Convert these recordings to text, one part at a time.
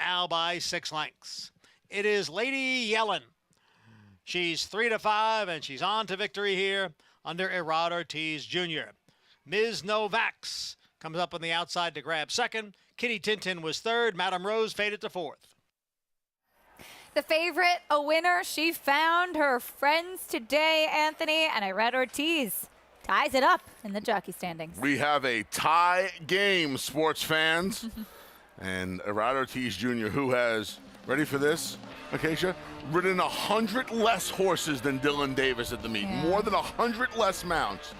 now by 6 lengths. It is Lady Yellen. She's 3-5, and she's on to victory here under Rudy Ortiz Jr. Ms. Novaks comes up on the outside to grab second. Kitty Tintin was third. Madame Rose faded to fourth. The favorite, a winner. She found her friends today, Anthony, and Rudy Ortiz ties it up in the jockey standings. We have a tie game, sports fans. And Rudy Ortiz Jr., who has, ready for this, Acacia, ridden 100 less horses than Dylan Davis at the meet. Yeah. More than 100 less mounts.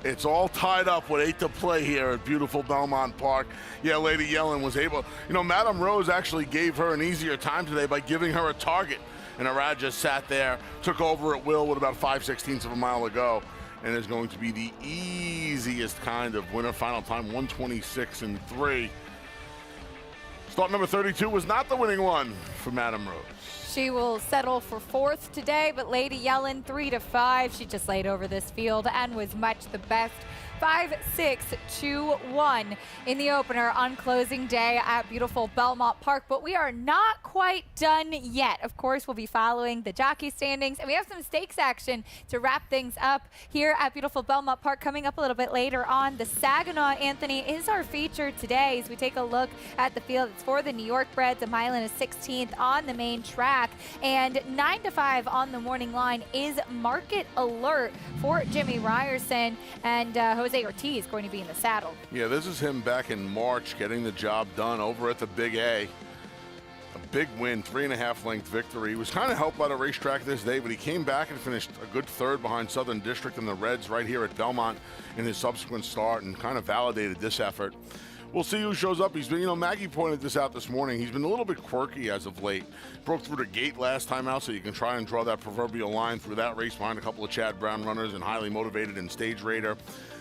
It's all tied up with 8 to play here at beautiful Belmont Park. Yeah, Lady Yellen was able, Madame Rose actually gave her an easier time today by giving her a target. And Arad just sat there, took over at will with about 5/16 of a mile to go, and is going to be the easiest kind of winner. Final time, 1:26.3. Start number 32 was not the winning one for Madame Rose. She will settle for fourth today, but Lady Yellen 3-5. She just laid over this field and was much the best. 5-6-2-1 in the opener on closing day at beautiful Belmont Park, but we are not quite done yet. Of course, we'll be following the jockey standings, and we have some stakes action to wrap things up here at beautiful Belmont Park coming up a little bit later on. The Saginaw, Anthony, is our feature today as we take a look at the field. It's for the New York breds, a mile and a 16th on the main track, and 9-5 on the morning line is Market Alert for Jimmy Ryerson, and Jose Ortiz going to be in the saddle. Yeah, this is him back in March getting the job done over at the Big A. A big win, 3.5 length victory. He was kind of helped by the racetrack this day, but he came back and finished a good third behind Southern District and the Reds right here at Belmont in his subsequent start and kind of validated this effort. We'll see who shows up. He's been, Maggie pointed this out this morning. He's been a little bit quirky as of late. Broke through the gate last time out, so you can try and draw that proverbial line through that race behind a couple of Chad Brown runners and highly motivated in Stage Raider.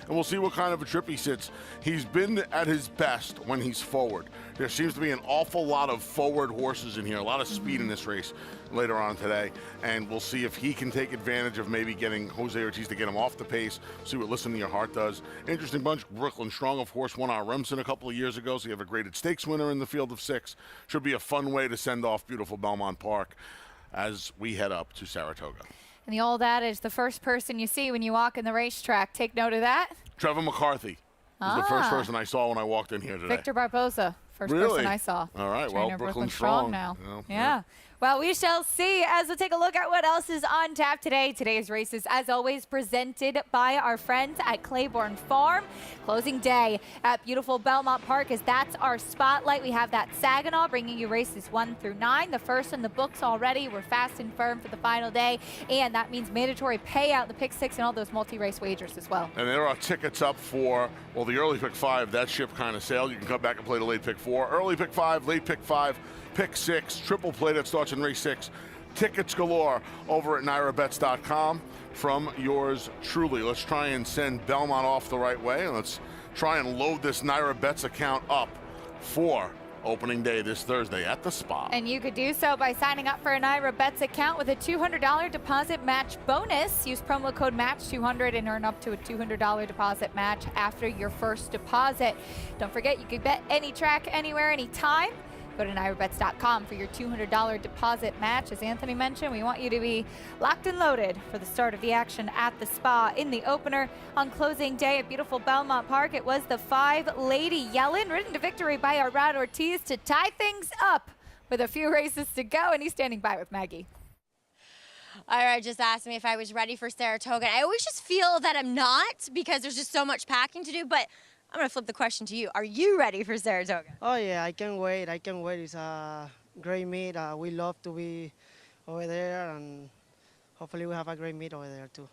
And we'll see what kind of a trip he sits. He's been at his best when he's forward. There seems to be an awful lot of forward horses in here, a lot of speed in this race later on today. And we'll see if he can take advantage of maybe getting Jose Ortiz to get him off the pace, see what Listen to Your Heart does. Interesting bunch. Brooklyn Strong, of course, won our Remsen a couple of years ago, so you have a graded stakes winner in the field of 6. Should be a fun way to send off beautiful Belmont Park as we head up to Saratoga. And the old adage, the first person you see when you walk in the racetrack, take note of that. Trevor McCarthy was the first person I saw when I walked in here today. Victor Barboza, first Really? person I saw. All right, Trainer well, Brooklyn Strong now. Yeah. Well, we shall see as we take a look at what else is on tap today. Today's races, as always, presented by our friends at Claiborne Farm. Closing day at beautiful Belmont Park, as that's our spotlight. We have that Saginaw bringing you races 1 through 9. The first in the books already. We're fast and firm for the final day, and that means mandatory payout, the pick 6, and all those multi-race wagers as well. And there are tickets up for, well, the early pick 5. That ship kind of sailed. You can come back and play the late pick 4. Early pick 5, late pick 5. Pick 6, triple play that starts in race 6. Tickets galore over at NYRABets.com from yours truly. Let's try and send Belmont off the right way, and let's try and load this NYRABets account up for opening day this Thursday at the Spa. And you could do so by signing up for an NYRABets account with a $200 deposit match bonus. Use promo code MATCH200 and earn up to a $200 deposit match after your first deposit. Don't forget, you can bet any track, anywhere, anytime. Go to NYRABets.com for your $200 deposit match. As Anthony mentioned, we want you to be locked and loaded for the start of the action at the Spa in the opener. On closing day at beautiful Belmont Park, it was the 5 Lady Yellen, ridden to victory by Rudy Ortiz to tie things up with a few races to go, and he's standing by with Maggie. Ira just asked me if I was ready for Saratoga. I always just feel that I'm not because there's just so much packing to do, but I'm going to flip the question to you. Are you ready for Saratoga? Oh, yeah, I can't wait. I can't wait. It's a great meet. We love to be over there, and hopefully we have a great meet over there, too.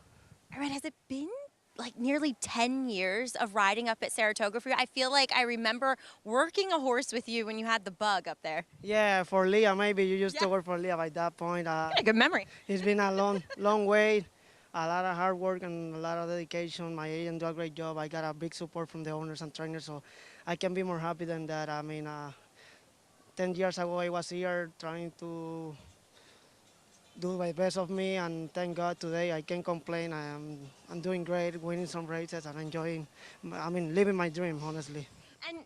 All right, has it been like nearly 10 years of riding up at Saratoga for you? I feel like I remember working a horse with you when you had the bug up there. Yeah, for Leah, maybe you used to work for Leah by that point. Got a good memory. It's been a long way. A lot of hard work and a lot of dedication. My agent did a great job. I got a big support from the owners and trainers, so I can be more happy than that. I mean, 10 years ago I was here trying to do my best of me, and thank God today I can't complain. I'm doing great, winning some races and enjoying, living my dream, honestly. And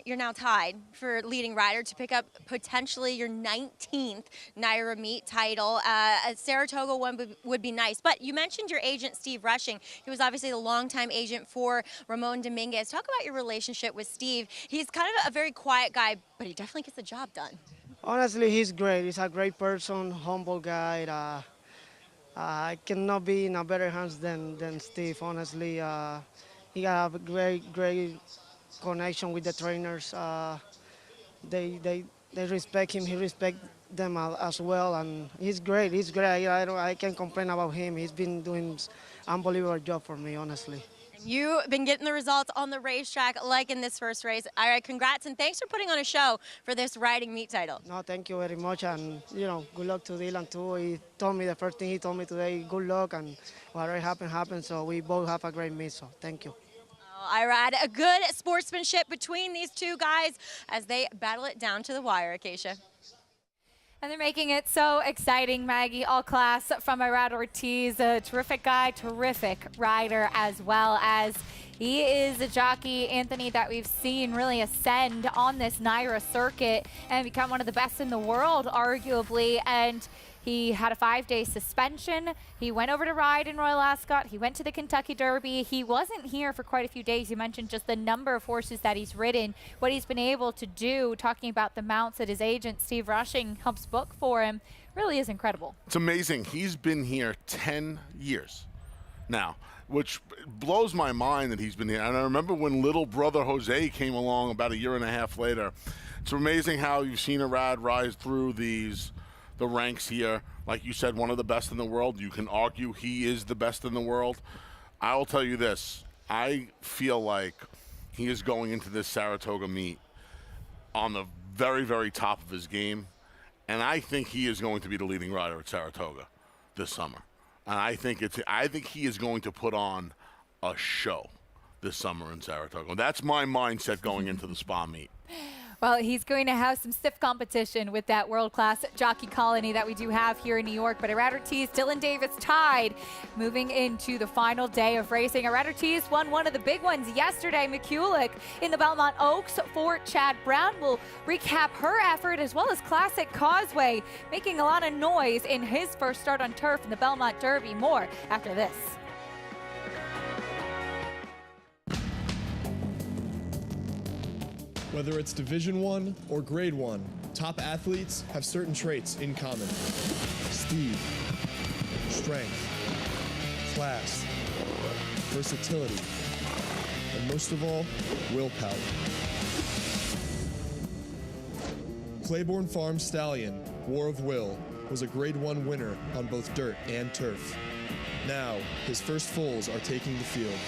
you're now tied for leading rider to pick up potentially your 19th NYRA meet title. A Saratoga one would be nice. But you mentioned your agent, Steve Rushing. He was obviously the longtime agent for Ramon Dominguez. Talk about your relationship with Steve. He's kind of a very quiet guy, but he definitely gets the job done. Honestly, he's great. He's a great person, humble guy. I cannot be in a better hands than Steve. Honestly, he got a great connection with the trainers. They, they, they respect him. He respect them as well, and he's great. He's great. I can't complain about him. He's been doing unbelievable job for me, honestly. You've been getting the results on the racetrack like in this first race. All right, congrats, and thanks for putting on a show for this riding meet title. No, thank you very much, and good luck to Dylan too. He told me the first thing he told me today, good luck, and whatever happened. So we both have a great meet. So thank you. All right, a good sportsmanship between these two guys as they battle it down to the wire, Acacia. And they're making it so exciting, Maggie. All class from Irad Ortiz, a terrific guy, terrific rider as well, as he is a jockey, Anthony, that we've seen really ascend on this NYRA circuit and become one of the best in the world, arguably. And he had a 5-day suspension. He went over to ride in Royal Ascot. He went to the Kentucky Derby. He wasn't here for quite a few days. You mentioned just the number of horses that he's ridden, what he's been able to do, talking about the mounts that his agent, Steve Rushing, helps book for him. Really is incredible. It's amazing. He's been here 10 years now, which blows my mind that he's been here. And I remember when little brother Jose came along about a year and a half later. It's amazing how you've seen Irad rise through the ranks here. Like you said, one of the best in the world. You can argue he is the best in the world. I will tell you this. I feel like he is going into this Saratoga meet on the very, very top of his game. And I think he is going to be the leading rider at Saratoga this summer. And I think he is going to put on a show this summer in Saratoga. That's my mindset going into the Spa meet. Well, he's going to have some stiff competition with that world-class jockey colony that we do have here in New York. But Irad Ortiz, Dylan Davis tied, moving into the final day of racing. Irad Ortiz won one of the big ones yesterday, McCulloch in the Belmont Oaks for Chad Brown. We'll recap her effort as well as Classic Causeway, making a lot of noise in his first start on turf in the Belmont Derby. More after this. Whether it's Division I or Grade 1, top athletes have certain traits in common. Speed, strength, class, versatility, and most of all, willpower. Claiborne Farm Stallion, War of Will, was a Grade 1 winner on both dirt and turf. Now, his first foals are taking the field.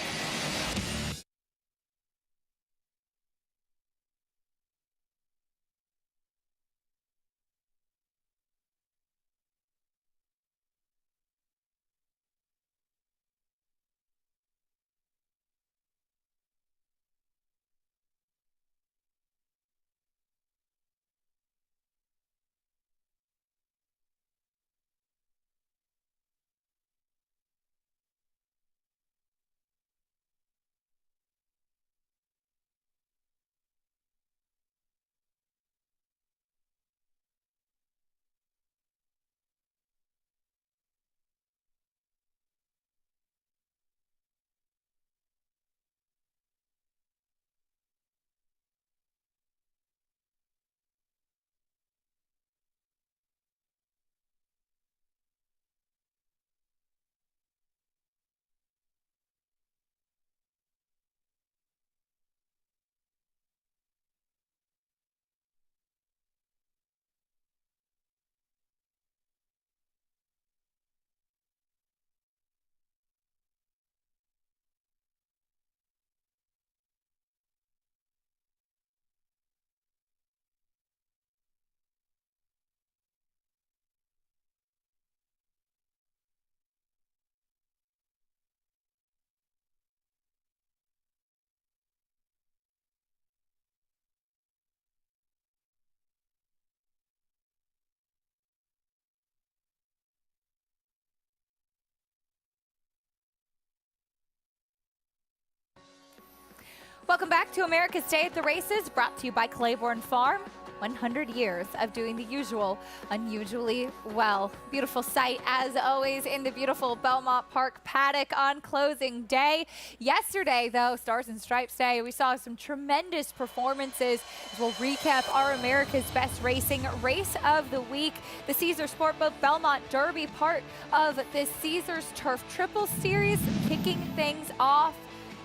Welcome back to America's Day at the Races, brought to you by Claiborne Farm. 100 years of doing the usual unusually well. Beautiful sight, as always, in the beautiful Belmont Park paddock on closing day. Yesterday, though, Stars and Stripes Day, we saw some tremendous performances. We'll recap our America's Best Racing Race of the Week. The Caesars Sportbook Belmont Derby, part of the Caesars Turf Triple Series, kicking things off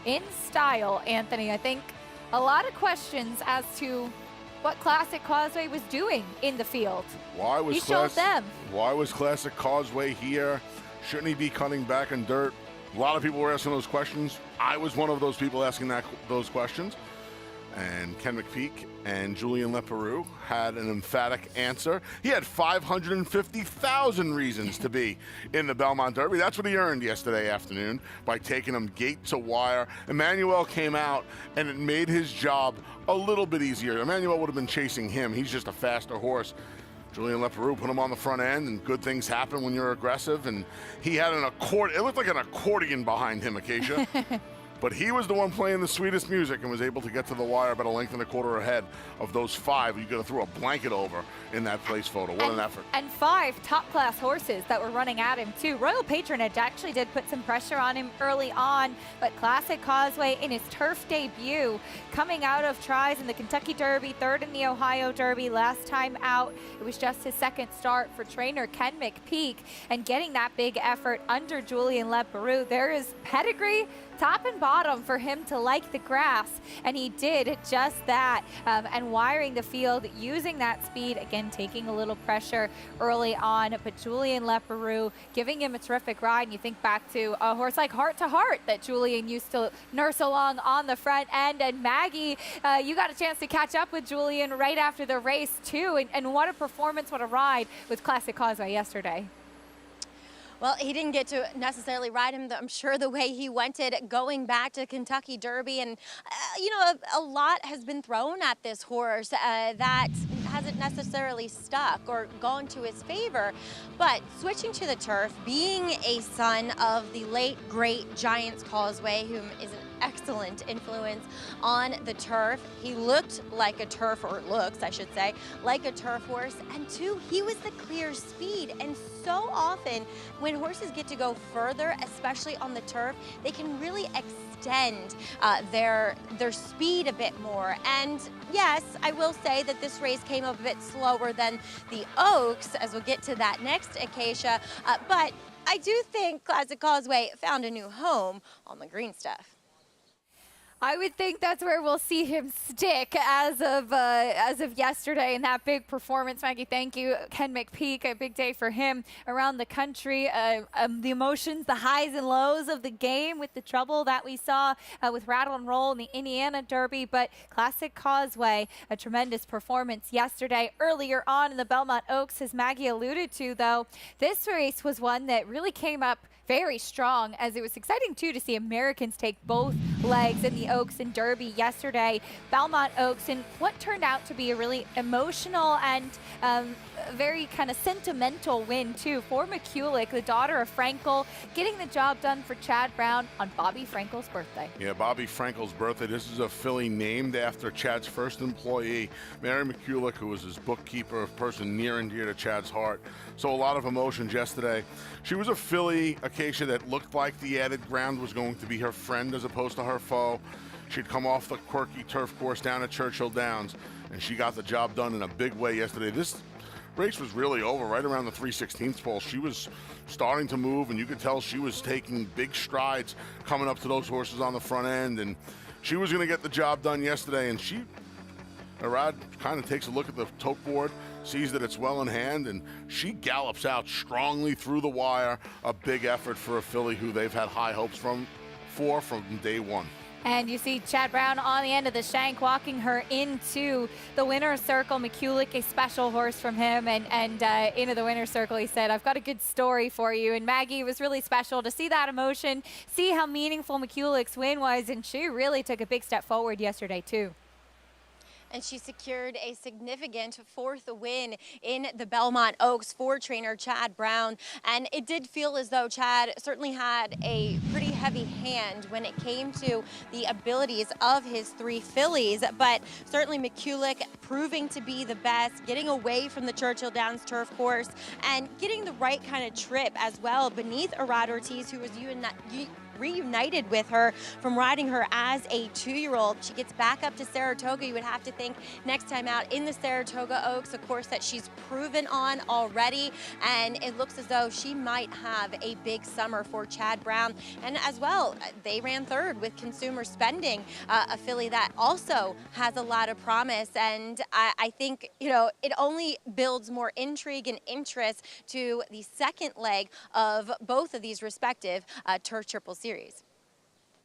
in style. Anthony, I think a lot of questions as to what Classic Causeway was doing in the field. Why was Classic Causeway here? Shouldn't he be cutting back in dirt? A lot of people were asking those questions. I was one of those people asking those questions. And Ken McPeak and Julian Leperoux had an emphatic answer. He had 550,000 reasons to be in the Belmont Derby. That's what he earned yesterday afternoon by taking him gate to wire. Emmanuel came out, and it made his job a little bit easier. Emmanuel would have been chasing him. He's just a faster horse. Julian Leperoux put him on the front end, and good things happen when you're aggressive. And he had an accordion. It looked like an accordion behind him, Acacia. But he was the one playing the sweetest music and was able to get to the wire about a length and a quarter ahead of those 5 you could have threw a blanket over in that place photo. What an effort. And 5 top-class horses that were running at him, too. Royal Patronage actually did put some pressure on him early on, but Classic Causeway in his turf debut, coming out of tries in the Kentucky Derby, 3rd in the Ohio Derby last time out. It was just his 2nd start for trainer Ken McPeak, and getting that big effort under Julian Leperoux. There is pedigree top and bottom for him to like the grass, and he did just that, and wiring the field using that speed, again taking a little pressure early on, but Julian Leperoux giving him a terrific ride. And you think back to a horse like Heart to Heart that Julian used to nurse along on the front end. And Maggie, you got a chance to catch up with Julian right after the race too, and what a performance, what a ride with Classic Causeway yesterday. Well, he didn't get to necessarily ride him, I'm sure, the way he wanted going back to Kentucky Derby. And, you know, a lot has been thrown at this horse that hasn't necessarily stuck or gone to his favor. But switching to the turf, being a son of the late, great Giants Causeway, whom is an excellent influence on the turf. He looked like a turf, or looks, I should say, like a turf horse. And 2, he was the clear speed. And so often when horses get to go further, especially on the turf, they can really extend their speed a bit more. And yes, I will say that this race came up a bit slower than the Oaks, as we'll get to that next, Acacia. But I do think Classic Causeway found a new home on the green stuff. I would think that's where we'll see him stick as of yesterday in that big performance. Maggie, thank you. Ken McPeak, a big day for him around the country. The emotions, the highs and lows of the game with the trouble that we saw with Rattle and Roll in the Indiana Derby. But Classic Causeway, a tremendous performance yesterday. Earlier on in the Belmont Oaks, as Maggie alluded to, though, this race was one that really came up very strong, as it was exciting too to see Americans take both legs in the Oaks and Derby yesterday. Belmont Oaks, and what turned out to be a really emotional and very kind of sentimental win too for McCulloch, the daughter of Frankel, getting the job done for Chad Brown on Bobby Frankel's birthday. Yeah, Bobby Frankel's birthday. This is a filly named after Chad's first employee, Mary McCulloch, who was his bookkeeper, a person near and dear to Chad's heart. So a lot of emotions yesterday. She was a filly, Acacia, that looked like the added ground was going to be her friend as opposed to her foe. She'd come off the quirky turf course down at Churchill Downs, and she got the job done in a big way yesterday. This race was really over right around the 3/16 pole. She was starting to move, and you could tell she was taking big strides coming up to those horses on the front end, and she was going to get the job done yesterday. And Arad kind of takes a look at the tote board, sees that it's well in hand, and she gallops out strongly through the wire. A big effort for a filly who they've had high hopes from day one. And you see Chad Brown on the end of the shank, walking her into the winner's circle. McCulloch, a special horse from him, and into the winner's circle. He said, "I've got a good story for you." And Maggie, it was really special to see that emotion, see how meaningful McCulloch's win was, and she really took a big step forward yesterday too. And she secured a significant 4th win in the Belmont Oaks for trainer Chad Brown. And it did feel as though Chad certainly had a pretty heavy hand when it came to the abilities of his 3 fillies. But certainly McCulloch proving to be the best, getting away from the Churchill Downs turf course and getting the right kind of trip as well beneath Irad Ortiz, who was reunited with her from riding her as a 2-year-old. She gets back up to Saratoga. You would have to think next time out in the Saratoga Oaks, of course, that she's proven on already, and it looks as though she might have a big summer for Chad Brown. And as well, they ran 3rd with Consumer Spending, a filly that also has a lot of promise, and I think, you know, it only builds more intrigue and interest to the second leg of both of these respective Turf Triple Series.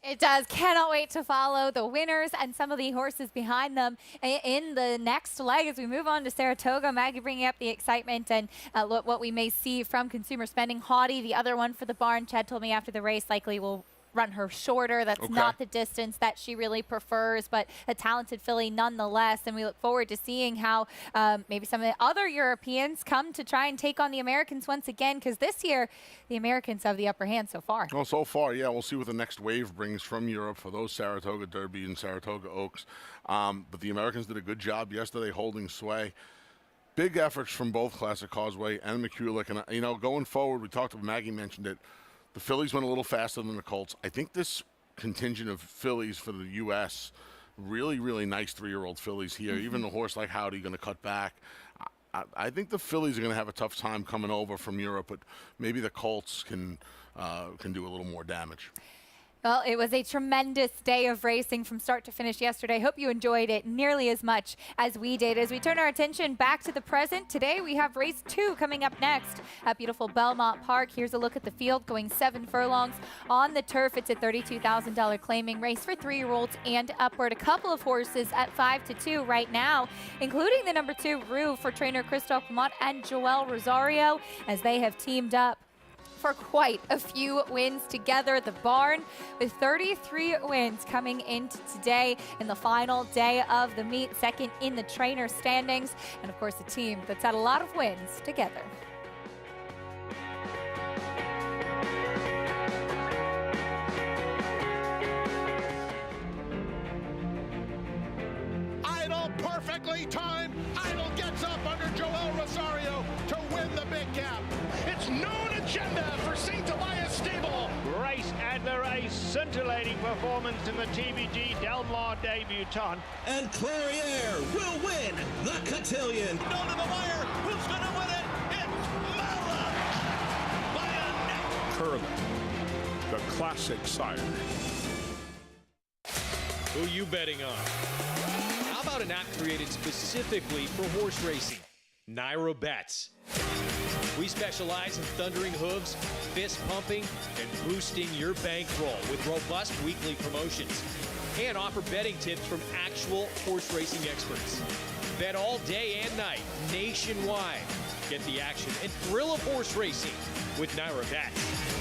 It does. Cannot wait to follow the winners and some of the horses behind them in the next leg as we move on to Saratoga. Maggie bringing up the excitement and what we may see from Consumer Spending. Haughty, the other one for the barn. Chad told me after the race likely will run her shorter. That's not the distance that she really prefers, but a talented filly nonetheless. And we look forward to seeing how maybe some of the other Europeans come to try and take on the Americans once again, because this year the Americans have the upper hand so far. Well, so far, yeah. We'll see what the next wave brings from Europe for those Saratoga Derby and Saratoga Oaks. But the Americans did a good job yesterday holding sway. Big efforts from both Classic Causeway and McCulloch. And, you know, going forward, we talked about, Maggie mentioned it, the fillies went a little faster than the colts. I think this contingent of fillies for the U.S., really, really nice 3-year-old fillies here. Even a horse like Howdy going to cut back. I think the fillies are going to have a tough time coming over from Europe, but maybe the colts can do a little more damage. Well, it was a tremendous day of racing from start to finish yesterday. Hope you enjoyed it nearly as much as we did. As we turn our attention back to the present, today we have race 2 coming up next at beautiful Belmont Park. Here's a look at the field going 7 furlongs on the turf. It's a $32,000 claiming race for 3-year-olds and upward. A couple of horses at 5-2 right now, including the number 2 Rue for trainer Christophe Lamont and Joel Rosario, as they have teamed up for quite a few wins together. The barn with 33 wins coming into today in the final day of the meet, second in the trainer standings, and of course a team that's had a lot of wins together. Idle, perfectly timed. Idle gets up under Joel Rosario to win the big gap. It's known agenda for St. Elias Stable. Race after race, scintillating performance in the TVG Del Mar debutante. And Clariere will win the cotillion. Down to the wire. Who's going to win it? It's Mala by a neck. Curling, the classic sire. Who you betting on? How about an app created specifically for horse racing? Naira Bets. We specialize in thundering hooves, fist pumping, and boosting your bankroll with robust weekly promotions. And offer betting tips from actual horse racing experts. Bet all day and night, nationwide. Get the action and thrill of horse racing with Naira Bets.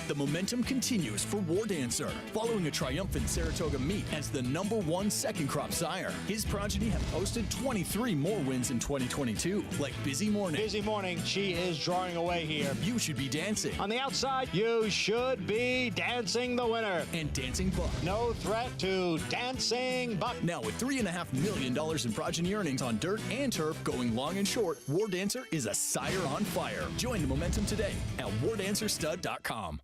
The momentum continues for War Dancer, following a triumphant Saratoga meet as the #1 second crop sire. His progeny have posted 23 more wins in 2022, like Busy Morning. Busy Morning, she is drawing away here. You Should Be Dancing. On the outside, You Should Be Dancing the winner. And Dancing Buck. No threat to Dancing Buck. Now with $3.5 million in progeny earnings on dirt and turf going long and short, War Dancer is a sire on fire. Join the momentum today at wardancerstud.com.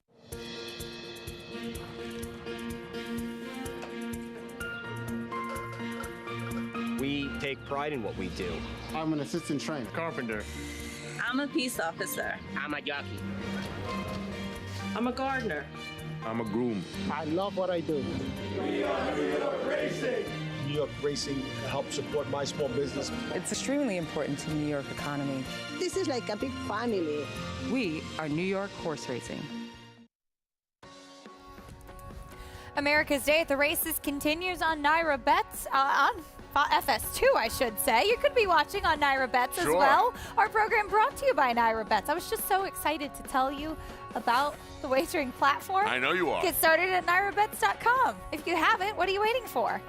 We take pride in what we do. I'm an assistant trainer. Carpenter. I'm a peace officer. I'm a jockey. I'm a gardener. I'm a groom. I love what I do. We are New York Racing. New York Racing helps support my small business. It's extremely important to the New York economy. This is like a big family. We are New York Horse Racing. America's Day at the Races continues on Naira Bets, on FS2, I should say. You could be watching on Naira Bets as well. Our program brought to you by Naira Bets. I was just so excited to tell you about the wagering platform? I know you are. Get started at NyraBets.com. If you haven't, what are you waiting for?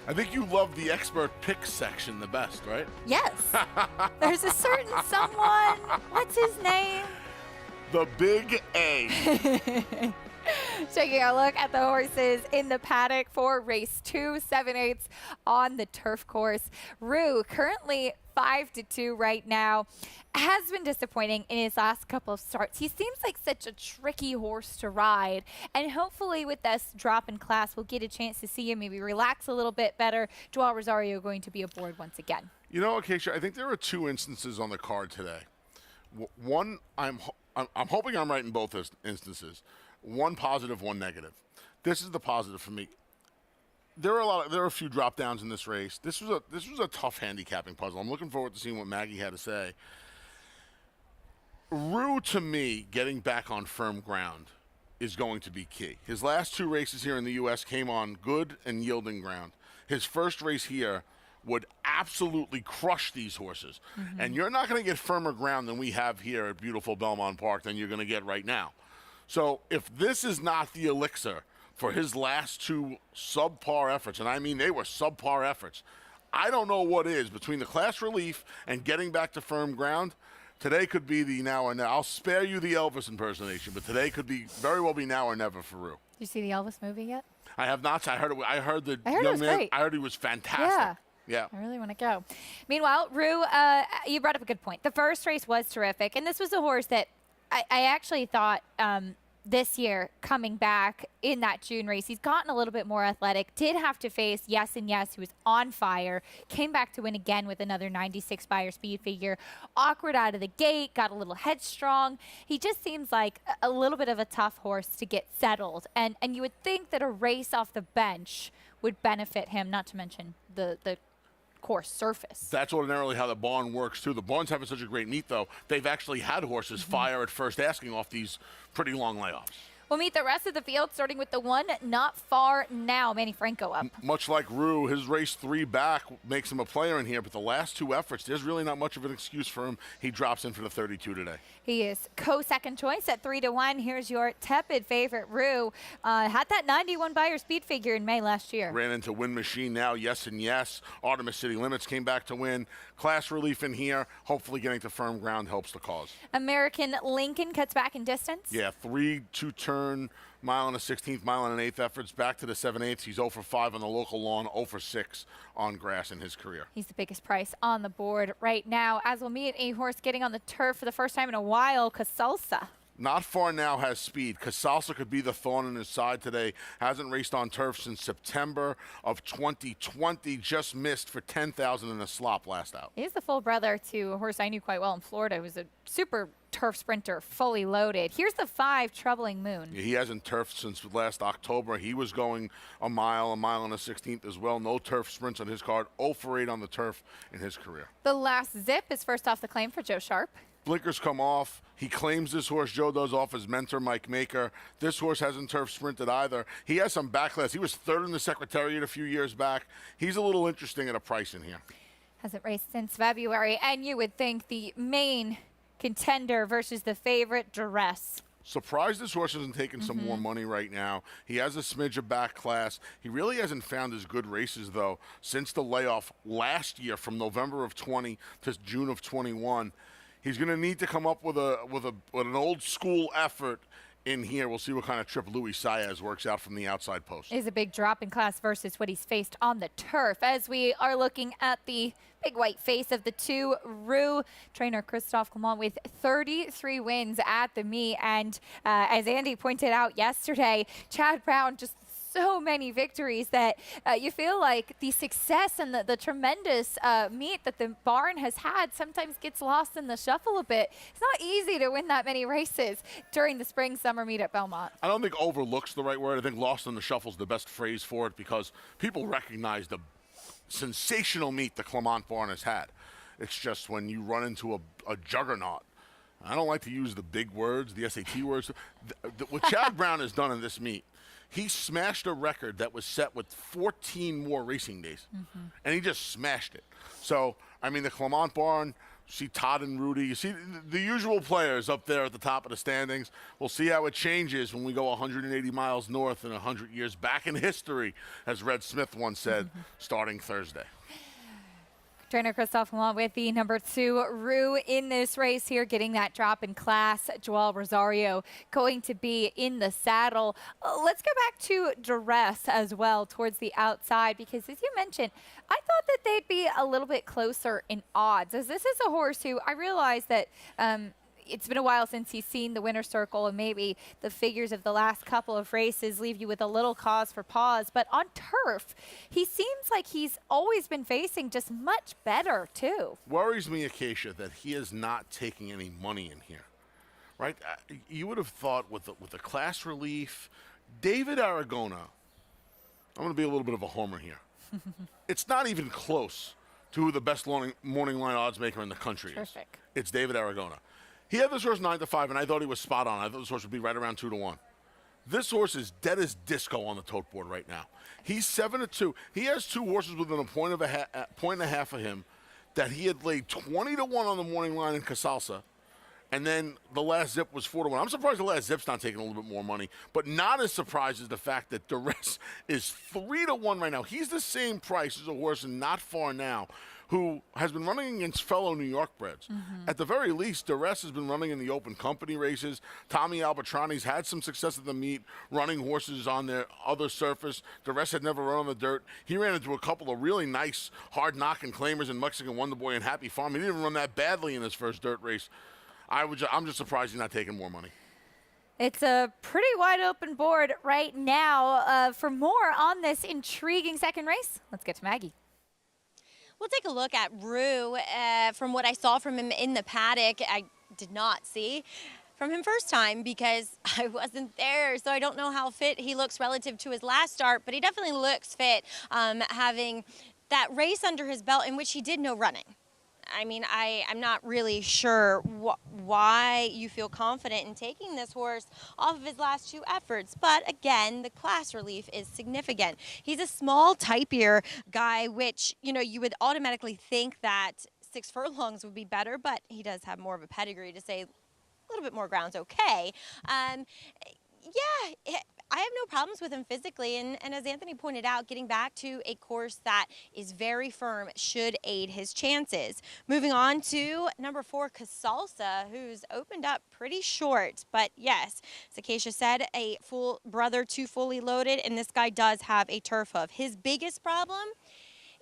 I think you love the expert picks section the best, right? Yes. There's a certain someone. What's his name? The Big A. Taking a look at the horses in the paddock for race 2, 7/8 on the turf course. Rue, currently 5-2 right now, has been disappointing in his last couple of starts. He seems like such a tricky horse to ride, and hopefully with this drop in class, we'll get a chance to see him maybe relax a little bit better. Joel Rosario going to be aboard once again. You know, Acacia, I think there are 2 instances on the card today. One, I'm hoping I'm right in both instances. One positive, one negative. This is the positive for me. There are a few drop downs in this race. This was a tough handicapping puzzle. I'm looking forward to seeing what Maggie had to say. Rue, to me, getting back on firm ground is going to be key. His last 2 races here in the U.S. came on good and yielding ground. His first race here would absolutely crush these horses. Mm-hmm. And you're not going to get firmer ground than we have here at beautiful Belmont Park than you're going to get right now. So if this is not the elixir for his last 2 subpar efforts, and I mean they were subpar efforts, I don't know what is. Between the class relief and getting back to firm ground, today could be the now or never. I'll spare you the Elvis impersonation, but today could be very well be now or never for Rue. Did you see the Elvis movie yet? I have not. I heard the young it was man. Great. I heard he was fantastic. Yeah. I really want to go. Meanwhile, Rue, you brought up a good point. The first race was terrific, and this was a horse that I actually thought this year coming back in that June race, he's gotten a little bit more athletic, did have to face Yes and Yes, who was on fire, came back to win again with another 96 Buyer speed figure, awkward out of the gate, got a little headstrong. He just seems like a little bit of a tough horse to get settled, and you would think that a race off the bench would benefit him, not to mention the course surface. That's ordinarily how the barn works too. The barn's having such a great meet though. They've actually had horses fire at first asking off these pretty long layoffs. We'll meet the rest of the field, starting with the one not far now, Manny Franco up. Much like Rue, his race 3 back makes him a player in here, but the last 2 efforts, there's really not much of an excuse for him. He drops in for the 32 today. He is co-second choice at 3-1. Here's your tepid favorite, Rue. Had that 91 Buyer speed figure in May last year. Ran into Win Machine now, Yes and Yes. Artemis City Limits came back to win. Class relief in here. Hopefully getting to firm ground helps the cause. American Lincoln cuts back in distance. Yeah, 3 2-turn, mile and a 16th, mile and an 8th efforts. Back to the 7/8. He's 0 for 5 on the local lawn, 0 for 6 on grass in his career. He's the biggest price on the board right now, as we'll meet a horse getting on the turf for the first time in a while, Kasalsa. Not far now has speed. Kasalsa could be the thorn in his side today. Hasn't raced on turf since September of 2020. Just missed for 10,000 in a slop last out. He's the full brother to a horse I knew quite well in Florida. He was a super turf sprinter, fully loaded. Here's the 5, Troubling Moon. He hasn't turfed since last October. He was going a mile and a 16th as well. No turf sprints on his card. 0 for 8 on the turf in his career. The Last Zip is first off the claim for Joe Sharp. Blinkers come off. He claims this horse. Joe does off his mentor, Mike Maker. This horse hasn't turf sprinted either. He has some backlash. He was 3rd in the Secretariat a few years back. He's a little interesting at a price in here. Hasn't raced since February, and you would think the main contender versus the favorite, Duress. Surprised this horse isn't taking some more money right now. He has a smidge of back class. He really hasn't found his good races, though, since the layoff last year from November of 20 to June of 21. He's going to need to come up with an old school effort in here. We'll see what kind of trip Louis Saez works out from the outside post. Is a big drop in class versus what he's faced on the turf. As we are looking at the big white face of the 2, Rue, trainer Christophe Clement with 33 wins at the meet. And as Andy pointed out yesterday, Chad Brown just so many victories that you feel like the success and the tremendous meet that the barn has had sometimes gets lost in the shuffle a bit. It's not easy to win that many races during the spring-summer meet at Belmont. I don't think overlook's the right word. I think lost in the shuffle is the best phrase for it because people recognize the sensational meet the Clement barn has had. It's just when you run into a juggernaut. I don't like to use the big words, the SAT words. What Chad Brown has done in this meet, he smashed a record that was set with 14 more racing days, and he just smashed it. So, I mean, the Clement barn, see Todd and Rudy. You see the usual players up there at the top of the standings. We'll see how it changes when we go 180 miles north and 100 years back in history, as Red Smith once said, starting Thursday. Trainer Christophe along with the number 2 Rue in this race here, getting that drop in class. Joel Rosario going to be in the saddle. Let's go back to Duress as well towards the outside, because as you mentioned, I thought that they'd be a little bit closer in odds, as this is a horse who I realize that it's been a while since he's seen the winner's circle, and maybe the figures of the last couple of races leave you with a little cause for pause. But on turf, he seems like he's always been facing just much better, too. Worries me, Acacia, that he is not taking any money in here, right? You would have thought with the class relief, David Aragona, I'm going to be a little bit of a homer here. It's not even close to who the best morning line odds maker in the country is. It's David Aragona. He had this horse 9-5, and I thought he was spot on. I thought this horse would be right around 2-1. This horse is dead as disco on the tote board right now. He's 7-2. He has 2 horses within a point and a half of him that he had laid 20-1 on the morning line in Kasalsa, and then the last zip was 4-1. I'm surprised the last zip's not taking a little bit more money, but not as surprised as the fact that Duress is 3-1 right now. He's the same price as a horse in Not Far Now, who has been running against fellow New York breds. At the very least, Duress has been running in the open company races. Tommy Albatrani's had some success at the meet, running horses on their other surface. Duress had never run on the dirt. He ran into a couple of really nice, hard-knocking claimers in Mexican Wonder Boy and Happy Farm. He didn't even run that badly in his first dirt race. I'm just surprised he's not taking more money. It's a pretty wide open board right now. For more on this intriguing second race, let's get to Maggie. We'll take a look at Rue. From what I saw from him in the paddock, I did not see from him first time because I wasn't there, so I don't know how fit he looks relative to his last start, but he definitely looks fit, having that race under his belt in which he did no running. I mean, I'm not really sure why you feel confident in taking this horse off of his last 2 efforts. But again, the class relief is significant. He's a small type-year guy, which, you know, you would automatically think that 6 furlongs would be better, but he does have more of a pedigree to say a little bit more ground's okay. Yeah, I have no problems with him physically, and as Anthony pointed out, getting back to a course that is very firm should aid his chances. Moving on to number 4, Kasalsa, who's opened up pretty short, but yes, as Acacia said, a full brother to fully loaded, and this guy does have a turf hoof. His biggest problem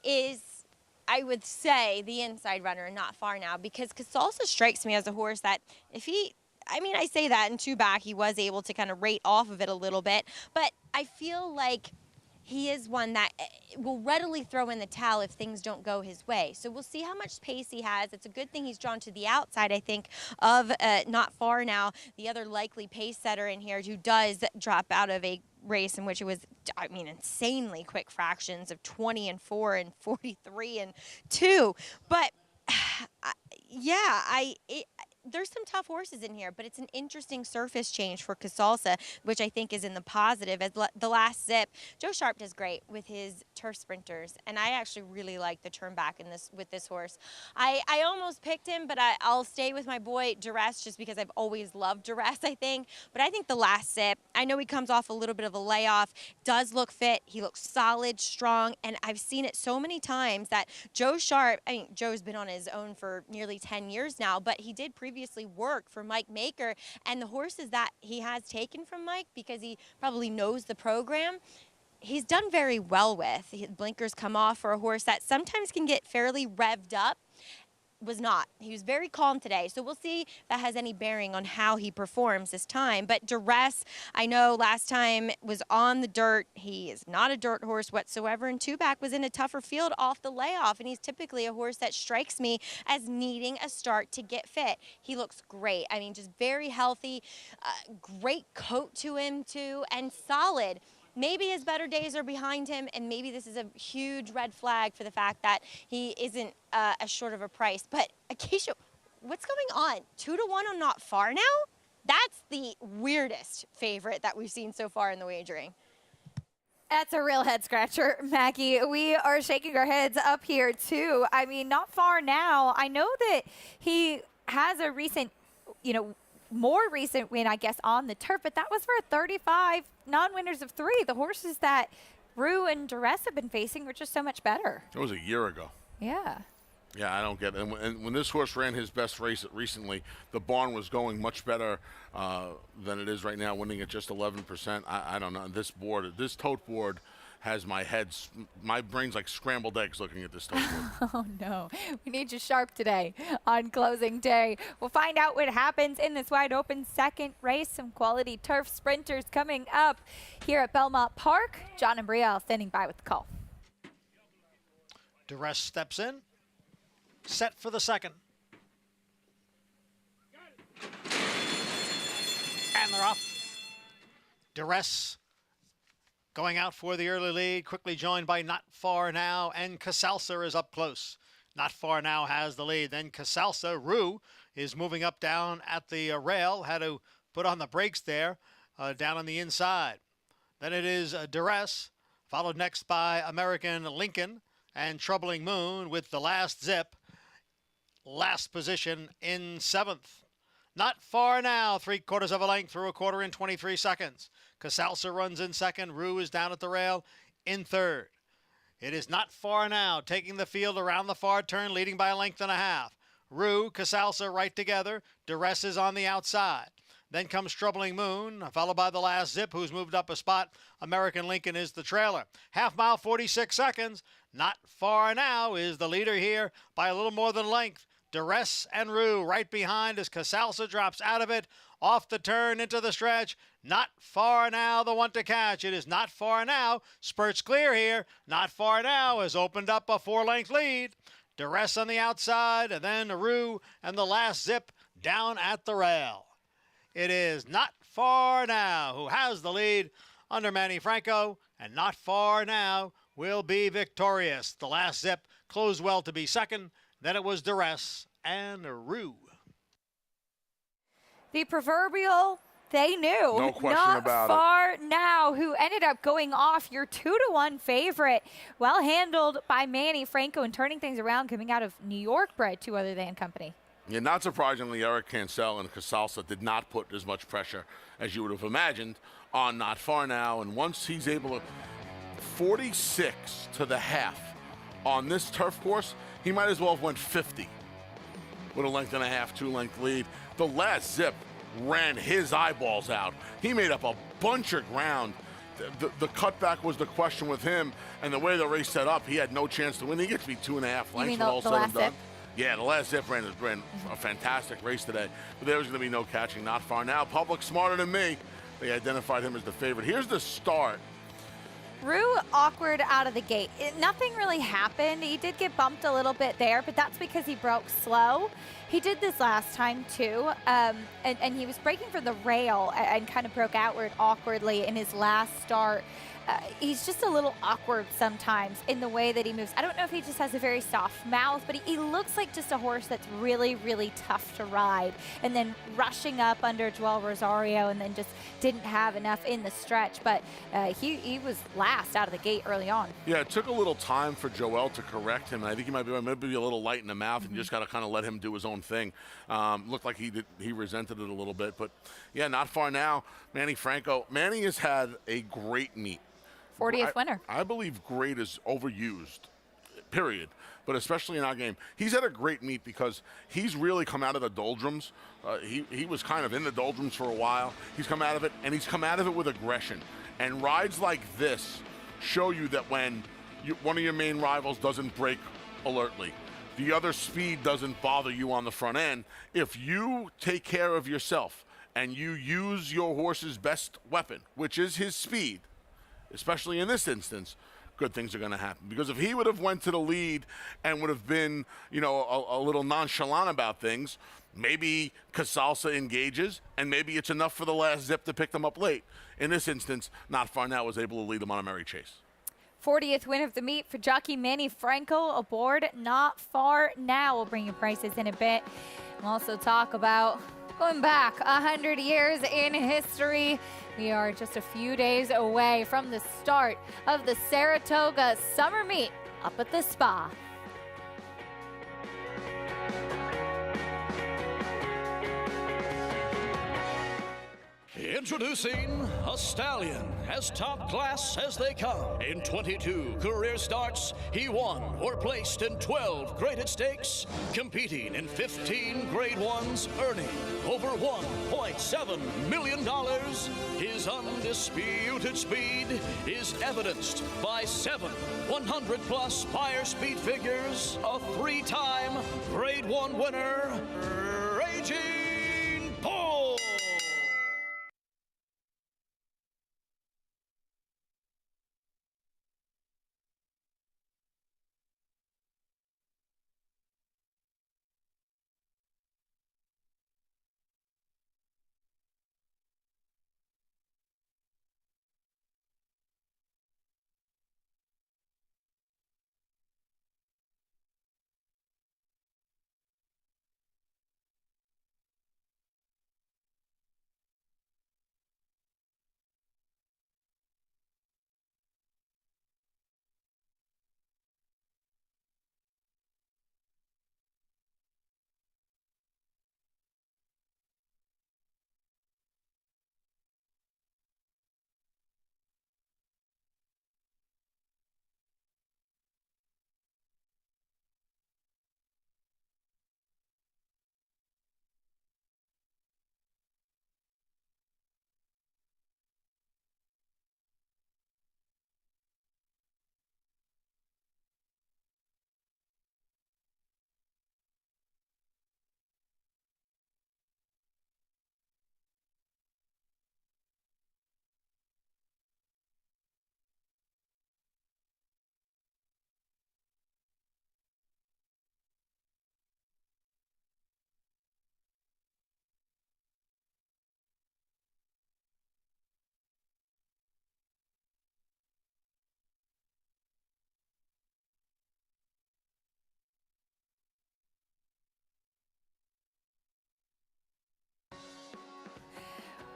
is, I would say, the inside runner, Not Far Now, because Kasalsa strikes me as a horse that if he, I mean, I say that in 2 back, he was able to kind of rate off of it a little bit, but I feel like he is one that will readily throw in the towel if things don't go his way. So we'll see how much pace he has. It's a good thing he's drawn to the outside, I think, of Not Far Now, the other likely pace setter in here who does drop out of a race in which it was, I mean, insanely quick fractions of 20 and 4 and 43 and 2. But yeah, there's some tough horses in here, but it's an interesting surface change for Kasalsa, which I think is in the positive. As the last zip, Joe Sharp does great with his turf sprinters, and I actually really like the turn back in this with this horse. I almost picked him, but I'll stay with my boy Duress just because I've always loved Duress, I think. But I think the last zip, I know he comes off a little bit of a layoff, does look fit. He looks solid, strong, and I've seen it so many times that Joe Sharp, I mean, Joe's been on his own for nearly 10 years now, but he did previously work for Mike Maker, and the horses that he has taken from Mike, because he probably knows the program, he's done very well with. Blinkers come off for a horse that sometimes can get fairly revved up. Was not. He was very calm today, so we'll see if that has any bearing on how he performs this time. But Duress, I know last time was on the dirt. He is not a dirt horse whatsoever, and 2-back was in a tougher field off the layoff, and he's typically a horse that strikes me as needing a start to get fit. He looks great. I mean, just very healthy, great coat to him too, and solid. Maybe his better days are behind him, and maybe this is a huge red flag for the fact that he isn't as short of a price. But Acacia, what's going on? 2-1 on Not Far Now? That's the weirdest favorite that we've seen so far in the wagering. That's a real head scratcher, Maggie. We are shaking our heads up here, too. I mean, not far now. I know that he has a recent, more recent win, I guess, on the turf, but that was for 35 non-winners of 3. The horses that Rue and Duress have been facing were just so much better. It was a year ago. Yeah. Yeah, I don't get it. And when this horse ran his best race recently, the barn was going much better than it is right now, winning at just 11%. I don't know. This tote board has my brain's like scrambled eggs looking at this tote board. Oh, no. We need you sharp today on closing day. We'll find out what happens in this wide open second race. Some quality turf sprinters coming up here at Belmont Park. John and Brielle standing by with the call. Duress steps in. Set for the second. And they're off. Duress going out for the early lead, quickly joined by Not Far Now, and Kasalsa is up close. Not Far Now has the lead. Then Kasalsa, Rue is moving up down at the rail, had to put on the brakes there down on the inside. Then it is Duress, followed next by American Lincoln and Troubling Moon with the last zip. Last position in 7th. Not Far Now, 3/4 of a length through a quarter in 23 seconds. Kasalsa runs in second. Rue is down at the rail in third. It is Not Far Now taking the field around the far turn, leading by a length and a half. Rue, Kasalsa right together. Duress is on the outside. Then comes Troubling Moon, followed by the last zip, who's moved up a spot. American Lincoln is the trailer. Half mile, 46 seconds. Not Far Now is the leader here by a little more than length. Duress and Rue right behind as Kasalsa drops out of it, off the turn into the stretch. Not Far Now, the one to catch. It is Not Far Now. Spurts clear here. Not Far Now has opened up a 4-length lead. Duress on the outside, and then Rue and the last zip down at the rail. It is Not Far Now who has the lead under Manny Franco, and Not Far Now will be victorious. The last zip closed well to be second. Then it was Duress and Rue. The proverbial, they knew. No question about it. Not Far Now, who ended up going off your 2-1 favorite. Well handled by Manny Franco and turning things around, coming out of New York bred to Other Than Company. Yeah, not surprisingly, Eric Cancel and Kasalsa did not put as much pressure as you would have imagined on Not Far Now. And once he's able to 46 to the half on this turf course, he might as well have went 50 with a length and a half, 2-length lead. The last zip ran his eyeballs out. He made up a bunch of ground. The cutback was the question with him, and the way the race set up, he had no chance to win. He gets to be 2.5 lengths when all said and done. Yeah, the last zip ran a fantastic race today, but there was going to be no catching Not Far Now. Public smarter than me. They identified him as the favorite. Here's the start. Rue awkward out of the gate. Nothing really happened. He did get bumped a little bit there, but that's because he broke slow. He did this last time too, and he was braking for the rail and kind of broke outward awkwardly in his last start. He's just a little awkward sometimes in the way that he moves. I don't know if he just has a very soft mouth, but he looks like just a horse that's really, really tough to ride. And then rushing up under Joel Rosario and then just didn't have enough in the stretch. But he was last out of the gate early on. Yeah, it took a little time for Joel to correct him. And I think he might be a little light in the mouth, and you just got to kind of let him do his own thing. Looked like he resented it a little bit. But, yeah, Not Far Now. Manny Franco. Manny has had a great meet. 40th winner. I believe great is overused, period, but especially in our game. He's had a great meet because he's really come out of the doldrums. He was kind of in the doldrums for a while. He's come out of it, and he's come out of it with aggression. And rides like this show you that when one of your main rivals doesn't brake alertly, the other speed doesn't bother you on the front end, if you take care of yourself and you use your horse's best weapon, which is his speed, especially in this instance, good things are going to happen. Because if he would have went to the lead and would have been, a little nonchalant about things, maybe Kasalsa engages, and maybe it's enough for the last zip to pick them up late. In this instance, Not Far Now was able to lead them on a merry chase. 40th win of the meet for jockey Manny Franco aboard Not Far Now. We'll bring you prices in a bit. We'll also talk about Going back 100 years in history, we are just a few days away from the start of the Saratoga Summer Meet up at the spa. Introducing a stallion, as top class as they come. In 22 career starts, he won or placed in 12 graded stakes, competing in 15 grade ones, earning over $1.7 million. His undisputed speed is evidenced by 7 100-plus buyer speed figures, a 3-time grade 1 winner, Raging Bull.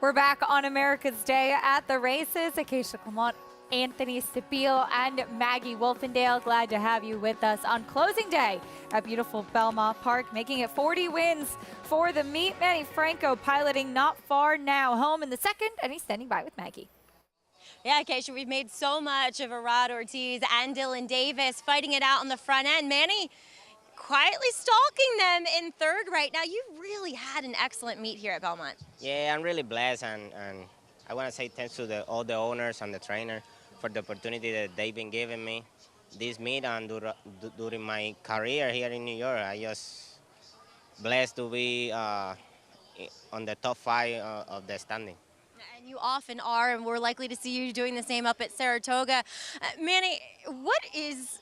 We're back on America's Day at the races. Acacia Clement, Anthony Stabile, and Maggie Wolfendale. Glad to have you with us on closing day at beautiful Belmont Park, making it 40 wins for the meet. Manny Franco piloting Not Far Now home in the second, and he's standing by with Maggie. Yeah, Acacia, we've made so much of Rudy Ortiz and Dylan Davis fighting it out on the front end. Manny quietly stalking them in third right now. You really had an excellent meet here at Belmont. Yeah, I'm really blessed, and I want to say thanks to all the owners and the trainer for the opportunity that they've been giving me this meet, and during my career here in New York. I just blessed to be on the top 5 of the standing. And you often are, and we're likely to see you doing the same up at Saratoga. Manny, what is,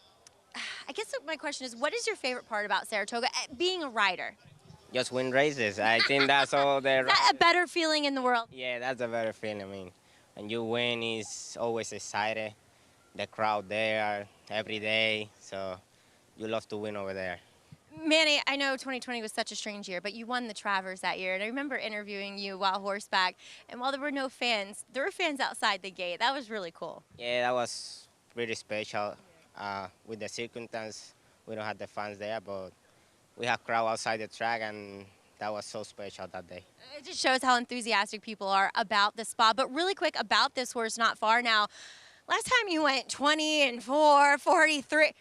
I guess my question is, what is your favorite part about Saratoga, being a rider? Just win races. I think that's all the. Is that a better feeling in the world? Yeah, that's a better feeling. I mean, when you win, it's always excited. The crowd there every day, so you love to win over there. Manny, I know 2020 was such a strange year, but you won the Travers that year, and I remember interviewing you while horseback, and while there were no fans, there were fans outside the gate. That was really cool. Yeah, that was really special. With the circumstance, we don't have the fans there, but we have crowd outside the track, and that was so special that day. It just shows how enthusiastic people are about the spa. But really quick about this horse, Not Far Now. Last time you went 20-4, 43.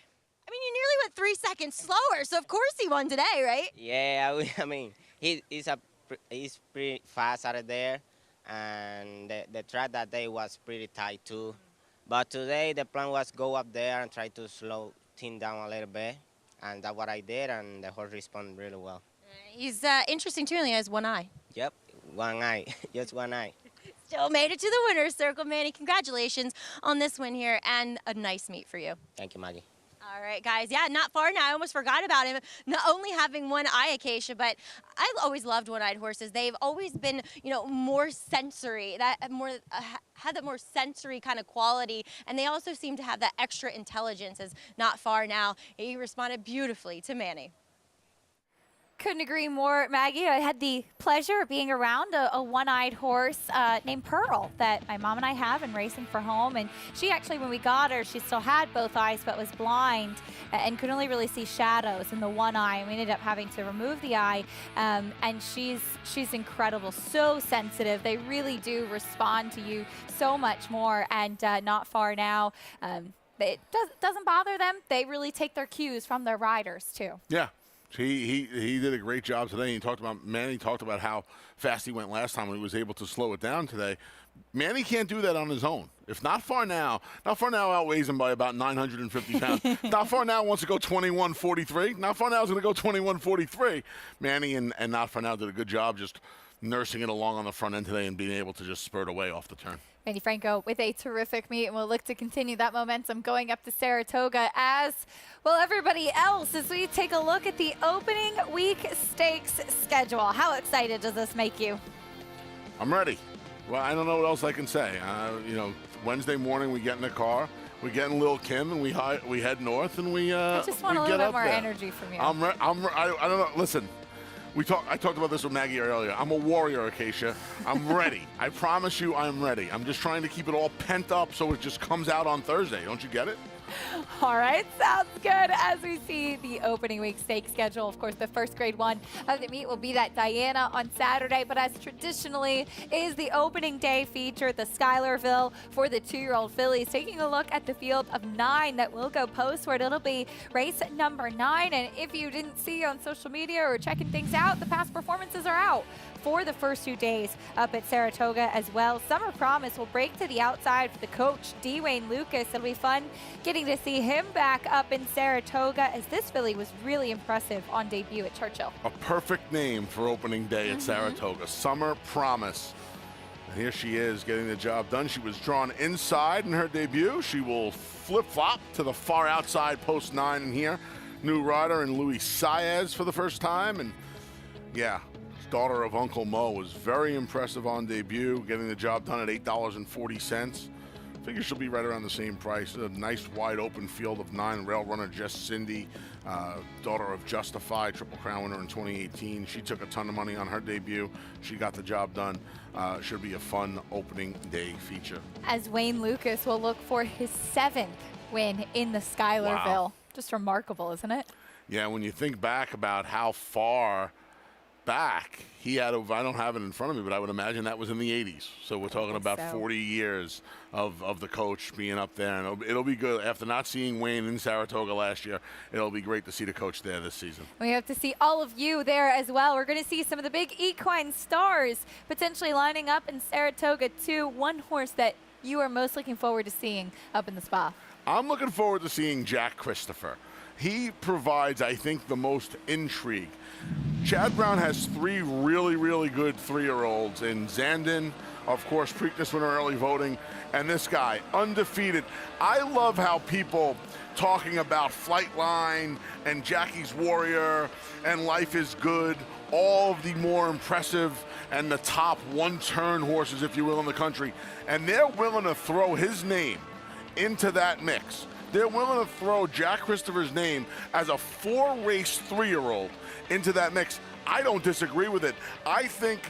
I mean, you nearly went 3 seconds slower, so of course he won today, right? Yeah, I mean, he's pretty fast out of there, and the track that day was pretty tight too. But today the plan was go up there and try to slow things down a little bit, and that's what I did, and the horse responded really well. He's interesting too, he has one eye. Yep, one eye, just one eye. Still made it to the winner's circle, Manny. Congratulations on this win here, and a nice meet for you. Thank you, Maggie. All right, guys. Yeah, Not Far Now. I almost forgot about him. Not only having one eye, Acacia, but I always loved one-eyed horses. They've always been, you know, more sensory, had that more sensory kind of quality, and they also seem to have that extra intelligence as Not Far Now. He responded beautifully to Manny. couldn't agree more, Maggie. I had the pleasure of being around a one-eyed horse named Pearl that my mom and I have and racing for home. And she actually, when we got her, she still had both eyes but was blind and could only really see shadows in the one eye. And we ended up having to remove the eye. And she's incredible, so sensitive. They really do respond to you so much more. And not far now. It doesn't bother them. They really take their cues from their riders, too. Yeah. He did a great job today. Manny talked about how fast he went last time when he was able to slow it down today. Manny can't do that on his own. If Not Far Now outweighs him by about 950 pounds. Not Far Now wants to go 21:43. Not Far Now is going to go 21:43. Manny and Not Far Now did a good job just nursing it along on the front end today and being able to just spurt away off the turn. Manny Franco with a terrific meet, and we'll look to continue that momentum going up to Saratoga, as well everybody else, as we take a look at the opening week stakes schedule. How excited does this make you? I'm ready. Well, I don't know what else I can say. Wednesday morning we get in the car, we get in Lil Kim, and we head north, and I just want a little bit more energy from you. I don't know. Listen. I talked about this with Maggie earlier. I'm a warrior, Acacia. I'm ready. I promise you I'm ready. I'm just trying to keep it all pent up so it just comes out on Thursday. Don't you get it? All right, sounds good. As we see the opening week stake schedule, of course, the first grade one of the meet will be that Diana on Saturday, but as traditionally is the opening day feature, the Schuylerville for the 2-year-old fillies. Taking a look at the field of 9 that will go postward. It'll be race number 9, and if you didn't see on social media or checking things out, the past performances are out for the first 2 days up at Saratoga as well. Summer Promise will break to the outside for the coach, D. Wayne Lucas. It'll be fun getting to see him back up in Saratoga, as this filly was really impressive on debut at Churchill. A perfect name for opening day at Saratoga. Summer Promise. And here she is getting the job done. She was drawn inside in her debut. She will flip-flop to the far outside post 9 in here. New rider in Louis Saez for the first time. And yeah, daughter of Uncle Mo was very impressive on debut, getting the job done at $8.40. Figure she'll be right around the same price. A nice wide open field of 9. Rail runner Jess Cindy, daughter of Justify, Triple Crown winner in 2018. She took a ton of money on her debut. She got the job done. Should be a fun opening day feature. As Wayne Lucas will look for his 7th win in the Schuylerville. Wow. Just remarkable, isn't it? Yeah, when you think back about how far back he had, I don't have it in front of me, but I would imagine that was in the 80s. So we're talking about 40 years of the coach being up there, and it'll be good. After not seeing Wayne in Saratoga last year, it'll be great to see the coach there this season. We hope to see all of you there as well. We're going to see some of the big equine stars potentially lining up in Saratoga too. One horse that you are most looking forward to seeing up in the spa. I'm looking forward to seeing Jack Christopher. He provides, I think, the most intrigue. Chad Brown has 3 really, really good 3-year-olds in Zandon, of course, Preakness winner early voting, and this guy, undefeated. I love how people talking about Flightline and Jackie's Warrior and Life is Good, all of the more impressive and the top one-turn horses, if you will, in the country, and they're willing to throw his name into that mix. They're willing to throw Jack Christopher's name as a 4-race 3-year-old into that mix. I don't disagree with it. I think,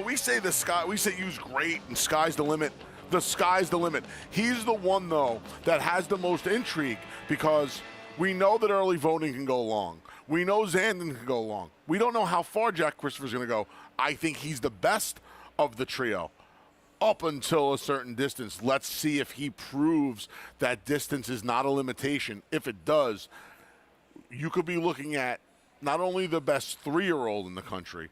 we say use great and sky's the limit. The sky's the limit. He's the one, though, that has the most intrigue, because we know that early voting can go long. We know Zandon can go long. We don't know how far Jack Christopher's going to go. I think he's the best of the trio up until a certain distance. Let's see if he proves that distance is not a limitation. If it does, you could be looking at not only the best 3-year-old in the country,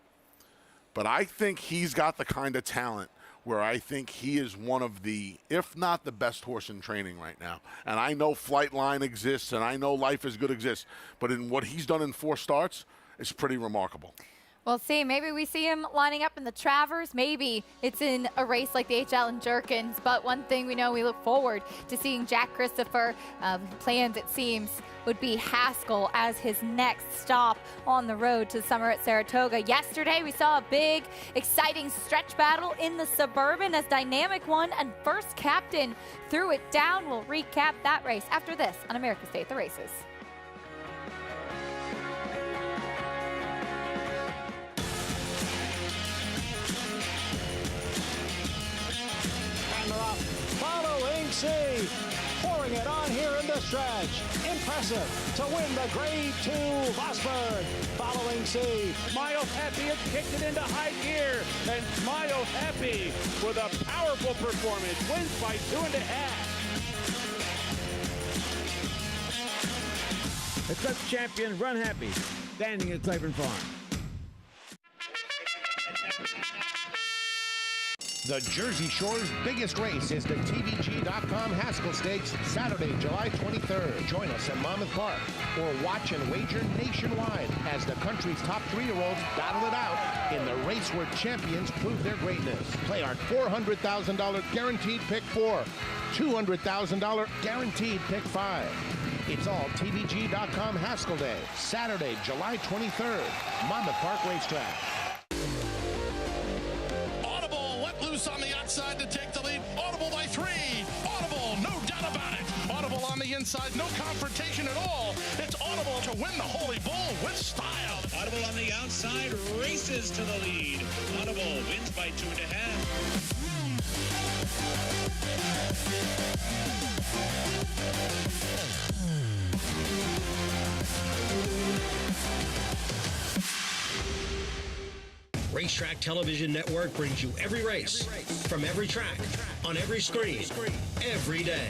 but I think he's got the kind of talent where I think he is one of the, if not the best horse in training right now. And I know Flightline exists, and I know Life is Good exists, but in what he's done in 4 starts, it's pretty remarkable. We'll see. Maybe we see him lining up in the Travers. Maybe it's in a race like the H. Allen Jerkins. But one thing we know, we look forward to seeing Jack Christopher. Plans, it seems, would be Haskell as his next stop on the road to summer at Saratoga. Yesterday, we saw a big, exciting stretch battle in the Suburban as Dynamic won and First Captain threw it down. We'll recap that race after this on America's Day at the Races. C. Pouring it on here in the stretch. Impressive to win the Grade 2 Vosburg. Following C. Smile Happy has kicked it into high gear, and Smile Happy with a powerful performance wins by 2.5. The Club champions Run Happy, standing at Claiborne Farm. The Jersey Shore's biggest race is the TVG.com Haskell Stakes, Saturday, July 23rd. Join us at Monmouth Park or watch and wager nationwide as the country's top 3-year-olds battle it out in the race where champions prove their greatness. Play our $400,000 guaranteed pick 4, $200,000 guaranteed pick 5. It's all TVG.com Haskell Day, Saturday, July 23rd, Monmouth Park Racetrack. Loose on the outside to take the lead. Audible by 3. Audible, no doubt about it. Audible on the inside, no confrontation at all. It's Audible to win the Holy Bull with style. Audible on the outside races to the lead. Audible wins by 2.5. Racetrack Television Network brings you every race, from every track, on every screen, every day.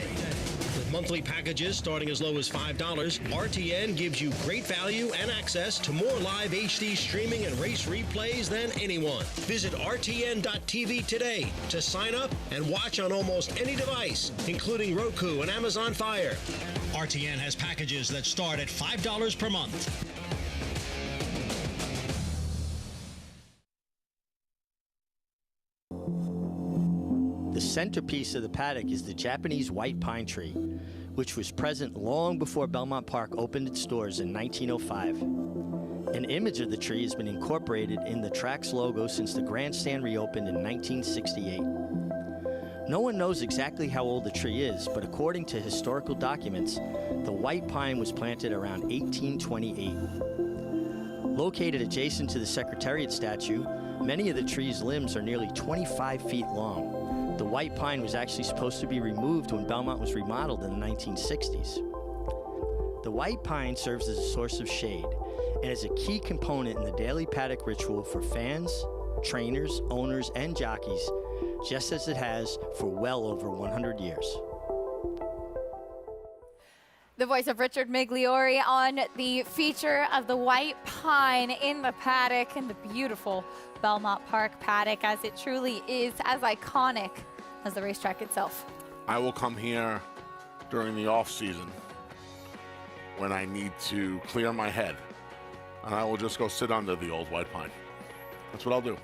With monthly packages starting as low as $5, RTN gives you great value and access to more live HD streaming and race replays than anyone. Visit RTN.tv today to sign up and watch on almost any device, including Roku and Amazon Fire. RTN has packages that start at $5 per month. The centerpiece of the paddock is the Japanese white pine tree, which was present long before Belmont Park opened its doors in 1905. An image of the tree has been incorporated in the track's logo since the grandstand reopened in 1968. No one knows exactly how old the tree is, but according to historical documents, the white pine was planted around 1828. Located adjacent to the Secretariat statue, many of the tree's limbs are nearly 25 feet long. The white pine was actually supposed to be removed when Belmont was remodeled in the 1960s. The white pine serves as a source of shade and is a key component in the daily paddock ritual for fans, trainers, owners, and jockeys, just as it has for well over 100 years. The voice of Richard Migliori on the feature of the white pine in the paddock and the beautiful Belmont Park paddock, as it truly is as iconic as the racetrack itself. I will come here during the off season when I need to clear my head, and I will just go sit under the old white pine. That's what I'll do.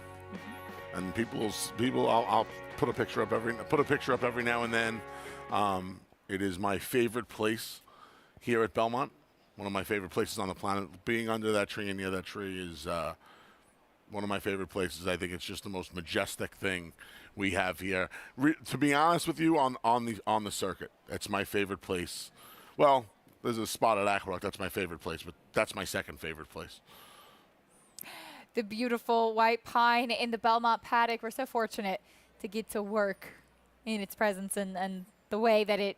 And I'll put a picture up every now and then. It is my favorite place here at Belmont. One of my favorite places on the planet. Being under that tree and near that tree is one of my favorite places. I think it's just the most majestic thing we have here. To be honest with you, on the circuit, it's my favorite place. Well, there's a spot at Aqueduct. That's my favorite place, but that's my second favorite place. The beautiful white pine in the Belmont paddock. We're so fortunate to get to work in its presence and the way that it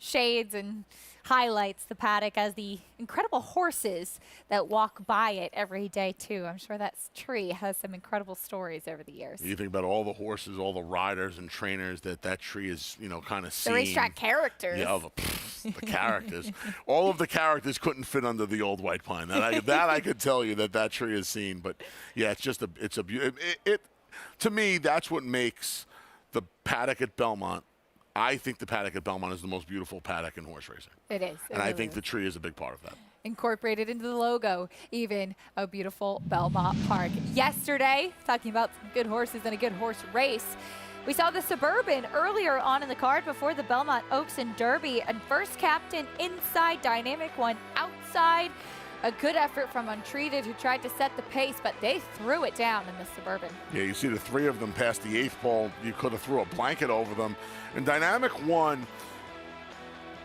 shades and highlights the paddock as the incredible horses that walk by it every day too. I'm sure that tree has some incredible stories over the years. You think about all the horses, all the riders and trainers that tree is, kind of seen. The racetrack characters. Yeah, the characters. All of the characters couldn't fit under the old white pine. That I could tell you that tree is seen. But yeah, it's a beautiful. To me, that's what makes the paddock at Belmont. I think the paddock at Belmont is the most beautiful paddock in horse racing. It is. And I think the tree is a big part of that. Incorporated into the logo, even a beautiful Belmont Park. Yesterday, talking about some good horses and a good horse race, we saw the Suburban earlier on in the card before the Belmont Oaks and Derby. And First Captain inside, Dynamic One outside. A good effort from Untreated, who tried to set the pace, but they threw it down in the Suburban. Yeah, you see the three of them past the 8th pole. You could have threw a blanket over them. And Dynamic One,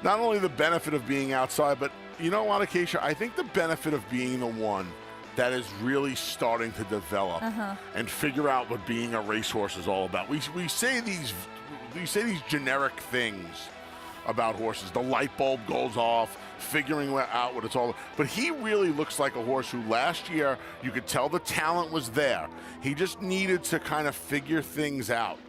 not only the benefit of being outside, but you know what, Acacia? I think the benefit of being the one that is really starting to develop and figure out what being a racehorse is all about. We say these generic things about horses. The light bulb goes off, figuring out what it's all. But he really looks like a horse who last year you could tell the talent was there. He just needed to kind of figure things out.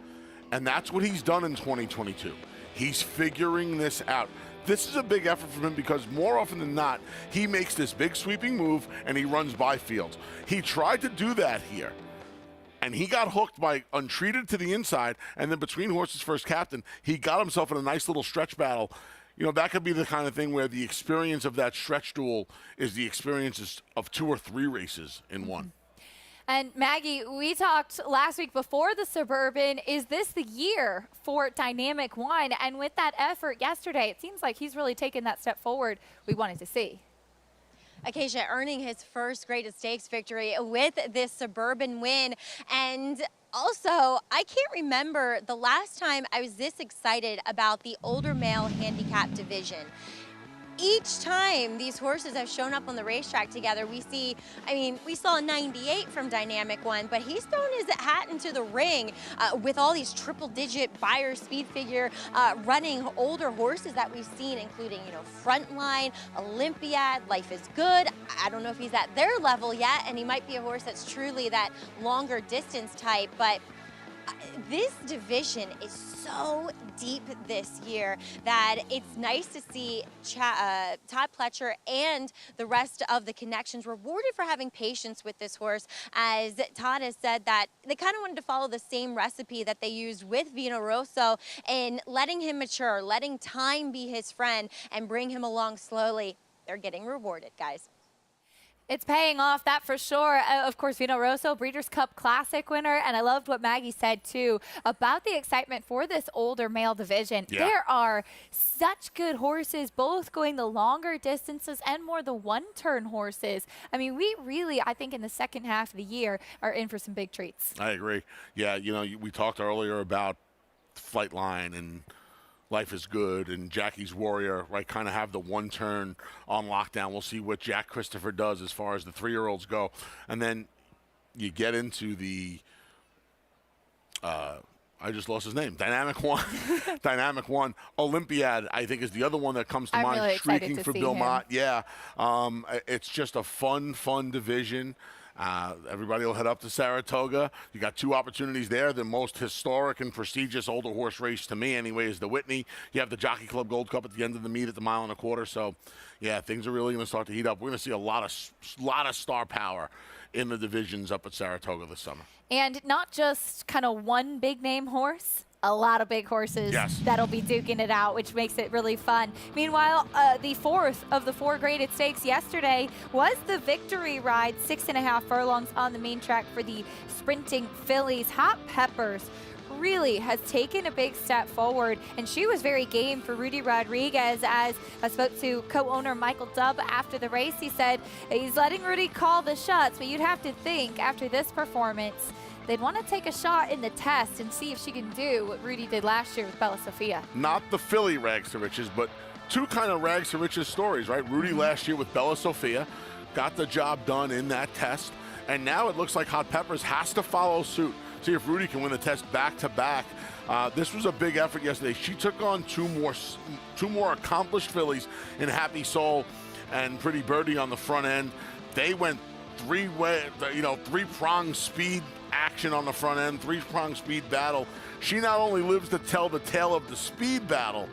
And that's what he's done in 2022. He's figuring this out. This is a big effort for him because more often than not, he makes this big sweeping move and he runs by fields. He tried to do that here. And he got hooked by untreated to the inside, and then between horses first captain, he got himself in a nice little stretch battle. You know, that could be the kind of thing where the experience of that stretch duel is the experiences of 2 or 3 races in one. And Maggie, we talked last week before the Suburban. Is this the year for Dynamic One? And with that effort yesterday, it seems like he's really taken that step forward we wanted to see. Acacia earning his first Great Stakes victory with this Suburban win. And also, I can't remember the last time I was this excited about the older male handicap division. Each time these horses have shown up on the racetrack together, we see, I mean, we saw a 98 from Dynamic One, but he's thrown his hat into the ring with all these triple-digit buyer speed figure running older horses that we've seen, including, you know, Frontline, Olympiad, Life is Good. I don't know if he's at their level yet, and he might be a horse that's truly that longer distance type, but this division is so deep this year that it's nice to see Todd Fletcher and the rest of the connections rewarded for having patience with this horse, as Todd has said that they kind of wanted to follow the same recipe that they used with Vino Rosso in letting him mature, letting time be his friend, and bring him along slowly. They're getting rewarded, guys. It's paying off, that for sure. Of course, Vino Rosso, Breeders' Cup Classic winner. And I loved what Maggie said, too, about the excitement for this older male division. Yeah. There are such good horses, both going the longer distances and more the one-turn horses. I mean, we really, I think, in the second half of the year are in for some big treats. I agree. Yeah, you know, we talked earlier about Flightline and Life is Good and Jackie's Warrior, right, kind of have the one turn on lockdown. We'll see what Jack Christopher does as far as the 3-year-olds go. And then you get into the, I just lost his name, Dynamic One. Dynamic One. Olympiad, I think, is the other one that comes to mind, really streaking for Belmont. Him. Yeah, it's just a fun division. Everybody will head up to Saratoga. You got 2 opportunities there. The most historic and prestigious older horse race, to me anyway, is the Whitney. You have the Jockey Club Gold Cup at the end of the meet at the 1.25 miles. So, yeah, things are really going to start to heat up. We're going to see a lot of star power in the divisions up at Saratoga this summer. And not just kind of one big-name horse. A lot of big horses that'll be duking it out, which makes it really fun. Meanwhile, the 4th of the 4 graded stakes yesterday was the Victory Ride, 6.5 furlongs on the main track for the sprinting fillies. Hot Peppers really has taken a big step forward, and she was very game for Rudy Rodriguez. As I spoke to co-owner Michael Dubb after the race, he said he's letting Rudy call the shots, but you'd have to think after this performance they'd want to take a shot in the test and see if she can do what Rudy did last year with Bella Sophia. Not the filly rags to riches, but 2 kind of rags to riches stories, right? Rudy last year with Bella Sophia got the job done in that test, and now it looks like Hot Peppers has to follow suit. See if Rudy can win the test back-to-back. This was a big effort yesterday. She took on two more accomplished fillies in Happy Soul and Pretty Birdie on the front end. They went 3-pronged speed action on the front end, 3-pronged speed battle. She not only lives to tell the tale of the speed battle,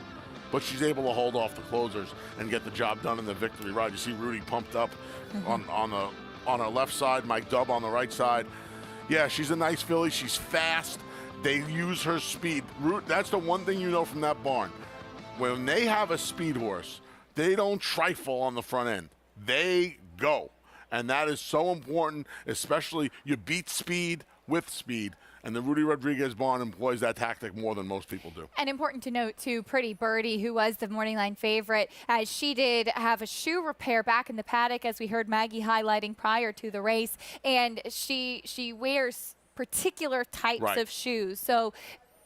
but she's able to hold off the closers and get the job done in the Victory Ride. You see Rudy pumped up on her left side, Mike Dubb on the right side. Yeah, she's a nice filly. She's fast. They use her speed. That's the one thing you know from that barn. When they have a speed horse, they don't trifle on the front end. They go. And that is so important, especially you beat speed with speed. And the Rudy Rodriguez barn employs that tactic more than most people do. And important to note, too, Pretty Birdie, who was the morning line favorite, as she did have a shoe repair back in the paddock, as we heard Maggie highlighting prior to the race. And she wears particular types of shoes. So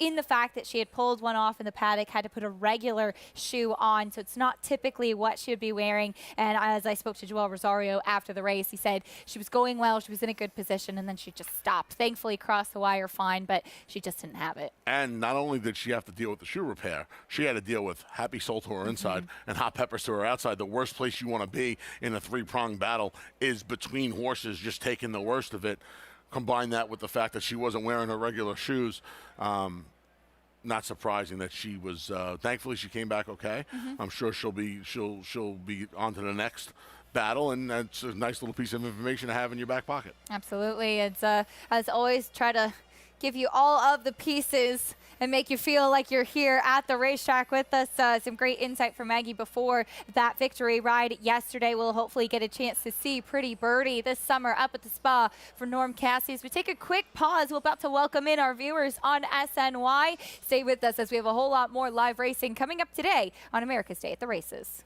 in the fact that she had pulled one off in the paddock, had to put a regular shoe on, so it's not typically what she would be wearing. And as I spoke to Joel Rosario after the race, he said she was going well, she was in a good position, and then she just stopped. Thankfully crossed the wire fine, but she just didn't have it. And not only did she have to deal with the shoe repair, she had to deal with Happy Soul to her inside and Hot Peppers to her outside. The worst place you want to be in a three-pronged battle is between horses, just taking the worst of it. Combine that with the fact that she wasn't wearing her regular shoes. Not surprising that she was. Thankfully, she came back okay. I'm sure she'll be on to the next battle, and that's a nice little piece of information to have in your back pocket. Absolutely. It's as always, try to give you all of the pieces and make you feel like you're here at the racetrack with us. Some great insight from Maggie before that victory ride yesterday. We'll hopefully get a chance to see Pretty Birdie this summer up at the spa for Norm Cassie. As we take a quick pause, we're about to welcome in our viewers on SNY. Stay with us as we have a whole lot more live racing coming up today on America's Day at the Races.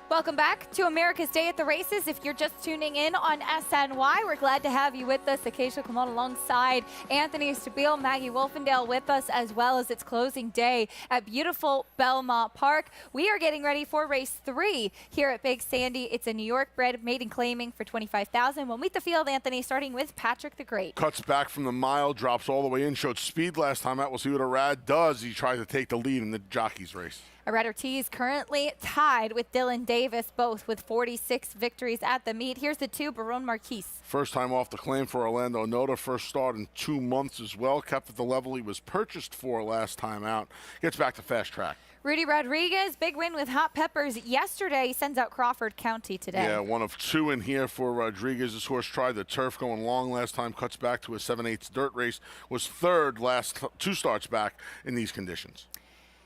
Welcome back to America's Day at the Races. If you're just tuning in on SNY, we're glad to have you with us. Acacia come on alongside Anthony Stabile, Maggie Wolfendale with us, as well as its closing day at beautiful Belmont Park. We are getting ready for race 3 here at Big Sandy. It's a New York bred maiden claiming for $25,000. We'll meet the field, Anthony, starting with Patrick the Great. Cuts back from the mile, drops all the way in, showed speed last time out. We'll see what Arad does. He tries to take the lead in the jockeys race. Arad Ortiz currently tied with Dylan Davis, both with 46 victories at the meet. Here's the 2, Barone Marquise. First time off the claim for Orlando Noda. First start in 2 months as well. Kept at the level he was purchased for last time out. Gets back to fast track. Rudy Rodriguez, big win with Hot Peppers yesterday. Sends out Crawford County today. Yeah, 1 of 2 in here for Rodriguez. This horse tried the turf going long last time. Cuts back to a 7/8 dirt race. Was 3rd last 2 starts back in these conditions.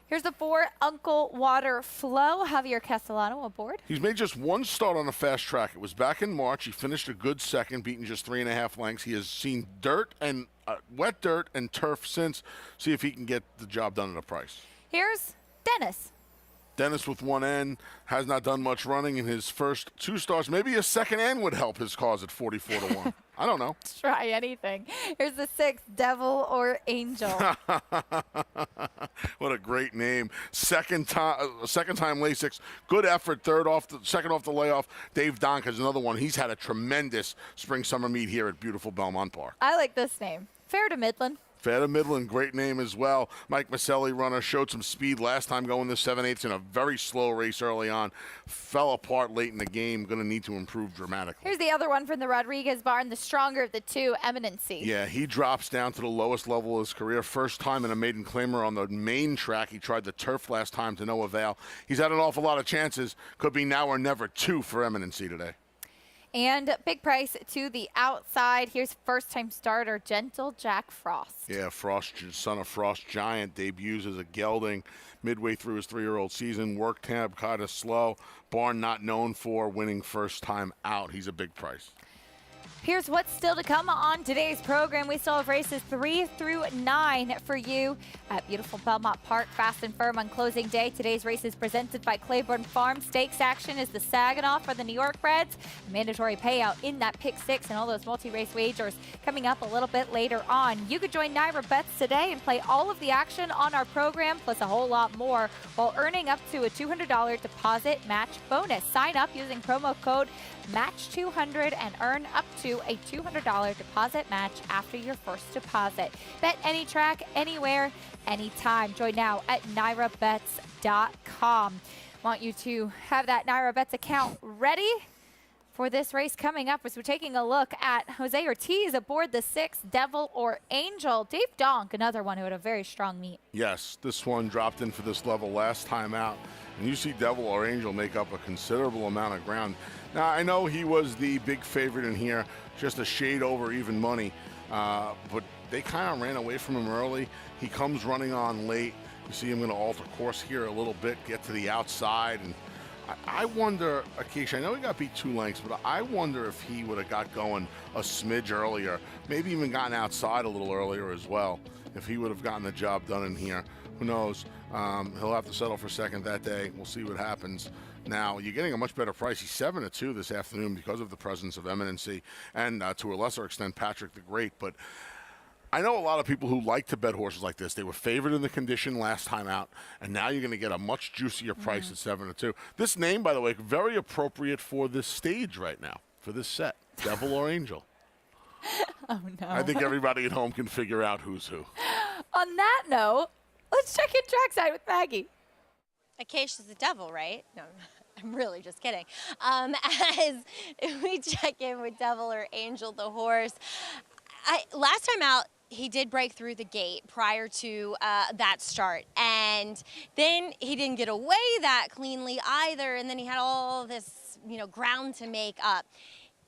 Here's the 4, Uncle Water Flow. Javier Castellano aboard. He's made just 1 start on the fast track. It was back in March. He finished a good second, beating just 3.5 lengths. He has seen dirt and wet dirt and turf since. See if he can get the job done at a price. Here's Dennis. Dennis with 1 end, has not done much running in his first 2 starts. Maybe a second end would help his cause at 44-1. I don't know. Try anything. Here's the 6, Devil or Angel. What a great name. Second time Lasix. Good effort. Second off the layoff. Dave Donk is another one. He's had a tremendous spring summer meet here at beautiful Belmont Park. I like this name. Fair to Midland. Fair to Midland, great name as well. Mike Maselli, runner, showed some speed last time going the 7/8 in a very slow race early on. Fell apart late in the game. Going to need to improve dramatically. Here's the other one from the Rodriguez barn, the stronger of the 2, Eminency. Yeah, he drops down to the lowest level of his career. First time in a maiden claimer on the main track. He tried the turf last time to no avail. He's had an awful lot of chances. Could be now or never 2 for Eminency today. And big price to the outside. Here's first-time starter, Gentle Jack Frost. Yeah, Frost, son of Frost Giant, debuts as a gelding midway through his 3-year-old season. Work tab kind of slow. Barn not known for winning first time out. He's a big price. Here's what's still to come on today's program. We still have races 3 through 9 for you at beautiful Belmont Park. Fast and firm on closing day. Today's race is presented by Claiborne Farm. Stakes action is the Saginaw for the New York Breds. Mandatory payout in that pick 6 and all those multi-race wagers coming up a little bit later on. You could join Naira Bets today and play all of the action on our program, plus a whole lot more, while earning up to a $200 deposit match bonus. Sign up using promo code MATCH200 and earn up to a $200 deposit match after your first deposit. Bet any track, anywhere, anytime. Join now at NairaBets.com. Want you to have that Naira Bets account ready for this race coming up as we're taking a look at Jose Ortiz aboard the 6, Devil or Angel. Dave Donk, another one who had a very strong meet. Yes, this one dropped in for this level last time out. And you see Devil or Angel make up a considerable amount of ground. Now, I know he was the big favorite in here, just a shade over even money, but they kind of ran away from him early. He comes running on late. You see him going to alter course here a little bit, get to the outside, and I wonder, Akeisha, I know he got beat 2 lengths, but I wonder if he would have got going a smidge earlier, maybe even gotten outside a little earlier as well, if he would have gotten the job done in here. Who knows? He'll have to settle for second that day. We'll see what happens. Now, you're getting a much better price. He's 7-2 this afternoon because of the presence of Eminency and, to a lesser extent, Patrick the Great. But I know a lot of people who like to bet horses like this. They were favored in the condition last time out, and now you're going to get a much juicier price at 7-2. This name, by the way, very appropriate for this stage right now, for this set, Devil or Angel. Oh, no. I think everybody at home can figure out who's who. On that note, let's check in trackside with Maggie. Acacia's the devil, right? No, I'm really just kidding. As we check in with Devil or Angel, the horse, last time out, he did break through the gate prior to that start, and then he didn't get away that cleanly either, and then he had all this, ground to make up.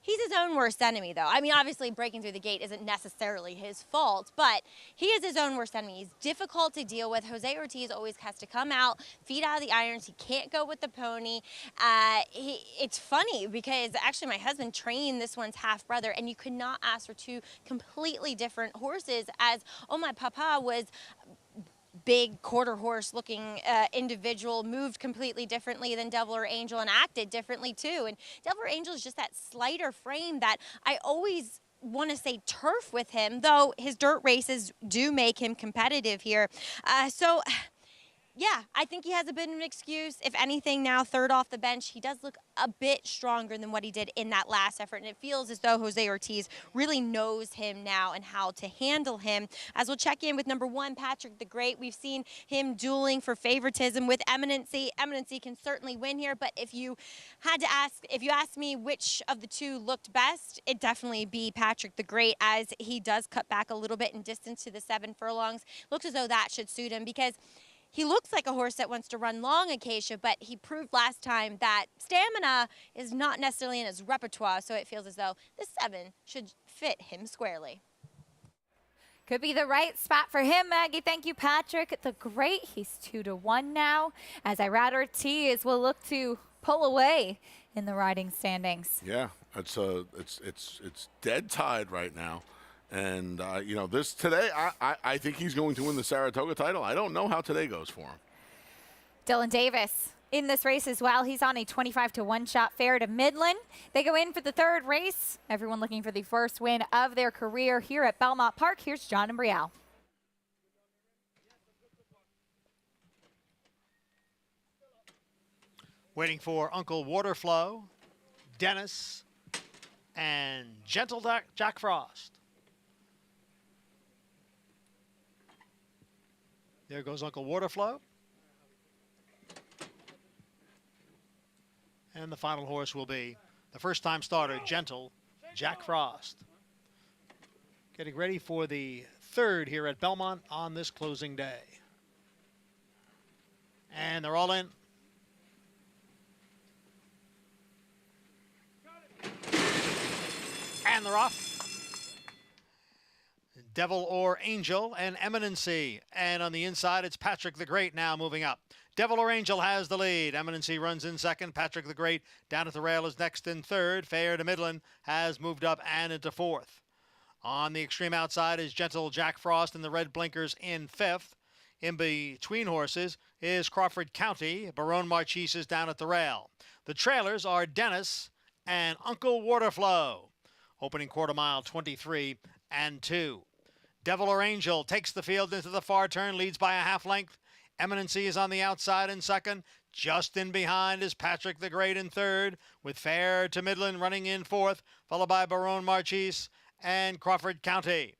He's his own worst enemy, though. I mean, obviously, breaking through the gate isn't necessarily his fault, but he is his own worst enemy. He's difficult to deal with. Jose Ortiz always has to come out, feet out of the irons. He can't go with the pony. It's funny because actually my husband trained this one's half-brother, and you could not ask for 2 completely different horses, as, oh, my papa was big quarter horse looking individual, moved completely differently than Devil or Angel and acted differently too. And Devil or Angel is just that slighter frame that I always want to say turf with him, though his dirt races do make him competitive here. Yeah, I think he has a bit of an excuse. If anything, now third off the bench, he does look a bit stronger than what he did in that last effort, and it feels as though Jose Ortiz really knows him now and how to handle him. As we'll check in with number 1, Patrick the Great. We've seen him dueling for favoritism with Eminency. Eminency can certainly win here, but if you asked me which of the 2 looked best, it'd definitely be Patrick the Great, as he does cut back a little bit in distance to the 7 furlongs. Looks as though that should suit him, because he looks like a horse that wants to run long, Acacia, but he proved last time that stamina is not necessarily in his repertoire, so it feels as though the 7 should fit him squarely. Could be the right spot for him, Maggie. Thank you, Patrick the Great. He's 2-1 now, as Irad Ortiz will look to pull away in the riding standings. Yeah, it's dead tied right now. And, this today, I think he's going to win the Saratoga title. I don't know how today goes for him. Dylan Davis in this race as well. He's on a 25-1 shot fair to Midland. They go in for the 3rd race. Everyone looking for the first win of their career here at Belmont Park. Here's John and Brielle. Waiting for Uncle Waterflow, Dennis, and Gentle Jack Frost. There goes Uncle Waterflow. And the final horse will be the first-time starter, Gentle Jack Frost. Getting ready for the 3rd here at Belmont on this closing day. And they're all in. And they're off. Devil or Angel and Eminency. And on the inside, it's Patrick the Great now moving up. Devil or Angel has the lead. Eminency runs in 2nd. Patrick the Great down at the rail is next in 3rd. Fair to Midland has moved up and into 4th. On the extreme outside is Gentle Jack Frost and the red blinkers in 5th. In between horses is Crawford County. Barone Marchese is down at the rail. The trailers are Dennis and Uncle Waterflow. Opening quarter mile, 23-2. Devil or Angel takes the field into the far turn, leads by a half length. Eminency is on the outside in 2nd. Just in behind is Patrick the Great in 3rd, with Fair to Midland running in 4th, followed by Barone Marchese and Crawford County.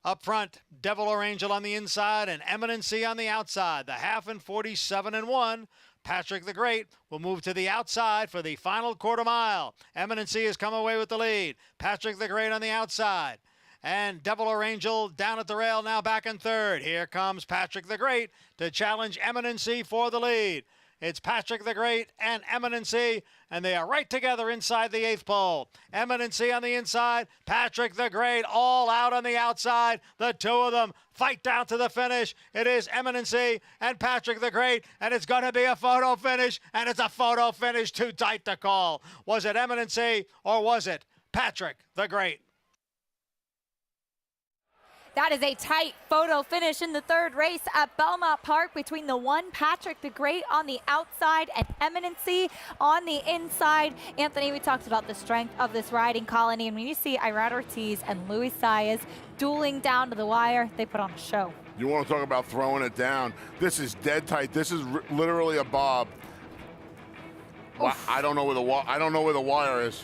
Up front, Devil or Angel on the inside and Eminency on the outside. The half in 47-1. Patrick the Great will move to the outside for the final quarter mile. Eminency has come away with the lead. Patrick the Great on the outside. And Devil or Angel down at the rail, now back in 3rd. Here comes Patrick the Great to challenge Eminency for the lead. It's Patrick the Great and Eminency, and they are right together inside the 8th pole. Eminency on the inside, Patrick the Great all out on the outside. The two of them fight down to the finish. It is Eminency and Patrick the Great, and it's going to be a photo finish, and it's a photo finish too tight to call. Was it Eminency or was it Patrick the Great? That is a tight photo finish in the third race at Belmont Park between the one Patrick the Great on the outside and Eminency on the inside. Anthony, we talked about the strength of this riding colony, and when you see Irad Ortiz and Luis Saez dueling down to the wire, they put on a show. You want to talk about throwing it down? This is dead tight. This is literally a bob. I don't know where the wire is.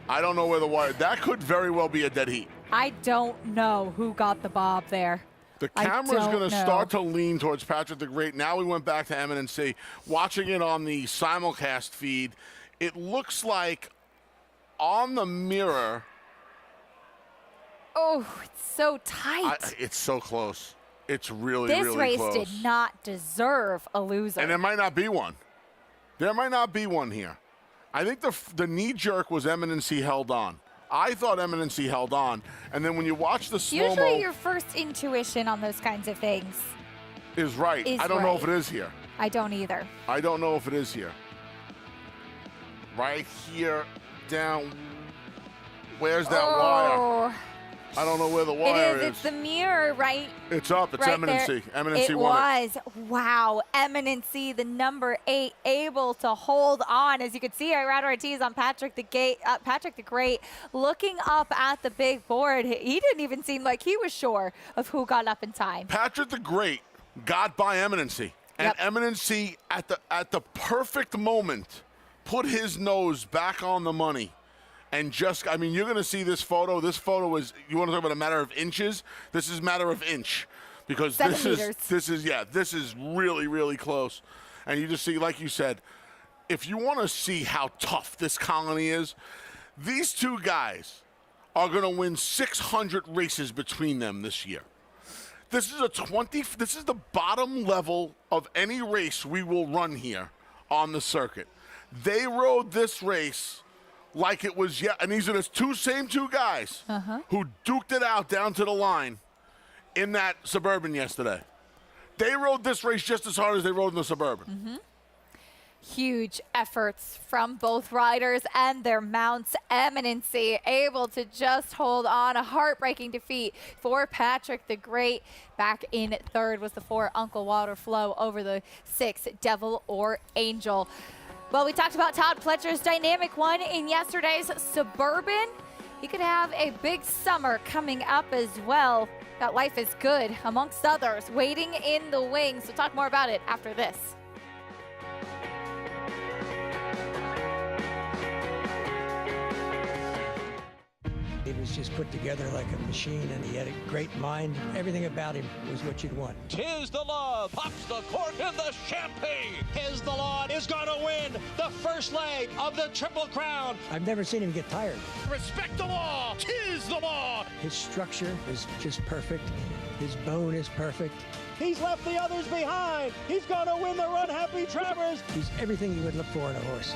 I don't know where the wire. That could very well be a dead heat. I don't know who got the bob there. The camera's going to start to lean towards Patrick the Great. Now we went back to Eminency. Watching it on the simulcast feed, it looks like on the mirror. Oh, it's so tight. It's so close. It's really, this really close. This race did not deserve a loser. And there might not be one. There might not be one here. I think the knee jerk was Eminency held on. I thought Eminency held on, and then when you watch the slow-mo... Usually your first intuition on those kinds of things is right. I don't know if it is here. I don't either. I don't know if it is here. Right here, down... Where's that wire? I don't know where the wire is. It's the mirror, right? It's up. It's right Eminency. There. Eminency won it. Wow. Eminency, the number 8, able to hold on. As you can see, Irad Ortiz on Patrick the Great, looking up at the big board. He didn't even seem like he was sure of who got up in time. Patrick the Great got by Eminency. And Eminency, at the perfect moment, put his nose back on the money. And just, I mean, you're going to see this photo. This photo is, you want to talk about a matter of inches? This is a matter of inch. Because this is really, really close. And you just see, like you said, if you want to see how tough this colony is, these two guys are going to win 600 races between them this year. This is this is the bottom level of any race we will run here on the circuit. They rode this race like it was, and these are the same two guys who duked it out down to the line in that Suburban yesterday. They rode this race just as hard as they rode in the Suburban. Huge efforts from both riders and their mounts. Eminency able to just hold on. A heartbreaking defeat for Patrick the Great. Back in third was the 4 Uncle Walter Flow over the 6 Devil or Angel. Well, we talked about Todd Fletcher's dynamic one in yesterday's Suburban. He could have a big summer coming up as well. That Life is Good, amongst others, waiting in the wings. We'll talk more about it after this. He was just put together like a machine, and he had a great mind. Everything about him was what you'd want. Tis the Law pops the cork in the champagne. Tis the Law is going to win the first leg of the Triple Crown. I've never seen him get tired. Respect the law. Tis the law. His structure is just perfect. His bone is perfect. He's left the others behind. He's going to win the Run Happy Travers. He's everything you would look for in a horse.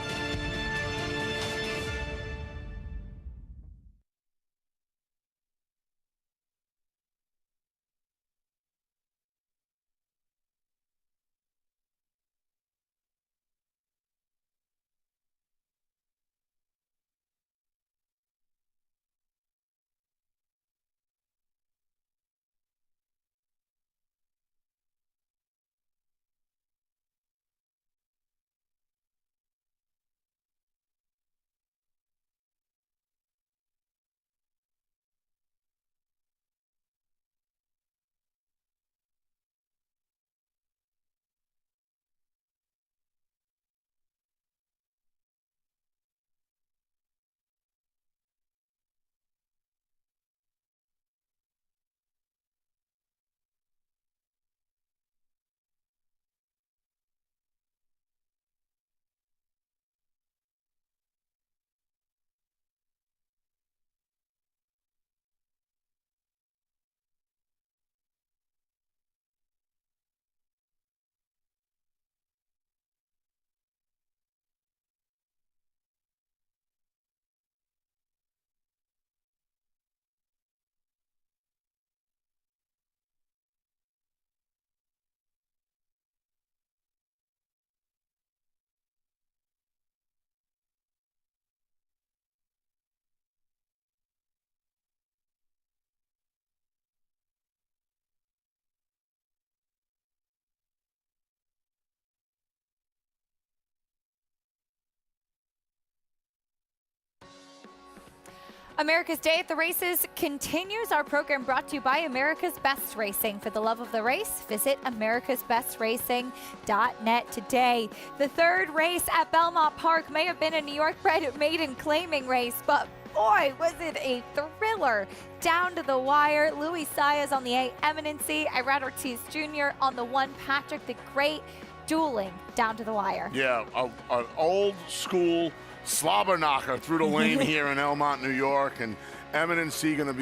America's Day at the Races continues. Our program brought to you by America's Best Racing. For the love of the race, visit americasbestracing.net today. The third race at Belmont Park may have been a New York bred maiden claiming race, but boy, was it a thriller. Down to the wire. Luis Saez on the 8, Eminency. Irad Ortiz Jr. on the 1, Patrick the Great. Dueling down to the wire. Yeah, an old school slobber knocker through the lane here in Elmont, New York, and Eminency gonna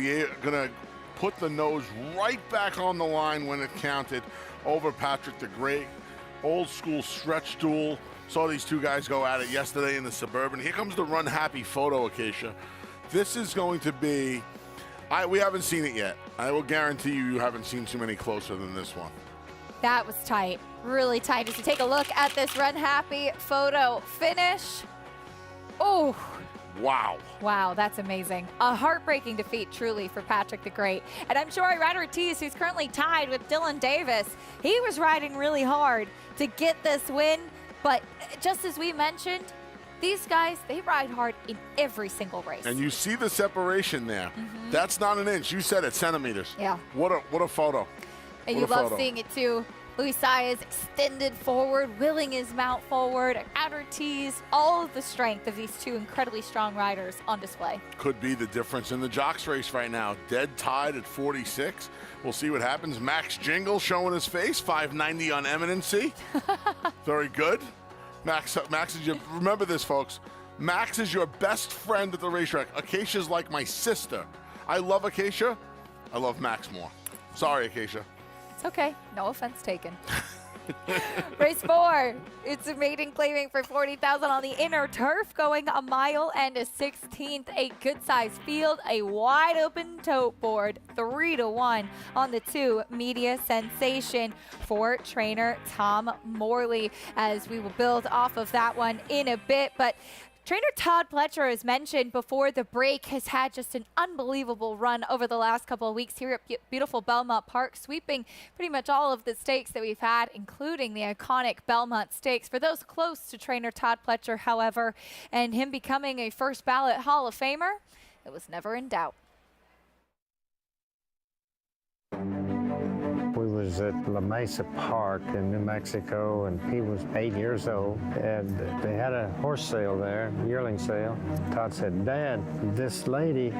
put the nose right back on the line when it counted over Patrick the Great. Old school stretch duel. Saw these two guys go at it yesterday in the Suburban. Here comes the run happy photo, Acacia. This is going to be, we haven't seen it yet. I will guarantee you haven't seen too many closer than this one. That was tight, really tight. As you take a look at this run happy photo finish. Oh. Wow. Wow, that's amazing. A heartbreaking defeat, truly, for Patrick the Great. And I'm sure Irad Ortiz, who's currently tied with Dylan Davis, he was riding really hard to get this win. But just as we mentioned, these guys, they ride hard in every single race. And you see the separation there. That's not an inch. You said it, centimeters. Yeah. What a photo. And you love seeing it, too. Luis Saez extended forward, willing his mount forward. Irad Ortiz, all of the strength of these two incredibly strong riders on display. Could be the difference in the jocks race right now. Dead tied at 46. We'll see what happens. Max Jingle showing his face, 590 on Eminency. Very good. Max is your, remember this, folks. Max is your best friend at the racetrack. Acacia's like my sister. I love Acacia. I love Max more. Sorry, Acacia. It's okay. No offense taken. Race 4. It's a maiden claiming for $40,000 on the inner turf, going a mile and a 16th. A good-sized field, a wide-open tote board, 3-1 on the 2. Media Sensation for trainer Tom Morley, as we will build off of that one in a bit. But trainer Todd Fletcher, as mentioned before the break, has had just an unbelievable run over the last couple of weeks here at beautiful Belmont Park, sweeping pretty much all of the stakes that we've had, including the iconic Belmont Stakes. For those close to trainer Todd Fletcher, however, and him becoming a first ballot Hall of Famer, it was never in doubt. We was at La Mesa Park in New Mexico, and he was 8 years old, and they had a horse sale there, yearling sale. Todd said, "Dad, this lady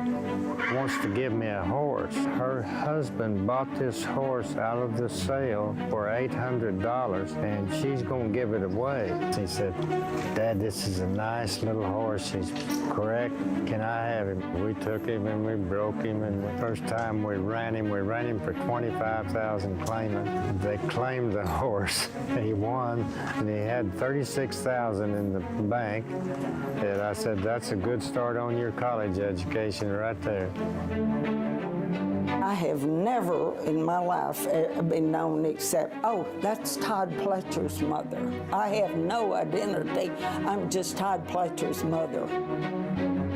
wants to give me a horse. Her husband bought this horse out of the sale for $800, and she's going to give it away." He said, "Dad, this is a nice little horse. He's correct. Can I have him?" We took him and we broke him, and the first time we ran him for $25,000 claiming. They claimed the horse. He won, and he had $36,000 in the bank. And I said, "That's a good start on your college education right there." I have never in my life been known except, "Oh, that's Todd Fletcher's mother." I have no identity. I'm just Todd Fletcher's mother.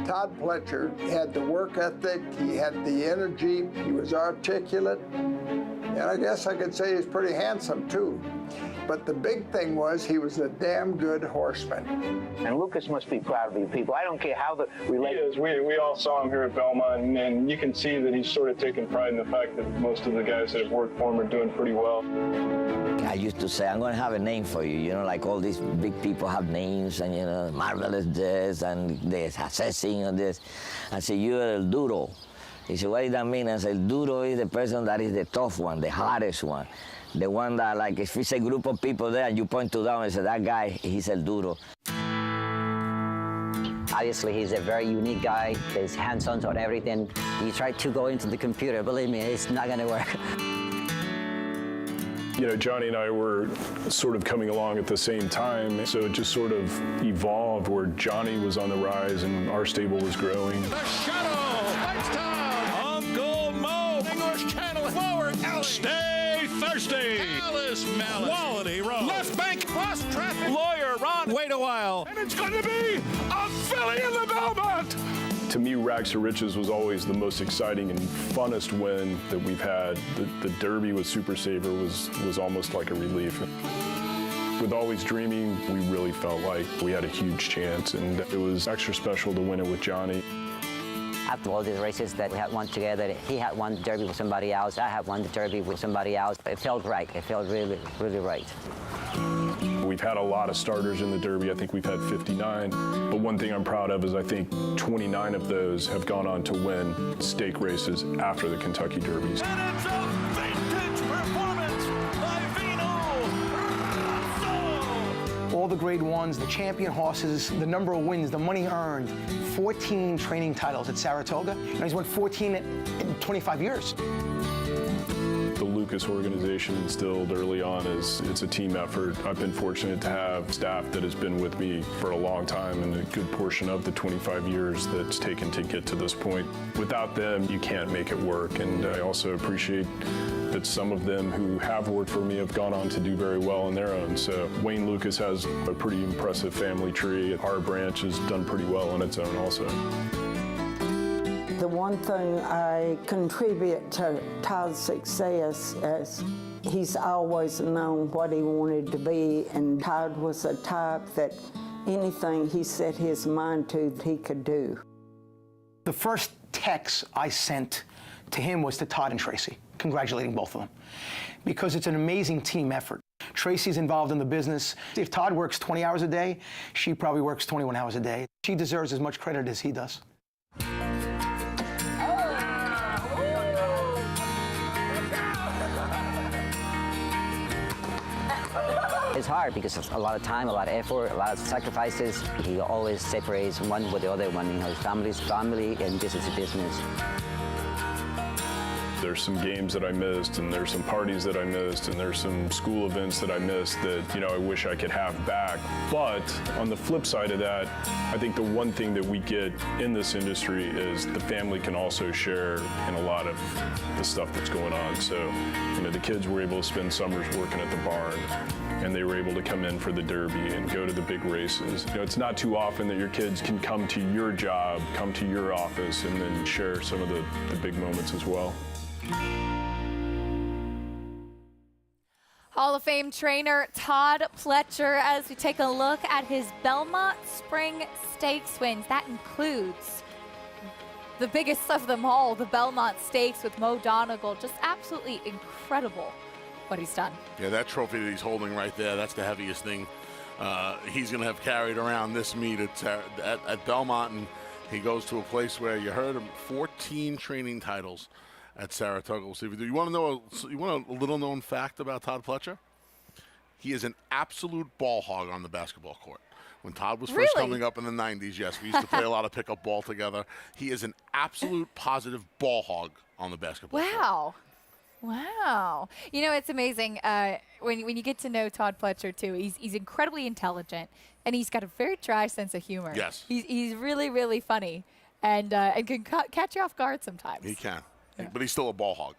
Todd Fletcher had the work ethic, he had the energy, he was articulate, and I guess I could say he's pretty handsome too. But the big thing was he was a damn good horseman. And Lucas must be proud of you people. I don't care how the relationship. He is. We all saw him here at Belmont, and you can see that he's sort of taking pride in the fact that most of the guys that have worked for him are doing pretty well. I used to say, "I'm going to have a name for you," you know, like all these big people have names, and, you know, Marvelous this, and this, Assessing, and this. I said, "You're El Duro." He said, "What does that mean?" I said, "El Duro is the person that is the tough one, the hardest one. The one that, like, if it's a group of people there and you point to them and say, that guy, he's El Duro." Obviously, he's a very unique guy. He's hands-on on everything. You try to go into the computer, believe me, it's not going to work. You know, Johnny and I were sort of coming along at the same time, so it just sort of evolved where Johnny was on the rise and our stable was growing. The shuttle, lights down. Uncle Mo, English Channel forward. Stay thirsty. Alice Malice. Quality road. Left bank, cross traffic. Lawyer Ron. Wait a while. And it's going to be a filly in the Belmont. To me, Rags to Riches was always the most exciting and funnest win that we've had. The Derby with Super Saver was almost like a relief. With Always Dreaming, we really felt like we had a huge chance, and it was extra special to win it with Johnny. After all these races that we had won together, he had won the Derby with somebody else, I had won the Derby with somebody else. It felt right. It felt really, really right. We've had a lot of starters in the Derby. I think we've had 59. But one thing I'm proud of is I think 29 of those have gone on to win stake races after the Kentucky Derbies. And it's a vintage performance by Vino. All the grade ones, the champion horses, the number of wins, the money earned, 14 training titles at Saratoga. And he's won 14 in 25 years. The Lucas organization instilled early on is it's a team effort. I've been fortunate to have staff that has been with me for a long time and a good portion of the 25 years that's taken to get to this point. Without them, you can't make it work. And I also appreciate that some of them who have worked for me have gone on to do very well on their own. So Wayne Lucas has a pretty impressive family tree. Our branch has done pretty well on its own also. The one thing I contribute to Todd's success is he's always known what he wanted to be, and Todd was a type that anything he set his mind to, he could do. The first text I sent to him was to Todd and Tracy, congratulating both of them, because it's an amazing team effort. Tracy's involved in the business. If Todd works 20 hours a day, she probably works 21 hours a day. She deserves as much credit as he does. It's hard because it's a lot of time, a lot of effort, a lot of sacrifices. He always separates one with the other one. You know, his family's family and business is business. There's some games that I missed, and there's some parties that I missed, and there's some school events that I missed that, you know, I wish I could have back. But on the flip side of that, I think the one thing that we get in this industry is the family can also share in a lot of the stuff that's going on. So, you know, the kids were able to spend summers working at the barn, and they were able to come in for the Derby and go to the big races. You know, it's not too often that your kids can come to your job, come to your office, and then share some of the big moments as well. Hall of Fame trainer Todd Fletcher as we take a look at his Belmont Spring Stakes wins. That includes the biggest of them all, the Belmont Stakes with Mo Donegal. Just absolutely incredible what he's done. Yeah, that trophy that he's holding right there, that's the heaviest thing he's going to have carried around this meet at Belmont. And he goes to a place where you heard him, 14 training titles at Saratoga. We'll see if we do. You want a little known fact about Todd Fletcher? He is an absolute ball hog on the basketball court. When Todd was first coming up in the 90s, yes, we used to play a lot of pickup ball together. He is an absolute positive ball hog on the basketball court. Wow. You know, it's amazing when you get to know Todd Fletcher, too. He's incredibly intelligent, and he's got a very dry sense of humor. Yes. He's really, really funny and can catch you off guard sometimes. He can. Yeah. But he's still a ball hog.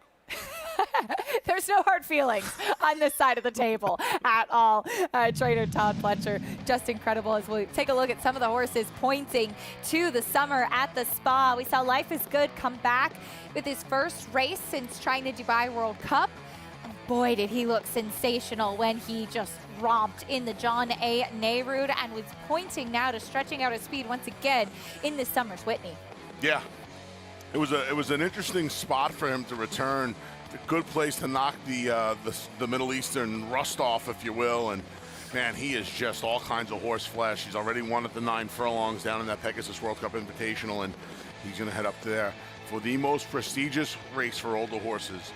There's no hard feelings on this side of the table at all. Trainer Todd Fletcher, just incredible as we take a look at some of the horses pointing to the summer at the Spa. We saw Life is Good come back with his first race since trying the Dubai World Cup. Boy, did he look sensational when he just romped in the John A. Nehrude and was pointing now to stretching out his speed once again in this summer's Whitney. Yeah. It was an interesting spot for him to return. A good place to knock the Middle Eastern rust off, if you will. And man, he is just all kinds of horse flesh. He's already won at the 9 furlongs down in that Pegasus World Cup Invitational, and he's going to head up there for the most prestigious race for older horses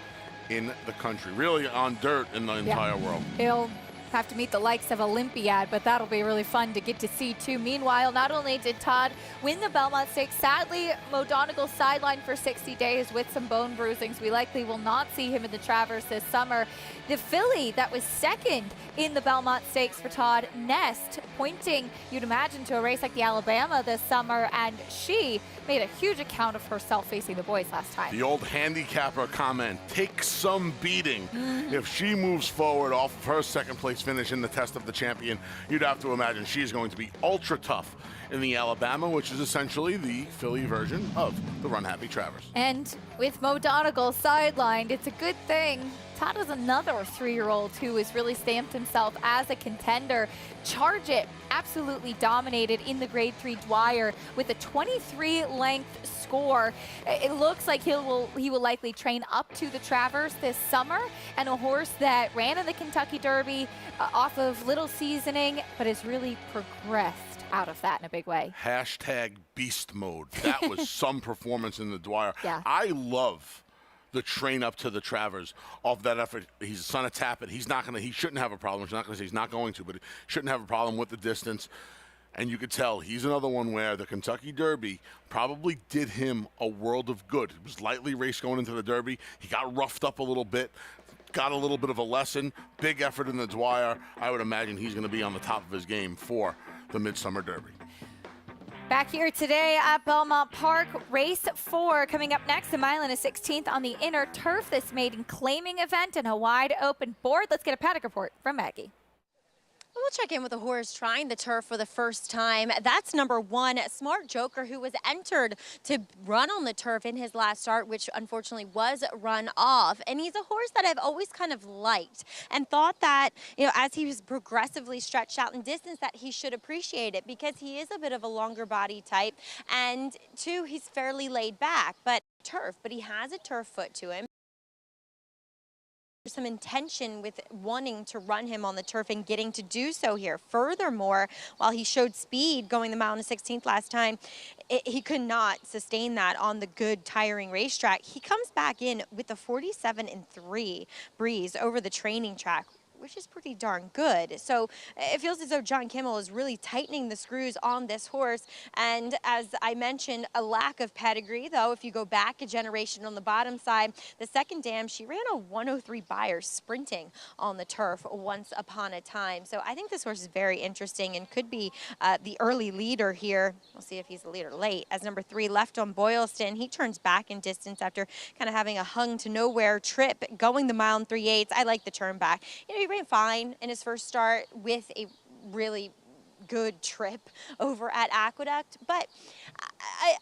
in the country, really on dirt in the entire world. He'll have to meet the likes of Olympiad, but that'll be really fun to get to see too. Meanwhile, not only did Todd win the Belmont Stakes, sadly, Mo Donegal sidelined for 60 days with some bone bruisings. We likely will not see him in the Travers this summer. The filly that was second in the Belmont Stakes for Todd, Nest, pointing, you'd imagine, to a race like the Alabama this summer, and she made a huge account of herself facing the boys last time. The old handicapper comment, take some beating. If she moves forward off of her second place finish in the Test of the Champion, you'd have to imagine she's going to be ultra tough in the Alabama, which is essentially the filly version of the Run Happy Travers. And with Mo Donegal sidelined, it's a good thing Todd is another 3-year-old who has really stamped himself as a contender. Charge It absolutely dominated in the Grade 3 Dwyer with a 23-length score. It looks like he will likely train up to the Travers this summer, and a horse that ran in the Kentucky Derby off of little seasoning, but has really progressed out of that in a big way. Hashtag beast mode. That was some performance in the Dwyer. Yeah. I love the train up to the Travers off that effort. He's a son of Tappet. He shouldn't have a problem. He's not going to say he's not going to, but he shouldn't have a problem with the distance. And you could tell he's another one where the Kentucky Derby probably did him a world of good. It was lightly raced going into the Derby. He got roughed up a little bit, got a little bit of a lesson. Big effort in the Dwyer. I would imagine he's going to be on the top of his game for the Midsummer Derby. Back here today at Belmont Park, race 4 coming up next. The mile and a 16th on the inner turf. This maiden claiming event and a wide open board. Let's get a paddock report from Maggie. We'll check in with a horse trying the turf for the first time. That's number 1, Smart Joker, who was entered to run on the turf in his last start, which unfortunately was run off. And he's a horse that I've always kind of liked and thought that, you know, as he was progressively stretched out in distance, that he should appreciate it because he is a bit of a longer body type. And 2, he's fairly laid back, but he has a turf foot to him. There's some intention with wanting to run him on the turf and getting to do so here. Furthermore, while he showed speed going the mile and a 16th last time, he could not sustain that on the good, tiring racetrack. He comes back in with a 47-3 breeze over the training track, which is pretty darn good. So it feels as though John Kimmel is really tightening the screws on this horse. And as I mentioned, a lack of pedigree, though. If you go back a generation on the bottom side, the second dam, she ran a 103 Beyer sprinting on the turf once upon a time. So I think this horse is very interesting and could be the early leader here. We'll see if he's the leader late. As number 3, Left on Boylston, he turns back in distance after kind of having a hung to nowhere trip going the mile and 3/8. I like the turn back. You know, he ran fine in his first start with a really good trip over at Aqueduct, but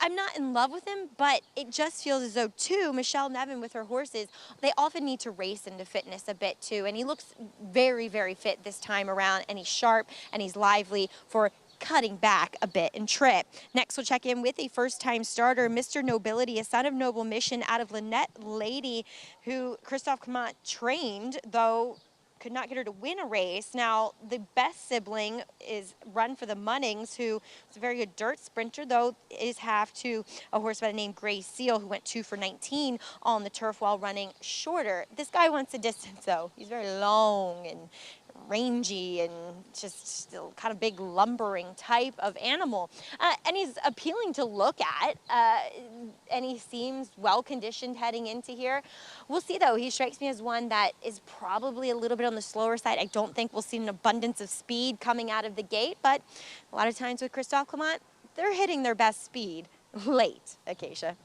I'm not in love with him, but it just feels as though, too, Michelle Nevin with her horses, they often need to race into fitness a bit, too, and he looks very, very fit this time around, and he's sharp, and he's lively for cutting back a bit and trip. Next, we'll check in with a first-time starter, Mr. Nobility, a son of Noble Mission out of Lynette Lady, who Christophe Clement trained, though could not get her to win a race. Now, the best sibling is Run for the Munnings, who is a very good dirt sprinter, though is half to a horse by the name Gray Seal, who went 2 for 19 on the turf while running shorter. This guy wants a distance, though. He's very long and rangy and just still kind of big lumbering type of animal. And he's appealing to look at, and he seems well conditioned heading into here. We'll see, though. He strikes me as one that is probably a little bit on the slower side. I don't think we'll see an abundance of speed coming out of the gate, but a lot of times with Christophe Clement, they're hitting their best speed late, Acacia.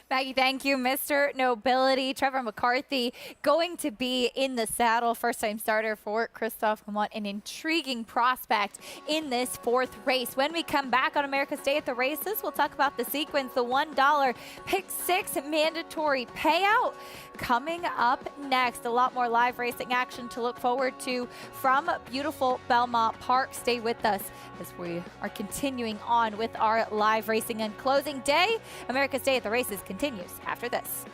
Maggie, thank you. Mr. Nobility, Trevor McCarthy going to be in the saddle. First-time starter for Christophe Clement, an intriguing prospect in this 4th race. When we come back on America's Day at the Races, we'll talk about the sequence, the $1 Pick 6 mandatory payout coming up next. A lot more live racing action to look forward to from beautiful Belmont Park. Stay with us as we are continuing on with our live racing and closing day. America's Day at the Races continues after this.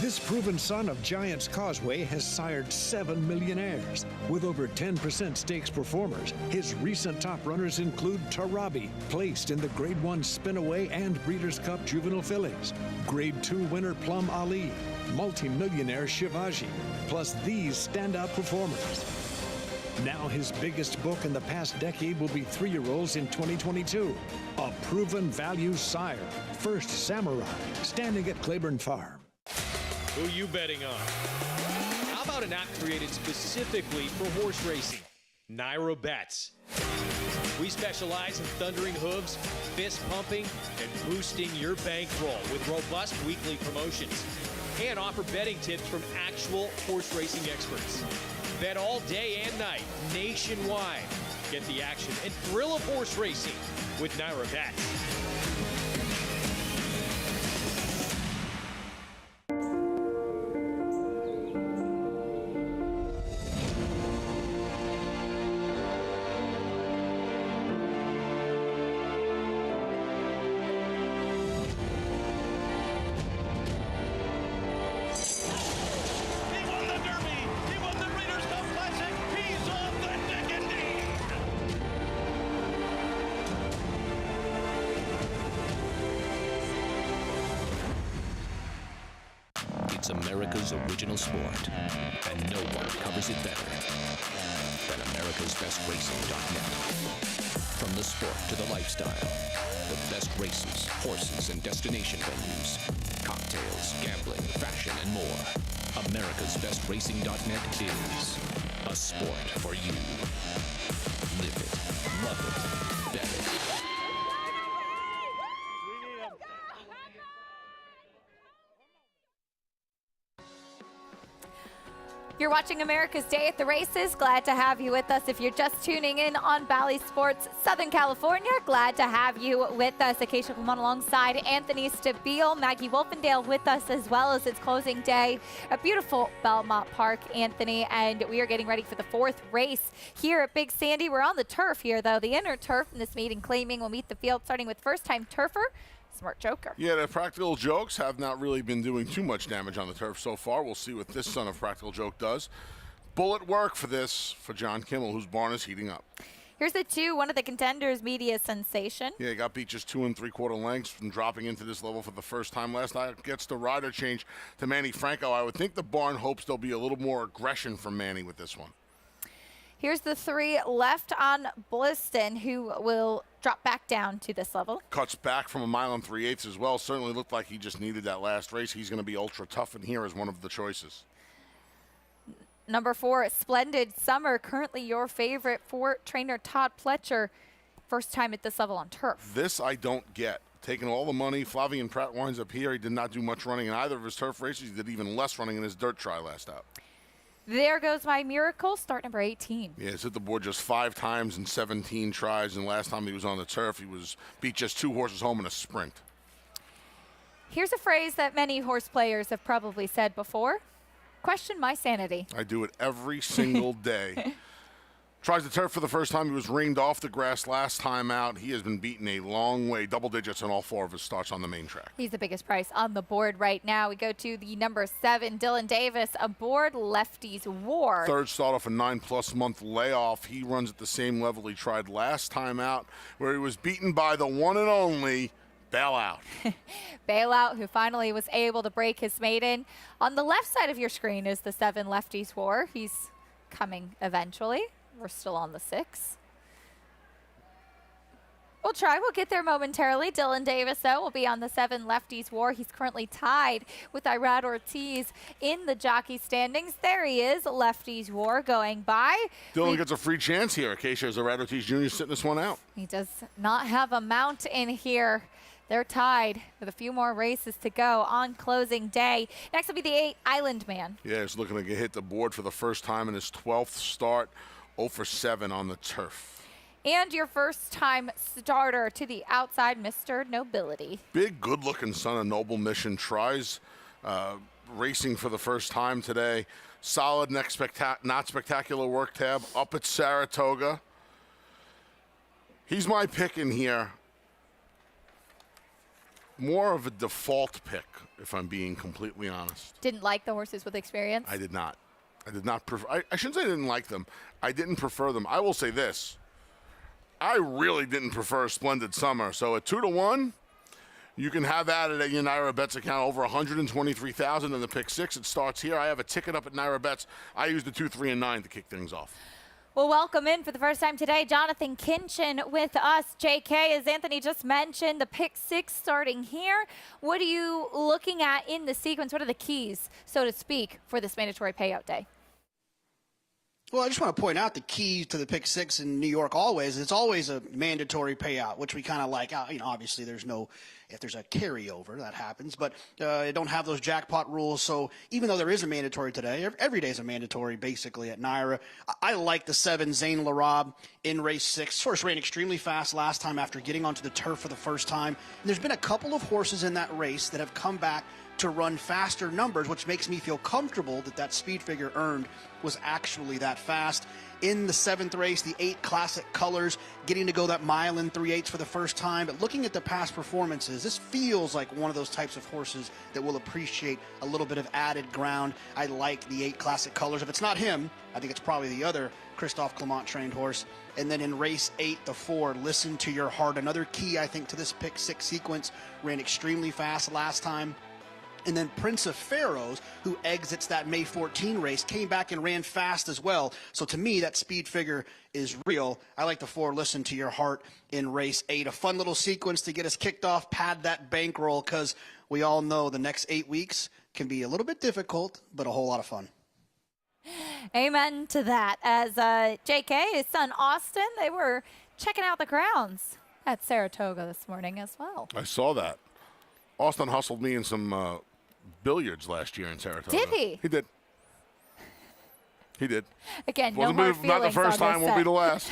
This proven son of Giants Causeway has sired 7 millionaires. With over 10% stakes performers, his recent top runners include Tarabi, placed in the Grade 1 Spinaway and Breeders' Cup Juvenile Fillies, Grade 2 winner Plum Ali, multi-millionaire Shivaji, plus these standout performers. Now his biggest book in the past decade will be 3-year-olds in 2022. A proven value sire, First Samurai, standing at Claiborne Farm. Who you betting on? How about an app created specifically for horse racing? Naira Bets. We specialize in thundering hooves, fist pumping, and boosting your bankroll with robust weekly promotions and offer betting tips from actual horse racing experts. Bet all day and night, nationwide. Get the action and thrill of horse racing with Naira Bets. It's America's original sport, and no one covers it better than America'sBestRacing.net. From the sport to the lifestyle, the best races, horses, and destination venues, cocktails, gambling, fashion, and more. America'sBestRacing.net is a sport for you. Live it, love it, bet it. You're watching America's Day at the Races. Glad to have you with us. If you're just tuning in on Bally Sports Southern California, glad to have you with us. Acacia Clement alongside Anthony Stabile, Maggie Wolfendale with us as well as its closing day at beautiful Belmont Park, Anthony. And we are getting ready for the fourth race here at Big Sandy. We're on the turf here, though. The inner turf in this meeting claiming will meet the field, starting with first-time turfer Smart Joker. Yeah, the Practical Jokes have not really been doing too much damage on the turf so far. We'll see what this son of Practical Joke does. Bullet work for this for John Kimmel, whose barn is heating up. Here's the 2, one of the contenders, Media Sensation. Yeah, he got beat just 2 3/4 lengths from dropping into this level for the first time last night. Gets the rider change to Manny Franco. I would think the barn hopes there'll be a little more aggression from Manny with this one. Here's the 3 left on Bliston, who will drop back down to this level. Cuts back from 1 3/8 as well. Certainly looked like he just needed that last race. He's going to be ultra tough in here as one of the choices. Number 4, Splendid Summer, currently your favorite for trainer Todd Fletcher. First time at this level on turf. This I don't get. Taking all the money, Flavian Pratt winds up here. He did not do much running in either of his turf races. He did even less running in his dirt try last out. There goes my miracle, start number 18. Yeah, he's hit the board just 5 times in 17 tries, and last time he was on the turf, he was beat just 2 horses home in a sprint. Here's a phrase that many horse players have probably said before. Question my sanity. I do it every single day. Tries the turf for the first time. He was ringed off the grass last time out. He has been beaten a long way, double digits on all 4 of his starts on the main track. He's the biggest price on the board right now. We go to the number 7, Dylan Davis, aboard Lefty's War. Third start off a 9+ month layoff. He runs at the same level he tried last time out, where he was beaten by the one and only Bailout. Bailout, who finally was able to break his maiden. On the left side of your screen is the 7, Lefty's War. He's coming eventually. We're still on the 6. We'll try. We'll get there momentarily. Dylan Davis, though, will be on the 7, Lefty's War. He's currently tied with Irad Ortiz in the jockey standings. There he is, Lefty's War going by. Dylan gets a free chance here. Acacia has Irad Ortiz Jr. sitting this one out. He does not have a mount in here. They're tied with a few more races to go on closing day. Next will be the 8, Island Man. Yeah, he's looking to hit the board for the first time in his 12th start. 0 for 7 on the turf. And your first time starter to the outside, Mr. Nobility. Big, good-looking son of Noble Mission tries racing for the first time today. Solid, not spectacular work tab up at Saratoga. He's my pick in here. More of a default pick, if I'm being completely honest. Didn't like the horses with experience? I did not. I shouldn't say I didn't like them. I didn't prefer them. I will say this. I really didn't prefer Splendid Summer. So at 2 to 1, you can have that at your Naira Bets account, over 123,000 in the pick 6. It starts here. I have a ticket up at Naira Bets. I used the 2, 3, and 9 to kick things off. Well, welcome in for the first time today, Jonathan Kinchin with us. JK, as Anthony just mentioned, the pick 6 starting here. What are you looking at in the sequence? What are the keys, so to speak, for this mandatory payout day? Well, I just want to point out the key to the pick six in New York always, it's always a mandatory payout, which we kind of like. Obviously there's no, if there's a carryover, that happens, but you don't have those jackpot rules. So even though there is a mandatory today, every day is a mandatory basically at NYRA. I like the 7 Zayn Larab in race 6. Horse ran extremely fast last time after getting onto the turf for the first time. And there's been a couple of horses in that race that have come back to run faster numbers, which makes me feel comfortable that that speed figure earned was actually that fast. In the 7th race, the 8 Classic Colors, getting to go that mile in 3/8 for the first time. But looking at the past performances, this feels like one of those types of horses that will appreciate a little bit of added ground. I like the 8 Classic Colors. If it's not him, I think it's probably the other Christophe Clement trained horse. And then in race 8, the 4, Listen to Your Heart. Another key, I think, to this pick 6 sequence. Ran extremely fast last time. And then Prince of Pharaohs, who exits that May 14 race, came back and ran fast as well. So to me, that speed figure is real. I like the 4, Listen to Your Heart, in race 8. A fun little sequence to get us kicked off, pad that bankroll, because we all know the next 8 weeks can be a little bit difficult, but a whole lot of fun. Amen to that. As JK, his son Austin, they were checking out the grounds at Saratoga this morning as well. I saw that. Austin hustled me in some billiards last year in Saratoga. Did he? He did. He did. Again, no hard feelings. Not the first time, won't be the last.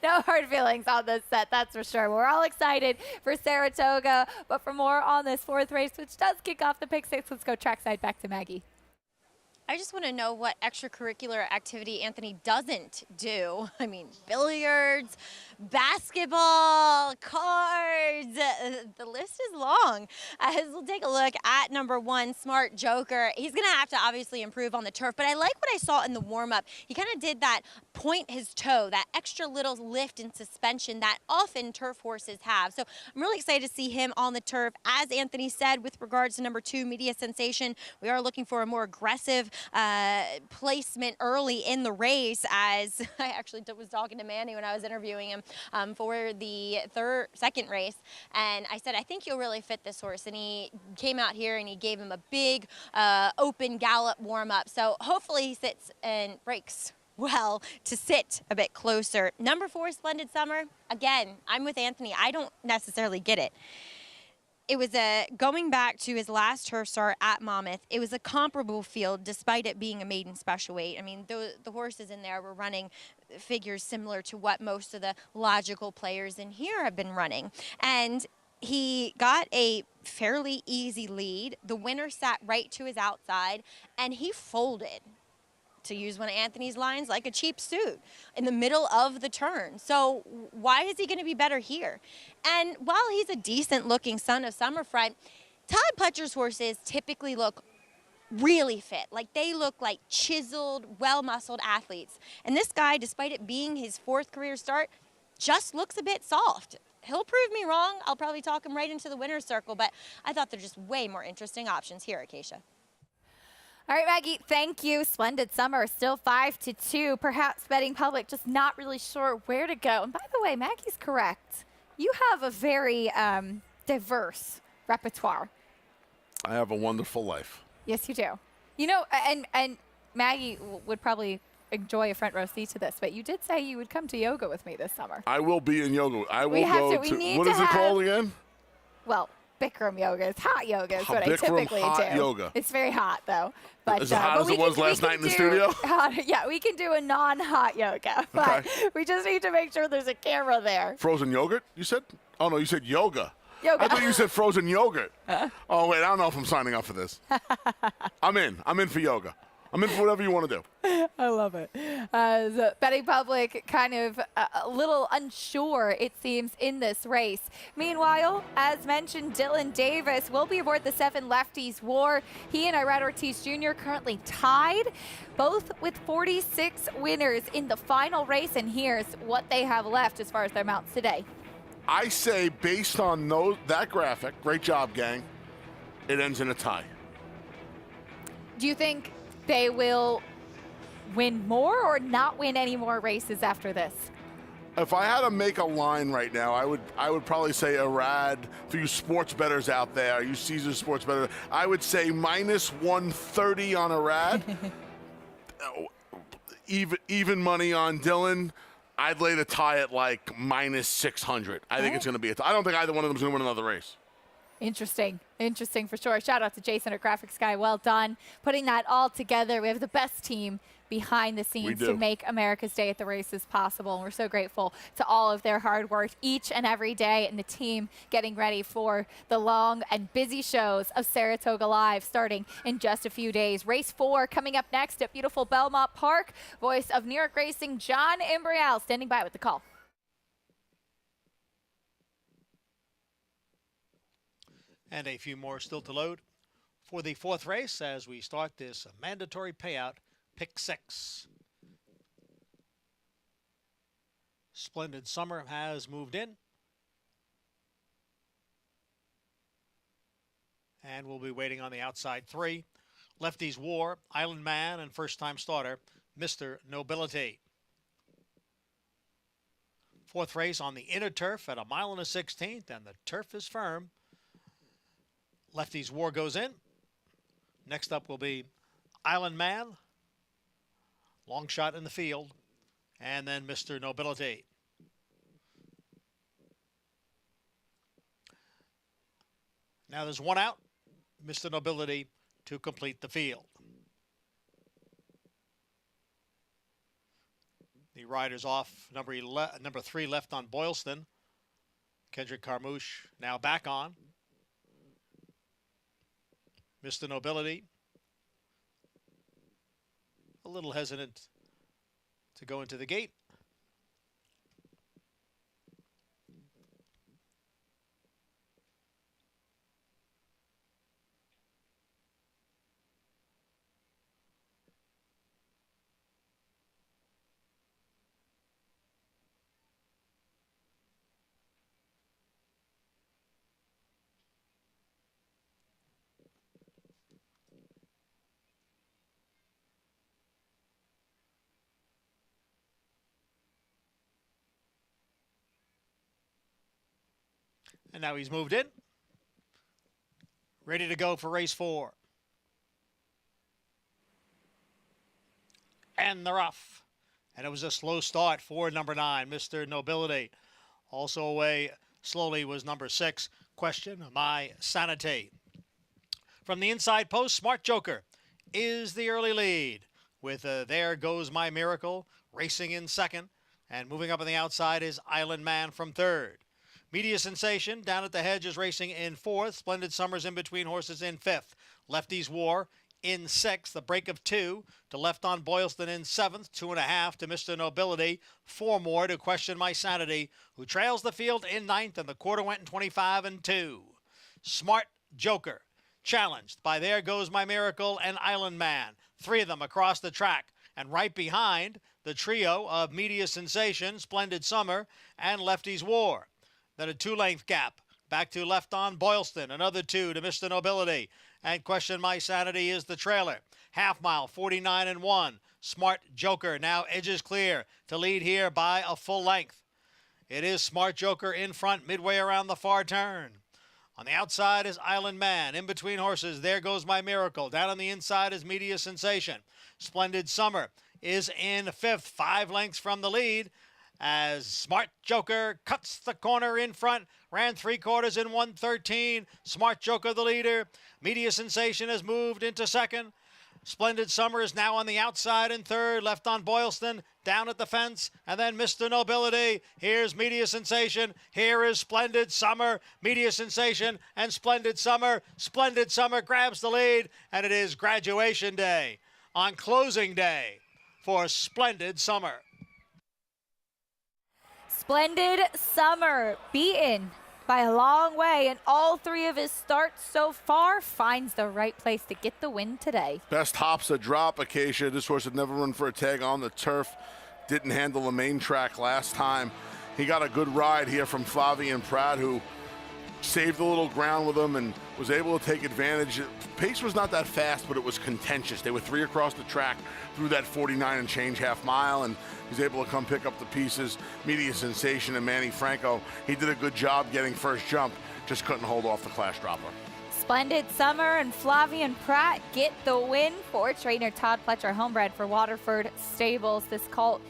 No hard feelings on this set, that's for sure. We're all excited for Saratoga, but for more on this 4th race, which does kick off the pick 6, let's go trackside back to Maggie. I just want to know what extracurricular activity Anthony doesn't do. I mean, billiards, basketball, cards. The list is long. As we'll take a look at number 1, Smart Joker. He's going to have to obviously improve on the turf, but I like what I saw in the warm-up. He kind of did that point his toe, that extra little lift and suspension that often turf horses have. So I'm really excited to see him on the turf. As Anthony said, with regards to number 2, Media Sensation, we are looking for a more aggressive placement early in the race, as I actually was talking to Manny when I was interviewing him for the 2nd race, and I said, I think you'll really fit this horse, and he came out here and he gave him a big open gallop warm-up, so hopefully he sits and breaks well to sit a bit closer. Number 4, Splendid Summer. Again, I'm with Anthony. I don't necessarily get it. It was going back to his last turf start at Monmouth, it was a comparable field despite it being a maiden special weight. I mean, the horses in there were running figures similar to what most of the logical players in here have been running. And he got a fairly easy lead. The winner sat right to his outside, and he folded, to use one of Anthony's lines, like a cheap suit in the middle of the turn. So why is he going to be better here? And while he's a decent looking son of Summerfront, Todd Pletcher's horses typically look really fit. Like, they look like chiseled, well-muscled athletes. And this guy, despite it being his 4th career start, just looks a bit soft. He'll prove me wrong. I'll probably talk him right into the winner's circle, but I thought there's just way more interesting options here, Acacia. All right, Maggie, thank you. Splendid Summer, still 5-2. Perhaps betting public just not really sure where to go. And by the way, Maggie's correct. You have a very diverse repertoire. I have a wonderful life. Yes, you do. You know, and Maggie would probably enjoy a front row seat to this, but you did say you would come to yoga with me this summer. I will be in yoga. I will go to, what is it called again? Well, Bikram yoga. It's hot yoga is what I Bikram typically hot do. Yoga. It's very hot, though. But, is it hot as it was last night in the studio? Yeah, we can do a non-hot yoga, but we just need to make sure there's a camera there. Frozen yogurt, you said? Oh, no, you said yoga. Yoga. I thought you said frozen yogurt. Oh, wait, I don't know if I'm signing up for this. I'm in. I'm in for yoga. I'm in for whatever you want to do. I love it. The betting public kind of a little unsure, it seems, in this race. Meanwhile, as mentioned, Dylan Davis will be aboard the 7 Lefties War. He and Irad Ortiz Jr. currently tied, both with 46 winners in the final race. And here's what they have left as far as their mounts today. I say, based on that graphic, great job, gang, it ends in a tie. Do you think they will win more or not win any more races after this? If I had to make a line right now, I would probably say Irad. For you sports bettors out there, you Caesar sports bettors, I would say -130 on Irad. even money on Dylan. I'd lay the tie at like minus 600. I think it's going to be I don't think either one of them is going to win another race. Interesting for sure. Shout out to Jason at Graphics Guy. Well done. Putting that all together. We have the best team behind the scenes to make America's Day at the Races possible. And we're so grateful to all of their hard work each and every day, and the team getting ready for the long and busy shows of Saratoga Live starting in just a few days. Race 4 coming up next at beautiful Belmont Park. Voice of New York Racing, John Imbrial, standing by with the call. And a few more still to load for the 4th race as we start this mandatory payout, pick 6. Splendid Summer has moved in. And we'll be waiting on the outside 3. Lefties War, Island Man, and first-time starter, Mr. Nobility. 4th race on the inner turf at 1 1/16, and the turf is firm. Lefties War goes in. Next up will be Island Man. Long shot in the field. And then Mr. Nobility. Now there's one out. Mr. Nobility to complete the field. The rider's off. Number 3 left on Boylston. Kendrick Carmouche now back on. Mr. Nobility, a little hesitant to go into the gate. And now he's moved in. Ready to go for race 4. And they're off. And it was a slow start for number 9, Mr. Nobility. Also away slowly was number 6, Question My Sanity. From the inside post, Smart Joker is the early lead with There Goes My Miracle racing in 2nd. And moving up on the outside is Island Man from 3rd. Media Sensation down at the hedge is racing in 4th. Splendid Summer's in between horses in 5th. Lefties War in 6th. The break of 2 to left on Boylston in 7th. 2.5 to Mr. Nobility. 4 more to Question My Sanity, who trails the field in 9th, and the quarter went in 25 and 2. Smart Joker challenged by There Goes My Miracle and Island Man. 3 of them across the track. And right behind, the trio of Media Sensation, Splendid Summer, and Lefties War. Then a 2-length gap. Back to left on Boylston. Another 2 to Mr. Nobility. And Question My Sanity is the trailer. Half mile, 49 and 1. Smart Joker now edges clear to lead here by a full length. It is Smart Joker in front midway around the far turn. On the outside is Island Man. In between horses, There Goes My Miracle. Down on the inside is Media Sensation. Splendid Summer is in 5th, 5 lengths from the lead, as Smart Joker cuts the corner in front, ran 3/4 in 1:13. Smart Joker the leader. Media Sensation has moved into 2nd. Splendid Summer is now on the outside in 3rd, left on Boylston, down at the fence, and then Mr. Nobility. Here's Media Sensation. Here is Splendid Summer. Media Sensation and Splendid Summer. Splendid Summer grabs the lead, and it is graduation day on closing day for Splendid Summer. Splendid Summer beaten by a long way, and all 3 of his starts so far finds the right place to get the win today. Best hops a drop, Acacia. This horse had never run for a tag on the turf. Didn't handle the main track last time. He got a good ride here from Flavien Prat, who saved a little ground with him and was able to take advantage. Pace was not that fast, but it was contentious. They were 3 across the track through that 49 and change half mile, and he's able to come pick up the pieces. Media Sensation and Manny Franco, he did a good job getting first jump, just couldn't hold off the class dropper. Splendid Summer and Flavian Pratt get the win for trainer Todd Fletcher, homebred for Waterford Stables. This colt,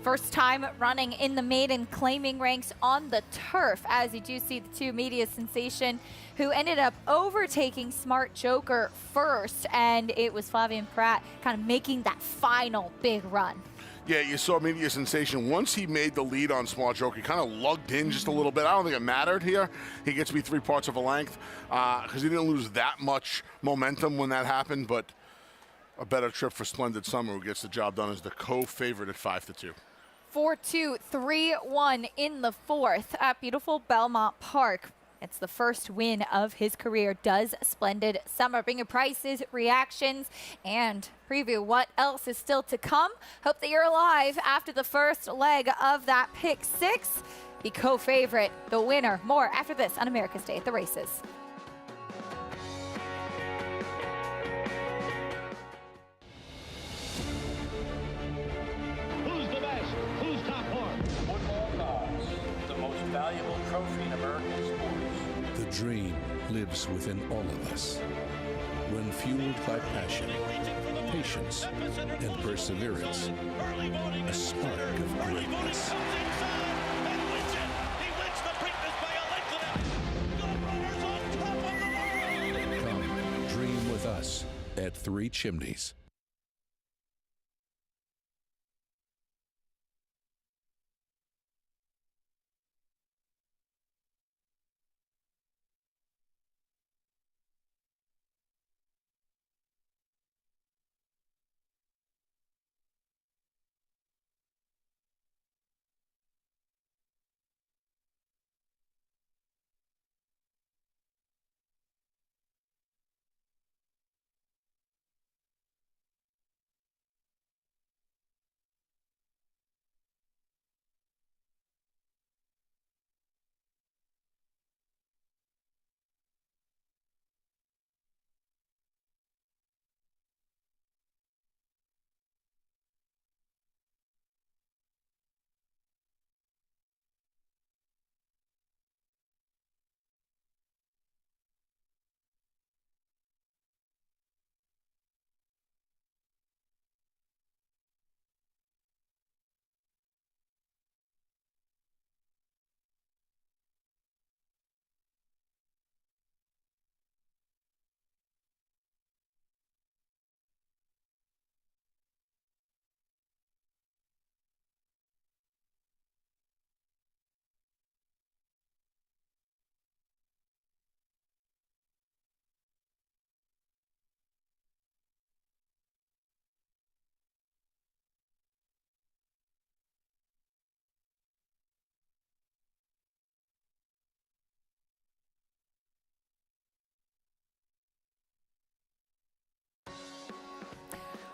first time running in the maiden claiming ranks on the turf, as you do see the two media sensation who ended up overtaking Smart Joker first, and it was Flavian Pratt kind of making that final big run. Yeah, you saw media sensation. Once he made the lead on Small Joke, he kind of lugged in just a little bit. I don't think it mattered here. He gets to be 3/4 of a length because he didn't lose that much momentum when that happened, but a better trip for Splendid Summer, who gets the job done as the co-favorite at 5-2. 4-2, 3-1 in the fourth at beautiful Belmont Park. It's the first win of his career. Does Splendid Summer bring you prices, reactions, and preview what else is still to come? Hope that you're alive after the first leg of that pick six. The co-favorite, the winner. More after this on America's Day at the Races. Who's the best? Who's top horse? Football gods, the most valuable trophy in American sports. The dream lives within all of us. When fueled by passion, patience, and perseverance, a spark of greatness. Come, dream with us at Three Chimneys.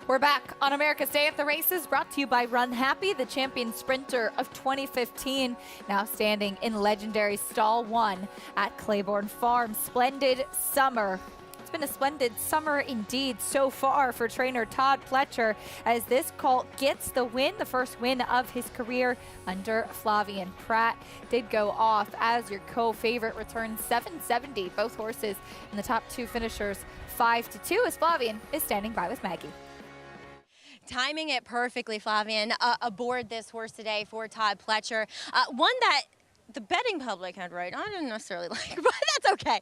We're back on America's Day at the Races, brought to you by Run Happy, the champion sprinter of 2015, now standing in legendary Stall 1 at Claiborne Farm. Splendid Summer. It's been a splendid summer indeed so far for trainer Todd Fletcher, as this colt gets the win, the first win of his career under Flavian Pratt. Did go off as your co-favorite, returned 770. Both horses in the top two finishers 5-2, as Flavian is standing by with Maggie. Timing it perfectly, Flavian, aboard this horse today for Todd Fletcher. One that the betting public had right. I didn't necessarily like, but that's okay.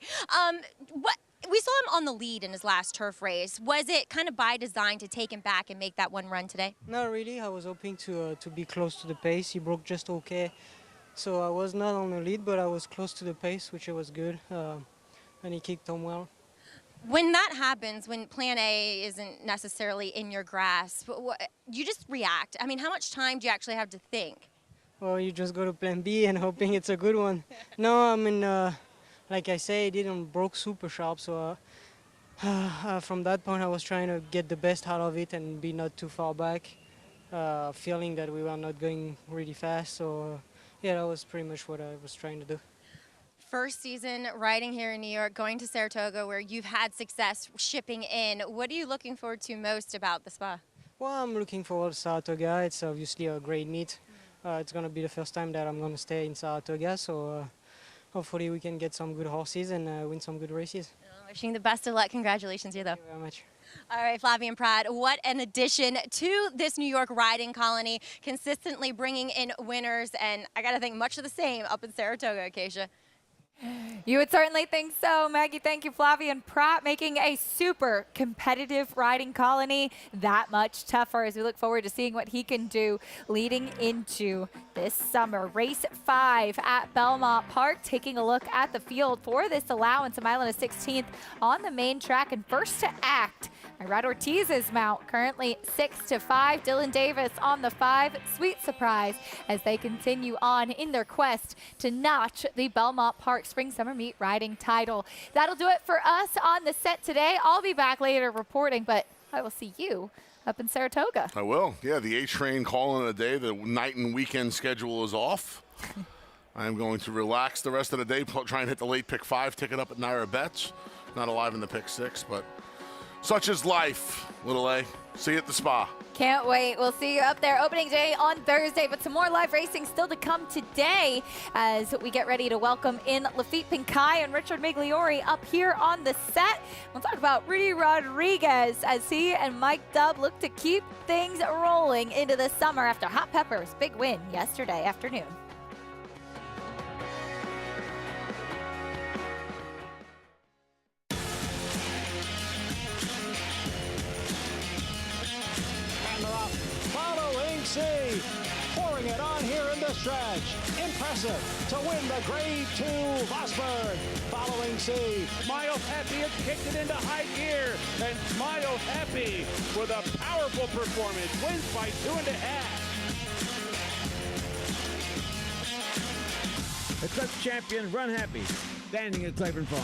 We saw him on the lead in his last turf race. Was it kind of by design to take him back and make that one run today? Not really. I was hoping to be close to the pace. He broke just okay. So I was not on the lead, but I was close to the pace, which was good. And he kicked home well. When that happens, when plan A isn't necessarily in your grasp, you just react. I mean, how much time do you actually have to think? Well, you just go to plan B and hoping it's a good one. No, I mean, like I say, it didn't broke super sharp. So from that point, I was trying to get the best out of it and be not too far back, feeling that we were not going really fast. So yeah, that was pretty much what I was trying to do. First season riding here in New York, going to Saratoga, where you've had success shipping in. What are you looking forward to most about the spa? Well, I'm looking forward to Saratoga. It's obviously a great meet. It's going to be the first time that I'm going to stay in Saratoga, so hopefully we can get some good horses and win some good races. Wishing the best of luck. Congratulations, you though. Thank you very much. All right, Flavie Pratt, what an addition to this New York riding colony, consistently bringing in winners, and I got to think much of the same up in Saratoga, Acacia. You would certainly think so, Maggie. Thank you, Flavie Pratt, making a super competitive riding colony that much tougher as we look forward to seeing what he can do leading into this summer. Race 5 at Belmont Park, taking a look at the field for this allowance, a mile and a 16th on the main track, and first to act, Irad Ortiz's mount, currently 6-5. Dylan Davis on the 5. Sweet surprise as they continue on in their quest to notch the Belmont Park Spring Summer Meet riding title. That'll do it for us on the set today. I'll be back later reporting, but I will see you up in Saratoga. I will. Yeah, the A-Train calling it a day. The night and weekend schedule is off. I'm going to relax the rest of the day, try and hit the late pick 5 ticket up at Naira Bets. Not alive in the pick 6, but such is life, little A. See you at the spa. Can't wait. We'll see you up there opening day on Thursday, but some more live racing still to come today as we get ready to welcome in Lafitte Pinkai and Richard Migliori up here on the set. We'll talk about Rudy Rodriguez as he and Mike Dubb look to keep things rolling into the summer after Hot Pepper's big win yesterday afternoon. Pouring it on here in the stretch. Impressive to win the Grade 2 Vosburg. Following C. Smile Happy has kicked it into high gear, and Smile Happy with a powerful performance wins by 2.5. The Clutch champion, Run Happy, standing at Claiborne Farm.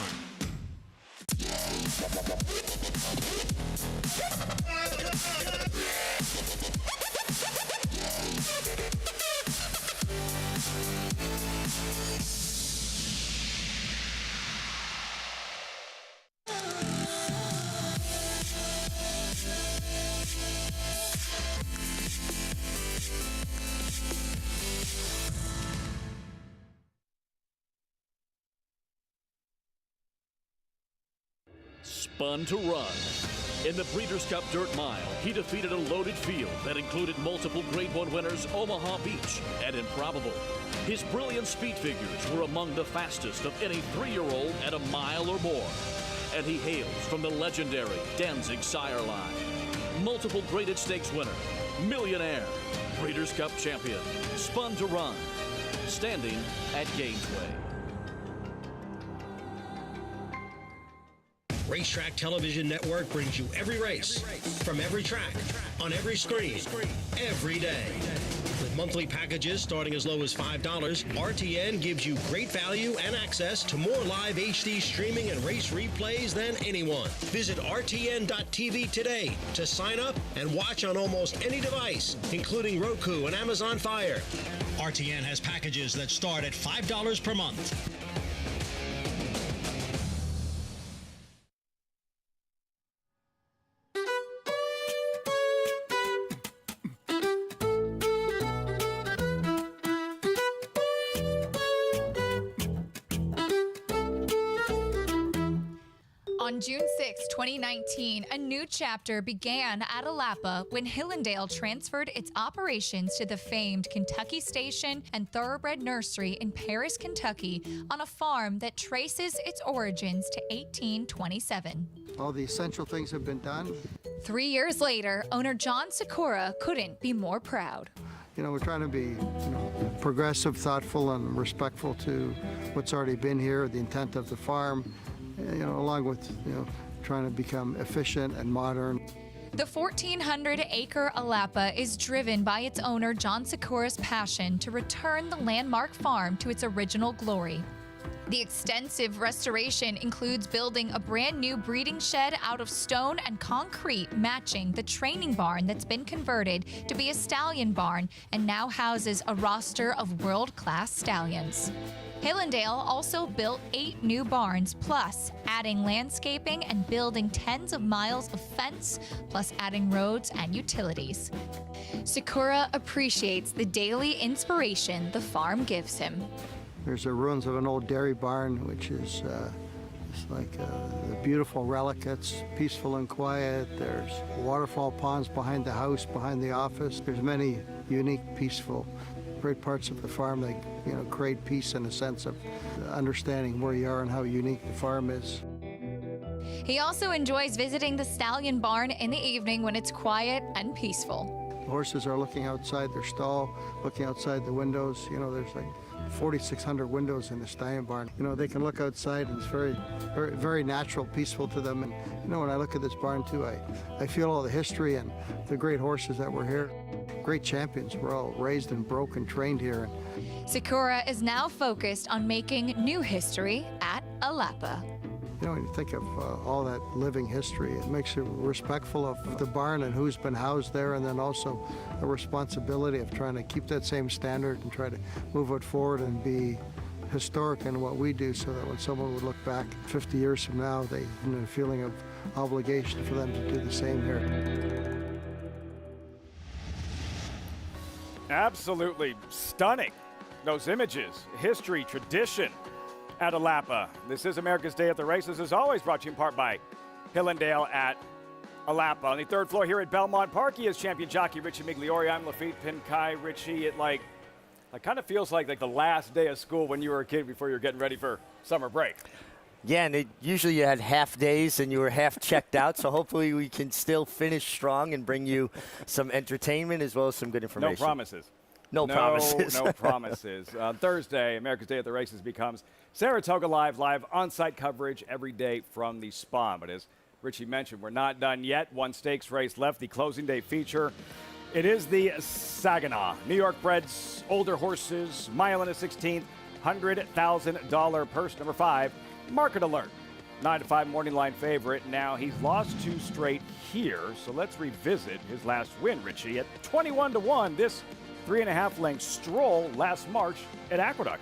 Spun to Run. In the Breeders' Cup Dirt Mile, he defeated a loaded field that included multiple Grade 1 winners Omaha Beach and Improbable. His brilliant speed figures were among the fastest of any 3-year-old at a mile or more. And he hails from the legendary Danzig sire line. Multiple graded stakes winner, millionaire, Breeders' Cup champion, Spun to Run, standing at Gainesway. Racetrack Television Network brings you every race, from every track, on every screen, every day. With monthly packages starting as low as $5, RTN gives you great value and access to more live HD streaming and race replays than anyone. Visit RTN.tv today to sign up and watch on almost any device, including Roku and Amazon Fire. RTN has packages that start at $5 per month. On June 6, 2019, a new chapter began at Alapa when Hillendale transferred its operations to the famed Kentucky Station and Thoroughbred Nursery in Paris, Kentucky, on a farm that traces its origins to 1827. All the essential things have been done. 3 years later, owner John Sikora couldn't be more proud. You know, we're trying to be, progressive, thoughtful, and respectful to what's already been here, the intent of the farm, along with, trying to become efficient and modern. The 1,400-acre Alapa is driven by its owner John Sikora's passion to return the landmark farm to its original glory. The extensive restoration includes building a brand new breeding shed out of stone and concrete matching the training barn that's been converted to be a stallion barn and now houses a roster of world-class stallions. Hillendale also built 8 new barns, plus adding landscaping and building tens of miles of fence, plus adding roads and utilities. Sikora appreciates the daily inspiration the farm gives him. There's the ruins of an old dairy barn, which is It's like the beautiful relic that's peaceful and quiet. There's waterfall ponds behind the house, behind the office. There's many unique, peaceful, great parts of the farm that create peace in a sense of understanding where you are and how unique the farm is. He also enjoys visiting the stallion barn in the evening when it's quiet and peaceful. The horses are looking outside their stall, looking outside the windows. There's like 4,600 windows in the stallion barn. They can look outside, and it's very, very, very natural, peaceful to them. And when I look at this barn too, I feel all the history and the great horses that were here. Great champions were all raised and broke and trained here. Sakura is now focused on making new history at Alapa. When you think of all that living history, it makes you respectful of the barn and who's been housed there, and then also a responsibility of trying to keep that same standard and try to move it forward and be historic in what we do, so that when someone would look back 50 years from now, they have a feeling of obligation for them to do the same here. Absolutely stunning. Those images, history, tradition at Alapa. This is America's Day at the Races, as always, brought to you in part by Hillendale at Alapa. On the third floor here at Belmont Park, he is champion jockey Richie Migliori. I'm Lafitte Pinkai. Richie, it kind of feels like the last day of school when you were a kid before you were getting ready for summer break. Yeah, and usually you had half days and you were half checked out, so hopefully we can still finish strong and bring you some entertainment as well as some good information. No promises. No promises. No promises. On Thursday, America's Day at the Races becomes Saratoga Live on-site coverage every day from the spa. But as Richie mentioned, we're not done yet. One stakes race left, the closing day feature. It is the Saginaw. New York breds, older horses, mile and a 16th, $100,000 purse. Number 5, Market Alert. 9 to 5 morning line favorite. Now he's lost 2 straight here, so let's revisit his last win, Richie, at 21 to 1. This 3.5 length stroll last March at Aqueduct.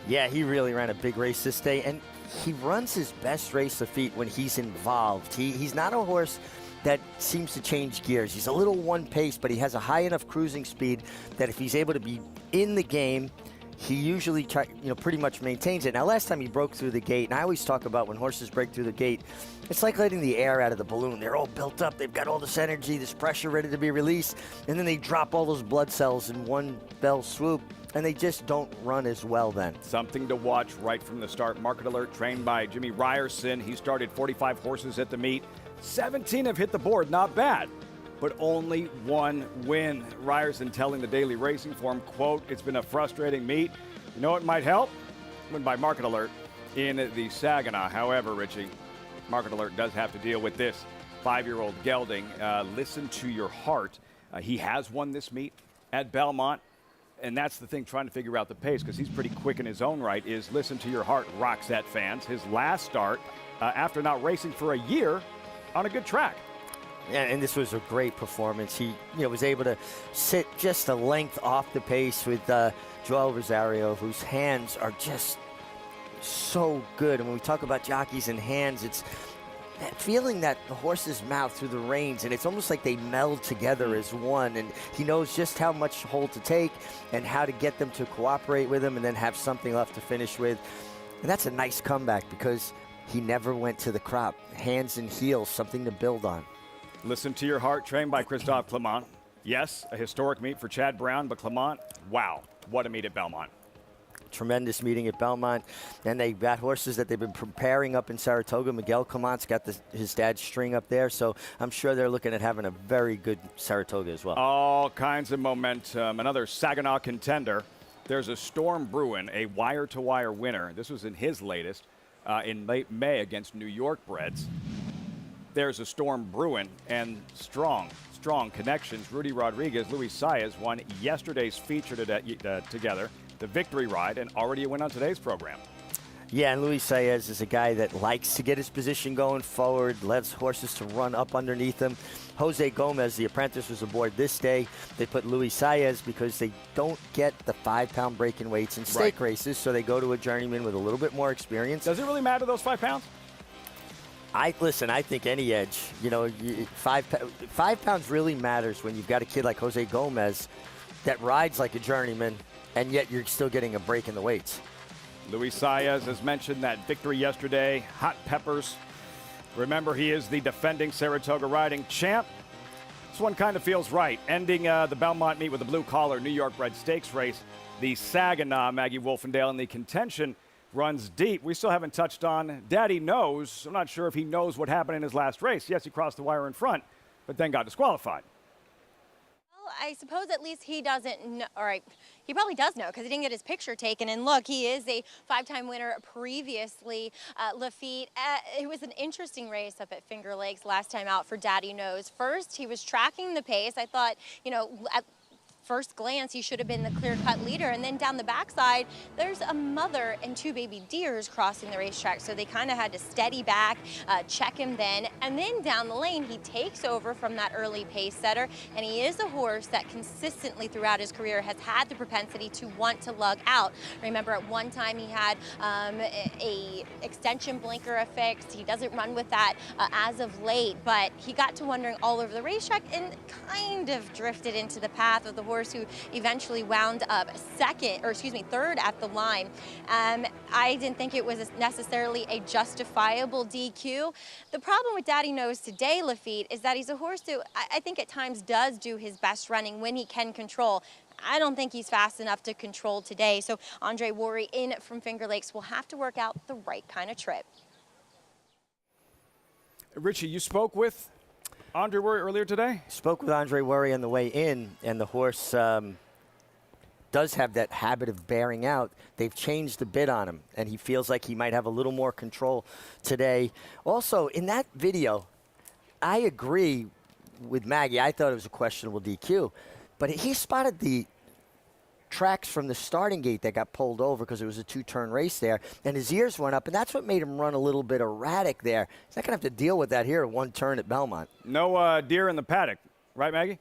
Yeah, he really ran a big race this day, and he runs his best race of feet when he's involved. He's not a horse that seems to change gears. He's a little one pace, but he has a high enough cruising speed that if he's able to be in the game, he usually pretty much maintains it. Now, last time he broke through the gate, and I always talk about when horses break through the gate, it's like letting the air out of the balloon. They're all built up. They've got all this energy, this pressure ready to be released, and then they drop all those blood cells in one fell swoop, and they just don't run as well then. Something to watch right from the start. Market Alert, trained by Jimmy Ryerson. He started 45 horses at the meet. 17 have hit the board. Not bad, but only 1 win. Ryerson telling the Daily Racing Form, quote, "It's been a frustrating meet. You know what might help? Win by Market Alert in the Saginaw." However, Richie, Market Alert does have to deal with this 5-year-old gelding. Listen to your heart. He has won this meet at Belmont, and that's the thing, trying to figure out the pace, because he's pretty quick in his own right, is Listen to Your Heart, Roxette fans. His last start after not racing for a year on a good track. Yeah, and this was a great performance. He was able to sit just a length off the pace with Joel Rosario, whose hands are just so good. And when we talk about jockeys and hands, it's that feeling that the horse's mouth through the reins, and it's almost like they meld together as one. And he knows just how much hold to take and how to get them to cooperate with him and then have something left to finish with. And that's a nice comeback because he never went to the crop. Hands and heels, something to build on. Listen to Your Heart, trained by Christophe Clement. Yes, a historic meet for Chad Brown, but Clement, wow, what a meet at Belmont. Tremendous meeting at Belmont, and they got horses that they've been preparing up in Saratoga. Miguel Clement's got his dad's string up there, so I'm sure they're looking at having a very good Saratoga as well. All kinds of momentum. Another Saginaw contender. There's a Storm Bruin, a wire-to-wire winner. This was in his latest in late May against New York breds. There's a Storm Bruin, and strong connections. Rudy Rodriguez, Luis Saez won yesterday's feature together, the Victory Ride, and already a win on today's program. Yeah, and Luis Saez is a guy that likes to get his position going forward, lets horses to run up underneath him. Jose Gomez, the apprentice, was aboard this day. They put Luis Saez because they don't get the 5-pound breaking weights in stake races, so they go to a journeyman with a little bit more experience. Does it really matter, those 5 pounds? I think any edge, 5 pounds really matters when you've got a kid like Jose Gomez that rides like a journeyman, and yet you're still getting a break in the weights. Luis Saez has mentioned that victory yesterday. Hot peppers. Remember, he is the defending Saratoga riding champ. This one kind of feels right. Ending the Belmont meet with a blue-collar New York bred stakes race. The Saginaw, Maggie Wolfendale, and the contention runs deep. We still haven't touched on Daddy Knows. I'm not sure if he knows what happened in his last race. Yes, he crossed the wire in front, but then got disqualified. Well, I suppose at least he doesn't know. All right, he probably does know because he didn't get his picture taken. And look, he is a 5-time winner previously. Lafitte, it was an interesting race up at Finger Lakes last time out for Daddy Knows. First, he was tracking the pace. I thought, you know, at first glance, he should have been the clear-cut leader. And then down the backside, there's a mother and 2 baby deers crossing the racetrack. So they kind of had to steady back, check him then. And then down the lane, he takes over from that early pace setter. And he is a horse that consistently throughout his career has had the propensity to want to lug out. Remember, at one time, he had a extension blinker affixed. He doesn't run with that as of late, but he got to wandering all over the racetrack and kind of drifted into the path of the horse who eventually wound up third at the line. I didn't think it was necessarily a justifiable DQ. The problem with Daddy Knows today, Lafitte, is that he's a horse who I think at times does do his best running when he can control. I don't think he's fast enough to control today. So Andre Worry in from Finger Lakes will have to work out the right kind of trip. Richie, you spoke with Andre Worry earlier today? Spoke with Andre Worry on the way in, and the horse does have that habit of bearing out. They've changed the bit on him, and he feels like he might have a little more control today. Also, in that video, I agree with Maggie. I thought it was a questionable DQ, but he spotted the tracks from the starting gate that got pulled over because it was a 2-turn race there, and his ears went up, and that's what made him run a little bit erratic there. He's not going to have to deal with that here at 1 turn at Belmont. No deer in the paddock, right, Maggie?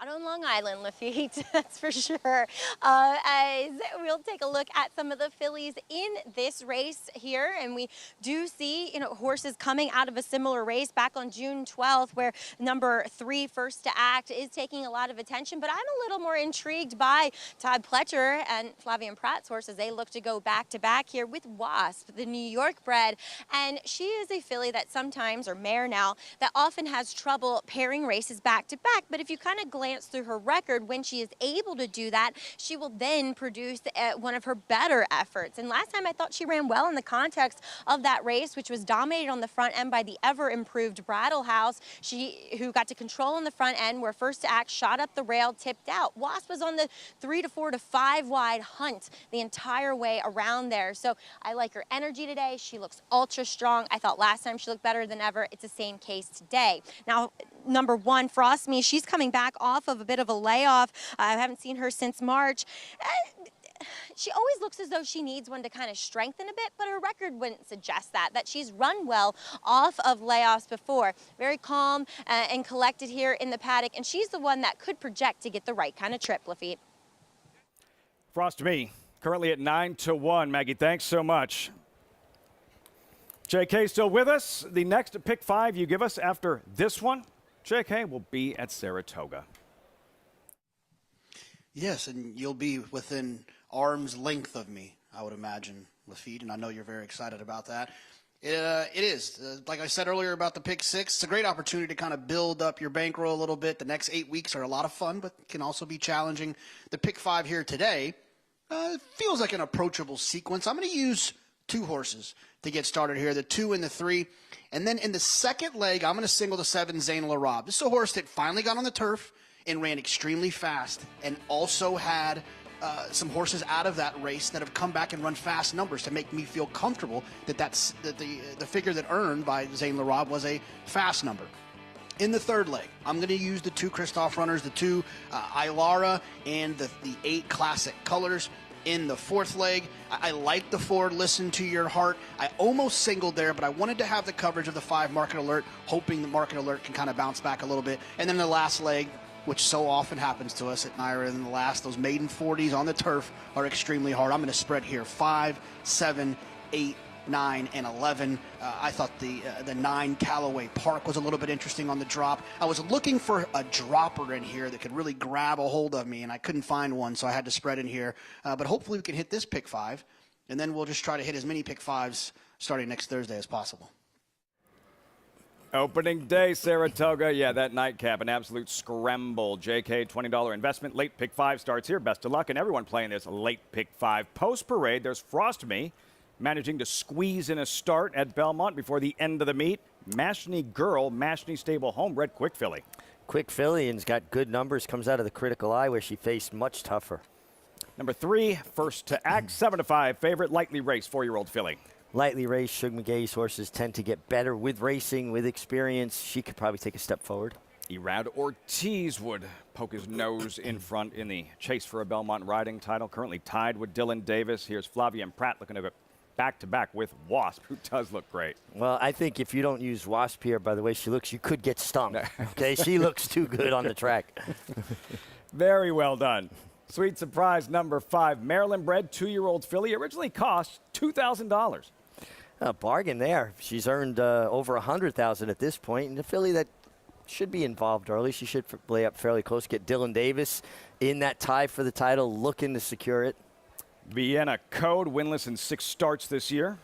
Not on Long Island, Lafitte, that's for sure. As we'll take a look at some of the fillies in this race here, and we do see, you know, horses coming out of a similar race back on June 12th, where number 3, First to Act, is taking a lot of attention. But I'm a little more intrigued by Todd Fletcher and Flavian Pratt's horses. They look to go back-to-back here with Wasp, the New York bred, and she is a filly that sometimes, or mare now, that often has trouble pairing races back-to-back. But if you kind of glance through her record, when she is able to do that, she will then produce one of her better efforts. And last time I thought she ran well in the context of that race, which was dominated on the front end by the ever-improved Brattle House, who got to control on the front end, where First to Act shot up the rail, tipped out. Wasp was on the 3 to 4 to 5 wide hunt the entire way around there. So I like her energy today. She looks ultra strong. I thought last time she looked better than ever. It's the same case today. Now, number 1, Frost Me, she's coming back off of a bit of a layoff. I haven't seen her since March. She always looks as though she needs one to kind of strengthen a bit, but her record wouldn't suggest that she's run well off of layoffs before. Very calm and collected here in the paddock, and she's the one that could project to get the right kind of trip, Lafitte. Frost Me, currently at 9-1. Maggie, thanks so much. JK still with us. The next pick 5 you give us after this one, JK, will be at Saratoga. Yes, and you'll be within arm's length of me, I would imagine, Lafitte, and I know you're very excited about that. It is. Like I said earlier about the pick 6, it's a great opportunity to kind of build up your bankroll a little bit. The next 8 weeks are a lot of fun, but can also be challenging. The pick 5 here today feels like an approachable sequence. I'm going to use 2 horses to get started here, the 2 and the 3. And then in the second leg, I'm going to single the 7, Zayn LaRob. This is a horse that finally got on the turf and ran extremely fast, and also had some horses out of that race that have come back and run fast numbers to make me feel comfortable that the figure that earned by Zayn LaRob was a fast number. In the third leg, I'm going to use the 2 Christoph runners, the 2 Ilara, and the 8 Classic Colors. In the fourth leg, I like the 4 Listen to Your Heart. I almost singled there, but I wanted to have the coverage of the 5 Market Alert, hoping the Market Alert can kind of bounce back a little bit. And then the last leg, which so often happens to us at NYRA in the last, those maiden 40s on the turf are extremely hard. I'm going to spread here 5, 7, 8, 9, and 11. I thought the 9 Callaway Park was a little bit interesting on the drop. I was looking for a dropper in here that could really grab a hold of me, and I couldn't find one, so I had to spread in here. But hopefully we can hit this pick 5, and then we'll just try to hit as many pick 5s starting next Thursday as possible. Opening day, Saratoga. Yeah, that nightcap, an absolute scramble. JK, $20 investment. Late pick 5 starts here. Best of luck, and everyone playing this late pick 5. Post-parade, there's Frost Me managing to squeeze in a start at Belmont before the end of the meet. Mashney Girl, Mashney Stable Homebred, Quick Filly. Quick Filly and's got good numbers. Comes out of the Critical Eye where she faced much tougher. Number 3, First to Act, 7-5 favorite, lightly raced 4-year-old filly. Lightly raced, Shug McGay's horses tend to get better with racing, with experience. She could probably take a step forward. Erad Ortiz would poke his nose in front in the chase for a Belmont riding title. Currently tied with Dylan Davis. Here's Flavian Pratt looking to go back-to-back with Wasp, who does look great. Well, I think if you don't use Wasp here, by the way she looks, you could get stung. Okay, she looks too good on the track. Very well done. Sweet surprise number 5, Maryland-bred 2-year-old filly. Originally cost $2,000. A bargain there. She's earned over $100,000 at this point, and the filly that should be involved early. She should lay up fairly close. Get Dylan Davis in that tie for the title, looking to secure it. Vienna Code, winless in 6 starts this year.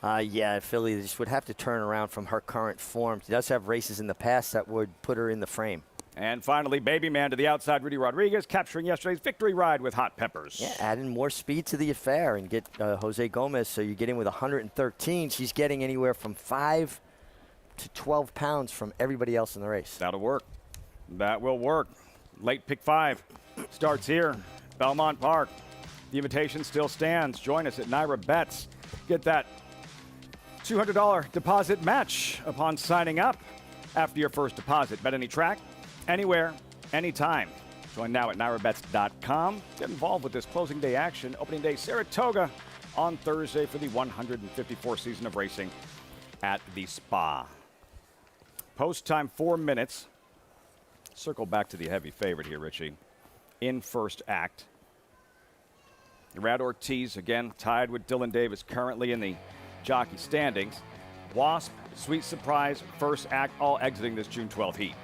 Yeah, filly just would have to turn around from her current form. She does have races in the past that would put her in the frame. And finally, Baby Man to the outside, Rudy Rodriguez, capturing yesterday's victory ride with Hot Peppers. Yeah, adding more speed to the affair and get Jose Gomez, so you get in with 113. She's getting anywhere from 5 to 12 pounds from everybody else in the race. That'll work. That will work. Late pick 5 starts here, Belmont Park. The invitation still stands. Join us at Naira Bets. Get that $200 deposit match upon signing up after your first deposit. Bet any track, anywhere, anytime. Join now at NairaBets.com. Get involved with this closing day action. Opening day Saratoga on Thursday for the 154th season of racing at the Spa. Post time 4 minutes. Circle back to the heavy favorite here, Richie. In First Act. Erad Ortiz, again, tied with Dylan Davis, currently in the jockey standings. Wasp, Sweet Surprise, First Act, all exiting this June 12th heat.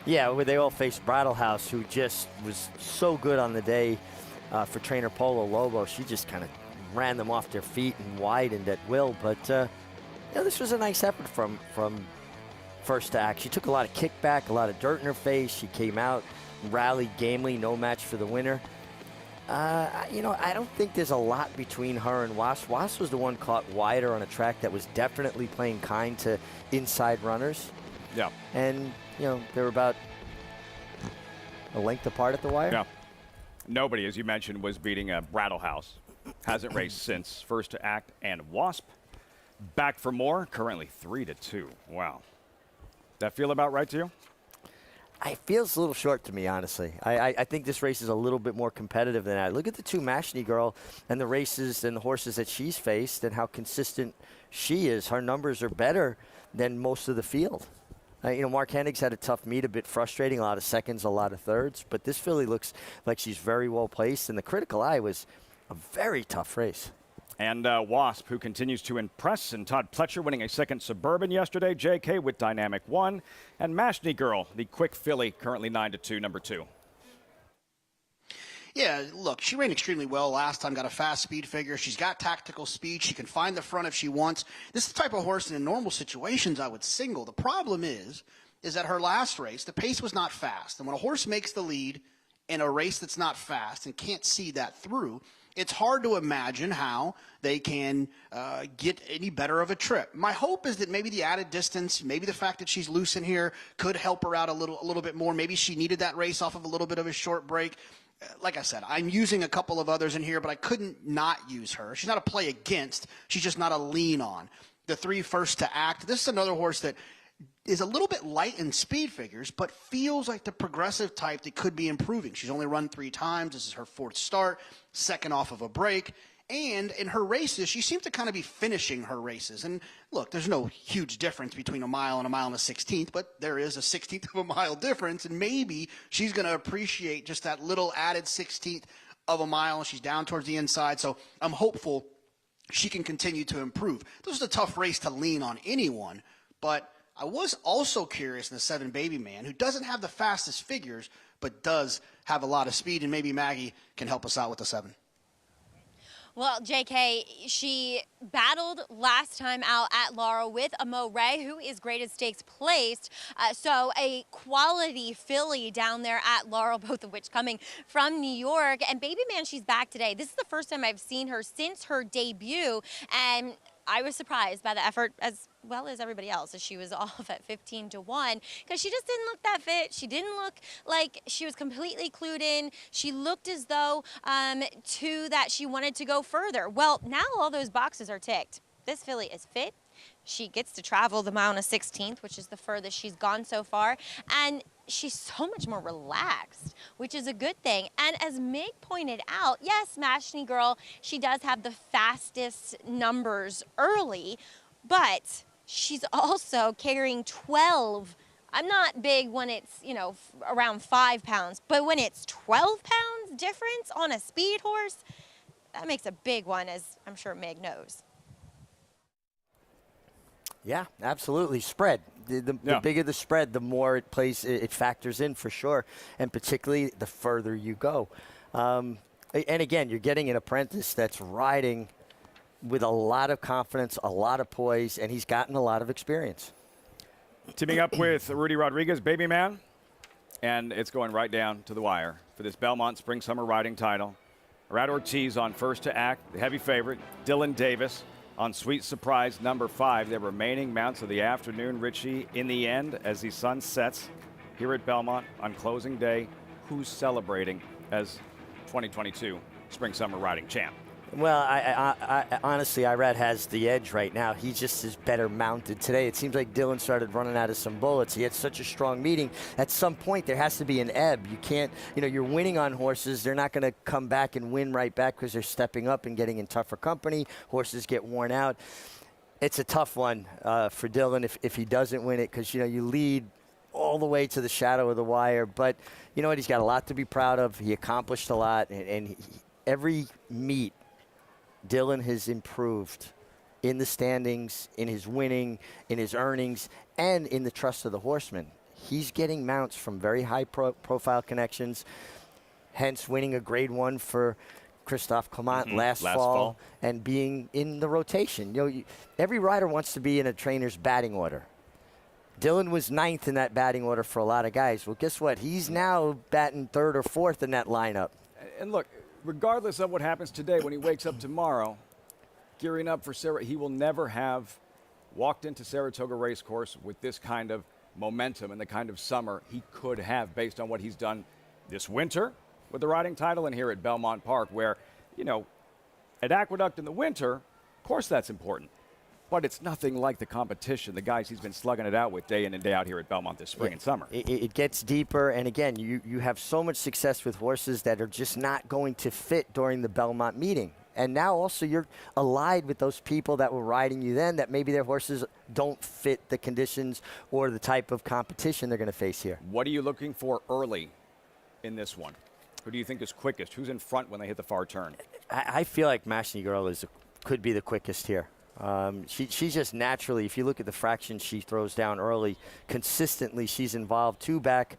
Yeah, where they all faced Brattlehouse, who just was so good on the day for trainer Polo Lobo. She just kind of ran them off their feet and widened at will. But yeah, this was a nice effort from First Act. She took a lot of kickback, a lot of dirt in her face. She came out, rallied gamely, no match for the winner. I don't think there's a lot between her and Wasp. Wasp was the one caught wider on a track that was definitely playing kind to inside runners. Yeah. And, they were about a length apart at the wire. Yeah. Nobody, as you mentioned, was beating a Brattlehouse. Hasn't raced since First to Act and Wasp. Back for more, currently 3-2. Wow. That feel about right to you? It feels a little short to me, honestly. I think this race is a little bit more competitive than that. Look at the 2 Mashney Girl and the races and the horses that she's faced and how consistent she is. Her numbers are better than most of the field. Mark Hennig's had a tough meet, a bit frustrating, a lot of seconds, a lot of thirds. But this filly looks like she's very well placed, and the Critical Eye was a very tough race. And Wasp, who continues to impress, and Todd Fletcher winning a second Suburban yesterday. JK with Dynamic 1. And Mashney Girl, the quick filly, currently 9-2, number 2. Yeah, look, she ran extremely well last time, got a fast speed figure. She's got tactical speed. She can find the front if she wants. This is the type of horse in normal situations I would single. The problem is that her last race, the pace was not fast. And when a horse makes the lead in a race that's not fast and can't see that through, it's hard to imagine how they can get any better of a trip. My hope is that maybe the added distance, maybe the fact that she's loose in here could help her out a little bit more. Maybe she needed that race off of a little bit of a short break. Like I said, I'm using a couple of others in here, but I couldn't not use her. She's not a play against. She's just not a lean on. The 3 First to Act. This is another horse that is a little bit light in speed figures, but feels like the progressive type that could be improving. She's only run 3 times. This is her 4th start, second off of a break. And in her races, she seems to kind of be finishing her races. And look, there's no huge difference between a mile and a 1/16th, but there is a 16th of a mile difference. And maybe she's going to appreciate just that little added 16th of a mile. She's down towards the inside. So I'm hopeful she can continue to improve. This was a tough race to lean on anyone, but I was also curious in the 7 Baby Man, who doesn't have the fastest figures, but does have a lot of speed, and maybe Maggie can help us out with the 7. Well, JK, she battled last time out at Laurel with a Mo Ray, who is graded stakes placed. So a quality filly down there at Laurel, both of which coming from New York. And Baby Man, she's back today. This is the first time I've seen her since her debut. And I was surprised by the effort as well as everybody else, as she was off at 15-1, because she just didn't look that fit. She didn't look like she was completely clued in. She looked as though that she wanted to go further. Well, now all those boxes are ticked. This filly is fit. She gets to travel the mile on a 16th, which is the furthest she's gone so far. And she's so much more relaxed, which is a good thing. And as Mig pointed out, yes, Mashney Girl, she does have the fastest numbers early, but she's also carrying 12. I'm not big when it's, around 5 pounds, but when it's 12 pounds difference on a speed horse, that makes a big one, as I'm sure Mig knows. Yeah, absolutely. Spread. The bigger the spread, the more it factors in for sure, and particularly the further you go. And again, you're getting an apprentice that's riding with a lot of confidence, a lot of poise, and he's gotten a lot of experience. Teaming up with Rudy Rodriguez, Baby Man, and it's going right down to the wire for this Belmont Spring Summer riding title. Brad Ortiz on first to act, the heavy favorite. Dylan Davis on Sweet Surprise, number 5. The remaining mounts of the afternoon, Richie, in the end, as the sun sets here at Belmont on closing day, who's celebrating as 2022 Spring Summer Riding Champ? Well, I honestly, Irad has the edge right now. He just is better mounted today. It seems like Dylan started running out of some bullets. He had such a strong meeting. At some point, there has to be an ebb. You can't, you're winning on horses. They're not going to come back and win right back because they're stepping up and getting in tougher company. Horses get worn out. It's a tough one for Dylan if he doesn't win it because, you lead all the way to the shadow of the wire. But you know what? He's got a lot to be proud of. He accomplished a lot. And every meet, Dylan has improved in the standings, in his winning, in his earnings, and in the trust of the horsemen. He's getting mounts from very high-profile connections, hence winning a Grade 1 for Christophe Clement last fall and being in the rotation. Every rider wants to be in a trainer's batting order. Dylan was 9th in that batting order for a lot of guys. Well, guess what? He's now batting 3rd or 4th in that lineup. And look, regardless of what happens today, when he wakes up tomorrow, gearing up for Saratoga, he will never have walked into Saratoga Racecourse with this kind of momentum and the kind of summer he could have based on what he's done this winter with the riding title and here at Belmont Park, where, at Aqueduct in the winter, of course that's important. But it's nothing like the competition, the guys he's been slugging it out with day in and day out here at Belmont this spring and summer. It gets deeper, and again, you have so much success with horses that are just not going to fit during the Belmont meeting. And now also you're allied with those people that were riding you then that maybe their horses don't fit the conditions or the type of competition they're going to face here. What are you looking for early in this one? Who do you think is quickest? Who's in front when they hit the far turn? I feel like Mashney Girl could be the quickest here. She's just naturally, if you look at the fractions she throws down early, consistently she's involved 2 back,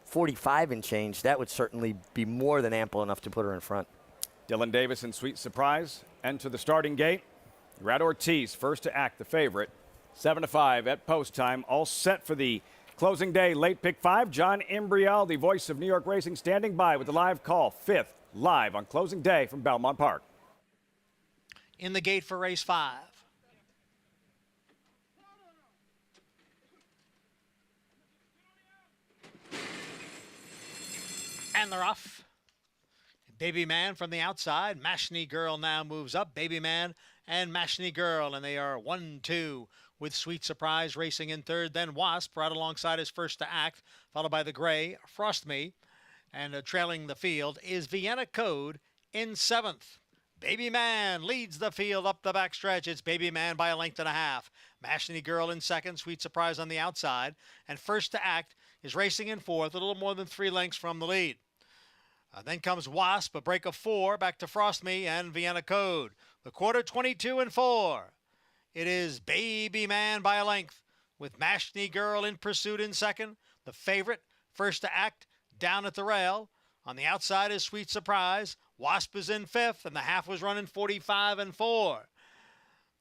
45 and change. That would certainly be more than ample enough to put her in front. Dylan Davis in Sweet Surprise enter the starting gate. Brad Ortiz first to act, the favorite. 7-5 at post time, all set for the closing day late pick 5. John Imbrial, the voice of New York racing, standing by with the live call. 5th live on closing day from Belmont Park. In the gate for race 5. And they're off. Baby Man from the outside. Mashney Girl now moves up. Baby Man and Mashney Girl, and they are 1-2 with Sweet Surprise racing in 3rd. Then Wasp right alongside his first to act, followed by the gray Frost Me, and trailing the field is Vienna Code in 7th. Baby Man leads the field up the backstretch. It's Baby Man by a length and a half. Mashney Girl in 2nd, Sweet Surprise on the outside, and first to act is racing in 4th, a little more than 3 lengths from the lead. Then comes Wasp, a break of 4, back to Frost Me and Vienna Code. The quarter 22-4. It is Baby Man by a length, with Mashney Girl in pursuit in second. The favorite, first to act, down at the rail. On the outside is Sweet Surprise. Wasp is in fifth, and the half was running 45-4.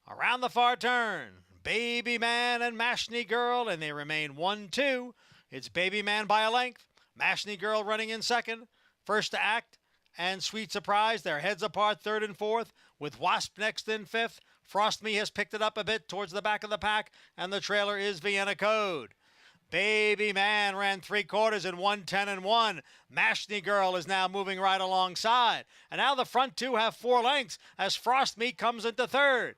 Around the far turn, Baby Man and Mashney Girl, and they remain 1-2. It's Baby Man by a length. Mashney Girl running in second. First to act and Sweet Surprise, they're heads apart third and fourth, with Wasp next in fifth. Frost Me has picked it up a bit towards the back of the pack, and the trailer is Vienna Code. Baby Man ran 3/4 in 1:10-1. Mashney Girl is now moving right alongside. And now the front two have 4 lengths as Frost Me comes into third.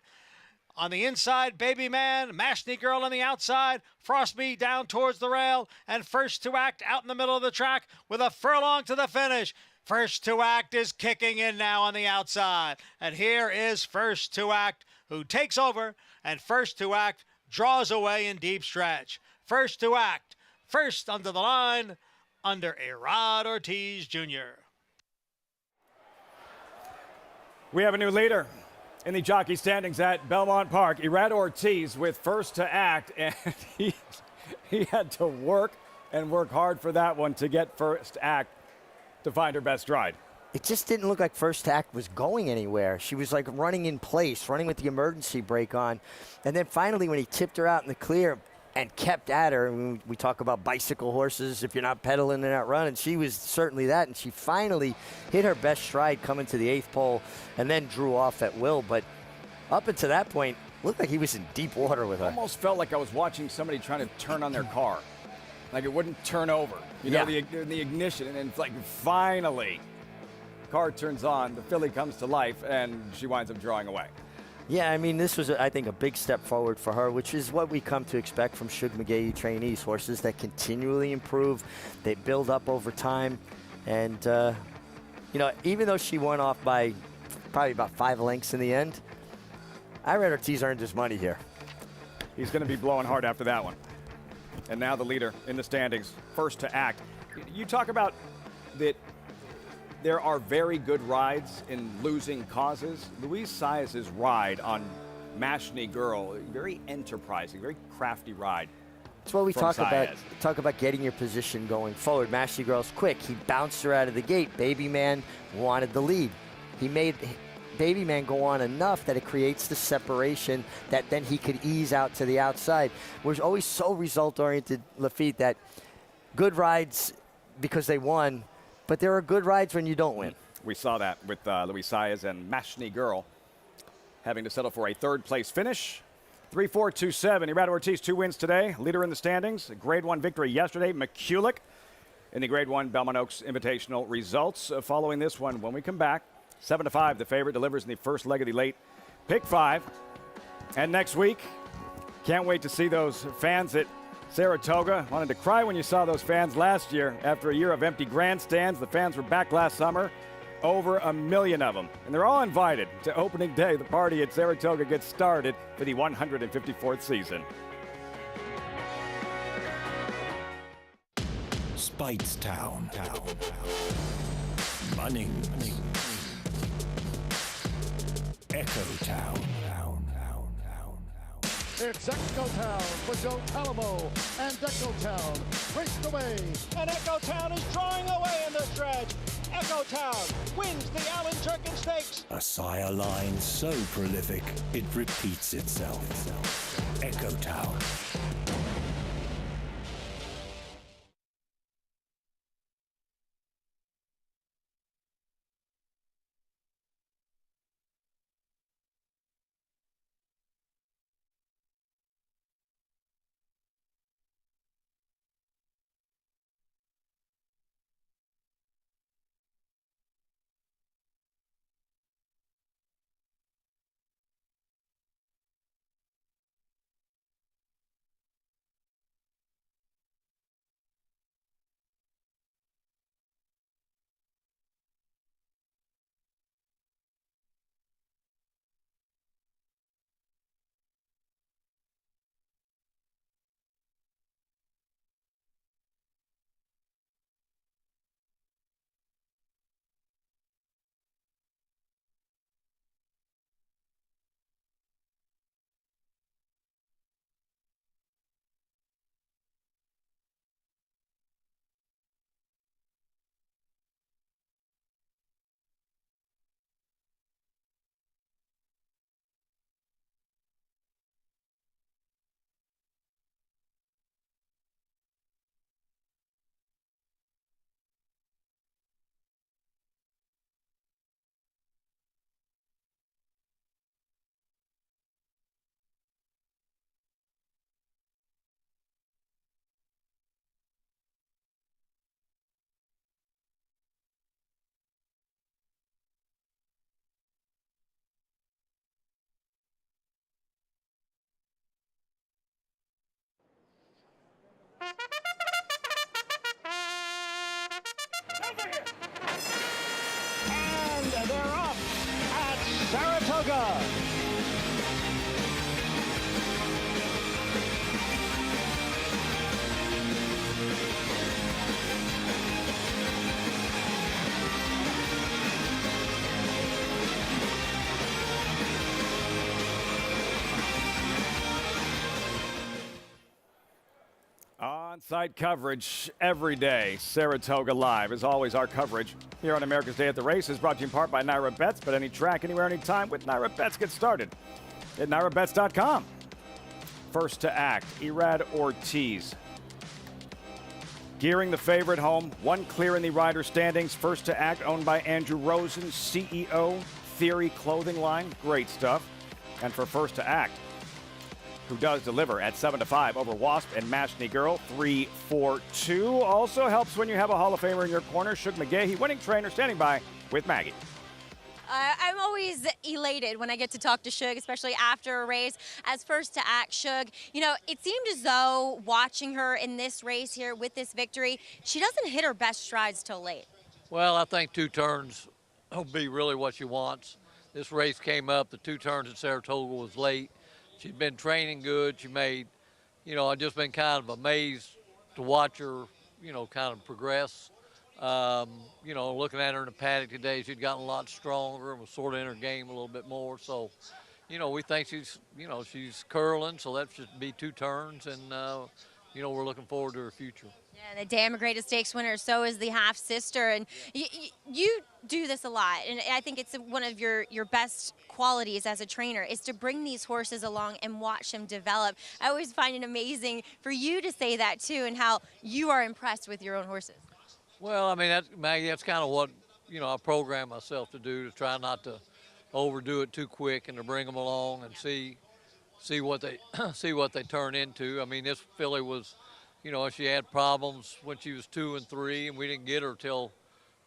On the inside, Baby Man, Mashney Girl on the outside, Frost Me down towards the rail, and First to Act out in the middle of the track with a furlong to the finish. First to Act is kicking in now on the outside. And here is First to Act, who takes over, and First to Act draws away in deep stretch. First to Act, first under the line, under Rod Ortiz Jr. We have a new leader in the jockey standings at Belmont Park. Rod Ortiz with First to Act, and he had to work and work hard for that one to get First Act to find her best stride. It just didn't look like First Act was going anywhere. She was like running in place, running with the emergency brake on. And then finally when he tipped her out in the clear and kept at her, and we talk about bicycle horses, if you're not pedaling, they're not running. She was certainly that, and she finally hit her best stride coming to the 8th pole and then drew off at will. But up until that point, looked like he was in deep water with her. Almost felt like I was watching somebody trying to turn on their car. Like it wouldn't turn over. You know, the ignition, and then like finally, car turns on, the filly comes to life, and she winds up drawing away. Yeah, I mean, this was, I think, a big step forward for her, which is what we come to expect from Shug McGaughey trainees, horses that continually improve, they build up over time, and, you know, even though she won off by probably about 5 lengths in the end, I read Ortiz earned his money here. He's going to be blowing hard after that one. And now the leader in the standings, First to Act. You talk about that there are very good rides in losing causes. Luis Saez's ride on Mashney Girl, very enterprising, very crafty ride. That's what we talk about getting your position going forward. Mashney Girl's quick. He bounced her out of the gate. Baby Man wanted the lead. He made Baby Man go on enough that it creates the separation that then he could ease out to the outside. We're always so result-oriented, Lafitte, that good rides because they won, but there are good rides when you don't win. We saw that with Luis Saez and Mashney Girl having to settle for a 3rd-place finish. 3-4-2-7. Rod Ortiz, 2 wins today. Leader in the standings. A Grade 1 victory yesterday. McCulloch in the Grade 1 Belmont Oaks Invitational results. Following this one, when we come back, 7-5, the favorite delivers in the first leg of the late Pick 5. And next week, can't wait to see those fans at Saratoga. Wanted to cry when you saw those fans last year. After a year of empty grandstands, the fans were back last summer. Over 1 million of them. And they're all invited to opening day. The party at Saratoga gets started for the 154th season. Speightstown. Munning. Echo Town. It's Echo Town for Joe Palamo, and Echo Town raced away. And Echo Town is drawing away in the stretch. Echo Town wins the Allen Turkin Stakes. A sire line so prolific, it repeats itself. Echo Town. And they're up at Saratoga. On-site coverage every day. Saratoga Live. As always, our coverage here on America's Day at the Race is brought to you in part by Naira Bets. But any track, anywhere, anytime with Naira Bets. Get started at NairaBets.com. First to act, Irad Ortiz. Gearing the favorite home. One clear in the rider standings. First to act, owned by Andrew Rosen, CEO, Theory Clothing Line. Great stuff. And for first to act, who does deliver at 7-5 over Wasp and Mashney Girl, 3-4-2. Also helps when you have a Hall of Famer in your corner. Shug McGahee, winning trainer, standing by with Maggie. I'm always elated when I get to talk to Shug, especially after a race. As first to act, Shug, you know, it seemed as though watching her in this race here with this victory, she doesn't hit her best strides till late. Well, I think 2 turns will be really what she wants. This race came up, the 2 turns at Saratoga was late. She'd been training good. She made, you know, I've just been kind of amazed to watch her, you know, kind of progress. You know, looking at her in the paddock today, she'd gotten a lot stronger and was sort of in her game a little bit more. So, you know, we think she's, you know, she's curling, so that should be 2 turns. And, you know, we're looking forward to her future. Yeah, the Dam Greatest Stakes winner, so is the half-sister. And you do this a lot, and I think it's one of your best qualities as a trainer is to bring these horses along and watch them develop. I always find it amazing for you to say that, too, and how you are impressed with your own horses. Well, I mean, Maggie, that's kind of what, you know, I program myself to do, to try not to overdo it too quick and to bring them along and see what they see what they turn into. I mean, this filly was, you know, she had problems when she was 2 and 3, and we didn't get her till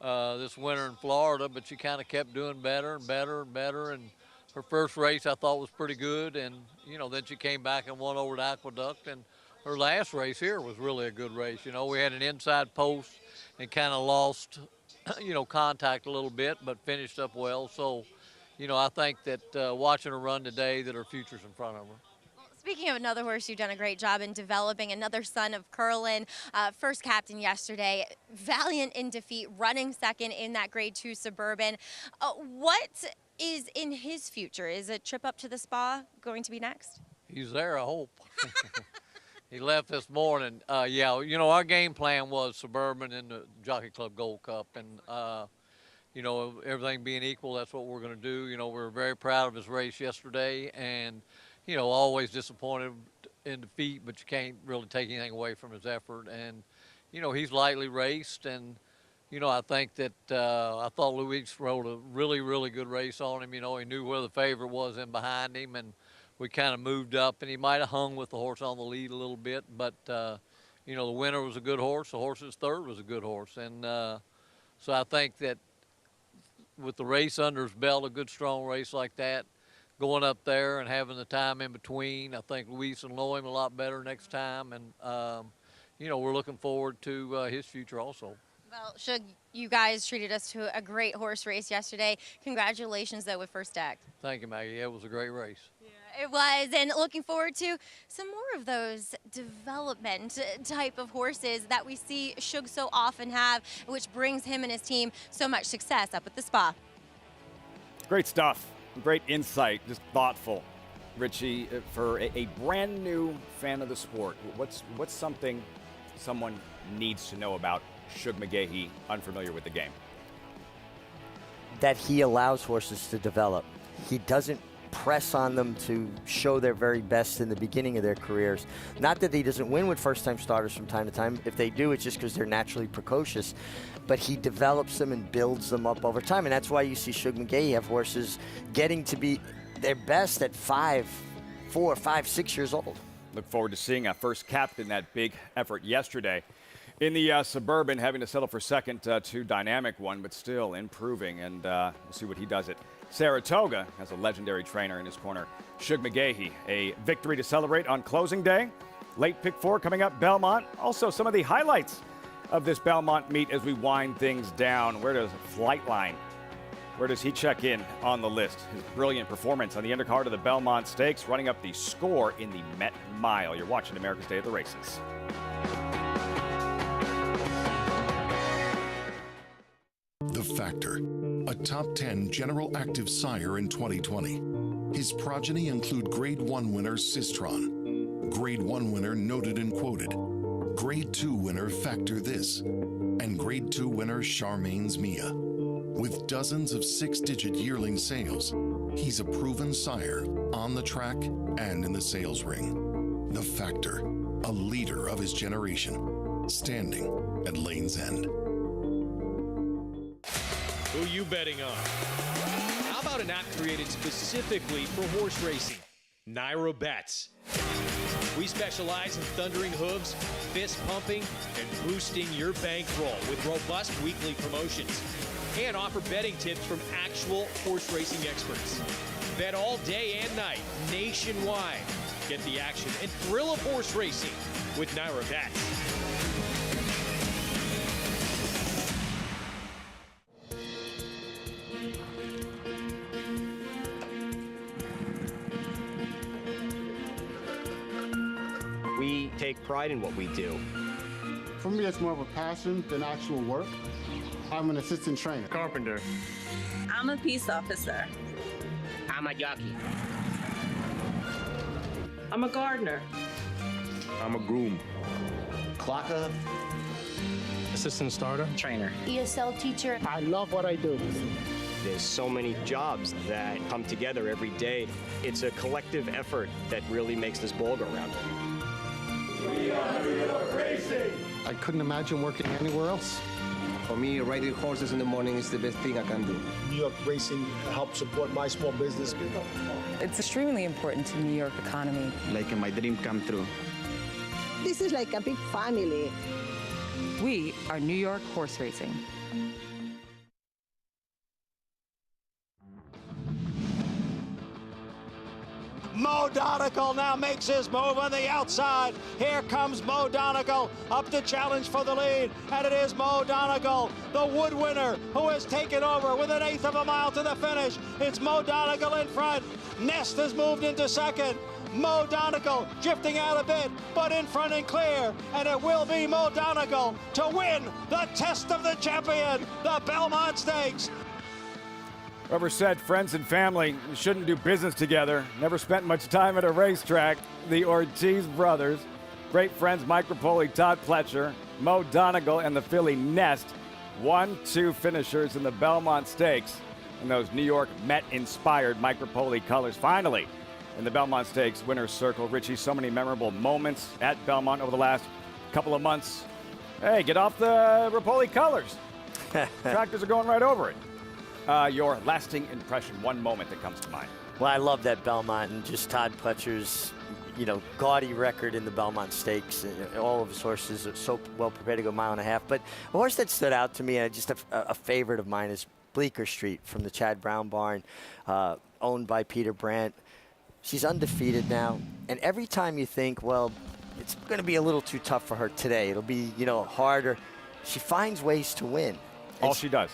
this winter in Florida, but she kind of kept doing better and better and better. And her first race I thought was pretty good, and, you know, then she came back and won over the Aqueduct, and her last race here was really a good race. You know, we had an inside post and kind of lost, you know, contact a little bit, but finished up well. So, you know, I think that watching her run today, that her future's in front of her. Speaking of another horse, you've done a great job in developing, another son of Curlin, first captain yesterday, valiant in defeat, running second in that Grade 2 Suburban. What is in his future? Is a trip up to the Spa going to be next? He's there, I hope. He left this morning. Yeah, you know, our game plan was Suburban in the Jockey Club Gold Cup, and you know, everything being equal, that's what we're going to do. You know, we're very proud of his race yesterday, and you know, always disappointed in defeat, but you can't really take anything away from his effort. And, you know, he's lightly raced, and, you know, I think that I thought Luis rode a really, really good race on him. You know, he knew where the favorite was in behind him, and we kind of moved up, and he might have hung with the horse on the lead a little bit, but, you know, the winner was a good horse. The horse's third was a good horse. And so I think that with the race under his belt, a good, strong race like that, going up there and having the time in between, I think Luis will know him a lot better next time. And, you know, we're looking forward to his future also. Well, Shug, you guys treated us to a great horse race yesterday. Congratulations, though, with first act. Thank you, Maggie. It was a great race. Yeah, it was, and looking forward to some more of those development type of horses that we see Shug so often have, which brings him and his team so much success up at the Spa. Great stuff. Great insight, just thoughtful. Richie, for a brand new fan of the sport, what's something someone needs to know about Shug McGahee, unfamiliar with the game? That he allows horses to develop. He doesn't press on them to show their very best in the beginning of their careers. Not that he doesn't win with first-time starters from time to time. If they do, it's just because they're naturally precocious. But he develops them and builds them up over time. And that's why you see Shug McGahee have horses getting to be their best at 4, 5, 6 years old. Look forward to seeing a first captain that big effort yesterday. In the Suburban, having to settle for second to Dynamic One, but still improving. And we'll see what he does at Saratoga. Has a legendary trainer in his corner, Shug McGahee. A victory to celebrate on closing day. Late pick 4 coming up, Belmont. Also, some of the highlights of this Belmont meet as we wind things down. Where does Flightline, where does he check in on the list? His brilliant performance on the undercard of the Belmont Stakes, running up the score in the Met Mile. You're watching America's Day at the Races. The Factor, a top 10 General Active sire in 2020. His progeny include Grade 1 winner Sistron, Grade 1 winner Noted and Quoted, Grade 2 winner Factor This, and Grade 2 winner Charmaine's Mia. With dozens of 6-digit yearling sales, he's a proven sire on the track and in the sales ring. The Factor, a leader of his generation, standing at Lane's End. Who you betting on? How about an app created specifically for horse racing? Naira Bets. We specialize in thundering hooves, fist pumping, and boosting your bankroll with robust weekly promotions. And offer betting tips from actual horse racing experts. Bet all day and night, nationwide. Get the action and thrill of horse racing with Naira Bets. We take pride in what we do. For me, it's more of a passion than actual work. I'm an assistant trainer. Carpenter. I'm a peace officer. I'm a jockey. I'm a gardener. I'm a groom. Clocker. Assistant starter. Trainer. ESL teacher. I love what I do. There's so many jobs that come together every day. It's a collective effort that really makes this ball go round. We are New York Racing. I couldn't imagine working anywhere else. For me, riding horses in the morning is the best thing I can do. New York Racing helps support my small business. It's extremely important to the New York economy. Like my dream come true. This is like a big family. We are New York Horse Racing. Mo Donegal now makes his move on the outside. Here comes Mo Donegal up to challenge for the lead. And it is Mo Donegal, the Wood winner, who has taken over with 1/8 of a mile to the finish. It's Mo Donegal in front. Nest has moved into second. Mo Donegal drifting out a bit, but in front and clear. And it will be Mo Donegal to win the Test of the Champion, the Belmont Stakes. Whoever said friends and family shouldn't do business together, never spent much time at a racetrack. The Ortiz brothers, great friends Mike Rapoli, Todd Fletcher, Mo Donegal, and the filly Nest, 1-2 finishers in the Belmont Stakes. And those New York Met-inspired Mike Rapoli colors finally in the Belmont Stakes winner's circle. Richie, so many memorable moments at Belmont over the last couple of months. Hey, get off the Rapoli colors. Tractors are going right over it. Your lasting impression, one moment that comes to mind. Well, I love that Belmont and just Todd Fletcher's, gaudy record in the Belmont Stakes. All of his horses are so well prepared to go 1.5 miles. But a horse that stood out to me, and just a favorite of mine, is Bleecker Street from the Chad Brown barn, owned by Peter Brandt. She's undefeated now, and every time you think, well, it's going to be a little too tough for her today, it'll be, harder, she finds ways to win. All she does.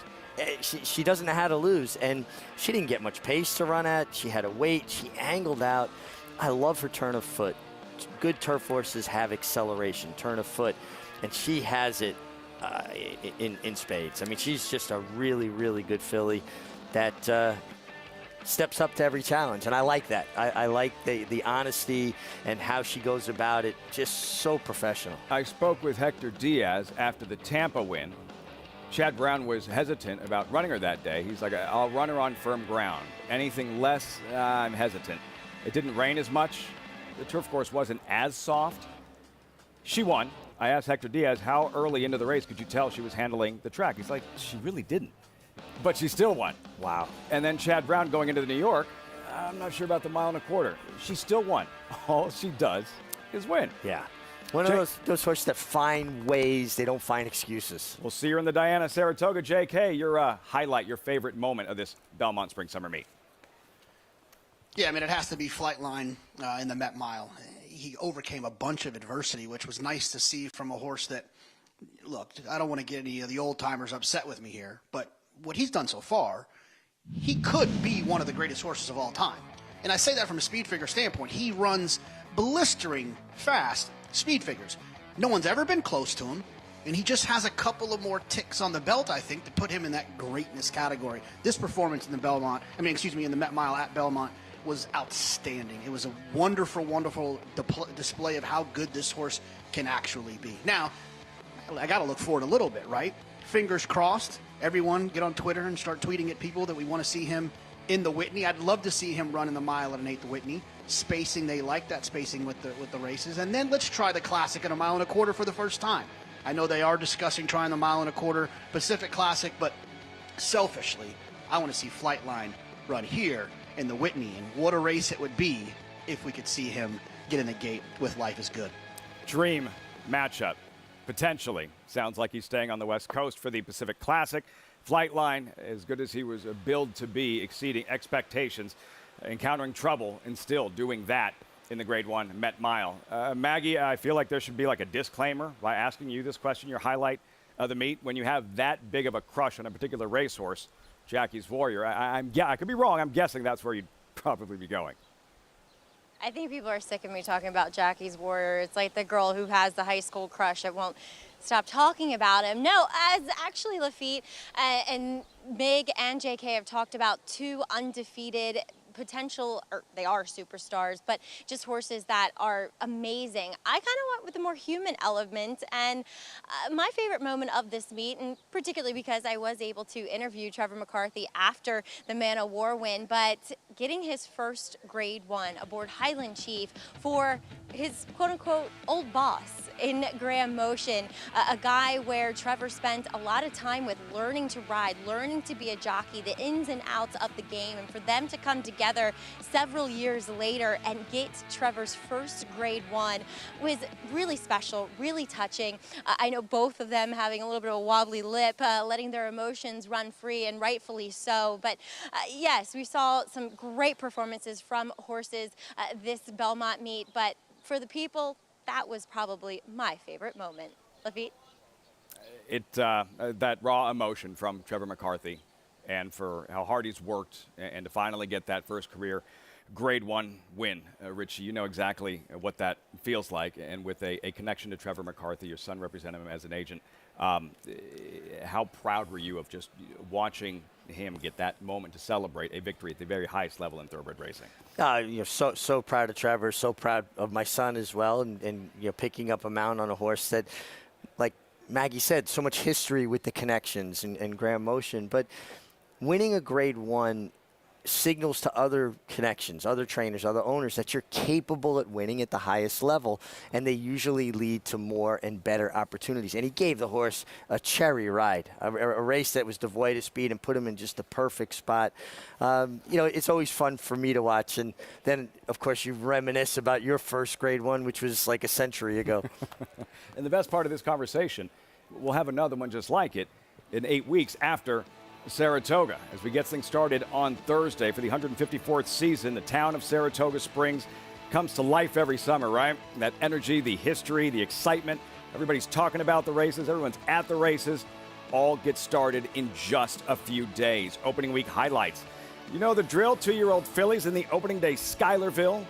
She doesn't know how to lose, and she didn't get much pace to run at. She had to wait. She angled out. I love her turn of foot. Good turf horses have acceleration, turn of foot, and she has it in spades. I mean, she's just a really, really good filly that steps up to every challenge, and I like that. I like the honesty and how she goes about it, just so professional. I spoke with Hector Diaz after the Tampa win. Chad Brown was hesitant about running her that day. He's like, I'll run her on firm ground. Anything less, I'm hesitant. It didn't rain as much. The turf course wasn't as soft. She won. I asked Hector Diaz, how early into the race could you tell she was handling the track? He's like, she really didn't. But she still won. Wow. And then Chad Brown going into the New York, I'm not sure about the 1.25 miles. She still won. All she does is win. Yeah. One of those horses that find ways, they don't find excuses. We'll see her in the Diana Saratoga. JK, your highlight, your favorite moment of this Belmont Spring Summer Meet. Yeah, I mean, it has to be Flightline in the Met Mile. he overcame a bunch of adversity, which was nice to see from a horse that, look, I don't want to get any of the old-timers upset with me here, but what he's done so far, he could be one of the greatest horses of all time. And I say that from a speed figure standpoint. He runs blistering fast speed figures. No one's ever been close to him, and he just has a couple of more ticks on the belt, I think, to put him in that greatness category. This performance in the in the Met Mile at Belmont was outstanding. It was a wonderful, wonderful display of how good this horse can actually be. Now, I got to look forward a little bit, right? Fingers crossed. Everyone get on Twitter and start tweeting at people that we want to see him in the Whitney. I'd love to see him run in the mile at an 8th Whitney. Spacing, they like that spacing with the races. And then let's try the Classic at a 1.25 miles for the first time. I know they are discussing trying the 1.25 miles Pacific Classic, but selfishly, I want to see Flightline run here in the Whitney. And what a race it would be if we could see him get in the gate with Life is Good. Dream matchup, potentially. Sounds like he's staying on the West Coast for the Pacific Classic. Flightline, as good as he was billed to be, exceeding expectations, encountering trouble, and still doing that in the Grade 1 Met Mile. Maggie, I feel like there should be like a disclaimer by asking you this question, your highlight of the meet. When you have that big of a crush on a particular racehorse, Jackie's Warrior, I could be wrong. I'm guessing that's where you'd probably be going. I think people are sick of me talking about Jackie's Warrior. It's like the girl who has the high school crush that won't stop talking about him. No, as actually Lafitte and Mig and JK have talked about two undefeated potential, or they are superstars, but just horses that are amazing. I kind of went with the more human element, and my favorite moment of this meet, and particularly because I was able to interview Trevor McCarthy after the Man o' War win, but getting his first Grade 1 aboard Highland Chief for his quote-unquote old boss in Graham Motion, a guy where Trevor spent a lot of time with, learning to ride, learning to be a jockey, the ins and outs of the game, and for them to come together several years later and get Trevor's first Grade 1 was really special, really touching. I know both of them having a little bit of a wobbly lip, letting their emotions run free, and rightfully so. But yes, we saw some great performances from horses this Belmont meet, but for the people, that was probably my favorite moment. Lafitte? That raw emotion from Trevor McCarthy, and for how hard he's worked, and to finally get that first career Grade 1 win. Richie, you know exactly what that feels like, and with a connection to Trevor McCarthy, your son represented him as an agent. How proud were you of just watching him get that moment to celebrate a victory at the very highest level in thoroughbred racing? So proud of Trevor, so proud of my son as well, and picking up a mount on a horse that, like Maggie said, so much history with the connections and Graham Motion, but winning a Grade 1 signals to other connections, other trainers, other owners that you're capable at winning at the highest level, and they usually lead to more and better opportunities. And he gave the horse a cherry ride, a race that was devoid of speed, and put him in just the perfect spot. It's always fun for me to watch, and then, of course, you reminisce about your first Grade 1, which was like a century ago. And the best part of this conversation, we'll have another one just like it in 8 weeks after Saratoga, as we get things started on Thursday for the 154th season. The town of Saratoga Springs comes to life every summer, right? That energy, the history, the excitement. Everybody's talking about the races. Everyone's at the races. All get started in just a few days. Opening week highlights. You know the drill. 2-year-old fillies in the opening day Schuylerville.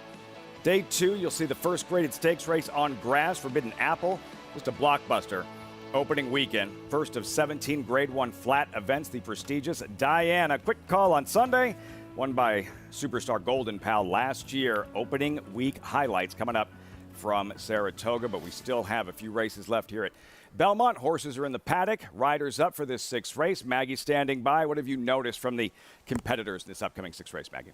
Day 2, you'll see the first graded stakes race on grass, Forbidden Apple. Just a blockbuster opening weekend. First of 17 Grade 1 flat events, the prestigious Diana Quick Call on Sunday, won by Superstar Golden Pal last year. Opening week highlights coming up from Saratoga, but we still have a few races left here at Belmont. Horses are in the paddock, riders up for this 6th race. Maggie standing by. What have you noticed from the competitors in this upcoming 6th race, Maggie?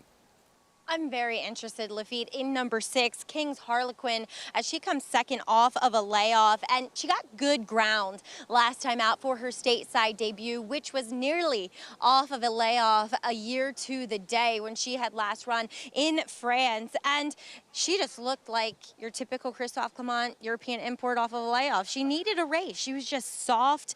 I'm very interested, Lafitte, in number 6, King's Harlequin, as she comes second off of a layoff, and she got good ground last time out for her stateside debut, which was nearly off of a layoff a year to the day when she had last run in France, and she just looked like your typical Christophe Clement European import off of a layoff. She needed a race. She was just soft.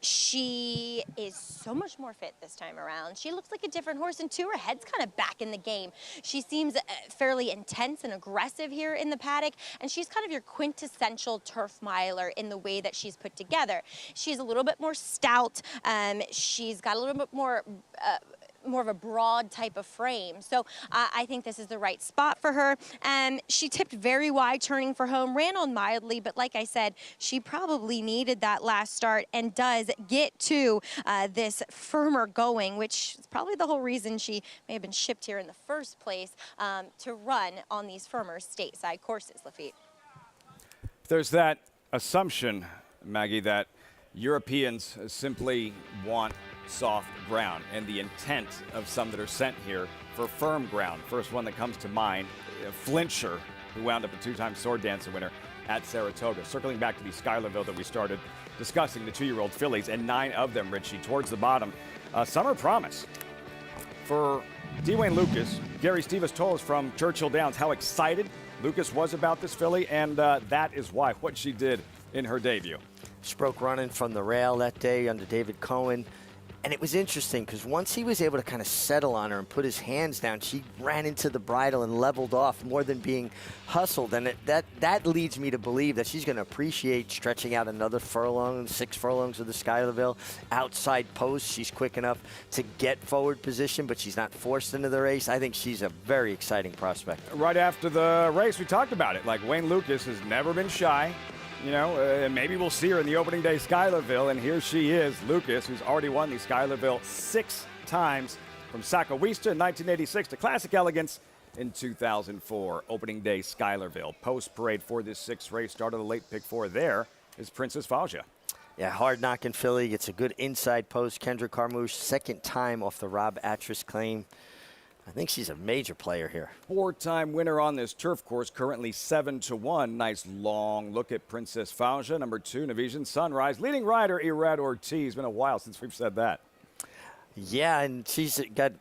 She is so much more fit this time around. She looks like a different horse, and too, her head's kind of back in the game. game. She seems fairly intense and aggressive here in the paddock, and she's kind of your quintessential turf miler in the way that she's put together. She's a little bit more stout. She's got a little bit more of a broad type of frame. So I think this is the right spot for her. She tipped very wide turning for home, ran on mildly, but like I said, she probably needed that last start and does get to this firmer going, which is probably the whole reason she may have been shipped here in the first place, to run on these firmer stateside courses, Lafitte. There's that assumption, Maggie, that Europeans simply want soft ground, and the intent of some that are sent here for firm ground. First one that comes to mind, Fletcher, who wound up a two-time sword dancer winner at Saratoga. Circling back to the Schuylerville that we started discussing, the 2-year-old fillies, and 9 of them, Richie, towards the bottom. Summer promise for Dwayne Lucas. Gary Stevens told us from Churchill Downs how excited Lucas was about this filly, and that is why what she did in her debut. She broke running from the rail that day under David Cohen. And it was interesting because once he was able to kind of settle on her and put his hands down, she ran into the bridle and leveled off more than being hustled. And that leads me to believe that she's going to appreciate stretching out another furlong, 6 furlongs of the Schuylerville. Outside post, she's quick enough to get forward position, but she's not forced into the race. I think she's a very exciting prospect. Right after the race, we talked about it. Like, Wayne Lucas has never been shy. You know, maybe we'll see her in the opening day Schuylerville, and here she is, Lucas, who's already won the Schuylerville 6 times, from Sakawista in 1986 to Classic Elegance in 2004. Opening day Schuylerville. Post parade for this 6th race. Start of the late pick 4 there is Princess Fauja. Yeah, hard-knocking filly. Gets a good inside post. Kendra Carmouche, 2nd time off the Rob Atras claim. I think she's a major player here. 4-time winner on this turf course, currently 7-1. Nice long look at Princess Fauja. Number 2, Navision Sunrise. Leading rider, Irad Ortiz. Been a while since we've said that. Yeah, and she's got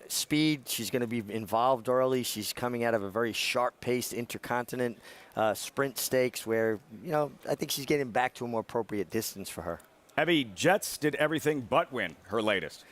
speed. She's going to be involved early. She's coming out of a very sharp-paced intercontinent sprint stakes where, you know, I think she's getting back to a more appropriate distance for her. Heavy Jets did everything but win her latest.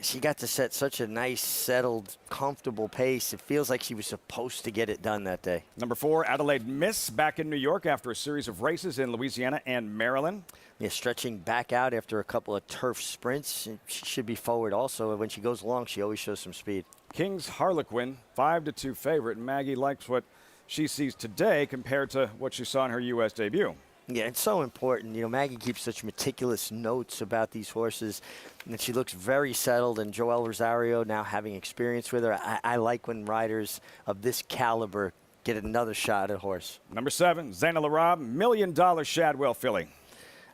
She got to set such a nice, settled, comfortable pace. It feels like she was supposed to get it done that day. Number 4, Adelaide Miss, back in New York after a series of races in Louisiana and Maryland. Yeah, stretching back out after a couple of turf sprints. She should be forward also. When she goes long, she always shows some speed. King's Harlequin, 5-2 favorite. Maggie likes what she sees today compared to what she saw in her U.S. debut. Yeah, it's so important. You know, Maggie keeps such meticulous notes about these horses, and she looks very settled. And Joel Rosario, now having experience with her, I like when riders of this caliber get another shot at a horse. Number 7, Zaina Larab, $1 million Shadwell filly.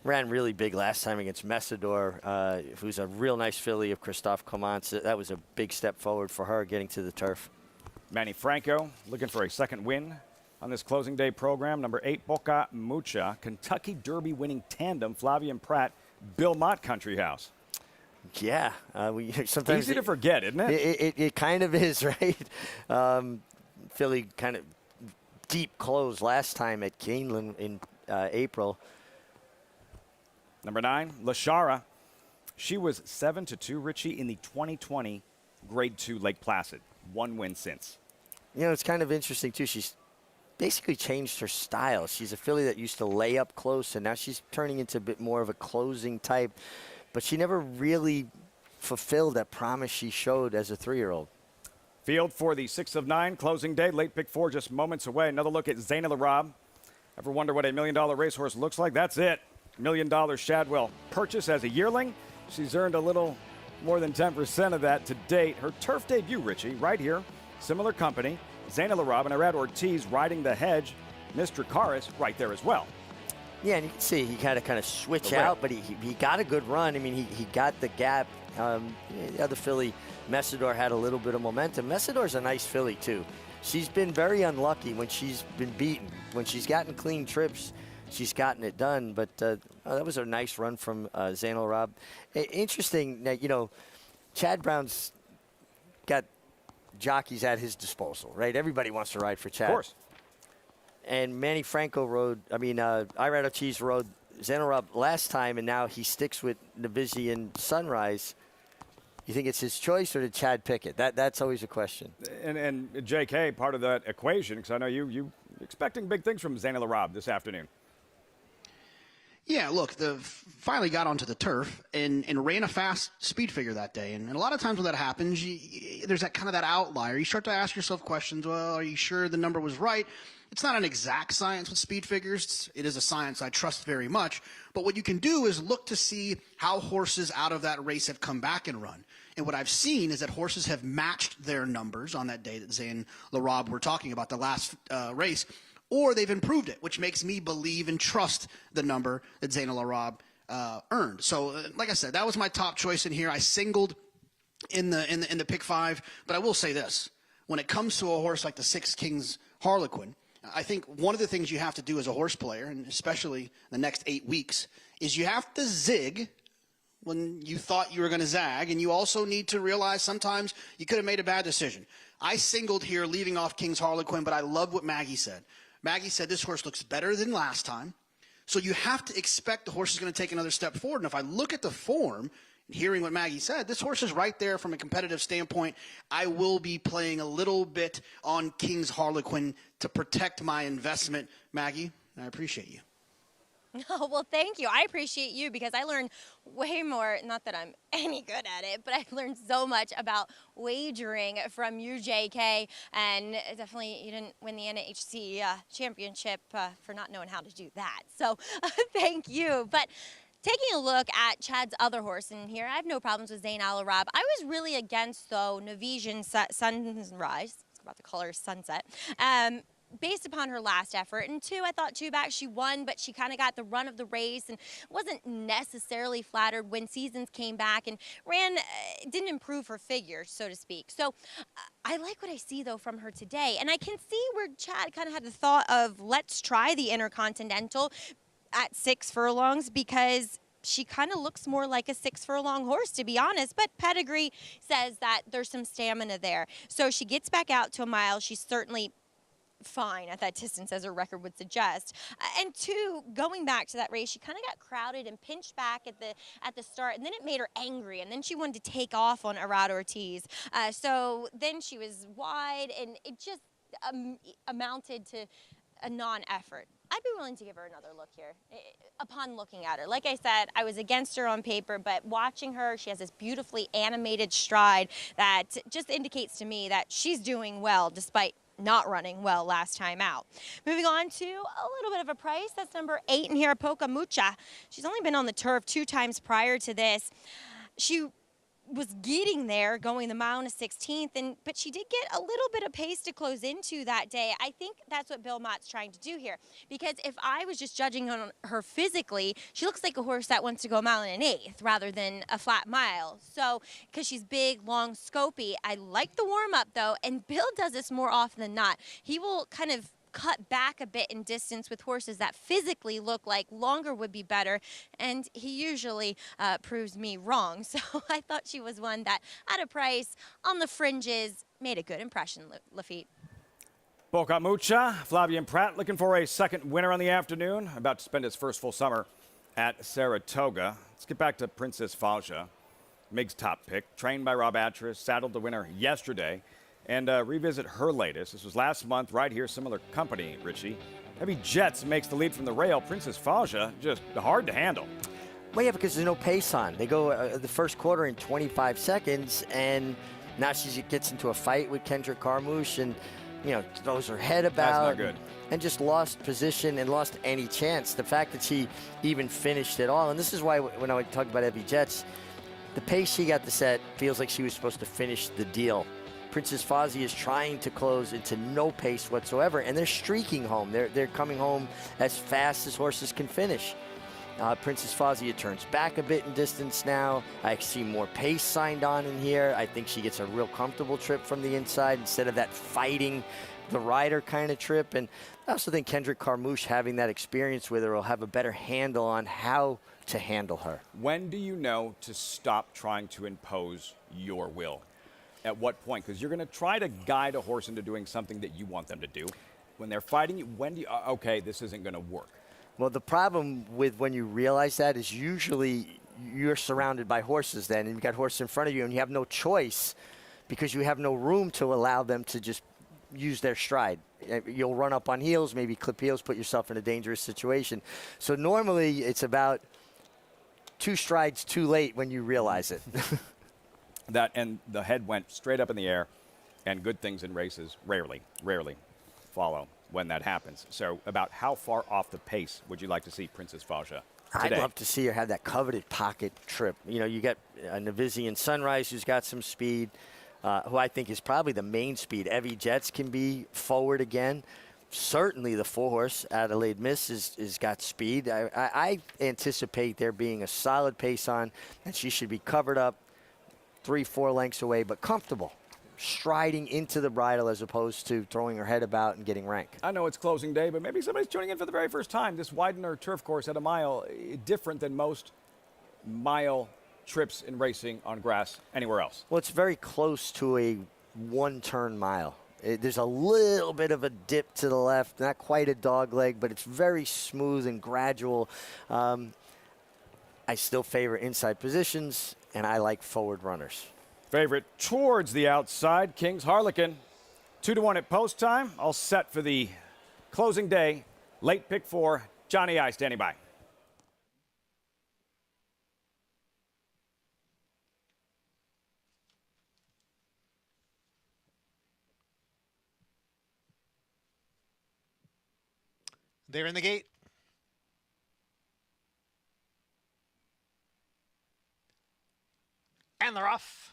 Ran really big last time against Messidor, who's a real nice filly of Christophe Clements. That was a big step forward for her getting to the turf. Manny Franco looking for a 2nd win on this closing day program. Number 8, Boca Mucha, Kentucky Derby winning tandem, Flavian Pratt, Belmont Country House. Yeah, sometimes easy to forget, isn't it? It kind of is, right? Philly kind of deep close last time at Keeneland in April. Number 9, Lashara. She was 7-2, Richie, in the 2020 Grade 2 Lake Placid. 1 win since. You know, it's kind of interesting, too. She's basically changed her style. She's a filly that used to lay up close, and now she's turning into a bit more of a closing type. But she never really fulfilled that promise she showed as a 3-year-old. Field for the 6 of 9, closing day. Late pick 4 just moments away. Another look at Zaina Larab. Ever wonder what a $1 million racehorse looks like? That's it. $1 million Shadwell purchase as a yearling. She's earned a little more than 10% of that to date. Her turf debut, Richie, right here. Similar company. Zaina Larab and Irad Ortiz riding the hedge. Mr. Karis right there as well. Yeah, and you can see he had to kind of switch out, but he got a good run. I mean, he got the gap. The other filly, Messidor, had a little bit of momentum. Messidor's a nice filly, too. She's been very unlucky when she's been beaten. When she's gotten clean trips, she's gotten it done. But that was a nice run from Zaina Larab. Interesting that, you know, Chad Brown's got jockeys at his disposal, right? Everybody wants to ride for Chad. Of course. And Manny Franco Irad Ortiz rode Zaina Larab last time, and now he sticks with Navision Sunrise. You think it's his choice or did Chad pick it? That's always a question. And JK, part of that equation, because I know you expecting big things from Zaina LaRob this afternoon. Yeah, look, finally got onto the turf and ran a fast speed figure that day. And a lot of times when that happens, there's that kind of that outlier. You start to ask yourself questions. Well, are you sure the number was right? It's not an exact science with speed figures. It is a science I trust very much. But what you can do is look to see how horses out of that race have come back and run. And what I've seen is that horses have matched their numbers on that day that Zaina LaRob were talking about, the last race, or they've improved it, which makes me believe and trust the number that Zaina LaRob earned. So, like I said, that was my top choice in here. I singled in the pick 5, but I will say this: when it comes to a horse like the 6 Kings Harlequin, I think one of the things you have to do as a horse player, and especially the next 8 weeks, is you have to zig when you thought you were going to zag, and you also need to realize sometimes you could have made a bad decision. I singled here, leaving off King's Harlequin, but I love what Maggie said. Maggie said this horse looks better than last time, so you have to expect the horse is going to take another step forward. And if I look at the form, hearing what Maggie said, this horse is right there from a competitive standpoint. I will be playing a little bit on King's Harlequin to protect my investment. Maggie, I appreciate you. Oh, well, thank you. I appreciate you because I learned way more, not that I'm any good at it, but I learned so much about wagering from you, JK, and definitely you didn't win the NHC championship for not knowing how to do that. So thank you. But taking a look at Chad's other horse in here, I have no problems with Zaina LaRob. I was really against, though, Novesian Sunrise. I was about to call her Sunset. Based upon her last effort. And 2, I thought 2 back, she won, but she kind of got the run of the race and wasn't necessarily flattered when Seasons came back and didn't improve her figure, so to speak. So I like what I see, though, from her today. And I can see where Chad kind of had the thought of, let's try the Intercontinental at 6 furlongs because she kind of looks more like a 6 furlong horse, to be honest, but pedigree says that there's some stamina there. So she gets back out to a mile. She's certainly fine at that distance, as her record would suggest. And 2, going back to that race, she kind of got crowded and pinched back at the start, and then it made her angry, and then she wanted to take off on Arad Ortiz. So then she was wide, and it just amounted to a non-effort. I'd be willing to give her another look here upon looking at her. Like I said, I was against her on paper, but watching her, she has this beautifully animated stride that just indicates to me that she's doing well despite not running well last time out. Moving on to a little bit of a price. That's number 8 in here, Poca Mucha. She's only been on the turf 2 times prior to this. She was getting there, going the mile and a 16th, but she did get a little bit of pace to close into that day. I think that's what Belmont's trying to do here, because if I was just judging on her physically, she looks like a horse that wants to go a mile and an 1/8 rather than a flat mile. So, because she's big, long, scopy, I like the warm-up, though, and Bill does this more often than not. He will kind of cut back a bit in distance with horses that physically look like longer would be better, and he usually proves me wrong. So I thought she was one that, at a price on the fringes, made a good impression, Lafitte. Poca Mucha, Flavien Prat looking for a second winner on the afternoon, about to spend his first full summer at Saratoga. Let's get back to Princess Falja, Mig's top pick, trained by Rob Atras, saddled the winner yesterday. And revisit her latest. This was last month, right here, similar company, Richie. Heavy Jets makes the lead from the rail. Princess Falja, just hard to handle. Well, yeah, because there's no pace on. They go the first quarter in 25 seconds, and now she gets into a fight with Kendrick Carmouche and, throws her head about. That's not good. And just lost position and lost any chance. The fact that she even finished it all, and this is why when I talk about Heavy Jets, the pace she got to set feels like she was supposed to finish the deal. Princess Falja is trying to close into no pace whatsoever, and they're streaking home. They're coming home as fast as horses can finish. Princess Falja turns back a bit in distance now. I see more pace signed on in here. I think she gets a real comfortable trip from the inside instead of that fighting the rider kind of trip. And I also think Kendrick Carmouche, having that experience with her, will have a better handle on how to handle her. When do you know to stop trying to impose your will? At what point? Because you're going to try to guide a horse into doing something that you want them to do. When they're fighting you, when do you, okay, this isn't going to work? Well, the problem with when you realize that is usually you're surrounded by horses then, and you've got horses in front of you, and you have no choice because you have no room to allow them to just use their stride. You'll run up on heels, maybe clip heels, put yourself in a dangerous situation. So normally it's about 2 strides too late when you realize it. That and the head went straight up in the air, and good things in races rarely follow when that happens. So about how far off the pace would you like to see Princess Faja today? I'd love to see her have that coveted pocket trip. You know, you get a Navizian Sunrise who's got some speed, who I think is probably the main speed. Evie Jets can be forward again. Certainly the 4-horse, Adelaide Miss, is got speed. I anticipate there being a solid pace on, and she should be covered up 3-4 lengths away, but comfortable, striding into the bridle as opposed to throwing her head about and getting rank. I know it's closing day, but maybe somebody's tuning in for the very first time. This Widener turf course at a mile, different than most mile trips in racing on grass anywhere else. Well, it's very close to a 1-turn mile. There's a little bit of a dip to the left, not quite a dog leg, but it's very smooth and gradual. I still favor inside positions, and I like forward runners. Favorite towards the outside, King's Harlequin. 2-1 at post time. All set for the closing day. Late pick 4. Johnny I standing by. They're in the gate. And they're off.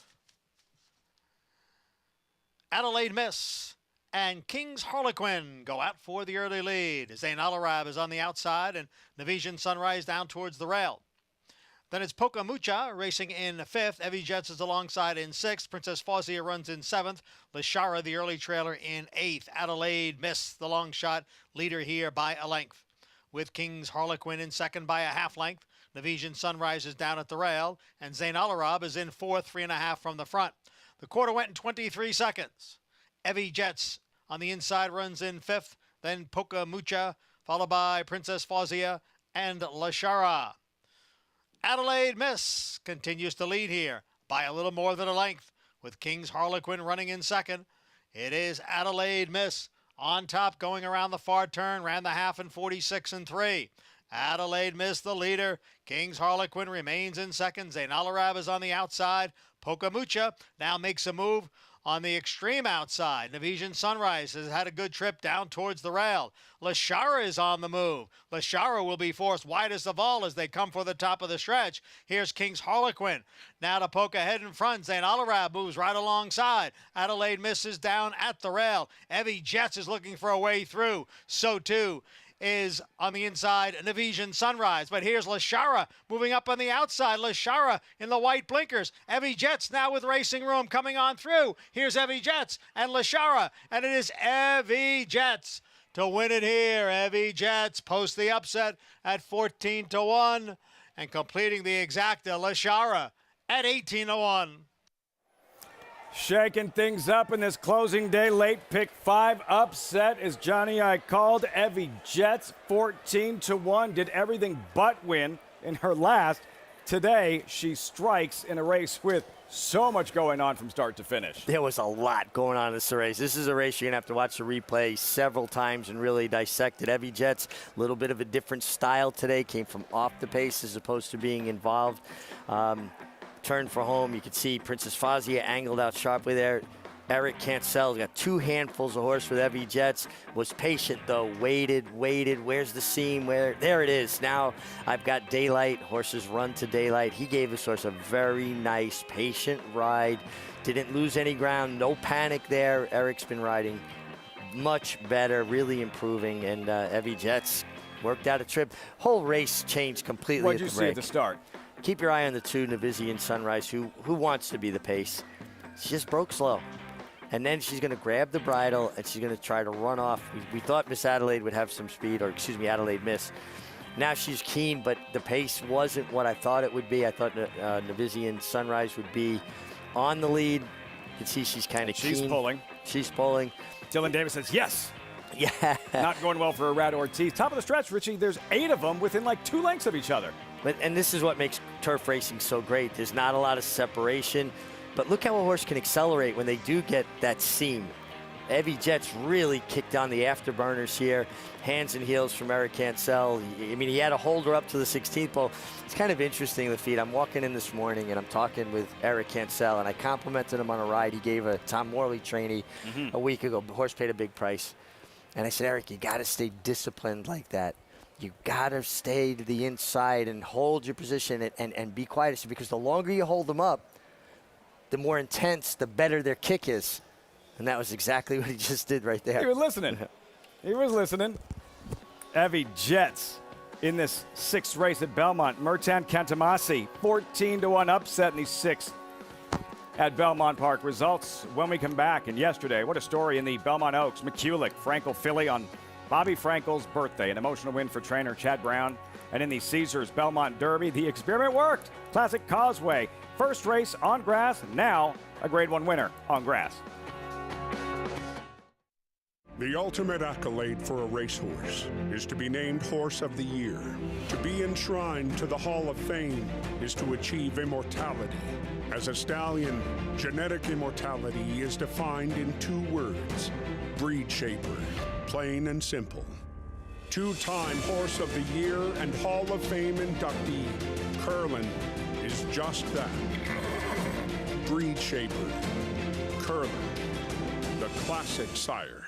Adelaide Miss and King's Harlequin go out for the early lead. Zayn Al-Arab is on the outside and Navizian Sunrise down towards the rail. Then it's Poca Mucha racing in 5th. Evie Jets is alongside in 6th. Princess Fawzia runs in 7th. Lashara, the early trailer, in 8th. Adelaide Miss, the long shot, leader here by a length. With King's Harlequin in 2nd by a half length. Navizian Sunrise is down at the rail. And Zayn Al-Arab is in 4th, 3.5 from the front. The quarter went in 23 seconds. Evie Jets on the inside runs in 5th. Then Poca Mucha, followed by Princess Fawzia and Lashara. Adelaide Miss continues to lead here by a little more than a length, with King's Harlequin running in 2nd. It is Adelaide Miss on top, going around the far turn, ran the half in 46.3. Adelaide Miss, the leader. King's Harlequin remains in 2nd. Zayn Al-Arab is on the outside. Poca Mucha now makes a move on the extreme outside. Navizian Sunrise has had a good trip down towards the rail. Lashara is on the move. Lashara will be forced widest of all as they come for the top of the stretch. Here's King's Harlequin. Now to poke ahead in front. Zayn Al-Arab moves right alongside. Adelaide Miss is down at the rail. Evie Jets is looking for a way through. So too is on the inside Navizian Sunrise. But here's Lashara moving up on the outside. Lashara in the white blinkers. Evie Jets now with racing room coming on through. Here's Evie Jets and Lashara. And it is Evie Jets to win it here. Evie Jets post the upset at 14-1 and completing the exacta Lashara at 18-1. Shaking things up in this closing day late pick 5 upset is Johnny I called. Evie Jets 14-1, did everything but win in her last. Today she strikes in a race with so much going on from start to finish. There was a lot going on in this race. This is a race you're going to have to watch the replay several times and really dissect it. Evie Jets, a little bit of a different style today, came from off the pace as opposed to being involved. Turn for home. You could see Princess Fawzia angled out sharply there. Eric Kansell's got 2 handfuls of horse with Evie Jets. Was patient though, waited. Where's the seam? There it is. Now I've got daylight. Horses run to daylight. He gave this horse a very nice, patient ride. Didn't lose any ground. No panic there. Eric's been riding much better, really improving, and Evie Jets worked out a trip. Whole race changed completely. What did you see at the start? Keep your eye on the 2, Navizian Sunrise, who wants to be the pace. She just broke slow. And then she's going to grab the bridle, and she's going to try to run off. We thought Miss Adelaide would have some speed, or excuse me, Adelaide Miss. Now she's keen, but the pace wasn't what I thought it would be. I thought Navizian Sunrise would be on the lead. You can see she's kind of keen. She's pulling. She's pulling. Dylan Davis says yes. Yeah. Not going well for Irad Ortiz. Top of the stretch, Richie, there's 8 of them within like 2 lengths of each other. And this is what makes turf racing so great. There's not a lot of separation, but look how a horse can accelerate when they do get that seam. Evie Jets really kicked on the afterburners here. Hands and heels from Eric Cancel. I mean, he had a holder up to the 16th pole. It's kind of interesting, Lafitte. I'm walking in this morning and I'm talking with Eric Cancel, and I complimented him on a ride he gave a Tom Morley trainee a week ago. The horse paid a big price. And I said, Eric, you got to stay disciplined like that. You got to stay to the inside and hold your position and be quiet. I said, because the longer you hold them up, the more intense, the better their kick is. And that was exactly what he just did right there. He was listening. He was listening. Evie Jets in this 6th race at Belmont. Mertan Cantamasi, 14-1 upset in the 6th at Belmont Park. Results when we come back. And yesterday, what a story in the Belmont Oaks. McCulloch, Franco filly on Bobby Frankel's birthday. An emotional win for trainer Chad Brown. And in the Caesars Belmont Derby, the experiment worked. Classic Causeway. First race on grass, now a Grade 1 winner on grass. The ultimate accolade for a racehorse is to be named Horse of the Year. To be enshrined to the Hall of Fame is to achieve immortality. As a stallion, genetic immortality is defined in 2 words: breed shaper, plain and simple. 2-time Horse of the Year and Hall of Fame inductee, Curlin, is just that. Breed shaper, Curlin, the classic sire.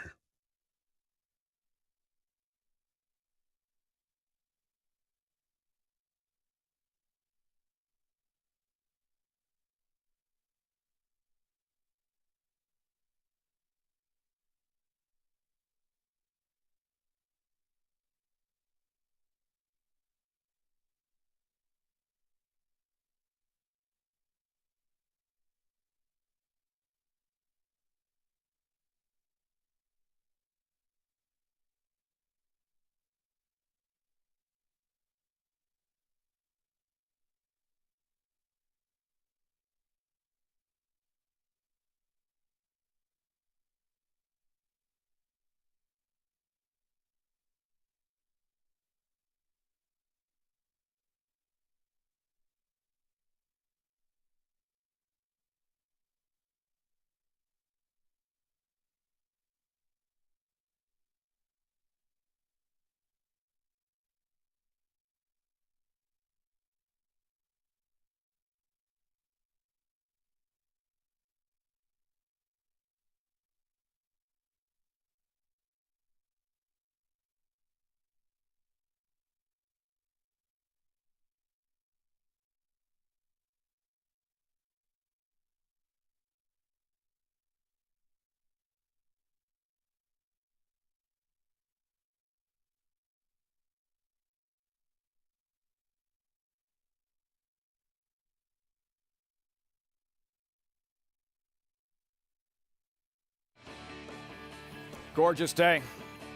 Gorgeous day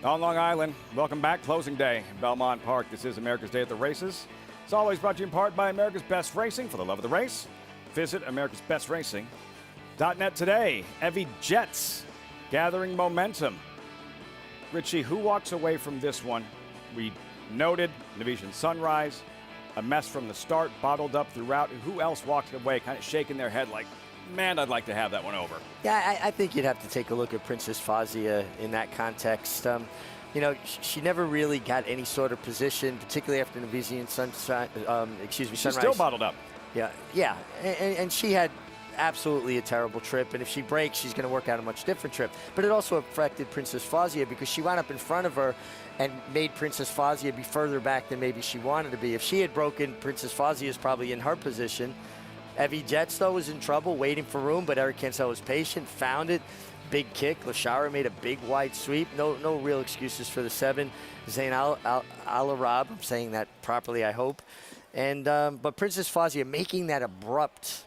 on Long Island. Welcome back. Closing day in Belmont Park. This is America's Day at the Races. It's always brought to you in part by America's Best Racing. For the love of the race, visit americasbestracing.net today. Evie Jets gathering momentum. Richie, who walks away from this one? We noted Nevisian Sunrise, a mess from the start, bottled up throughout. Who else walked away kind of shaking their head like, man, I'd like to have that one over? Yeah, I think you'd have to take a look at Princess Fazia in that context. You know, she never really got any sort of position, particularly after Nevisian Sunrise. She's still bottled up. Yeah, and she had absolutely a terrible trip, and if she breaks, she's going to work out a much different trip. But it also affected Princess Fazia because she wound up in front of her and made Princess Fazia be further back than maybe she wanted to be. If she had broken, Princess Fazia is probably in her position. Evie Jets, though, was in trouble, waiting for room, but Eric Cancel was patient, found it. Big kick. Lashara made a big wide sweep. No real excuses for the 7. Zayn Al-Arab, I'm saying that properly, I hope. And but Princess Fazia making that abrupt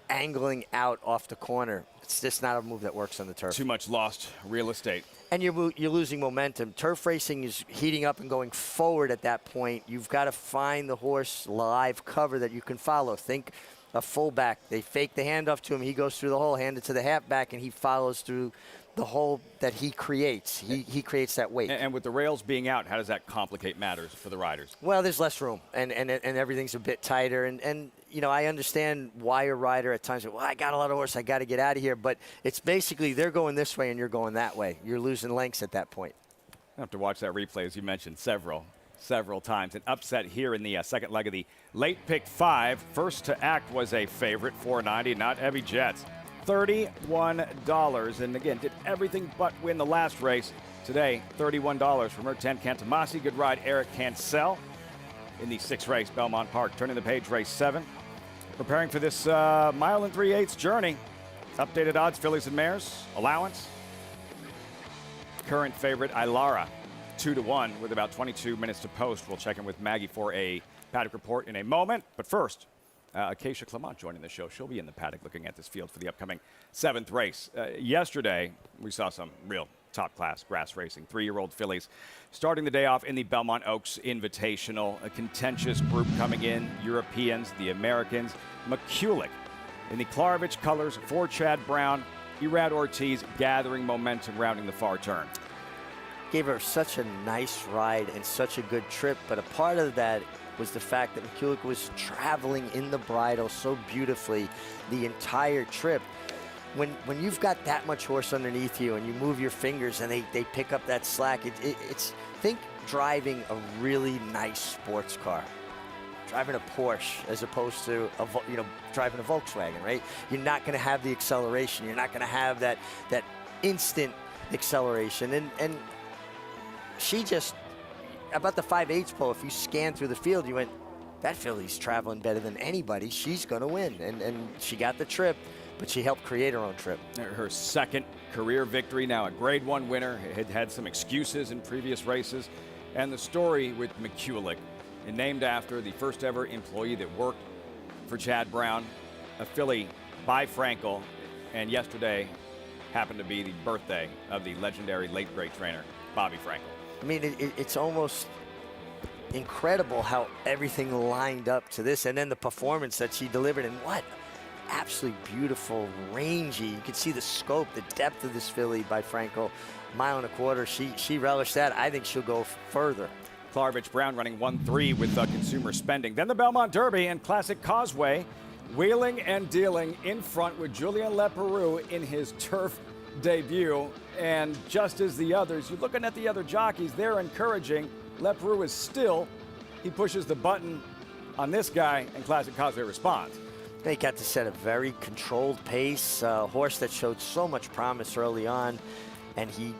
angling out off the corner. It's just not a move that works on the turf. Too much lost real estate. And you're losing momentum. Turf racing is heating up and going forward at that point. You've got to find the horse live cover that you can follow. Think a fullback. They fake the handoff to him. He goes through the hole, hand it to the halfback, and he follows through the hole that he creates. He creates that weight. And with the rails being out, how does that complicate matters for the riders? Well, there's less room, and everything's a bit tighter. And I understand why a rider at times, well, I got a lot of horse, I got to get out of here. But it's basically they're going this way and you're going that way. You're losing lengths at that point. I have to watch that replay, as you mentioned, several times. An upset here in the second leg of the late pick 5. First to act was a favorite, $4.90, not Heavy Jets. $31, and again, did everything but win the last race. Today, $31 from her 10, Cantamasi. Good ride, Eric Cancel in the 6th race, Belmont Park. Turning the page, race 7. Preparing for this mile and 3/8 journey. Updated odds, fillies and mares, allowance. Current favorite, Ilara, 2-1 with about 22 minutes to post. We'll check in with Maggie for a paddock report in a moment. But first, Acacia Clement joining the show. She'll be in the paddock looking at this field for the upcoming 7th race. Yesterday, we saw some real top-class grass racing. 3-year-old fillies starting the day off in the Belmont Oaks Invitational. A contentious group coming in. Europeans, the Americans. McCulloch in the Klarovich colors for Chad Brown. Erad Ortiz gathering momentum rounding the far turn. Gave her such a nice ride and such a good trip, but a part of that was the fact that McCulloch was traveling in the bridle so beautifully the entire trip. When you've got that much horse underneath you and you move your fingers and they pick up that slack, it's think driving a really nice sports car. Driving a Porsche as opposed to driving a Volkswagen, right? You're not going to have the acceleration. You're not going to have that instant acceleration. And she just, about the 5/8 pole, if you scan through the field, you went, that filly's traveling better than anybody. She's going to win. And she got the trip, but she helped create her own trip. Her 2nd career victory, now a Grade 1 winner. Had some excuses in previous races. And the story with McCulloch, named after the first ever employee that worked for Chad Brown, a filly by Frankel, and yesterday happened to be the birthday of the legendary late great trainer, Bobby Frankel. I mean, it's almost incredible how everything lined up to this, and then the performance that she delivered, and what absolutely beautiful, rangy. You can see the scope, the depth of this filly by Frankel. 1.25 miles. She relished that. I think she'll go further. Klarovich Brown running 1-3 with consumer spending. Then the Belmont Derby and Classic Causeway, wheeling and dealing in front with Julien Leparoux in his turf debut. And just as the others, you're looking at the other jockeys, they're encouraging. Leparoux is still, he pushes the button on this guy, and Classic Causeway responds. They got to set a very controlled pace, a horse that showed so much promise early on, and he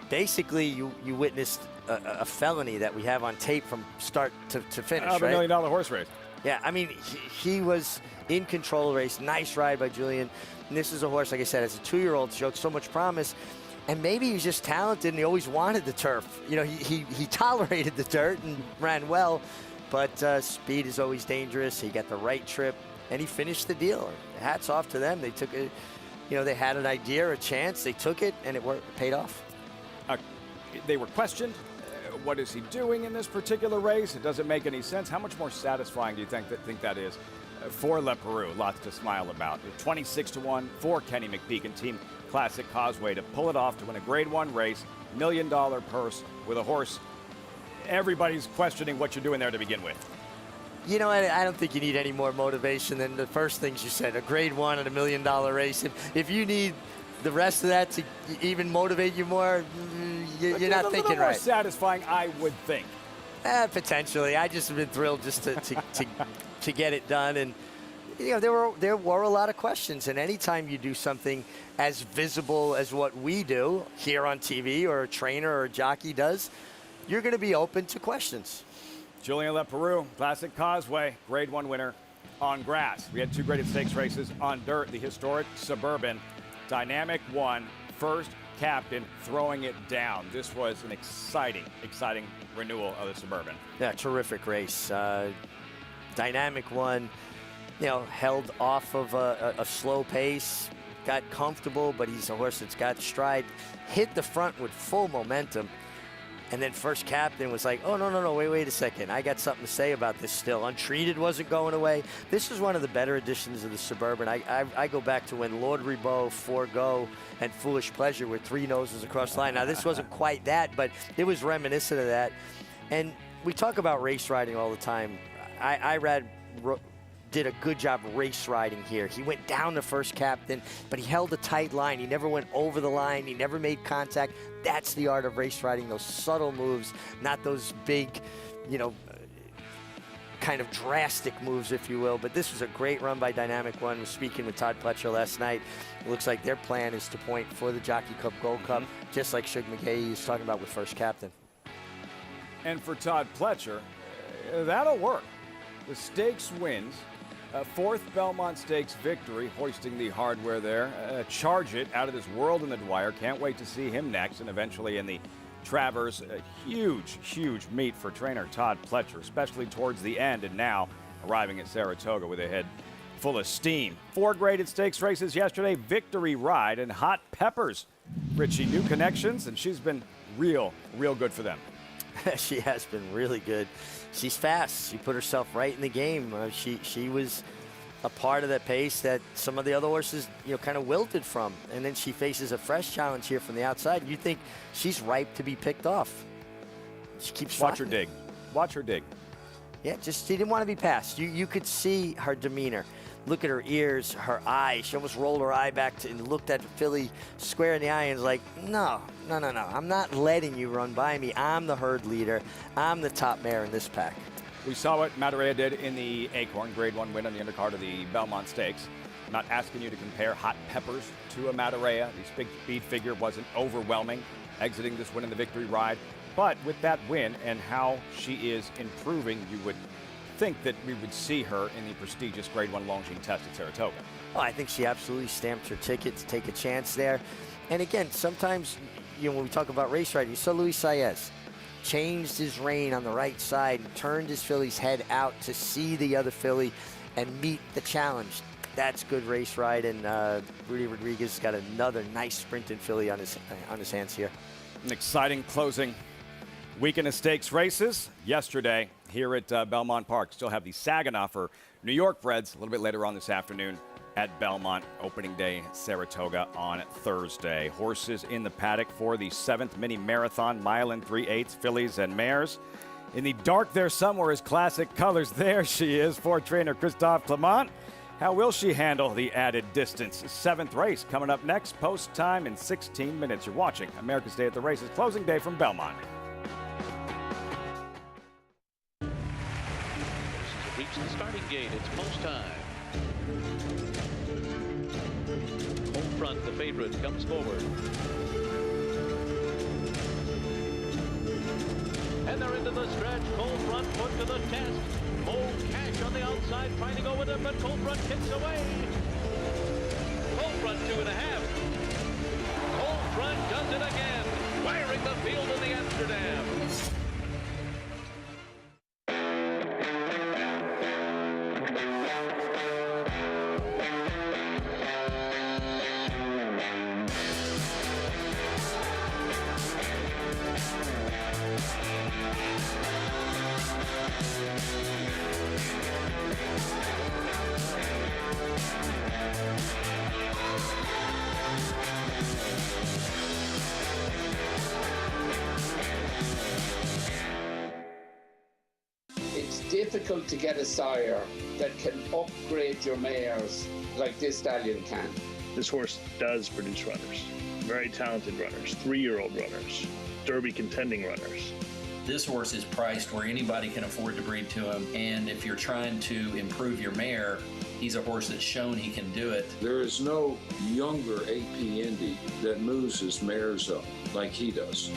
basically, you witnessed a felony that we have on tape from start to finish, right? $1 million horse race. Yeah, I mean, he was in control of the race. Nice ride by Julien. And this is a horse, like I said, as a 2-year-old, showed so much promise. And maybe he was just talented and he always wanted the turf. You know, he tolerated the dirt and ran well, but speed is always dangerous. He got the right trip, and he finished the deal. Hats off to them. They took it, they had an idea, a chance. They took it, and it paid off. They were questioned. What is he doing in this particular race? It doesn't make any sense. How much more satisfying do you think that is for Leparoux? Lots to smile about. 26-1 for Kenny McPeak and Team Classic Causeway to pull it off to win a Grade 1 race, $1 million purse with a horse everybody's questioning what you're doing there to begin with. You know, I don't think you need any more motivation than the first things you said, a Grade 1 and $1 million race. If you need the rest of that to even motivate you more, you're not thinking right. More satisfying, I would think. Potentially. I just have been thrilled just to get it done. And, there were a lot of questions. And anytime you do something as visible as what we do here on TV, or a trainer or a jockey does, you're going to be open to questions. Julien Leparoux, Classic Causeway, Grade 1 winner on grass. We had 2 graded stakes races on dirt. The historic Suburban, Dynamic 1, first captain throwing it down. This was an exciting renewal of the Suburban. Yeah, terrific race. Dynamic 1, held off of a slow pace, got comfortable, but he's a horse that's got stride, hit the front with full momentum. And then first captain was like, oh, no, wait a second. I got something to say about this still. Untreated wasn't going away. This is one of the better editions of the Suburban. I go back to when Lord Ribot, Forgo, and Foolish Pleasure were 3 noses across the line. Now, this wasn't quite that, but it was reminiscent of that. And we talk about race riding all the time. Irad did a good job race riding here. He went down to first captain, but he held a tight line. He never went over the line. He never made contact. That's the art of race riding, those subtle moves, not those big, kind of drastic moves, if you will. But this was a great run by Dynamic One. I was speaking with Todd Fletcher last night. It looks like their plan is to point for the Jockey Club Gold Cup, just like Shug McGahee is talking about with first captain. And for Todd Fletcher, that'll work. The stakes wins. 4th Belmont Stakes victory, hoisting the hardware there. Charge It out of this world in the Dwyer. Can't wait to see him next, and eventually in the Travers. A huge meet for trainer Todd Fletcher, especially towards the end, and now arriving at Saratoga with a head full of steam. 4 graded stakes races yesterday, Victory Ride and Hot Peppers. Richie, new connections, and she's been real good for them. She has been really good. She's fast. She put herself right in the game. She was a part of that pace that some of the other horses, kind of wilted from. And then she faces a fresh challenge here from the outside. You think she's ripe to be picked off. She keeps Watch her dig. Watch her dig. Yeah, just she didn't want to be passed. You could see her demeanor. Look at her ears, her eyes. She almost rolled her eye back and looked at Philly square in the eye and was like, no. I'm not letting you run by me. I'm the herd leader. I'm the top mare in this pack. We saw what Madureira did in the Acorn Grade 1 win on the undercard of the Belmont Stakes. I'm not asking you to compare Hot Peppers to a Madureira. The big speed figure wasn't overwhelming, exiting this win in the Victory Ride. But with that win and how she is improving, you would think that we would see her in the prestigious Grade 1 Longines test at Saratoga. Oh, I think she absolutely stamped her ticket to take a chance there. And again, sometimes, when we talk about race riding, you saw Luis Saez changed his rein on the right side and turned his filly's head out to see the other filly and meet the challenge. That's good race ride, and Rudy Rodriguez got another nice sprinting filly on his hands here. An exciting closing weekend of stakes races yesterday here at Belmont Park. Still have the Saginaw for New York Breds a little bit later on this afternoon at Belmont. Opening day Saratoga on Thursday. Horses in the paddock for the 7th mini marathon, mile and 3/8 fillies and mares. In the dark there somewhere is Classic Colors. There she is for trainer Christophe Clement. How will she handle the added distance? 7th race coming up next, post time in 16 minutes. You're watching America's Day at the Races, closing day from Belmont. Reach the starting gate. It's post time. Home front, the favorite comes forward. And they're into the stretch. Cold front put to the test. Old Cash on the outside trying to go with it, but Cold front kicks away. Cold front 2.5. Cold front does it again, wiring the field of the Amsterdam. Difficult to get a sire that can upgrade your mares like this stallion can. This horse does produce runners, very talented runners, 3-year-old runners, Derby contending runners. This horse is priced where anybody can afford to breed to him, and if you're trying to improve your mare, he's a horse that's shown he can do it. There is no younger AP Indy that moves his mares up like he does.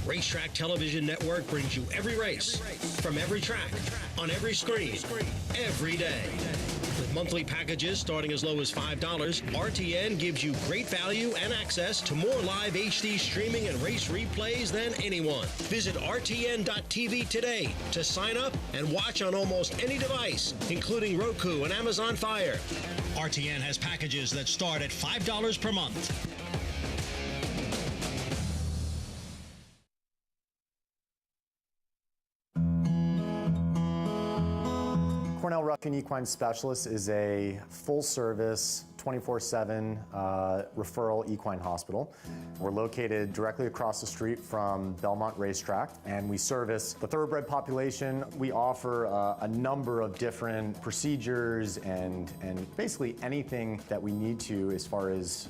Racetrack Television Network brings you every race, from every track, on every screen, every day. With monthly packages starting as low as $5, RTN gives you great value and access to more live HD streaming and race replays than anyone. Visit RTN.tv today to sign up and watch on almost any device, including Roku and Amazon Fire. RTN has packages that start at $5 per month. Cornell Ruffian Equine Specialist is a full-service, 24/7 referral equine hospital. We're located directly across the street from Belmont Racetrack, and we service the thoroughbred population. We offer a number of different procedures and basically anything that we need to as far as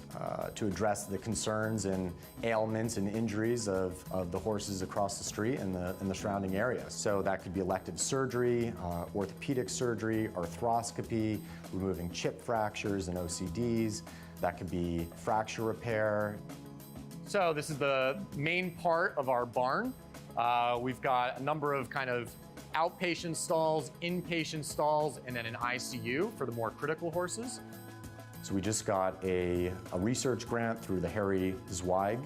to address the concerns and ailments and injuries of the horses across the street and the surrounding area. So that could be elective surgery, orthopedic surgery, arthroscopy, removing chip fractures and OCDs. That could be fracture repair. So this is the main part of our barn. We've got a number of kind of outpatient stalls, inpatient stalls, and then an ICU for the more critical horses. So we just got a research grant through the Harry Zweig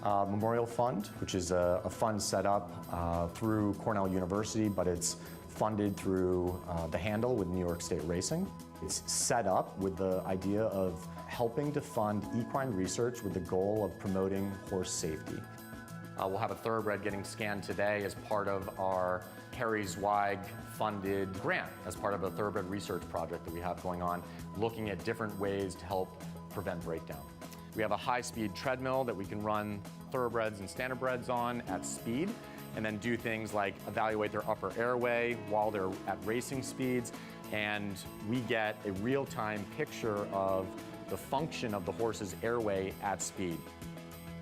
Memorial Fund, which is a fund set up through Cornell University, but it's funded through the Handle with New York State Racing. It's set up with the idea of helping to fund equine research with the goal of promoting horse safety. We'll have a thoroughbred getting scanned today as part of our Harry Zweig funded grant, as part of a thoroughbred research project that we have going on, looking at different ways to help prevent breakdown. We have a high-speed treadmill that we can run thoroughbreds and standardbreds on at speed, and then do things like evaluate their upper airway while they're at racing speeds, and we get a real-time picture of the function of the horse's airway at speed.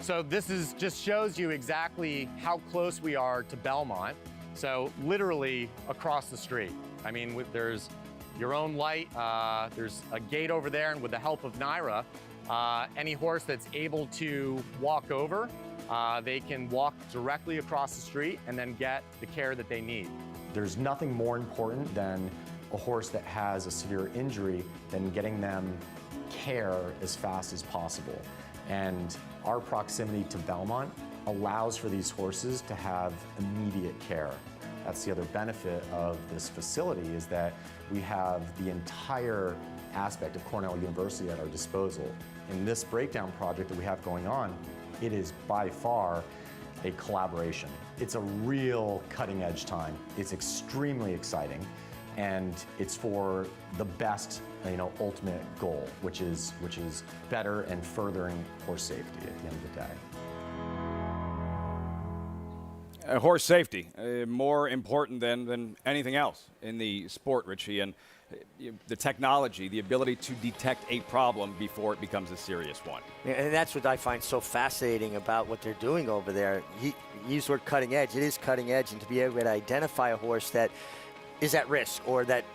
So this just shows you exactly how close we are to Belmont. So literally across the street. I mean, there's your own light, there's a gate over there, and with the help of Naira, any horse that's able to walk over, they can walk directly across the street and then get the care that they need. There's nothing more important than a horse that has a severe injury than getting them care as fast as possible. And our proximity to Belmont allows for these horses to have immediate care. That's the other benefit of this facility, is that we have the entire aspect of Cornell University at our disposal. In this breakdown project that we have going on, it is by far a collaboration. It's a real cutting edge time. It's extremely exciting, and it's for the best, ultimate goal, which is better and furthering horse safety at the end of the day. Horse safety, more important than anything else in the sport, Richie, and the technology, the ability to detect a problem before it becomes a serious one. And that's what I find so fascinating about what they're doing over there. You use the word cutting edge. It is cutting edge, and to be able to identify a horse that is at risk, or that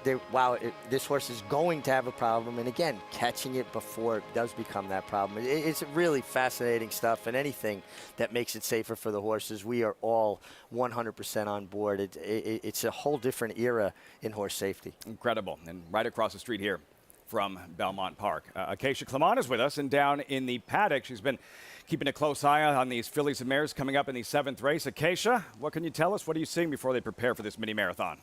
this horse is going to have a problem, and again, catching it before it does become that problem. It's really fascinating stuff, and anything that makes it safer for the horses, we are all 100% on board. It's a whole different era in horse safety. Incredible. And right across the street here from Belmont Park, Acacia Clement is with us, and down in the paddock, she's been keeping a close eye on these fillies and mares coming up in the 7th race. Acacia, what can you tell us? What are you seeing before they prepare for this mini marathon?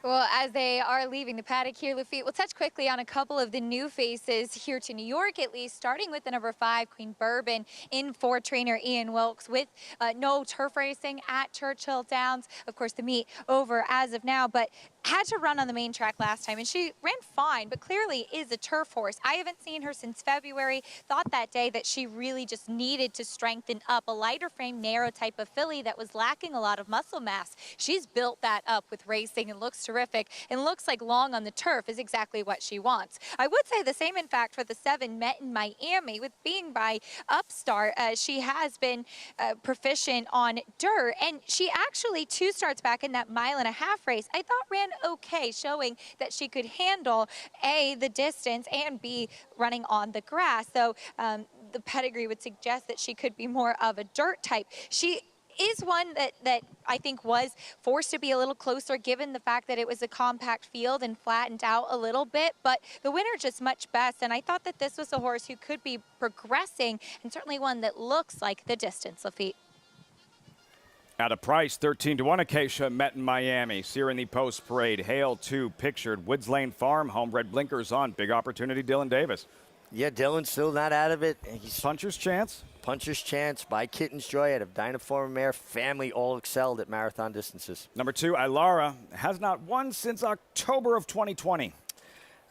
Well, as they are leaving the paddock here, Lafitte, we'll touch quickly on a couple of the new faces here to New York, at least, starting with the number 5, Queen Bourbon, in for trainer Ian Wilkes, with no turf racing at Churchill Downs. Of course, the meet over as of now, but had to run on the main track last time, and she ran fine, but clearly is a turf horse. I haven't seen her since February. Thought that day that she really just needed to strengthen up a lighter frame, narrow type of filly that was lacking a lot of muscle mass. She's built that up with racing and looks terrific, and looks like long on the turf is exactly what she wants. I would say the same, in fact, for the 7, Met in Miami. With being by Upstart, she has been proficient on dirt, and she actually 2 starts back in that 1.5-mile race, I thought ran okay, showing that she could handle A, the distance, and B, running on the grass. So the pedigree would suggest that she could be more of a dirt type. She is one that I think was forced to be a little closer, given the fact that it was a compact field and flattened out a little bit, but the winner just much best, and I thought that this was a horse who could be progressing, and certainly one that looks like the distance, Lafitte. At a price, 13-1, Acacia, Met in Miami. See her in the post parade. Hail 2 pictured. Woods Lane Farm, home red blinkers on. Big opportunity, Dylan Davis. Yeah, Dylan's still not out of it. Puncher's chance. Puncher's Chance by Kitten's Joy out of Dynaform Mare. Family all excelled at marathon distances. Number 2, Ilara, has not won since October of 2020.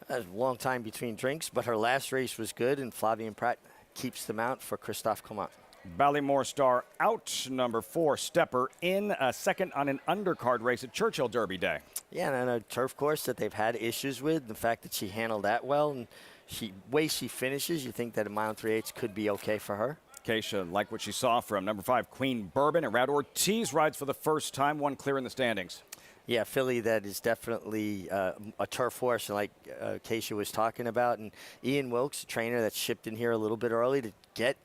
A long time between drinks, but her last race was good, and Flavien Prat keeps the mount for Christophe Clement. Ballymore Star out. Number 4, Stepper in second on an undercard race at Churchill Derby Day. Yeah, and on a turf course that they've had issues with, the fact that she handled that well, and way she finishes, you think that a mile and 3/8 could be okay for her. Keisha liked what she saw from number 5, Queen Bourbon. And Rad Ortiz rides for the first time, one clear in the standings. Yeah, filly that is definitely a turf horse, like Keisha was talking about. And Ian Wilkes, a trainer that shipped in here a little bit early to get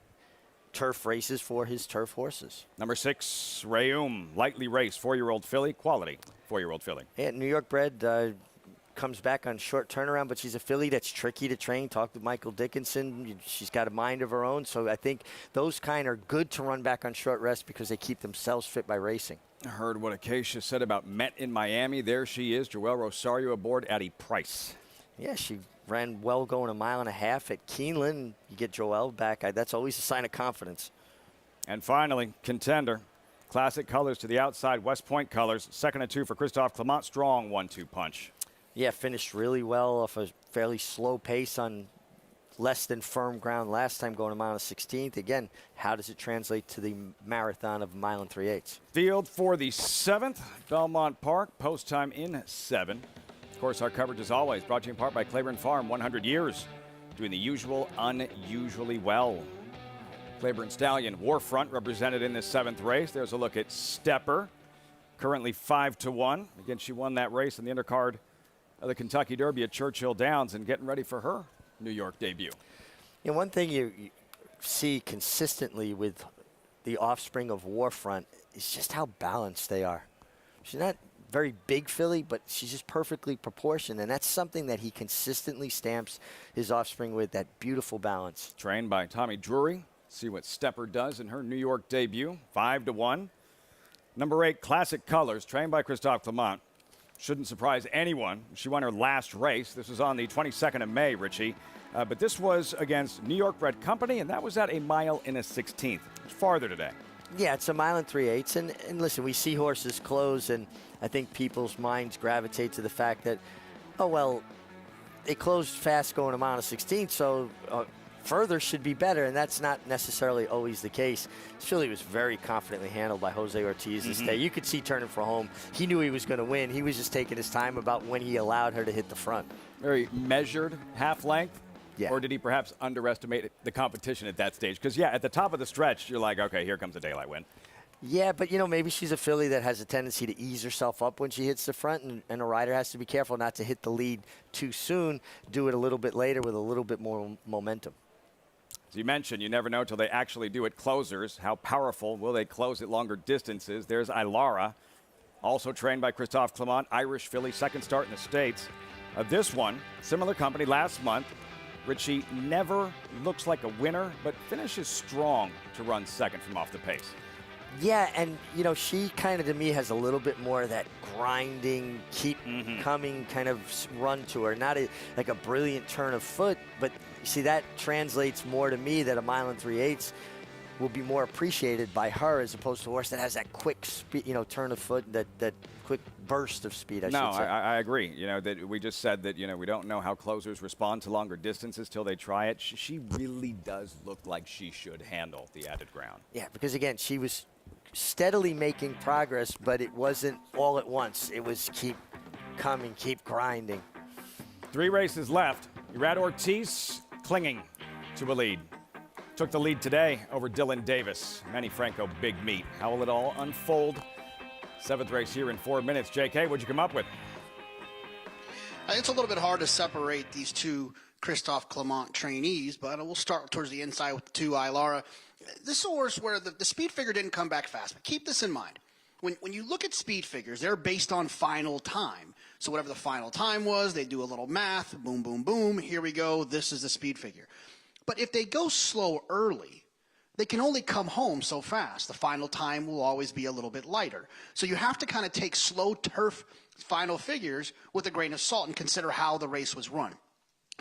turf races for his turf horses. Number 6, Rayum, lightly raced, 4-year-old filly, quality 4-year-old filly. Yeah, New York bred, comes back on short turnaround, but she's a filly that's tricky to train. Talked with Michael Dickinson. She's got a mind of her own, so I think those kind are good to run back on short rest because they keep themselves fit by racing. I heard what Acacia said about Met in Miami. There she is, Joelle Rosario aboard Addie Price. Yeah, she ran well going 1.5 miles at Keeneland. You get Joelle back. That's always a sign of confidence. And finally, Contender. Classic colors to the outside, West Point colors. 2nd and 2 for Christophe Clement. Strong 1-2 punch. Yeah, finished really well off a fairly slow pace on less than firm ground last time going 1 mile and 16th. Again, how does it translate to the marathon of 1 mile and 3/8? Field for the 7th, Belmont Park. Post time in 7. Of course, our coverage is always brought to you in part by Claiborne Farm. 100 years doing the usual unusually well. Claiborne Stallion Warfront represented in this 7th race. There's a look at Stepper, currently 5-1. Again, she won that race in the undercard of the Kentucky Derby at Churchill Downs and getting ready for her New York debut. You know, one thing you see consistently with the offspring of Warfront is just how balanced they are. She's not very big filly, but she's just perfectly proportioned, and that's something that he consistently stamps his offspring with, that beautiful balance. Trained by Tommy Drury. See what Stepper does in her New York debut, 5-1. Number 8, Classic Colors, trained by Christophe Clement. Shouldn't surprise anyone. She won her last race. This was on the 22nd of May, Richie. But this was against New York Bred Company, and that was at 1 mile and 1/16. It's farther today. Yeah, it's 1 mile and 3/8. And listen, we see horses close, and I think people's minds gravitate to the fact that, oh, well, they closed fast going 1 mile and 1/16, so further should be better, and that's not necessarily always the case. This filly was very confidently handled by Jose Ortiz this day. You could see turning for home. He knew he was going to win. He was just taking his time about when he allowed her to hit the front. Very measured half length. Yeah. Or did he perhaps underestimate the competition at that stage? Because, yeah, at the top of the stretch, you're like, okay, here comes a daylight win. Yeah, but, you know, maybe she's a filly that has a tendency to ease herself up when she hits the front, and a rider has to be careful not to hit the lead too soon, do it a little bit later with a little bit more momentum. As you mentioned, you never know till they actually do it. Closers, how powerful will they close at longer distances? There's Ilara, also trained by Christophe Clement, Irish filly, 2nd start in the States. This one, similar company last month. Richie never looks like a winner, but finishes strong to run 2nd from off the pace. Yeah, and, you know, she kind of, to me, has a little bit more of that grinding, keep coming kind of run to her. Not like a brilliant turn of foot, but, see, that translates more to me that 1 mile and 3/8 will be more appreciated by her as opposed to a horse that has that quick speed, you know, turn of foot, that quick burst of speed, I should say. I agree. You know, that we just said that, you know, we don't know how closers respond to longer distances till they try it. She really does look like she should handle the added ground. Yeah, because, again, she was steadily making progress, but it wasn't all at once. It was keep coming, keep grinding. 3 races left. Rad Ortiz clinging to a lead. Took the lead today over Dylan Davis. Manny Franco, big meet. How will it all unfold? 7th race here in 4 minutes. JK, what'd you come up with? I think it's a little bit hard to separate these two Christophe Clement trainees, but we'll start towards the inside with the 2 Ilara. This is a horse where the speed figure didn't come back fast, but keep this in mind. When you look at speed figures, they're based on final time. So whatever the final time was, they do a little math, boom, boom, boom, here we go, this is the speed figure. But if they go slow early, they can only come home so fast. The final time will always be a little bit lighter. So you have to kind of take slow turf final figures with a grain of salt and consider how the race was run.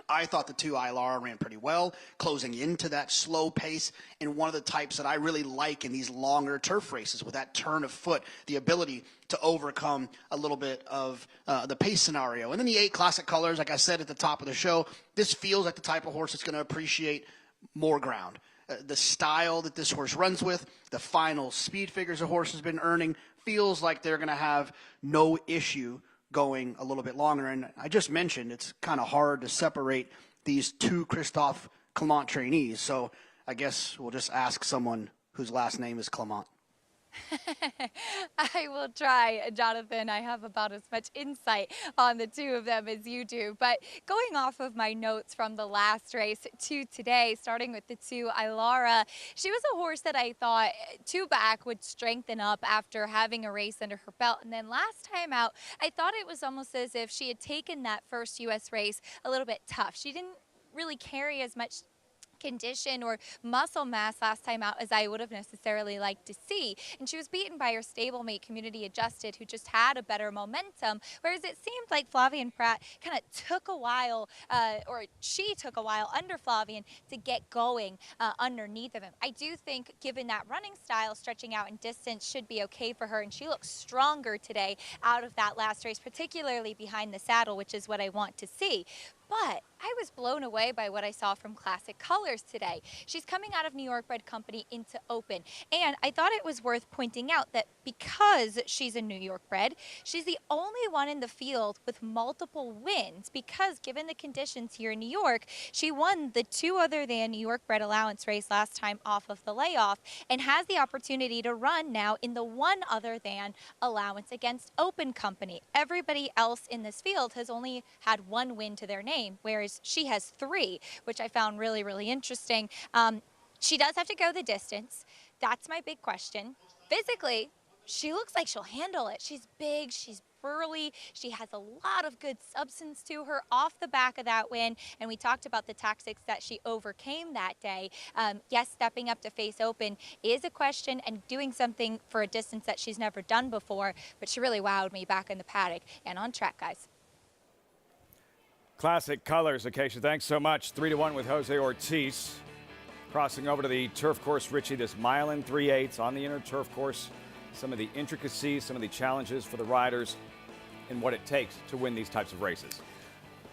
I thought the 2 Ilara ran pretty well, closing into that slow pace, and one of the types that I really like in these longer turf races with that turn of foot, the ability to overcome a little bit of the pace scenario. And then the 8 Classic Colors, like I said at the top of the show, this feels like the type of horse that's going to appreciate more ground. The style that this horse runs with, the final speed figures the horse has been earning, feels like they're going to have no issue going a little bit longer. And I just mentioned it's kind of hard to separate these 2 Christophe Clement trainees. So I guess we'll just ask someone whose last name is Clement. I will try, Jonathan. I have about as much insight on the 2 of them as you do. But going off of my notes from the last race to today, starting with the 2 Ilara, she was a horse that I thought 2 back would strengthen up after having a race under her belt. And then last time out, I thought it was almost as if she had taken that first U.S. race a little bit tough. She didn't really carry as much condition or muscle mass last time out as I would have necessarily liked to see. And she was beaten by her stablemate Community Adjusted, who just had a better momentum, whereas it seemed like Flavien Prat kind of took a while, or she took a while under Flavien to get going underneath of him. I do think given that running style, stretching out in distance should be okay for her, and she looks stronger today out of that last race, particularly behind the saddle, which is what I want to see. But I was blown away by what I saw from Classic Colors today. She's coming out of New York Bred Company into Open. And I thought it was worth pointing out that because she's a New York bred, she's the only one in the field with multiple wins, because given the conditions here in New York, she won the 2 other than New York bred allowance race last time off of the layoff and has the opportunity to run now in the 1 other than allowance against Open Company. Everybody else in this field has only had 1 win to their name, whereas she has 3, which I found really, really interesting. She does have to go the distance. That's my big question. Physically, she looks like she'll handle it. She's big, she's burly, she has a lot of good substance to her off the back of that win, and we talked about the tactics that she overcame that day. Yes, stepping up to face Open is a question and doing something for a distance that she's never done before, but she really wowed me back in the paddock and on track, guys. Classic Colors, Acacia, thanks so much. 3-1 with Jose Ortiz. Crossing over to the turf course, Richie, this 1 3/8 on the inner turf course. Some of the intricacies, some of the challenges for the riders, and what it takes to win these types of races.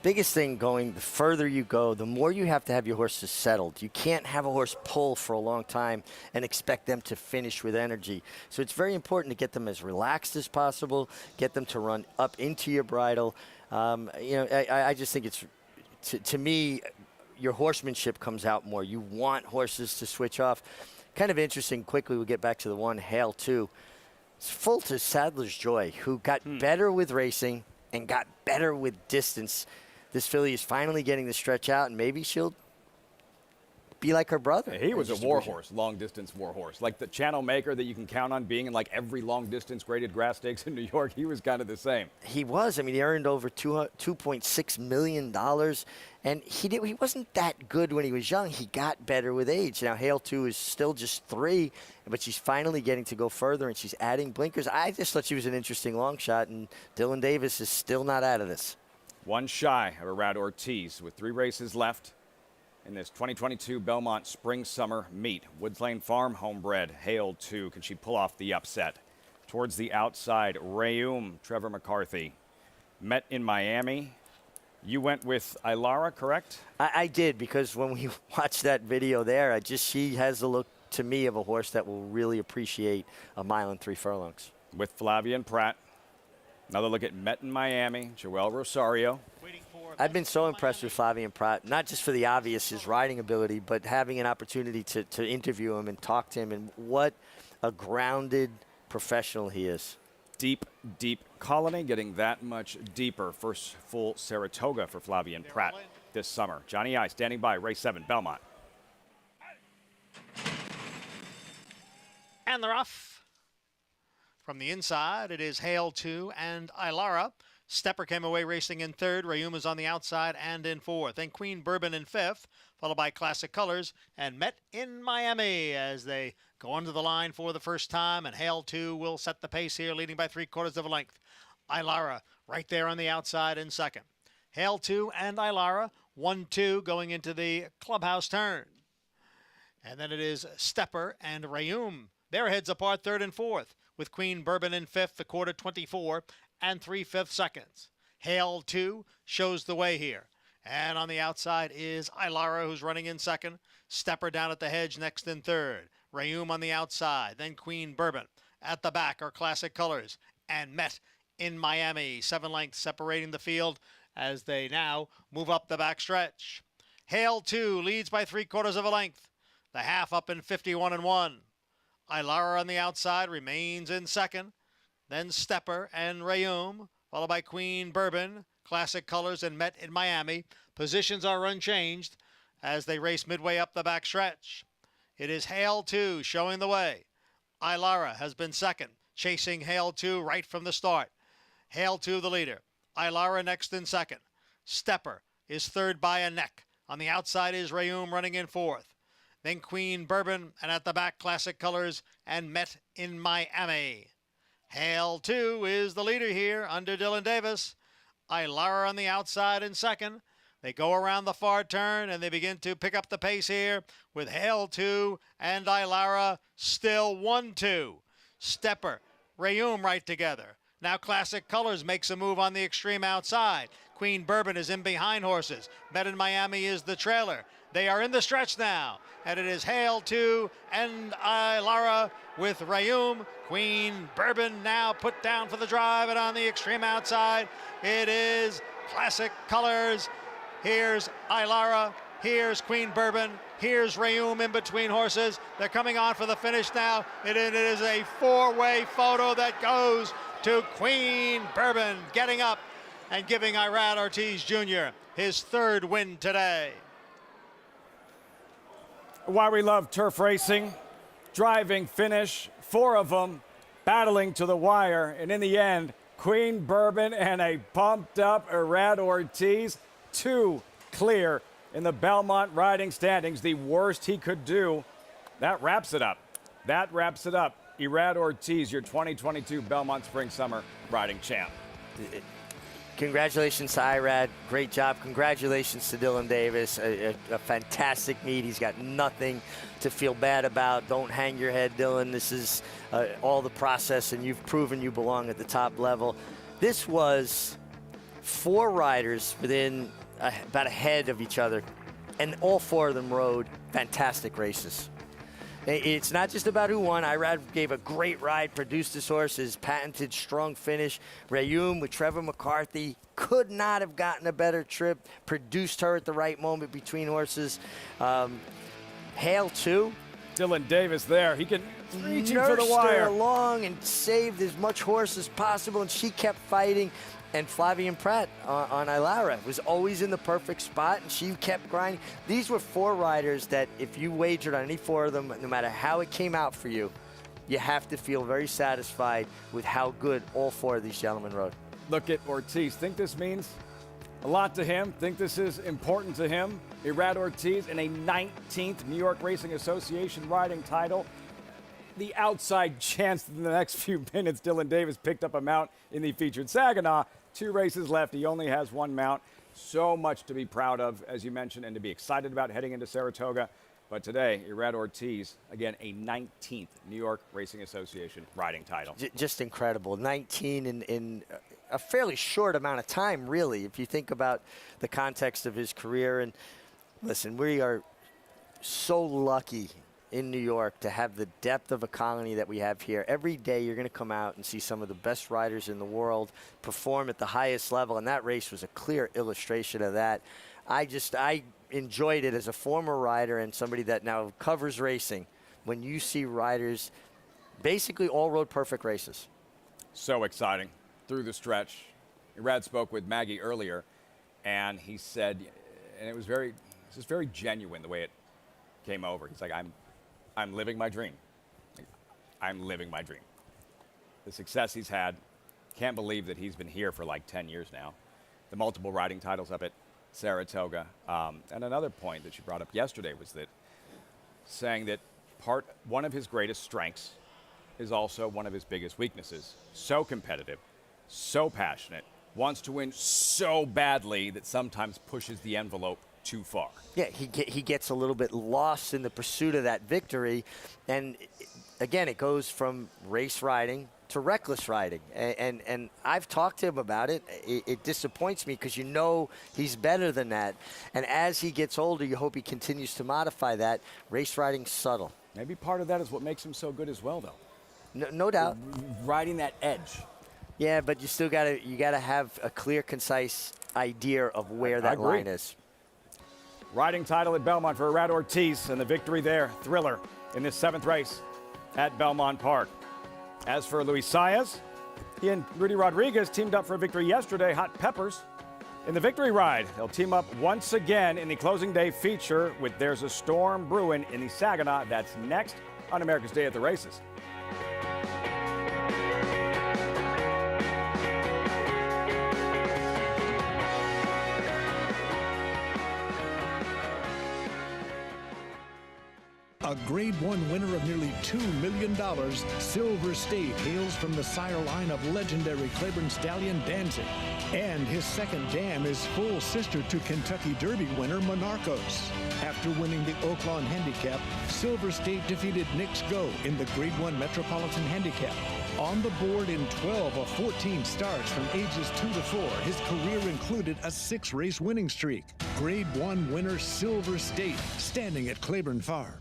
Biggest thing going, the further you go, the more you have to have your horses settled. You can't have a horse pull for a long time and expect them to finish with energy. So it's very important to get them as relaxed as possible, get them to run up into your bridle. I just think it's, to me, your horsemanship comes out more. You want horses to switch off. Kind of interesting, quickly we'll get back to the 1, Hail 2. It's full to Sadler's Joy, who got better with racing and got better with distance. This filly is finally getting to stretch out, and maybe she'll be like her brother. He was a war horse, long-distance war horse. Like the channel maker that you can count on being in like every long-distance graded grass stakes in New York, he was kind of the same. He was. I mean, he earned over $2.6 million, and he wasn't that good when he was young. He got better with age. Now, Hail 2 is still just 3, but she's finally getting to go further, and she's adding blinkers. I just thought she was an interesting long shot, and Dylan Davis is still not out of this. 1 shy of around Ortiz with 3 races left in this 2022 Belmont Spring-Summer meet. Woods Lane Farm homebred, Hail 2. Can she pull off the upset? Towards the outside, Rayum, Trevor McCarthy. Met in Miami. You went with Ilara, correct? I did, because when we watched that video there, she has the look to me of a horse that will really appreciate a 1 3 furlongs. With Flavien Prat. Another look at Met in Miami, Joel Rosario. I've been so impressed with Flavien Prat, not just for the obvious, his riding ability, but having an opportunity to interview him and talk to him, and what a grounded professional he is. Deep, deep colony, getting that much deeper. First full Saratoga for Flavien Prat this summer. Johnny I standing by, race 7, Belmont. And they're off. From the inside, it is Hail 2 and Ilara. Stepper came away racing in 3rd. Rayum is on the outside and in 4th. Then Queen Bourbon in 5th, followed by Classic Colors and Met in Miami as they go under the line for the first time. And Hail 2 will set the pace here, leading by 3/4 of a length. Ilara right there on the outside in 2nd. Hail 2 and Ilara 1-2 going into the clubhouse turn. And then it is Stepper and Rayum. They're heads apart, third and fourth, with Queen Bourbon in fifth, the quarter 24 and 3/5 seconds. Hail 2 shows the way here. And on the outside is Ilara, who's running in second. Stepper down at the hedge, next in third. Rayum on the outside. Then Queen Bourbon. At the back are Classic Colors and Met in Miami. 7 lengths separating the field as they now move up the back stretch. Hail 2 leads by 3/4 of a length. The half up in 51-1. Ilara on the outside remains in second. Then Stepper and Rayum, followed by Queen Bourbon, Classic Colors, and Met in Miami. Positions are unchanged as they race midway up the back stretch. It is Hail 2 showing the way. Ilara has been second, chasing Hail 2 right from the start. Hail 2 the leader. Ilara next in second. Stepper is third by a neck. On the outside is Rayum running in fourth. Then Queen Bourbon, and at the back Classic Colors and Met in Miami. Hail 2 is the leader here under Dylan Davis. Ilara on the outside in second. They go around the far turn and they begin to pick up the pace here with Hail 2 and Ilara still 1-2. Stepper, Rayum right together. Now Classic Colors makes a move on the extreme outside. Queen Bourbon is in behind horses. Met in Miami is the trailer. They are in the stretch now, and it is Hail 2 and Ilara with Rayum. Queen Bourbon now put down for the drive, and on the extreme outside, it is Classic Colors. Here's Ilara. Here's Queen Bourbon. Here's Rayum in between horses. They're coming on for the finish now. It is a 4-way photo that goes to Queen Bourbon, getting up and giving Irad Ortiz Jr. his third win today. Why we love turf racing, driving finish, 4 of them battling to the wire, and in the end, Queen Bourbon and a pumped up Irad Ortiz, 2 clear in the Belmont riding standings, the worst he could do. That wraps it up. That wraps it up. Irad Ortiz, your 2022 Belmont Spring Summer riding champ. Congratulations to Irad. Great job. Congratulations to Dylan Davis. A fantastic meet. He's got nothing to feel bad about. Don't hang your head, Dylan. This is all the process, and you've proven you belong at the top level. This was 4 riders within about a head of each other, and all 4 of them rode fantastic races. It's not just about who won. Irad gave a great ride, produced his horse, his patented strong finish. Rayum with Trevor McCarthy could not have gotten a better trip, produced her at the right moment between horses. Hail 2. Dylan Davis there. He can reach for the Nursed wire. her along and saved as much horse as possible, and she kept fighting. And Flavian Pratt on Ilara was always in the perfect spot, and she kept grinding. These were 4 riders that if you wagered on any 4 of them, no matter how it came out for you, you have to feel very satisfied with how good all 4 of these gentlemen rode. Look at Ortiz. Think this means a lot to him. Think this is important to him. Irad Ortiz in a 19th New York Racing Association riding title. The outside chance that in the next few minutes Dylan Davis picked up a mount in the featured Saginaw. 2 races left. He only has 1 mount. So much to be proud of, as you mentioned, and to be excited about heading into Saratoga. But today, Irad Ortiz, again, a 19th New York Racing Association riding title. Just incredible. 19 in a fairly short amount of time, really, if you think about the context of his career. And listen, we are so lucky in New York to have the depth of a colony that we have here. Every day you're going to come out and see some of the best riders in the world perform at the highest level, and that race was a clear illustration of that. I enjoyed it as a former rider and somebody that now covers racing when you see riders basically all rode perfect races. So exciting through the stretch. Irad spoke with Maggie earlier, and he said, and it was very genuine the way it came over. He's like, I'm living my dream. I'm living my dream. The success he's had, can't believe that he's been here for like 10 years now. The multiple riding titles up at Saratoga. And another point that you brought up yesterday was that saying that one of his greatest strengths is also one of his biggest weaknesses. So competitive, so passionate, wants to win so badly that sometimes pushes the envelope too far. Yeah, he gets a little bit lost in the pursuit of that victory. And again, it goes from race riding to reckless riding. And I've talked to him about it. It disappoints me because you know he's better than that. And as he gets older, you hope he continues to modify that. Race riding's subtle. Maybe part of that is what makes him so good as well, though. No doubt. Riding that edge. Yeah, but you still gotta have a clear, concise idea of where that line is. Riding title at Belmont for Irad Ortiz, and the victory there, thriller in this 7th race at Belmont Park. As for Luis Saez, he and Rudy Rodriguez teamed up for a victory yesterday. Hot Peppers in the victory ride. They'll team up once again in the closing day feature with There's a Storm Brewing in the Saginaw. That's next on America's Day at the Races. A Grade 1 winner of nearly $2 million, Silver State hails from the sire line of legendary Claiborne stallion Danzig. And his second dam is full sister to Kentucky Derby winner Monarchos. After winning the Oaklawn Handicap, Silver State defeated Knicks Go in the Grade 1 Metropolitan Handicap. On the board in 12 of 14 starts from ages 2 to 4, his career included a 6-race winning streak. Grade 1 winner Silver State, standing at Claiborne Farm.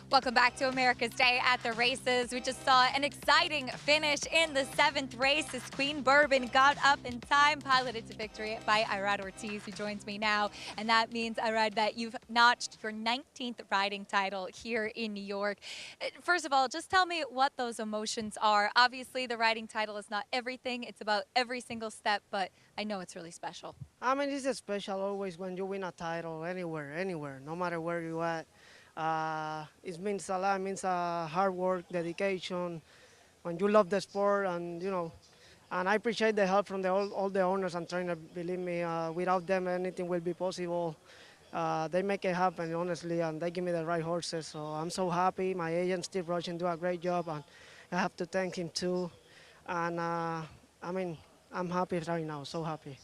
Welcome back to America's Day at the Races. We just saw an exciting finish in the 7th race as Queen Bourbon got up in time, piloted to victory by Irad Ortiz, who joins me now. And that means, Irad, that you've notched your 19th riding title here in New York. First of all, just tell me what those emotions are. Obviously, the riding title is not everything. It's about every single step, but I know it's really special. I mean, it's special always when you win a title anywhere, no matter where you at. It means a lot. It means hard work, dedication. When you love the sport, and and I appreciate the help from all the owners and trainers. Believe me, without them, anything will be possible. They make it happen, honestly, and they give me the right horses. So I'm so happy. My agent Steve Russian do a great job, and I have to thank him too. And I mean, I'm happy right now. So happy.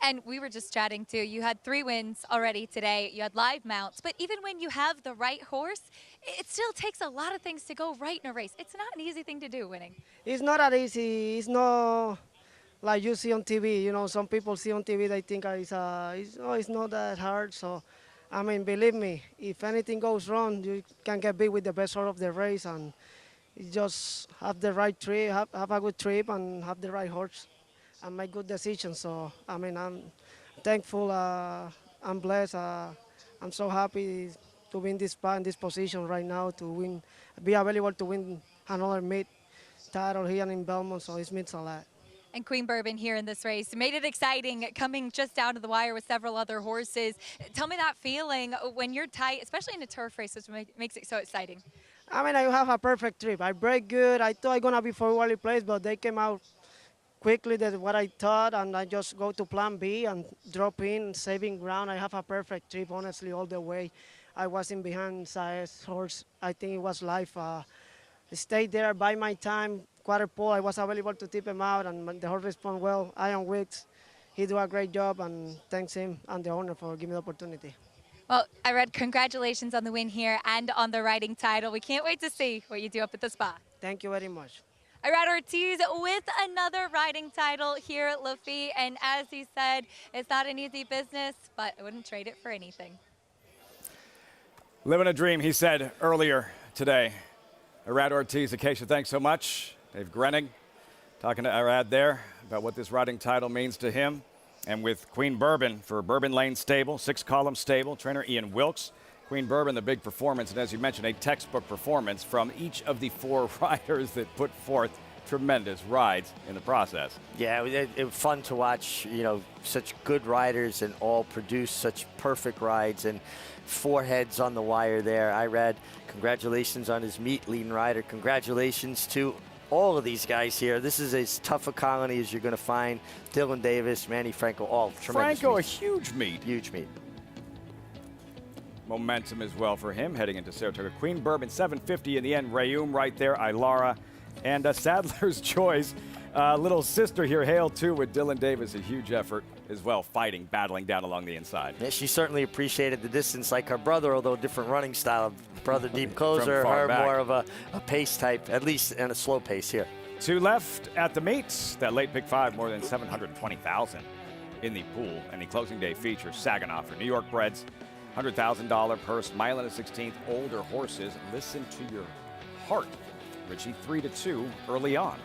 And we were just chatting too. You had 3 wins already today. You had live mounts. But even when you have the right horse, it still takes a lot of things to go right in a race. It's not an easy thing to do, winning. It's not that easy. It's not like you see on TV. Some people see on TV, they think it's not that hard. So, I mean, believe me, if anything goes wrong, you can get beat with the best horse of the race. And you just have the right trip, have a good trip, and have the right horse. And make good decisions. So, I mean, I'm thankful, I'm blessed. I'm so happy to be in this spot, in this position right now, to be available to win another meet title here in Belmont, so it means a lot. And Queen Bourbon here in this race made it exciting, coming just down to the wire with several other horses. Tell me that feeling when you're tight, especially in a turf race, which makes it so exciting. I mean, I have a perfect trip. I break good. I thought I gonna be forwardly placed, but they came out quickly. That's what I thought, and I just go to plan B and drop in, saving ground. I have a perfect trip, honestly, all the way. I wasn't behind Saez horse. I think it was life. Stayed there by my time. Quarter pole, I was available to tip him out, and the horse responded well. Iron Wicks, he do a great job, and thanks him and the owner for giving me the opportunity. Well, I read congratulations on the win here and on the riding title. We can't wait to see what you do up at the spa. Thank you very much. Irad Ortiz with another riding title here at Lafitte, and as he said, it's not an easy business, but I wouldn't trade it for anything. Living a dream, he said earlier today. Irad Ortiz, Acacia, thanks so much. Dave Grenning talking to Irad there about what this riding title means to him. And with Queen Bourbon for Bourbon Lane Stable, 6-column stable, trainer Ian Wilkes. Queen Bourbon, the big performance, and as you mentioned, a textbook performance from each of the 4 riders that put forth tremendous rides in the process. Yeah, it was fun to watch, you know, such good riders and all produce such perfect rides, and 4 heads on the wire there. Irad, congratulations on his meet, leading rider. Congratulations to all of these guys here. This is as tough a colony as you're going to find. Dylan Davis, Manny Franco, all tremendous Franco, meets. a huge meet. Huge meet. Momentum as well for him heading into Saratoga. Queen Bourbon, 750 in the end. Rayum right there, Ilara. And Sadler's Choice, little sister here, Hale too, with Dylan Davis, a huge effort as well, fighting, battling down along the inside. Yeah, she certainly appreciated the distance like her brother, although different running style. Brother deep closer, her back. more of a pace type, at least in a slow pace here. 2 left at the meets. That late pick 5, more than 720,000 in the pool. And the closing day feature, Saginaw for New York breds, $100,000 purse, mile and a 16th, older horses. Listen to your heart. Richie, 3-2 early on.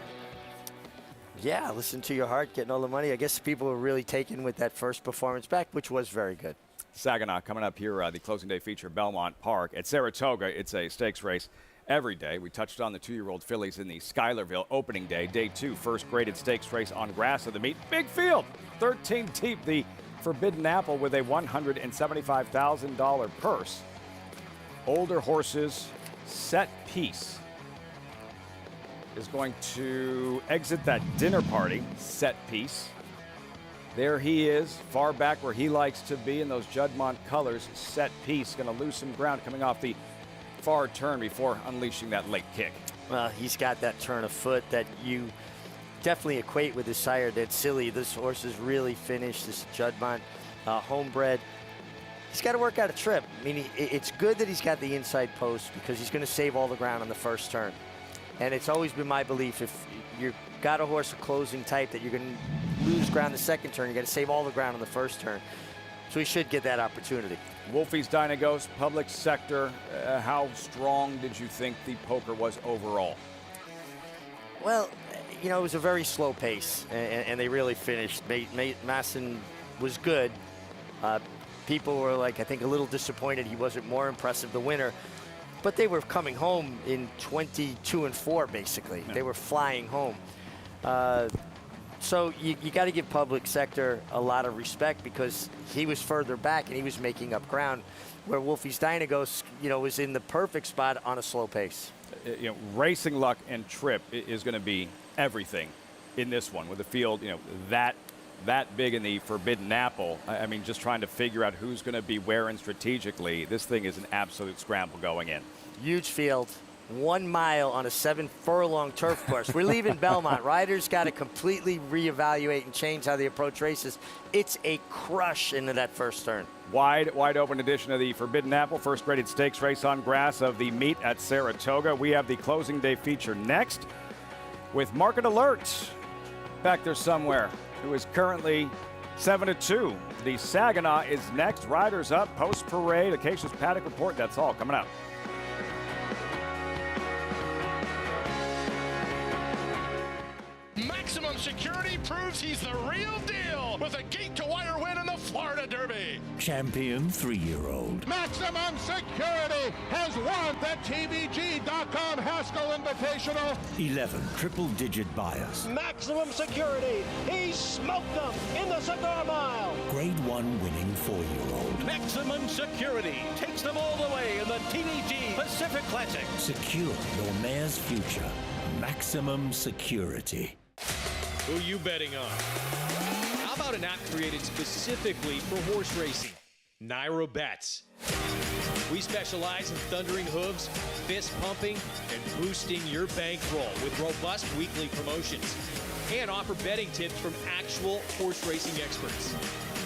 Yeah, listen to your heart, getting all the money. I guess people were really taken with that first performance back, which was very good. Saginaw coming up here, the closing day feature, Belmont Park. At Saratoga, it's a stakes race every day. We touched on the 2-year-old fillies in the Schuylerville opening day. Day 2, first graded stakes race on grass of the meet. Big field, 13 deep. The Forbidden Apple with a $175,000 purse. Older horses, set piece is going to exit that dinner party, set piece. There he is, far back where he likes to be in those Juddmonte colors. Set piece, going to lose some ground coming off the far turn before unleashing that late kick. Well, he's got that turn of foot that you definitely equate with his sire, Dead Silly. This horse is really finished, this Juddmonte homebred. He's got to work out a trip. I mean, it's good that he's got the inside post because he's going to save all the ground on the first turn. And it's always been my belief, if you've got a horse of closing type that you're going to lose ground the second turn, you got to save all the ground on the first turn. So he should get that opportunity. Wolfie's Dynagos, public sector. How strong did you think the poker was overall? Well, you know, it was a very slow pace, and they really finished. Masson was good. People were, like, I think a little disappointed he wasn't more impressive, the winner. But they were coming home in 22-4, basically. Yeah. They were flying home. So you got to give public sector a lot of respect because he was further back and he was making up ground, where Wolfie's Dynagos, you know, was in the perfect spot on a slow pace. You know, racing luck and trip is going to be everything in this one with the field, you know, that big in the Forbidden Apple. I mean, just trying to figure out who's going to be where and strategically. This thing is an absolute scramble going in. Huge field, 1 mile on a 7-furlong turf course. We're leaving Belmont. Riders got to completely reevaluate and change how they approach races. It's a crush into that first turn. Wide open edition of the Forbidden Apple, first graded stakes race on grass of the meet at Saratoga. We have the closing day feature next with Market Alert back there somewhere, who is currently 7-2. The Saginaw is next. Riders up, post parade, Acacia's paddock report. That's all coming up. Maximum Security proves he's the real deal. Franco with a gate-to-wire win in the Florida Derby. Champion 3-year-old. Maximum Security has won the TVG.com Haskell Invitational. 11 triple-digit bias. Maximum Security, he smoked them in the Cigar Mile. Grade 1 winning 4-year-old. Maximum Security takes them all the way in the TVG Pacific Classic. Secure your mare's future. Maximum Security. Who you betting on? How about an app created specifically for horse racing? Naira Bets. We specialize in thundering hooves, fist pumping, and boosting your bankroll with robust weekly promotions. And offer betting tips from actual horse racing experts.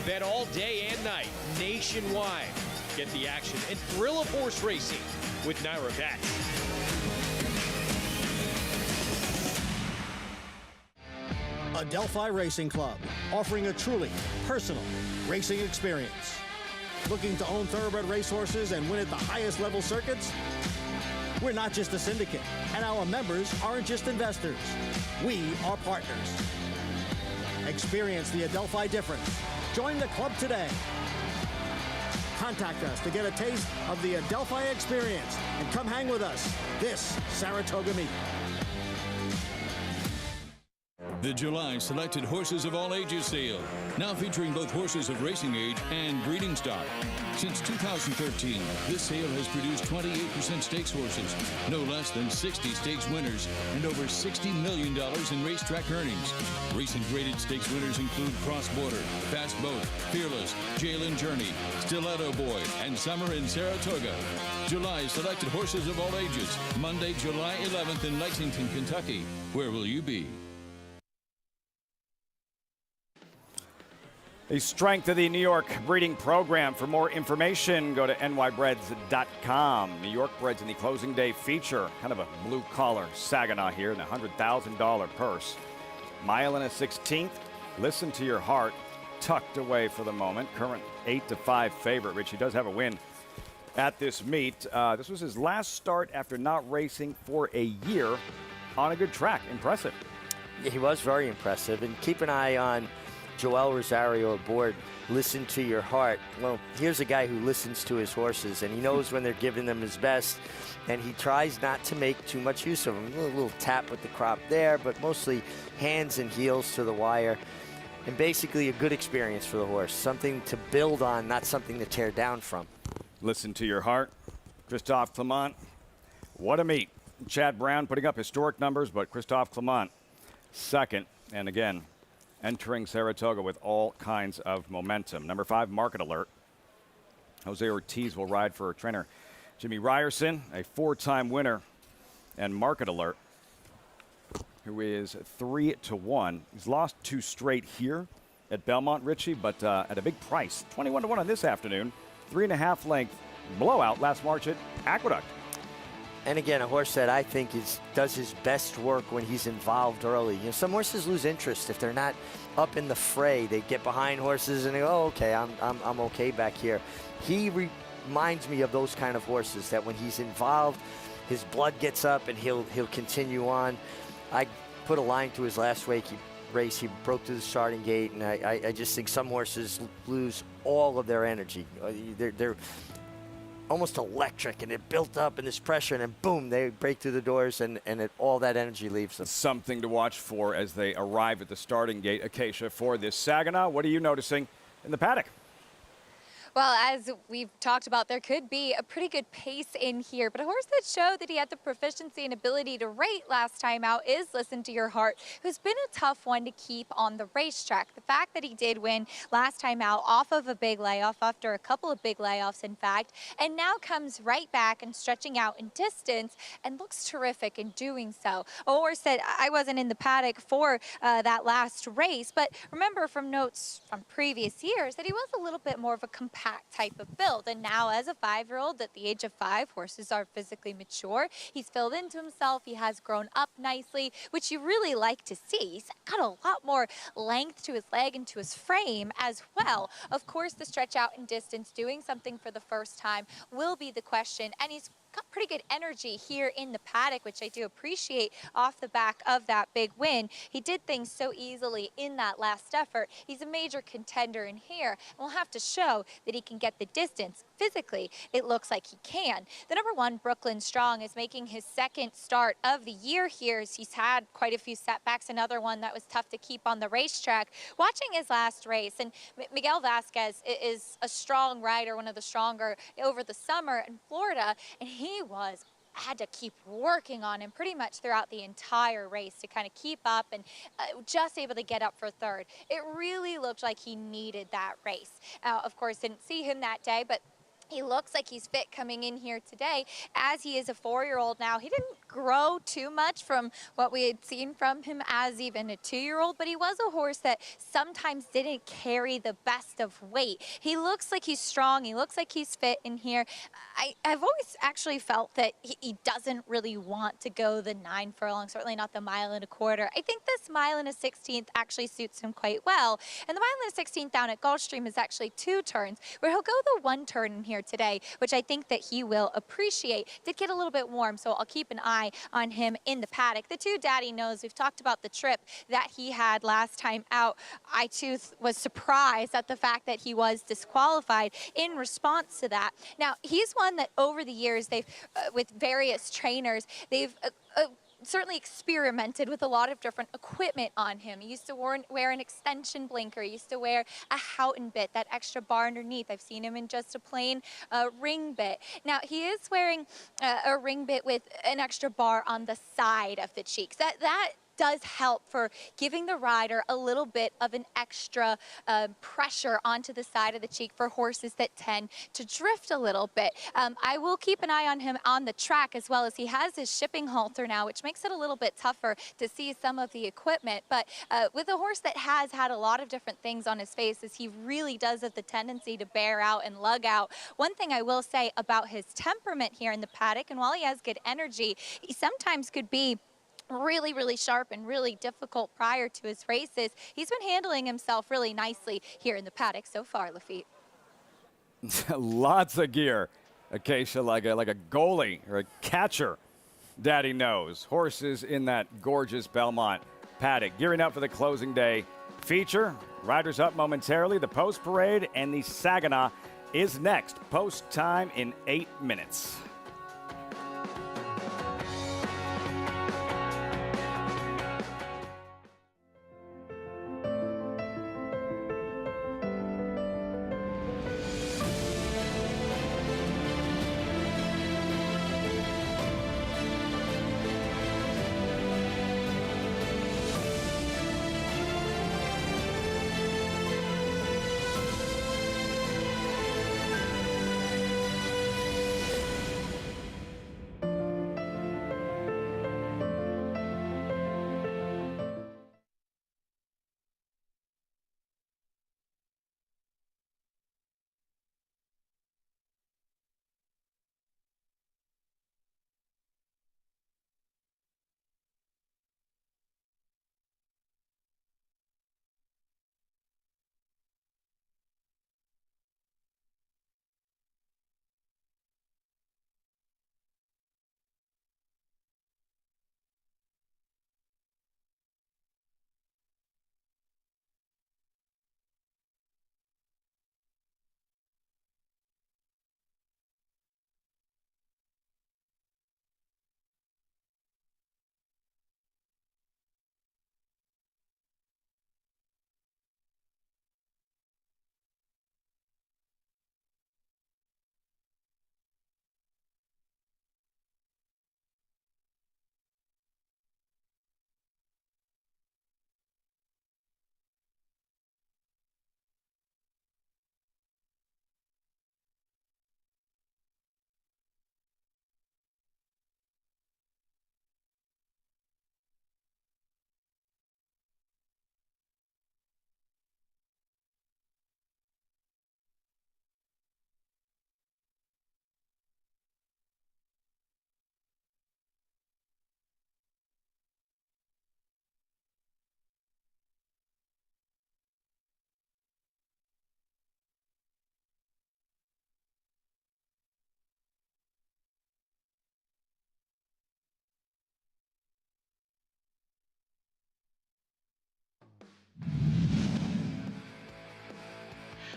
Bet all day and night, nationwide. Get the action and thrill of horse racing with Naira Bets. Adelphi Racing Club, offering a truly personal racing experience. Looking to own thoroughbred racehorses and win at the highest level circuits? We're not just a syndicate, and our members aren't just investors. We are partners. Experience the Adelphi difference. Join the club today. Contact us to get a taste of the Adelphi experience and come hang with us this Saratoga meet. The July Selected Horses of All Ages sale, now featuring both horses of racing age and breeding stock. Since 2013, this sale has produced 28% stakes horses, no less than 60 stakes winners, and over $60 million in racetrack earnings. Recent graded stakes winners include Cross Border, Fast Boat, Fearless, Jalen Journey, Stiletto Boy, and Summer in Saratoga. July Selected Horses of All Ages, Monday, July 11th in Lexington, Kentucky. Where will you be? The strength of the New York breeding program. For more information, go to nybreds.com. New York Breds in the closing day feature. Kind of a blue-collar Saginaw here in a $100,000 purse. Mile and a 16th. Listen to your heart. Tucked away for the moment. Current 8-5 favorite. Richie does have a win at this meet. This was his last start after not racing for a year on a good track. Impressive. Yeah, he was very impressive. And keep an eye on Joel Rosario aboard. Listen to your heart. Well, here's a guy who listens to his horses, and he knows when they're giving them his best, and he tries not to make too much use of them. A little tap with the crop there, but mostly hands and heels to the wire. And basically a good experience for the horse. Something to build on, not something to tear down from. Listen to your heart. Christophe Clement. What a meet. Chad Brown putting up historic numbers, but Christophe Clement second. And again, entering Saratoga with all kinds of momentum. Number 5, Market Alert. Jose Ortiz will ride for trainer Jimmy Ryerson, a 4-time winner. And Market Alert, who is 3-1. He's lost 2 straight here at Belmont, Richie, but at a big price. 21-1 on this afternoon. 3.5 length blowout last March at Aqueduct. And again, a horse that I think does his best work when he's involved early. You know, some horses lose interest if they're not up in the fray. They get behind horses and they go, oh, okay, I'm okay back here. He reminds me of those kind of horses that when he's involved, his blood gets up and he'll continue on. I put a line to his last race. He broke through the starting gate, and I just think some horses lose all of their energy. They're almost electric, and it built up in this pressure, and then boom, they break through the doors, and all that energy leaves them. Something to watch for as they arrive at the starting gate, Acacia, for this Saginaw. What are you noticing in the paddock? Well, as we've talked about, there could be a pretty good pace in here, but a horse that showed that he had the proficiency and ability to rate last time out is Listen to Your Heart, who's been a tough one to keep on the racetrack. The fact that he did win last time out off of a big layoff, after a couple of big layoffs, in fact, and now comes right back and stretching out in distance and looks terrific in doing so. A horse that I wasn't in the paddock for that last race, but remember from notes from previous years that he was a little bit more of a competitor compact type of build. And now as a 5-year-old, at the age of 5, horses are physically mature. He's filled into himself. He has grown up nicely, which you really like to see. He's got a lot more length to his leg and to his frame as well. Of course, the stretch out in distance, doing something for the first time will be the question. And he's got pretty good energy here in the paddock, which I do appreciate off the back of that big win. He did things so easily in that last effort. He's a major contender in here, and we'll have to show that he can get the distance. Physically, it looks like he can. The number 1, Brooklyn Strong, is making his 2nd start of the year here. He's had quite a few setbacks, another one that was tough to keep on the racetrack. Watching his last race, and Miguel Vasquez is a strong rider, one of the stronger over the summer in Florida, and he had to keep working on him pretty much throughout the entire race to kind of keep up and just able to get up for 3rd. It really looked like he needed that race. Of course, didn't see him that day, but he looks like he's fit coming in here today, as he is a 4-year-old now. He didn't grow too much from what we had seen from him as even a 2-year-old, but he was a horse that sometimes didn't carry the best of weight. He looks like he's strong. He looks like he's fit in here. I've always actually felt that he doesn't really want to go the 9 furlong, certainly not the 1.25 miles. I think this 1 1/16 actually suits him quite well. And the 1 1/16 down at Gulfstream is actually 2 turns, where he'll go the 1 turn in here today, which I think that he will appreciate. Did get a little bit warm, so I'll keep an eye on him in the paddock. The 2 Daddy knows. We've talked about the trip that he had last time out. I too was surprised at the fact that he was disqualified in response to that. Now, he's one that over the years, they've with various trainers, they've certainly experimented with a lot of different equipment on him. He used to wear an extension blinker. He used to wear a Houghton bit, that extra bar underneath. I've seen him in just a plain ring bit. Now, he is wearing a ring bit with an extra bar on the side of the cheeks. That does help for giving the rider a little bit of an extra pressure onto the side of the cheek for horses that tend to drift a little bit. I will keep an eye on him on the track, as well as he has his shipping halter now, which makes it a little bit tougher to see some of the equipment. But with a horse that has had a lot of different things on his face, as he really does have the tendency to bear out and lug out. One thing I will say about his temperament here in the paddock, and while he has good energy, he sometimes could be really, really sharp and really difficult prior to his races. He's been handling himself really nicely here in the paddock so far, Lafitte. Lots of gear. Acacia like a goalie or a catcher. Daddy knows. Horses in that gorgeous Belmont paddock. Gearing up for the closing day feature. Riders up momentarily. The post parade and the Saginaw is next. Post time in 8 minutes.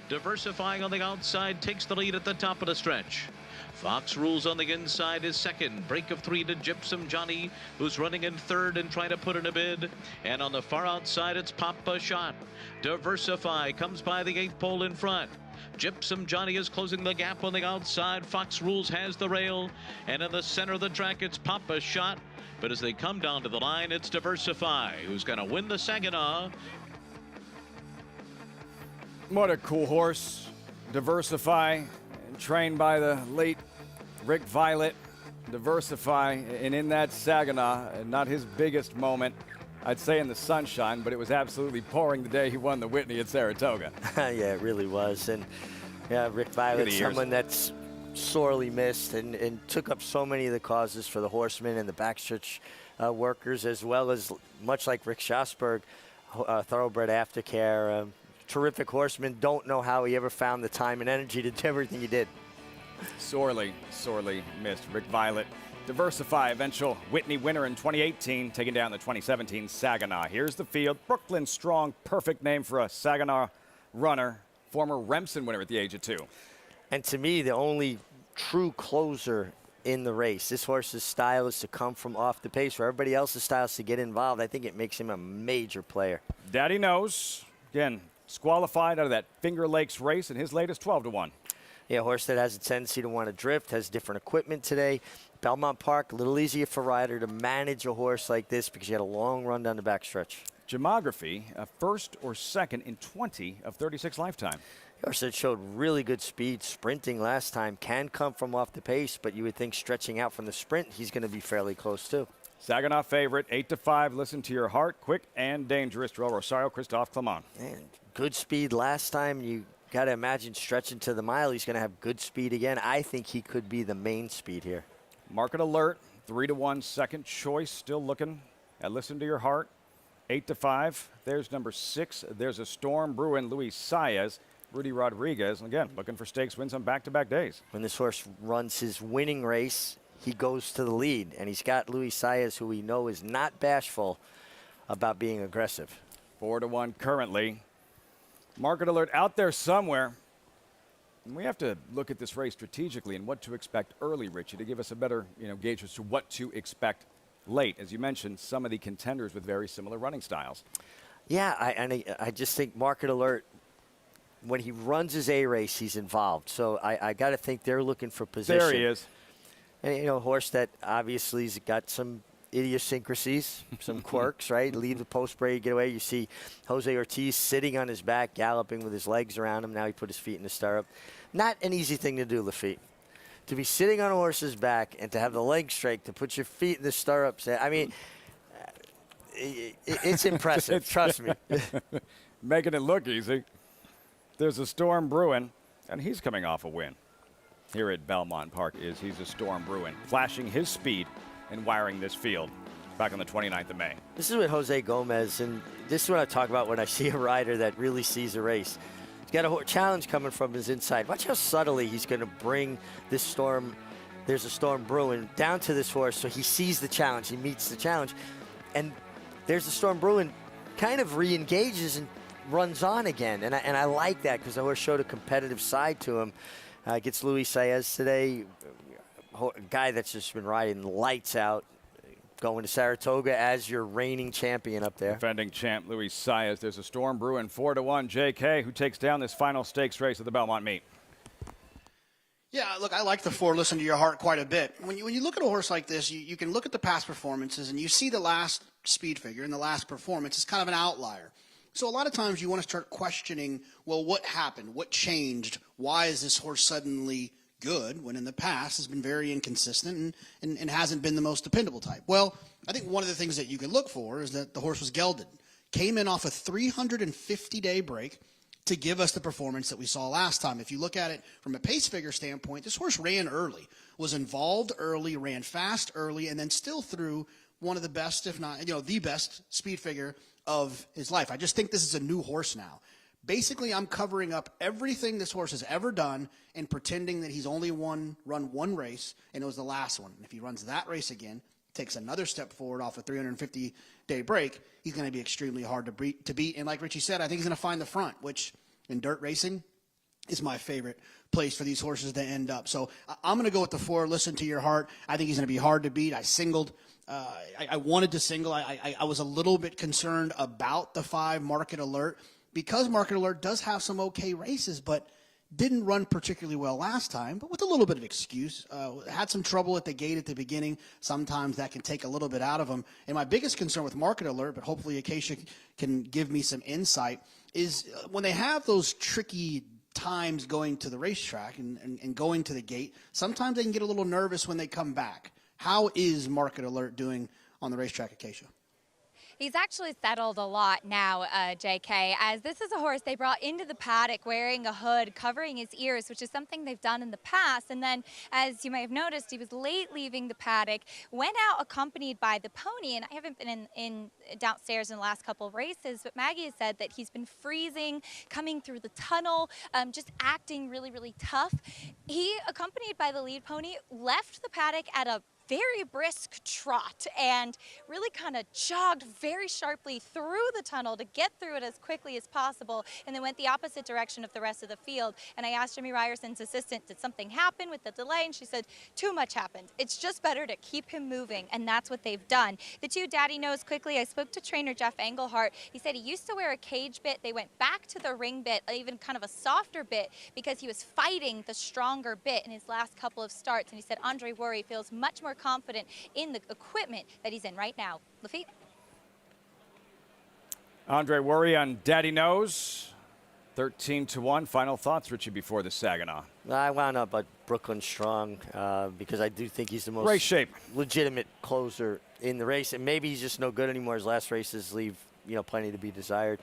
Diversify on the outside takes the lead at the top of the stretch. Fox Rules on the inside is second. Break of 3 to Gypsum Johnny, who's running in third and trying to put in a bid. And on the far outside, it's Papa Shot. Diversify comes by the 8th pole in front. Gypsum Johnny is closing the gap on the outside. Fox Rules has the rail. And in the center of the track, it's Papa Shot. But as they come down to the line, it's Diversify, who's going to win the Saginaw. What a cool horse. Diversify, trained by the late Rick Violet. Diversify, and in that Saginaw, not his biggest moment, I'd say in the sunshine, but it was absolutely pouring the day he won the Whitney at Saratoga. Yeah, it really was. And yeah, Rick Violet, someone that's sorely missed and took up so many of the causes for the horsemen and the backstretch workers, as well as, much like Rick Schosberg, thoroughbred aftercare. Terrific horseman. Don't know how he ever found the time and energy to do everything he did. Sorely missed. Rick Violet. Diversify, eventual Whitney winner in 2018, taking down the 2017 Saginaw. Here's the field. Brooklyn Strong, perfect name for a Saginaw runner. Former Remsen winner at the age of 2. And to me, the only true closer in the race. This horse's style is to come from off the pace, where everybody else's style is to get involved. I think it makes him a major player. Daddy knows. Again, disqualified out of that Finger Lakes race in his latest 12-1. Yeah, a horse that has a tendency to want to drift, has different equipment today. Belmont Park, a little easier for a rider to manage a horse like this because you had a long run down the backstretch. Gemography, first or second in 20 of 36 lifetime. The horse that showed really good speed sprinting last time, can come from off the pace, but you would think stretching out from the sprint, he's going to be fairly close too. Saginaw favorite, 8-5. Listen to your heart, quick and dangerous. Joel Rosario, Christophe Clement. Man, good speed last time. You got to imagine stretching to the mile, he's going to have good speed again. I think he could be the main speed here. Market alert, 3-1 second choice. Still looking at Listen to Your Heart, 8-5. There's number 6. There's a Storm Bruin, Luis Saez, Rudy Rodriguez. Again, looking for stakes wins on back-to-back days. When this horse runs his winning race, he goes to the lead, and he's got Luis Saez, who we know is not bashful about being aggressive. 4-1 currently. Market alert out there somewhere. And we have to look at this race strategically and what to expect early, Richie, to give us a better gauge as to what to expect late. As you mentioned, some of the contenders with very similar running styles. Yeah, I just think Market Alert, when he runs his A race, he's involved. So I got to think they're looking for position. There he is. And, a horse that obviously has got some idiosyncrasies, some quirks, right? Leave the post braid, get away. You see Jose Ortiz sitting on his back, galloping with his legs around him. Now he put his feet in the stirrup. Not an easy thing to do, Lafitte. To be sitting on a horse's back and to have the legs straight, to put your feet in the stirrups. I mean, it's impressive. Trust me. Making it look easy. There's a Storm Bruin, and he's coming off a win. Here at Belmont Park he's a Storm Bruin, flashing his speed and wiring this field back on the 29th of May. This is what Jose Gomez, and this is what I talk about when I see a rider that really sees a race. He's got a challenge coming from his inside. Watch how subtly he's going to bring this Storm, there's a Storm Bruin, down to this horse so he sees the challenge, he meets the challenge. And there's the Storm Bruin, kind of re-engages and runs on again. And I like that because the horse showed a competitive side to him. Gets Luis Saez today, a guy that's just been riding lights out, going to Saratoga as your reigning champion up there. Defending champ Luis Saez. There's a Storm Bruin, 4-1. JK, who takes down this final stakes race at the Belmont Meet. Yeah, look, I like the 4 Listen to Your Heart quite a bit. When you look at a horse like this, you can look at the past performances and you see the last speed figure and the last performance is kind of an outlier. So a lot of times you want to start questioning, well, what happened? What changed? Why is this horse suddenly good when in the past has been very inconsistent and hasn't been the most dependable type? Well, I think one of the things that you can look for is that the horse was gelded. Came in off a 350-day break to give us the performance that we saw last time. If you look at it from a pace figure standpoint, this horse ran early, was involved early, ran fast early, and then still threw one of the best, if not, the best speed figure of his life. I just think this is a new horse now. Basically, I'm covering up everything this horse has ever done and pretending that he's only run one race, and it was the last one. And if he runs that race again, takes another step forward off a 350-day break, he's going to be extremely hard to beat. And like Richie said, I think he's going to find the front, which in dirt racing, is my favorite place for these horses to end up. So I'm going to go with the 4, Listen to Your Heart. I think he's going to be hard to beat. I singled. I wanted to single. I was a little bit concerned about the 5, Market Alert, because Market Alert does have some okay races, but didn't run particularly well last time, but with a little bit of excuse. Had some trouble at the gate at the beginning. Sometimes that can take a little bit out of them. And my biggest concern with Market Alert, but hopefully Acacia can give me some insight, is when they have those tricky times going to the racetrack and going to the gate, sometimes they can get a little nervous when they come back. How is Market Alert doing on the racetrack, Acacia? He's actually settled a lot now, JK, as this is a horse they brought into the paddock wearing a hood, covering his ears, which is something they've done in the past. And then, as you may have noticed, he was late leaving the paddock, went out accompanied by the pony. And I haven't been in downstairs in the last couple of races, but Maggie has said that he's been freezing, coming through the tunnel, just acting really, really tough. He, accompanied by the lead pony, left the paddock at a very brisk trot and really kind of jogged very sharply through the tunnel to get through it as quickly as possible, and then went the opposite direction of the rest of the field. And I asked Jimmy Ryerson's assistant, did something happen with the delay? And she said, too much happened. It's just better to keep him moving, and that's what they've done. The 2 Daddy Knows quickly. I spoke to trainer Jeff Engelhart. He said he used to wear a cage bit. They went back to the ring bit, even kind of a softer bit, because he was fighting the stronger bit in his last couple of starts. And he said Andre Worry feels much more confident in the equipment that he's in right now. Lafitte? Andre Worry on Daddy Knows. 13-1. Final thoughts, Richie, before the Saginaw? I wound up at Brooklyn Strong because I do think he's the most race shape legitimate closer in the race. And maybe he's just no good anymore. His last races leave, plenty to be desired.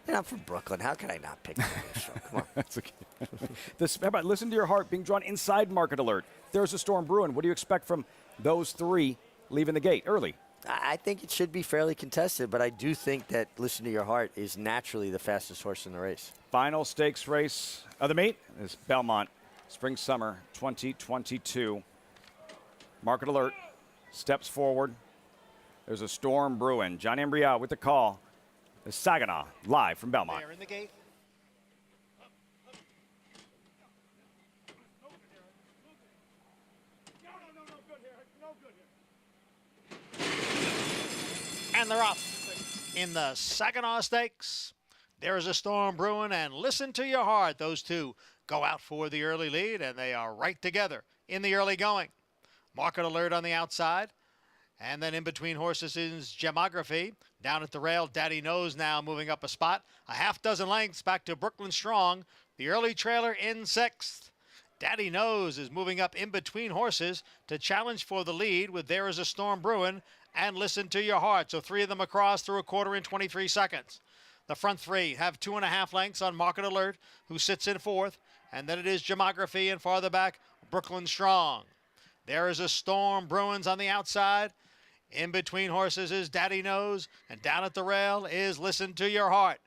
And I'm from Brooklyn. How can I not pick Brooklyn Strong? Come on. That's okay. How about Listen to Your Heart being drawn inside Market Alert? There's a storm brewing. What do you expect from those 3 leaving the gate early? I think it should be fairly contested, but I do think that Listen to Your Heart is naturally the fastest horse in the race. Final stakes race of the meet is Belmont Spring Summer 2022. Market Alert steps forward. There's a storm brewing. John Embrial with the call. The Saginaw live from Belmont. They're in the gate. And they're off. In the Saginaw Stakes, there is a storm brewing, and Listen to Your Heart. Those 2 go out for the early lead, and they are right together in the early going. Market Alert on the outside. And then in between horses is Gemography. Down at the rail, Daddy Knows now moving up a spot. A half dozen lengths back to Brooklyn Strong. The early trailer in 6th. Daddy Knows is moving up in between horses to challenge for the lead with There Is a Storm Brewing and Listen to Your Heart. So 3 of them across through a quarter in 23 seconds. The front 3 have 2.5 lengths on Market Alert, who sits in 4th. And then it is Gemography, and farther back, Brooklyn Strong. There Is a Storm Brewing on the outside. In between horses is Daddy Knows, and down at the rail is Listen to Your Heart.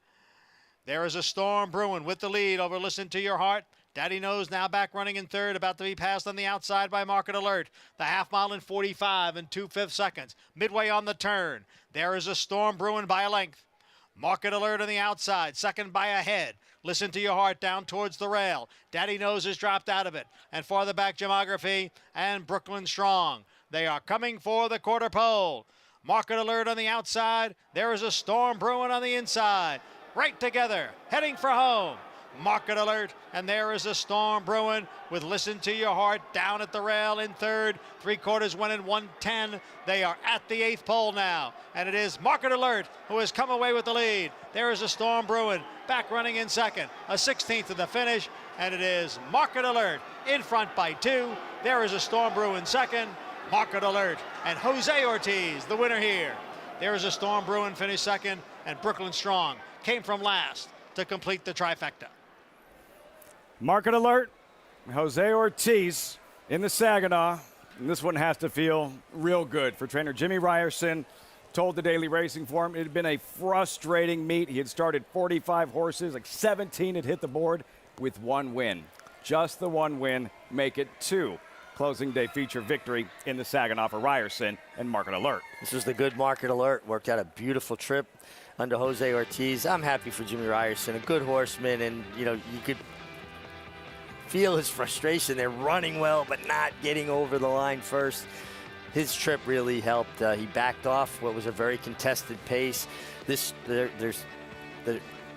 There is a storm brewing with the lead over Listen to Your Heart. Daddy Knows now back running in 3rd, about to be passed on the outside by Market Alert. The half mile in 45 and 2/5 seconds. Midway on the turn, there is a storm brewing by a length. Market Alert on the outside, second by a head. Listen to Your Heart down towards the rail. Daddy Knows has dropped out of it. And farther back, Gemography and Brooklyn Strong. They are coming for the quarter pole. Market Alert on the outside. There is a storm brewing on the inside. Right together, heading for home. Market Alert, and there is a storm brewing with Listen to Your Heart down at the rail in 3rd. 3/4 went in 1:10. They are at the 8th pole now, and it is Market Alert who has come away with the lead. There is a storm brewing, back running in 2nd, a 16th of the finish, and it is Market Alert in front by 2. There is a storm brewing 2nd. Market Alert and Jose Ortiz, the winner here. There is a storm brewing finished 2nd, and Brooklyn Strong came from last to complete the trifecta. Market Alert, Jose Ortiz in the Saginaw. And this one has to feel real good for trainer Jimmy Ryerson. Told the Daily Racing Form it had been a frustrating meet. He had started 45 horses, like 17 had hit the board with 1 win. Just the 1 win, make it 2. Closing day feature victory in the Saginaw for Ryerson and Market Alert. This was the good Market Alert. Worked out a beautiful trip under Jose Ortiz. I'm happy for Jimmy Ryerson, a good horseman, and you could feel his frustration. They're running well, but not getting over the line first. His trip really helped. He backed off what was a very contested pace. There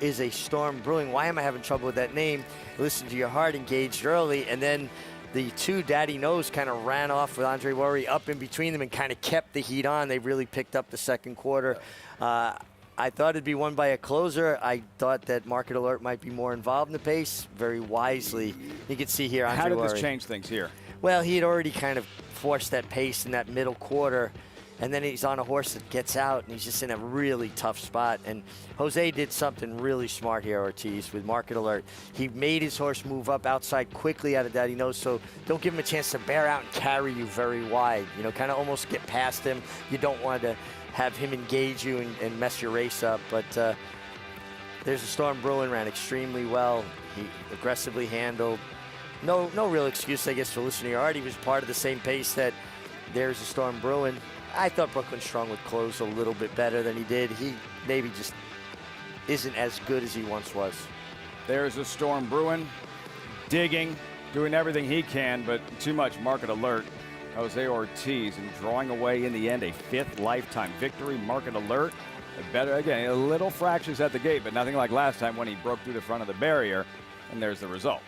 is a storm brewing. Why am I having trouble with that name? Listen to your heart, engaged early, and then the two Daddy Knows kind of ran off with Andre Worry up in between them and kind of kept the heat on. They really picked up the second quarter. I thought it'd be won by a closer. I thought that Market Alert might be more involved in the pace, very wisely. You can see here, Andre How did Worry. this change things here? Well, he had already kind of forced that pace in that middle quarter, and then he's on a horse that gets out, and he's just in a really tough spot. And Jose did something really smart here, Ortiz, with Market Alert. He made his horse move up outside quickly out of Daddy Knows, so don't give him a chance to bear out and carry you very wide. You know, kind of almost get past him. You don't want to have him engage you and mess your race up. But there's a storm brewing, ran extremely well. He aggressively handled. No real excuse, I guess, for listening to your heart. He was part of the same pace that There's a Storm brewing. I thought Brooklyn Strong would close a little bit better than he did. He maybe just isn't as good as he once was. There's a Storm brewing, digging, doing everything he can, but too much Market Alert. Jose Ortiz, and drawing away in the end a 5th lifetime victory. Market Alert, better again, a little fractions at the gate, but nothing like last time when he broke through the front of the barrier, and there's the result.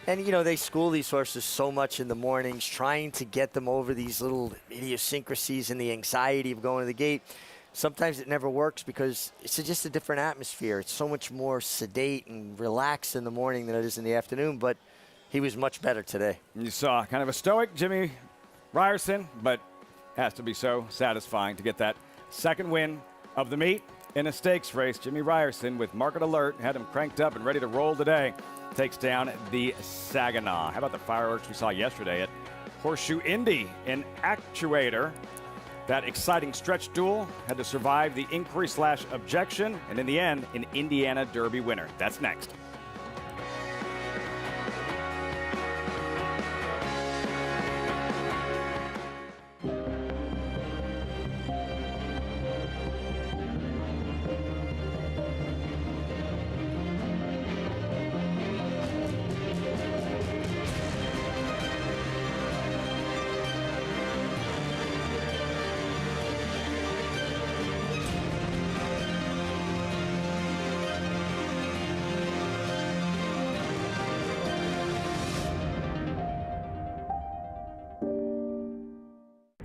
And, you know, they school these horses so much in the mornings, trying to get them over these little idiosyncrasies and the anxiety of going to the gate. Sometimes it never works because it's just a different atmosphere. It's so much more sedate and relaxed in the morning than it is in the afternoon, but he was much better today. You saw kind of a stoic Jimmy Ryerson, but has to be so satisfying to get that second win of the meet in a stakes race. Jimmy Ryerson with Market Alert had him cranked up and ready to roll today. Takes down the Saginaw. How about the fireworks we saw yesterday at Horseshoe Indy? An actuator. That exciting stretch duel had to survive the inquiry/objection, and in the end, an Indiana Derby winner. That's next.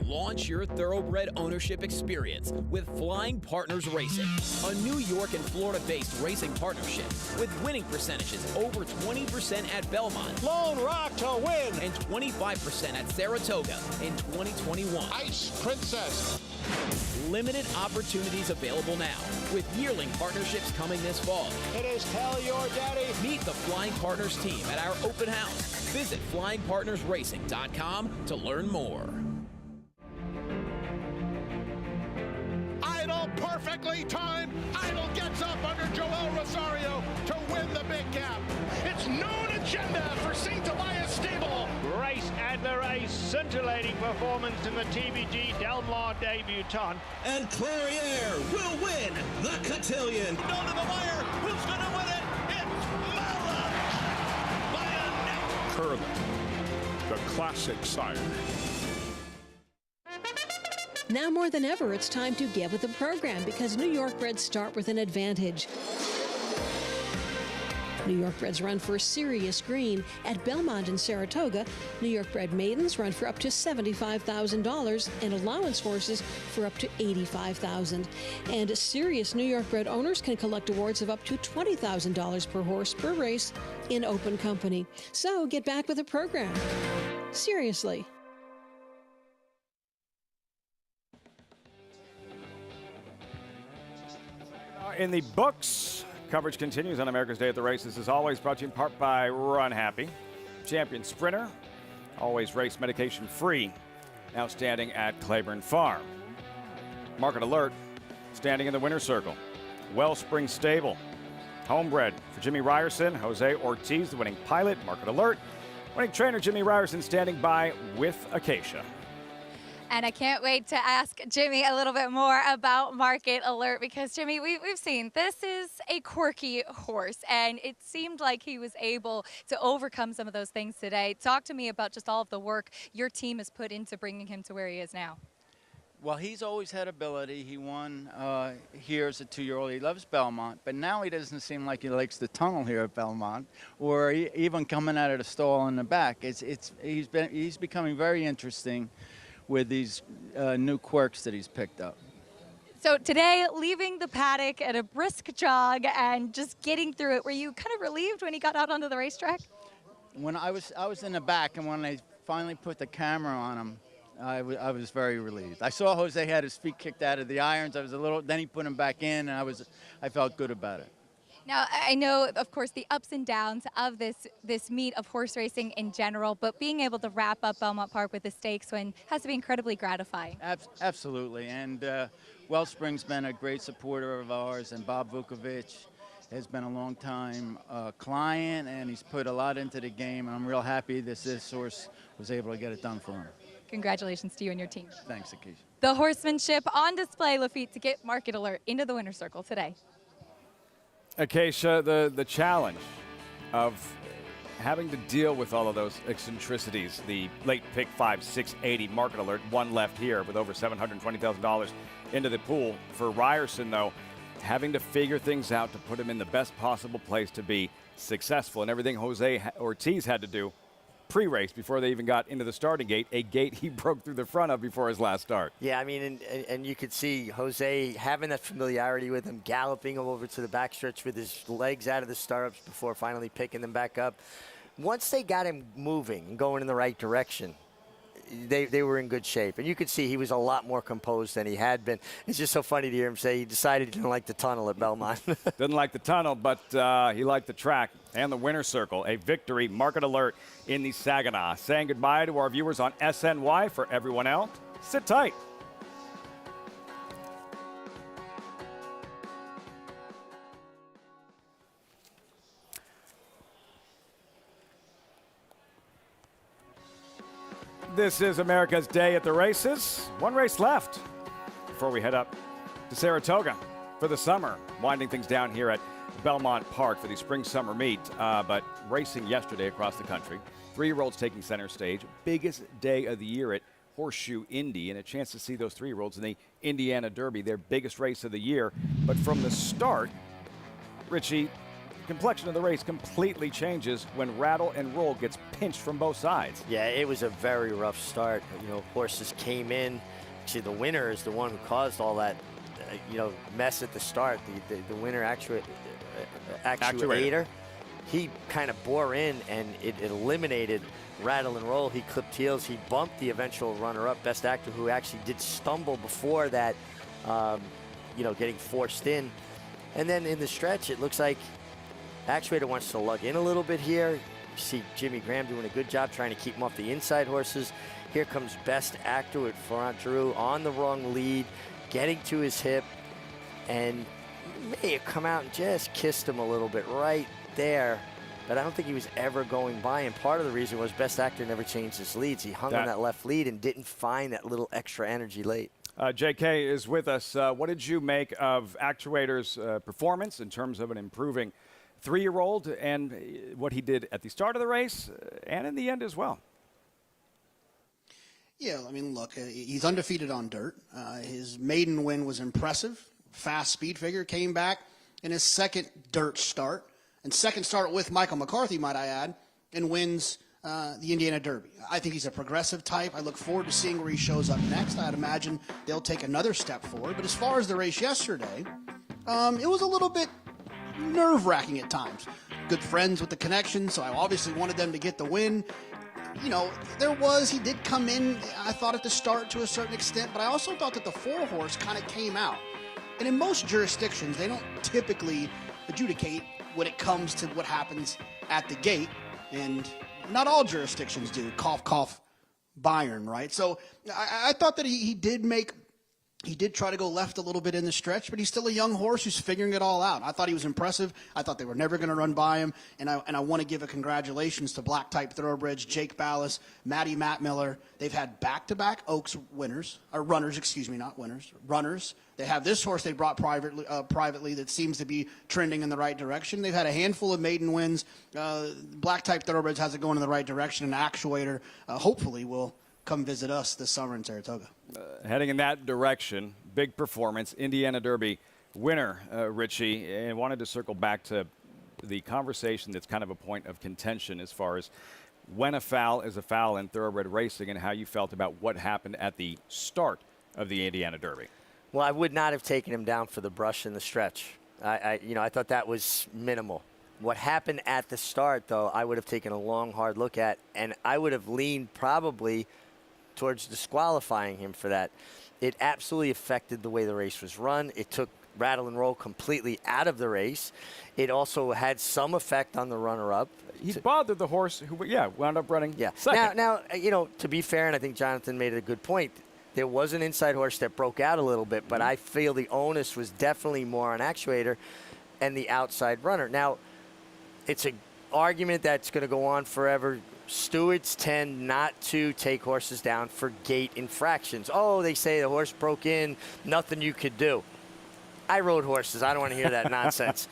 Launch your thoroughbred ownership experience with Flying Partners Racing, a New York and Florida-based racing partnership with winning percentages over 20% at Belmont, Lone Rock to win, and 25% at Saratoga in 2021. Ice Princess. Limited opportunities available now, with yearling partnerships coming this fall. It is Tell Your Daddy. Meet the Flying Partners team at our open house. Visit flyingpartnersracing.com to learn more. Idol perfectly timed. Idol gets up under Joel Rosario to win the big gap. It's known agenda for St. Tobias Stable. Race Adler, a scintillating performance in the TBG Del Mar debutante. And Clariere will win the cotillion. Down to the wire. Who's going to win it? It's Mala by a neck. Curling, the classic sire. Now more than ever, it's time to get with the program because New York breds start with an advantage. New York breds run for serious green. At Belmont and Saratoga, New York bred maidens run for up to $75,000 and allowance horses for up to $85,000. And serious New York bred owners can collect awards of up to $20,000 per horse per race in open company. So get back with the program. Seriously. In the books, coverage continues on America's Day at the Races. As always, brought to you in part by Run Happy. Champion Sprinter, always race medication free. Now standing at Claiborne Farm. Market Alert, standing in the winner's circle. Wellspring Stable, homebred for Jimmy Ryerson. Jose Ortiz, the winning pilot. Market Alert, winning trainer Jimmy Ryerson standing by with Acacia. And I can't wait to ask Jimmy a little bit more about Market Alert because, Jimmy, we've seen this is a quirky horse, and it seemed like he was able to overcome some of those things today. Talk to me about just all of the work your team has put into bringing him to where he is now. Well, he's always had ability. He won here as a 2-year-old. He loves Belmont, but now he doesn't seem like he likes the tunnel here at Belmont, or even coming out of the stall in the back. He's becoming very interesting with these new quirks that he's picked up. So today, leaving the paddock at a brisk jog and just getting through it, were you kind of relieved when he got out onto the racetrack? When I was in the back, and when they finally put the camera on him, I was very relieved. I saw Jose had his feet kicked out of the irons. Then he put him back in, and I felt good about it. Now, I know, of course, the ups and downs of this meet of horse racing in general, but being able to wrap up Belmont Park with a stakes win has to be incredibly gratifying. Absolutely, and Wellspring's been a great supporter of ours, and Bob Vukovic has been a long-time client, and he's put a lot into the game, and I'm real happy this horse was able to get it done for him. Congratulations to you and your team. Thanks, Akeisha. The horsemanship on display, Lafitte, to get Market Alert into the winner's circle today. Akeisha, the challenge of having to deal with all of those eccentricities, the late pick 5, 680 Market Alert, one left here with over $720,000 into the pool. For Ryerson, though, having to figure things out to put him in the best possible place to be successful, and everything Jose Ortiz had to do pre-race before they even got into the starting gate, a gate he broke through the front of before his last start. Yeah, I mean, and you could see Jose having that familiarity with him, galloping him over to the backstretch with his legs out of the stirrups before finally picking them back up. Once they got him moving and going in the right direction, they were in good shape. And you could see he was a lot more composed than he had been. It's just so funny to hear him say he decided he didn't like the tunnel at Belmont. Didn't like the tunnel, but he liked the track and the winner's circle. A victory, Market Alert in the Saginaw. Saying goodbye to our viewers on SNY. For everyone else, sit tight. This is America's Day at the Races. One race left before we head up to Saratoga for the summer. Winding things down here at Belmont Park for the spring-summer meet. But racing yesterday across the country. 3-year-olds taking center stage. Biggest day of the year at Horseshoe Indy, and a chance to see those 3-year-olds in the Indiana Derby, their biggest race of the year. But from the start, Richie, complexion of the race completely changes when Rattle and Roll gets pinched from both sides. Yeah, it was a very rough start. You know, horses came in. Actually, the winner is the one who caused all that, mess at the start. The winner actuator, he kind of bore in, and it eliminated Rattle and Roll. He clipped heels. He bumped the eventual runner-up, Best Actor, who actually did stumble before that, getting forced in. And then in the stretch, it looks like Actuator wants to lug in a little bit here. You see Jimmy Graham doing a good job trying to keep him off the inside horses. Here comes Best Actor with Florent Giroux on the wrong lead, getting to his hip, and may have come out and just kissed him a little bit right there. But I don't think he was ever going by, and part of the reason was Best Actor never changed his leads. He hung on that left lead and didn't find that little extra energy late. JK is with us. What did you make of Actuator's performance in terms of an improving 3-year-old and what he did at the start of the race and in the end as well? Yeah, I mean, look, he's undefeated on dirt. His maiden win was impressive. Fast speed figure, came back in his second dirt start, and second start with Michael McCarthy, might I add, and wins the Indiana Derby. I think he's a progressive type. I look forward to seeing where he shows up next. I'd imagine they'll take another step forward. But as far as the race yesterday, it was a little bit nerve-wracking at times. Good friends with the connection, so I obviously wanted them to get the win. You know, he did come in, I thought, at the start to a certain extent, but I also thought that the 4-horse kind of came out. And in most jurisdictions, they don't typically adjudicate when it comes to what happens at the gate, and not all jurisdictions do. Cough, cough, Bayern, right? So I thought that he did make He did try to go left a little bit in the stretch, but he's still a young horse who's figuring it all out. I thought he was impressive. I thought they were never going to run by him. And I want to give a congratulations to black-type thoroughbreds, Jake Ballas, Matt Miller. They've had back-to-back Oaks winners, or runners, excuse me, not winners, runners. They have this horse they brought privately that seems to be trending in the right direction. They've had a handful of maiden wins. Black-type thoroughbreds has it going in the right direction, and Actuator hopefully will come visit us this summer in Saratoga. Heading in that direction, big performance, Indiana Derby winner, Richie. And wanted to circle back to the conversation that's kind of a point of contention as far as when a foul is a foul in thoroughbred racing and how you felt about what happened at the start of the Indiana Derby. Well, I would not have taken him down for the brush in the stretch. I thought that was minimal. What happened at the start, though, I would have taken a long, hard look at, and I would have leaned probably towards disqualifying him for that. It absolutely affected the way the race was run. It took Rattle and Roll completely out of the race. It also had some effect on the runner-up. He bothered the horse who, wound up running second. Now, to be fair, and I think Jonathan made a good point, there was an inside horse that broke out a little bit, but I feel the onus was definitely more on Actuator and the outside runner. Now, it's an argument that's going to go on forever. Stewards tend not to take horses down for gate infractions. Oh, they say the horse broke in, nothing you could do. I rode horses. I don't want to hear that nonsense.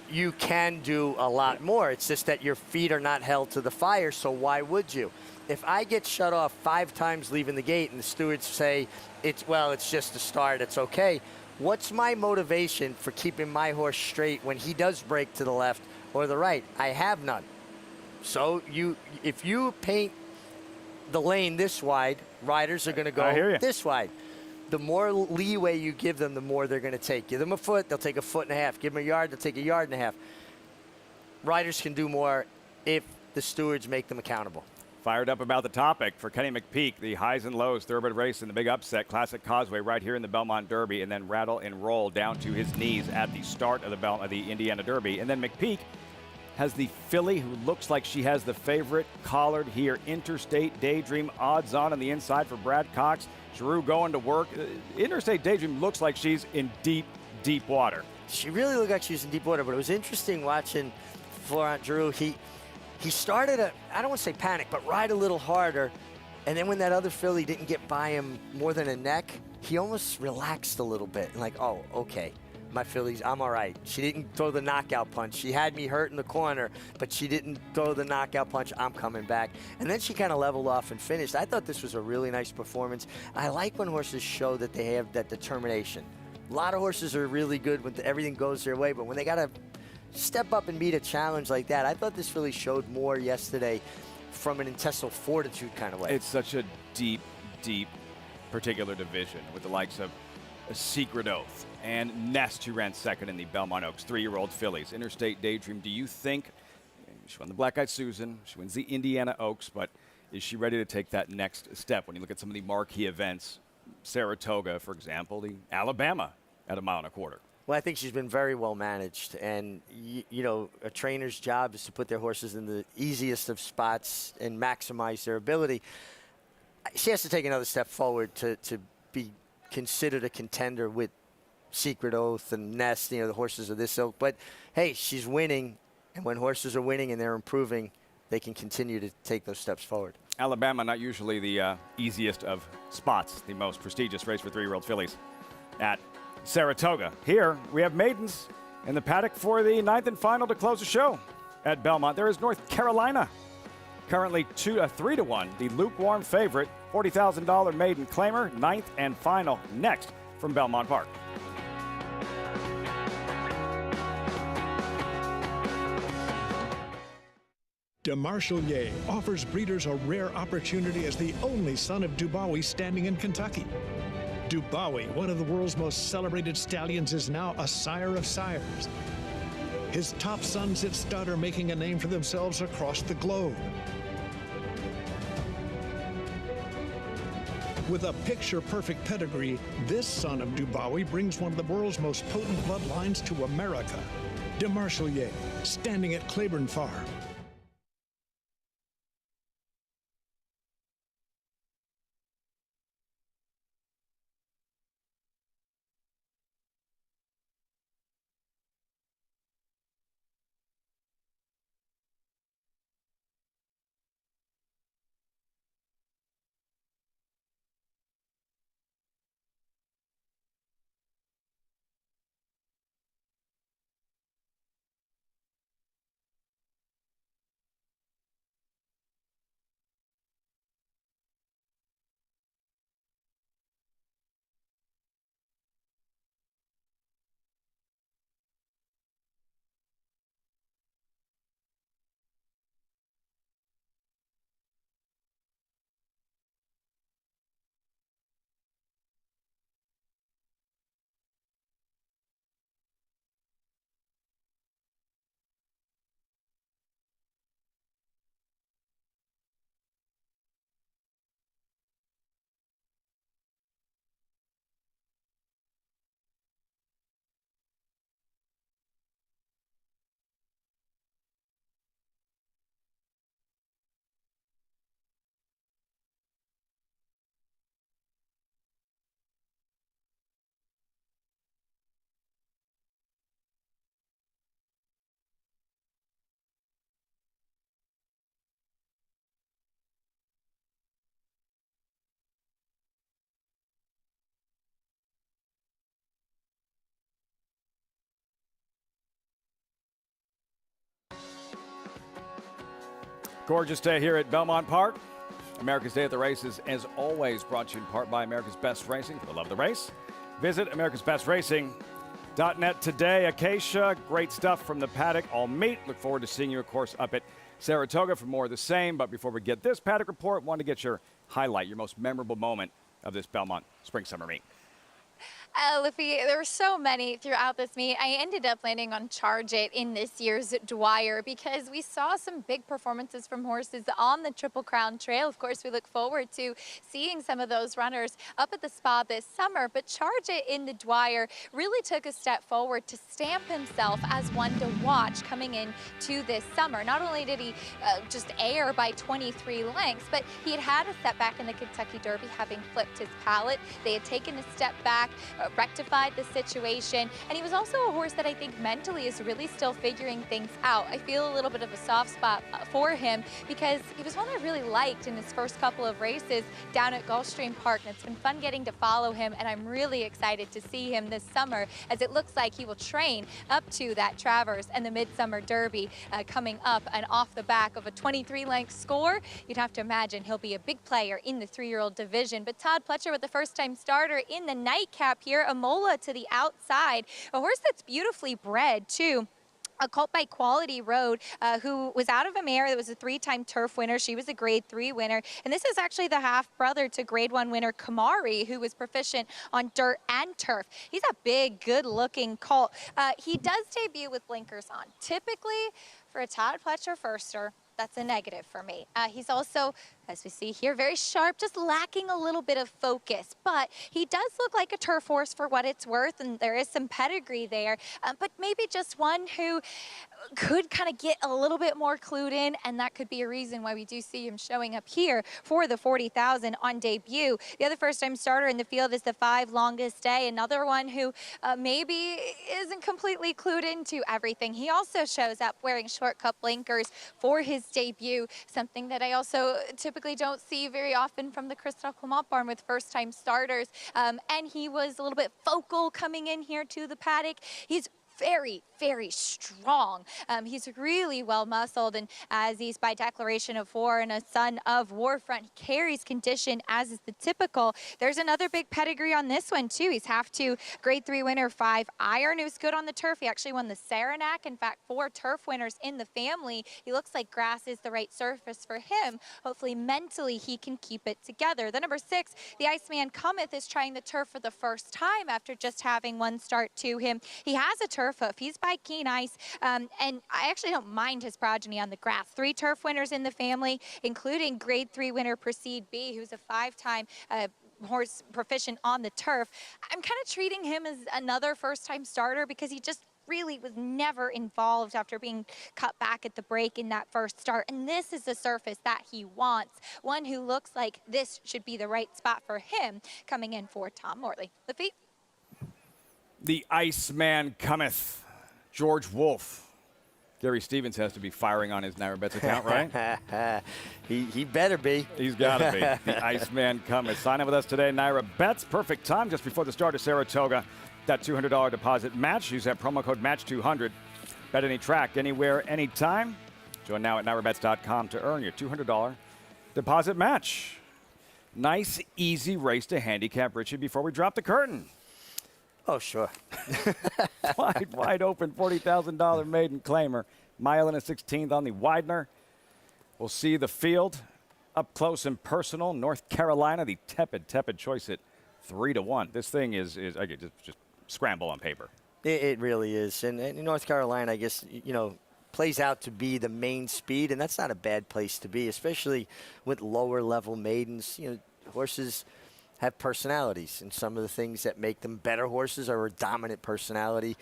You can do a lot more. It's just that your feet are not held to the fire, so why would you? If I get shut off 5 times leaving the gate and the stewards say, it's just a start, it's okay, what's my motivation for keeping my horse straight when he does break to the left or the right? I have none. So if you paint the lane this wide, riders are going to go this wide. The more leeway you give them, the more they're going to take. Give them a foot, they'll take a foot and a half. Give them a yard, they'll take a yard and a half. Riders can do more if the stewards make them accountable. Fired up about the topic for Kenny McPeek, the highs and lows thoroughbred race in the big upset, Classic Causeway right here in the Belmont Derby, and then Rattle and Roll down to his knees at the start of the Indiana Derby. And then McPeek has the filly who looks like she has the favorite collared here. Interstate Daydream odds on the inside for Brad Cox. Drew going to work. Interstate Daydream looks like she's in deep, deep water. She really looked like she was in deep water, but it was interesting watching Florent Drew. He started I don't want to say panic, but ride a little harder. And then when that other filly didn't get by him more than a neck, he almost relaxed a little bit. Like, oh, okay. My fillies, I'm all right. She didn't throw the knockout punch. She had me hurt in the corner, but she didn't throw the knockout punch. I'm coming back. And then she kind of leveled off and finished. I thought this was a really nice performance. I like when horses show that they have that determination. A lot of horses are really good when everything goes their way, but when they got to step up and meet a challenge like that, I thought this really showed more yesterday from an intestinal fortitude kind of way. It's such a deep, deep particular division with the likes of A Secret Oath and Nest, who ran second in the Belmont Oaks, 3-year-old fillies. Interstate Daydream, do you think, she won the Black Eyed Susan, she wins the Indiana Oaks, but is she ready to take that next step when you look at some of the marquee events? Saratoga, for example, the Alabama at 1.25 miles. Well, I think she's been very well managed, and a trainer's job is to put their horses in the easiest of spots and maximize their ability. She has to take another step forward to be considered a contender with Secret Oath and Nest, the horses of this ilk. But, hey, she's winning, and when horses are winning and they're improving, they can continue to take those steps forward. Alabama, not usually the easiest of spots, the most prestigious race for 3-year-old fillies at Saratoga. Here we have maidens in the paddock for the 9th and final to close the show at Belmont. There is North Carolina, currently 3-1, the lukewarm favorite, $40,000 maiden claimer, 9th and final next from Belmont Park. DeMarchelier offers breeders a rare opportunity as the only son of Dubawi standing in Kentucky. Dubawi, one of the world's most celebrated stallions, is now a sire of sires. His top sons at stud are making a name for themselves across the globe. With a picture-perfect pedigree, this son of Dubawi brings one of the world's most potent bloodlines to America. DeMarchelier, standing at Claiborne Farm. Gorgeous day here at Belmont Park. America's Day at the Races, as always, brought to you in part by America's Best Racing. For the love of the race, visit americasbestracing.net today. Acacia, great stuff from the paddock, all meat. Look forward to seeing you, of course, up at Saratoga for more of the same. But before we get this paddock report, want to get your highlight, your most memorable moment of this Belmont Spring Summer meet. Liffy, there were so many throughout this meet. I ended up landing on Charge It in this year's Dwyer because we saw some big performances from horses on the Triple Crown Trail. Of course, we look forward to seeing some of those runners up at the spa this summer, but Charge It in the Dwyer really took a step forward to stamp himself as one to watch coming into this summer. Not only did he just air by 23 lengths, but he had had a setback in the Kentucky Derby, having flipped his palate. They had taken a step back, rectified the situation, and he was also a horse that I think mentally is really still figuring things out. I feel a little bit of a soft spot for him because he was one I really liked in his first couple of races down at Gulfstream Park, and it's been fun getting to follow him, and I'm really excited to see him this summer as it looks like he will train up to that Travers and the Midsummer Derby coming up, and off the back of a 23-length score. You'd have to imagine he'll be a big player in the 3-year-old division. But Todd Fletcher with the first-time starter in the nightcap here, a Mola to the outside, a horse that's beautifully bred too. A colt by Quality Road, who was out of a mare that was a 3-time turf winner. She was a grade 3 winner. And this is actually the half-brother to grade 1 winner Kamari, who was proficient on dirt and turf. He's a big, good-looking colt. He does debut with blinkers on. Typically, for a Todd Fletcher firster, that's a negative for me. He's also, as we see here, very sharp, just lacking a little bit of focus. But he does look like a turf horse for what it's worth, and there is some pedigree there. But maybe just one who could kind of get a little bit more clued in, and that could be a reason why we do see him showing up here for the 40,000 on debut. The other first-time starter in the field is the 5 Longest Day, another one who maybe isn't completely clued into everything. He also shows up wearing short cup blinkers for his debut, something that I also typically don't see very often from the Crystal Clement barn with first-time starters. And he was a little bit focal coming in here to the paddock. He's very, very strong. He's really well muscled, and as he's by declaration of war and a son of Warfront, he carries condition as is the typical. There's another big pedigree on this one too. He's half 2 grade 3 winner 5 Iron, who's good on the turf. He actually won the Saranac. In fact, 4 turf winners in the family. He looks like grass is the right surface for him. Hopefully mentally he can keep it together. The number 6, the Iceman Cometh, is trying the turf for the first time after just having one start to him. He has a turf hoof. He's by Keen Ice, and I actually don't mind his progeny on the grass. 3 turf winners in the family, including grade 3 winner Proceed B, who's a 5-time horse proficient on the turf. I'm kind of treating him as another first-time starter because he just really was never involved after being cut back at the break in that first start. And this is the surface that he wants, one who looks like this should be the right spot for him coming in for Tom Morley. The feet. The Iceman Cometh. George Wolfe. Gary Stevens has to be firing on his Naira Bets account, right? he better be. He's got to be. The Iceman Cometh. Sign up with us today, Naira Bets. Perfect time just before the start of Saratoga. That $200 deposit match. Use that promo code MATCH200. Bet any track, anywhere, anytime. Join now at NairaBets.com to earn your $200 deposit match. Nice, easy race to handicap, Richie, before we drop the curtain. Oh, sure. wide open $40,000 maiden claimer. Mile and a 16th on the Widener. We'll see the field up close and personal. North Carolina, the tepid choice at 3-1. This thing is I could just scramble on paper. It really is. And in North Carolina, I guess, plays out to be the main speed, and that's not a bad place to be, especially with lower level maidens. Horses have personalities, and some of the things that make them better horses are a dominant personality.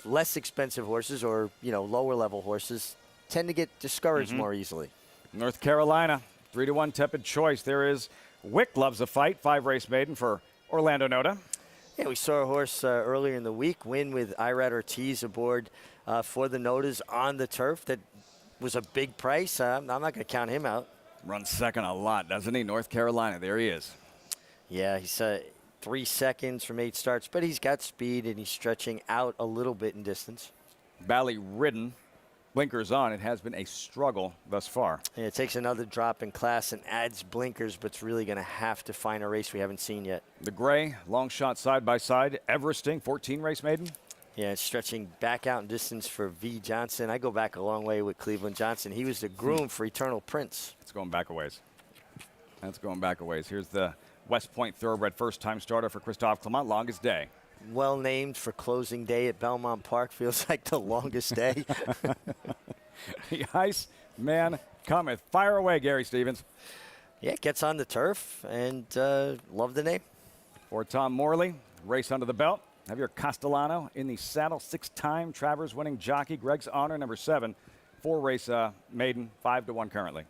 Less expensive horses or, lower level horses tend to get discouraged more easily. North Carolina, 3-1 tepid choice. There is Wick Loves a Fight, 5-race maiden for Orlando Noda. Yeah, we saw a horse earlier in the week win with Irad Ortiz aboard for the Nodas on the turf. That was a big price. I'm not going to count him out. Runs second a lot, doesn't he? North Carolina, there he is. Yeah, he's 3 seconds from 8 starts, but he's got speed and he's stretching out a little bit in distance. Bally Ridden blinkers on. It has been a struggle thus far. Yeah, it takes another drop in class and adds blinkers, but it's really going to have to find a race we haven't seen yet. The gray, long shot side by side, Everesting, 14 race maiden. Yeah, it's stretching back out in distance for V. Johnson. I go back a long way with Cleveland Johnson. He was the groom for Eternal Prince. It's going back a ways. That's going back a ways. Here's the West Point Thoroughbred first-time starter for Christophe Clement. Longest day. Well named for closing day at Belmont Park. Feels like the longest day. The Ice Man cometh. Fire away, Gary Stevens. Yeah, gets on the turf and love the name. For Tom Morley, race under the belt. Javier Castellano in the saddle. 6-time Travers winning jockey. Greg's Honor, number 7. 4-race maiden, 5-1 currently.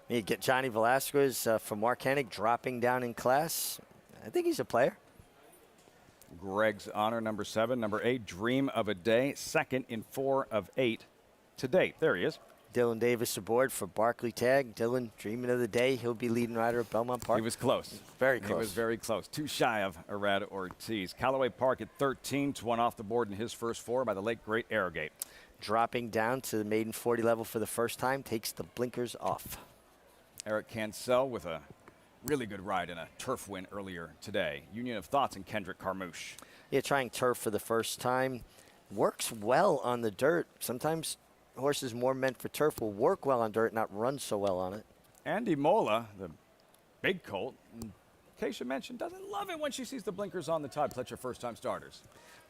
You get Johnny Velasquez from Mark Hennig dropping down in class. I think he's a player. Greg's Honor, number 7. Number 8, Dream of a Day, 2nd in 4 of 8 to date. There he is. Dylan Davis aboard for Barkley Tag. Dylan, dreaming of the day. He'll be leading rider at Belmont Park. He was close. Very close. He was very close. Too shy of Arad Ortiz. Callaway Park at 13 to 1 off the board in his first 4 by the late great Arrogate. Dropping down to the maiden 40 level for the first time. Takes the blinkers off. Eric Cancel with a really good ride in a turf win earlier today. Union of Thoughts and Kendrick Carmouche. Yeah, trying turf for the first time. Works well on the dirt. Sometimes horses more meant for turf will work well on dirt, not run so well on it. Andy Mola, the big colt, Keisha mentioned, doesn't love it when she sees the blinkers on the Todd Fletcher first-time starters.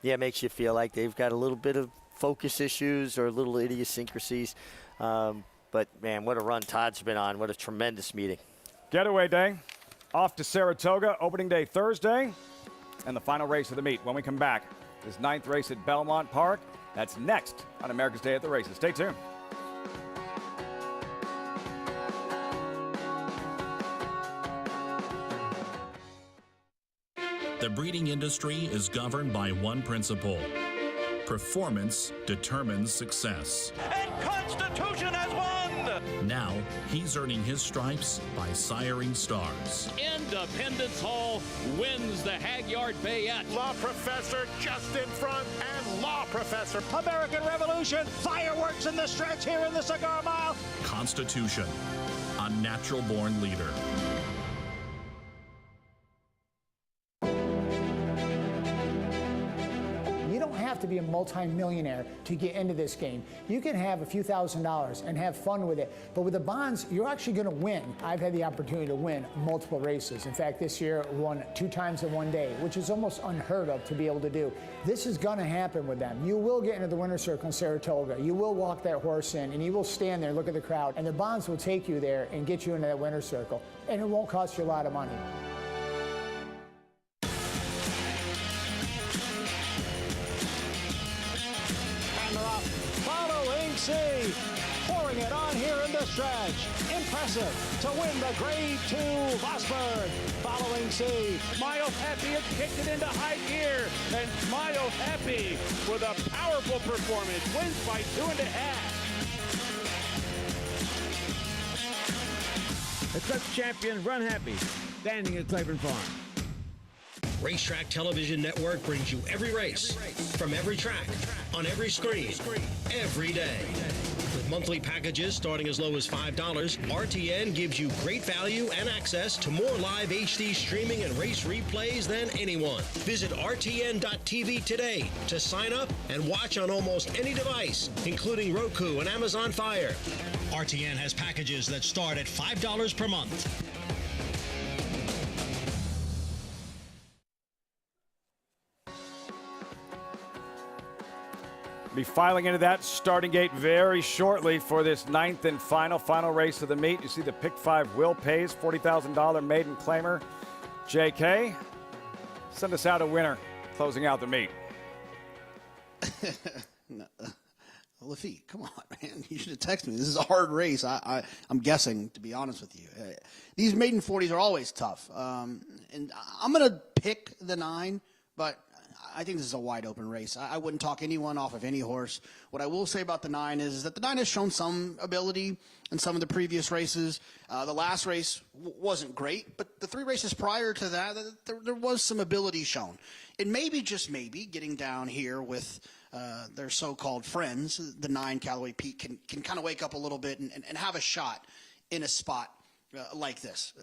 Yeah, it makes you feel like they've got a little bit of focus issues or little idiosyncrasies. But, man, what a run Todd's been on. What a tremendous meeting. Getaway day. Off to Saratoga, opening day Thursday, and the final race of the meet. When we come back, this 9th race at Belmont Park. That's next on America's Day at the Races. Stay tuned. The breeding industry is governed by one principle. Performance determines success. And Constitution has won! Now, he's earning his stripes by siring stars. Independence Hall wins the Hagyard Bayette. Law Professor just in front, and Law Professor. American Revolution, fireworks in the stretch here in the Cigar Mile. Constitution, a natural-born leader. You don't have to be a multi-millionaire to get into this game. You can have a few $1,000s and have fun with it. But with the bonds, you're actually going to win. I've had the opportunity to win multiple races. In fact, this year I won 2 times in one day, which is almost unheard of to be able to do. This is going to happen with them. You will get into the winner's circle in Saratoga. You will walk that horse in, and you will stand there, look at the crowd, and the bonds will take you there and get you into that winner's circle. And it won't cost you a lot of money. Pouring it on here in the stretch. Impressive to win the Grade 2 Vosburg. Following C. Smile Happy has kicked it into high gear. And Smile Happy with a powerful performance wins by 2.5. The Club champion, Run Happy, standing at Claiborne Farm. Racetrack Television Network brings you every race, from every track, on every screen, every day. With monthly packages starting as low as $5, RTN gives you great value and access to more live HD streaming and race replays than anyone. Visit RTN.tv today to sign up and watch on almost any device, including Roku and Amazon Fire. RTN has packages that start at $5 per month. Be filing into that starting gate very shortly for this 9th and final race of the meet. You see the pick 5 Will Pays, $40,000 maiden claimer. JK, send us out a winner closing out the meet. Lafitte, come on, man. You should have texted me. This is a hard race. I'm guessing, to be honest with you. These maiden 40s are always tough. And I'm going to pick the 9, but I think this is a wide open race. I wouldn't talk anyone off of any horse. What I will say about the 9 is that the 9 has shown some ability in some of the previous races. The last race wasn't great, but the 3 races prior to that, there was some ability shown. And maybe, just maybe, getting down here with their so-called friends, the 9 Callaway Pete, can kind of wake up a little bit and have a shot in a spot like this.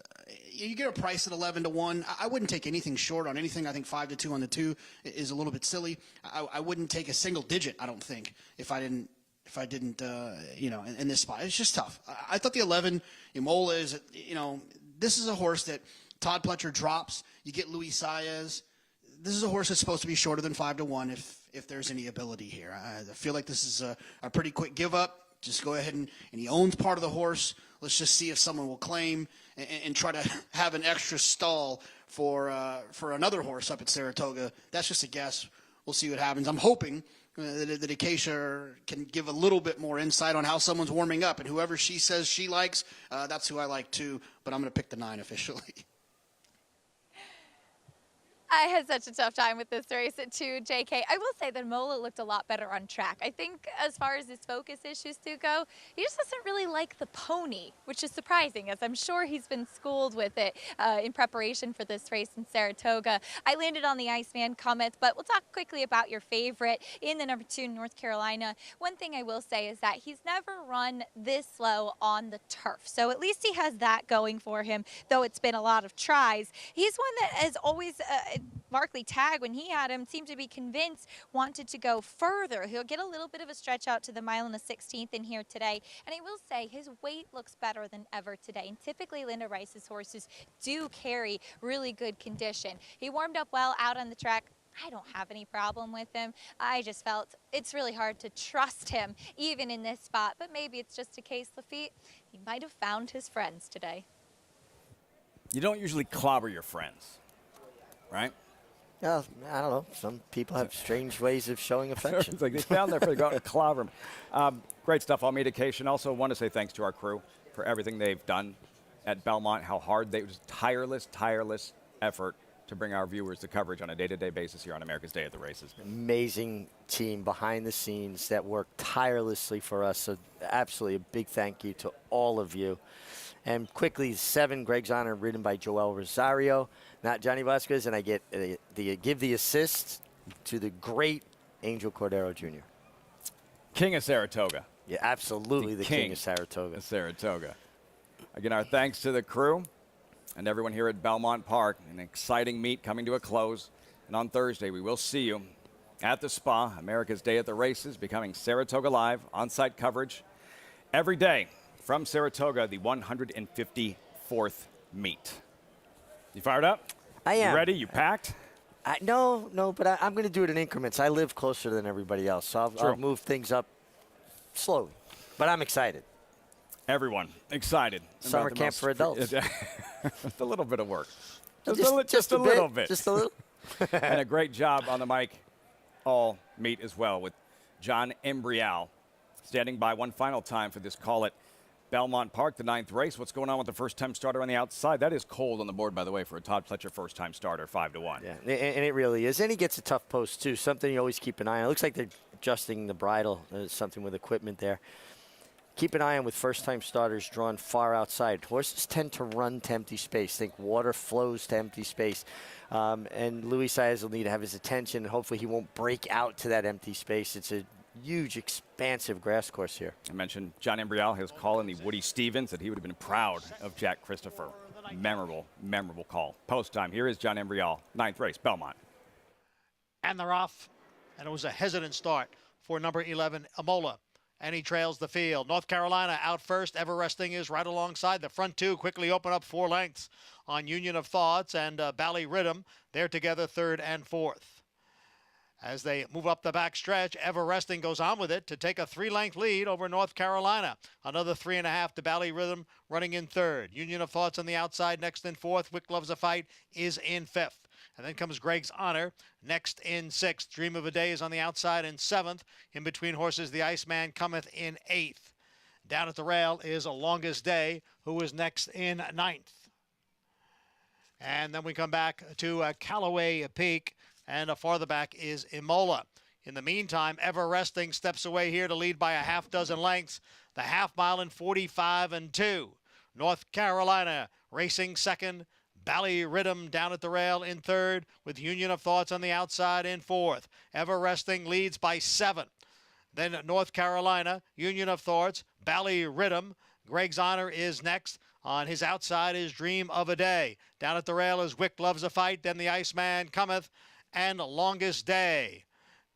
You get a price at 11-1. I wouldn't take anything short on anything. I think 5-2 on the 2 is a little bit silly. I wouldn't take a single digit, I don't think, if I didn't, in this spot. It's just tough. I thought the 11, Imola is, this is a horse that Todd Fletcher drops. You get Luis Saez. This is a horse that's supposed to be shorter than 5-1 if there's any ability here. I feel like this is a pretty quick give up. Just go ahead and he owns part of the horse. Let's just see if someone will claim and try to have an extra stall for another horse up at Saratoga. That's just a guess. We'll see what happens. I'm hoping that Acacia can give a little bit more insight on how someone's warming up, and whoever she says she likes, that's who I like too. But I'm going to pick the 9 officially. I had such a tough time with this race at 2, JK. I will say that Mola looked a lot better on track. I think as far as his focus issues do go, he just doesn't really like the pony, which is surprising, as I'm sure he's been schooled with it in preparation for this race in Saratoga. I landed on the Iceman Cometh, but we'll talk quickly about your favorite in the number 2, North Carolina. One thing I will say is that he's never run this slow on the turf, so at least he has that going for him, though it's been a lot of tries. He's one that has always Markley Tag, when he had him, seemed to be convinced, wanted to go further. He'll get a little bit of a stretch out to the mile and the 16th in here today. And I will say his weight looks better than ever today. And typically Linda Rice's horses do carry really good condition. He warmed up well out on the track. I don't have any problem with him. I just felt it's really hard to trust him even in this spot. But maybe it's just a case, Lafitte, he might have found his friends today. You don't usually clobber your friends, right? Yeah, I don't know. Some people have strange ways of showing affection. It's like they found their friend, go out and clobber them. Great stuff. I'll meet occasion. Also want to say thanks to our crew for everything they've done at Belmont, how hard they was tireless effort to bring our viewers the coverage on a day-to-day basis here on America's Day at the Races. Amazing team behind the scenes that work tirelessly for us. So absolutely a big thank you to all of you. And quickly, 7, Greg's Honor, ridden by Joel Rosario, not Johnny Vasquez, and I get give the assist to the great Angel Cordero Jr. King of Saratoga. Yeah, absolutely the king of Saratoga. Saratoga. Again, our thanks to the crew and everyone here at Belmont Park. An exciting meet coming to a close. And on Thursday, we will see you at the Spa, America's Day at the Races, becoming Saratoga Live, on-site coverage every day from Saratoga, the 154th meet. You fired up? I am. You ready? You packed? No, but I'm going to do it in increments. I live closer than everybody else, so I'll move things up slowly. But I'm excited. Everyone excited. Summer camp for adults. Just a little bit of work. Just a little bit. Just a little. And a great job on the mic all meet as well with John Embrial standing by one final time for this call at Belmont Park, the 9th race. What's going on with the first-time starter on the outside? That is cold on the board, by the way, for a Todd Fletcher first-time starter, 5-1. Yeah, and it really is. And he gets a tough post, too, something you always keep an eye on. It looks like they're adjusting the bridle, something with equipment there. Keep an eye on with first-time starters drawn far outside. Horses tend to run to empty space. Think water flows to empty space. And Luis Saez will need to have his attention, and hopefully he won't break out to that empty space. It's a huge, expansive grass course here. I mentioned John Embrial, his call in the Woody Stevens, that he would have been proud of Jack Christopher. Memorable call. Post time. Here is John Embrial, 9th race, Belmont. And they're off. And it was a hesitant start for number 11, Imola. And he trails the field. North Carolina out first. Ever Resting is right alongside. The front 2 quickly open up 4 lengths on Union of Thoughts and Bally Rhythm. They're together 3rd and 4th. As they move up the back stretch, Ever Resting goes on with it to take a 3-length lead over North Carolina. Another 3.5 to Bally Rhythm running in 3rd. Union of Thoughts on the outside next in 4th. Wick Loves a Fight is in 5th. And then comes Greg's Honor next in 6th. Dream of a Day is on the outside in 7th. In between horses, the Iceman cometh in 8th. Down at the rail is Longest Day, who is next in 9th. And then we come back to Callaway Peak. And farther back is Imola. In the meantime, Ever Resting steps away here to lead by a half dozen lengths. The half mile in 45 and 2. North Carolina racing second. Bally Rhythm down at the rail in third, with Union of Thoughts on the outside in fourth. Ever Resting leads by 7. Then North Carolina, Union of Thoughts, Bally Rhythm. Greg's Honor is next. On his outside is Dream of a Day. Down at the rail is Wick Loves a Fight, then the Iceman Cometh, and Longest Day.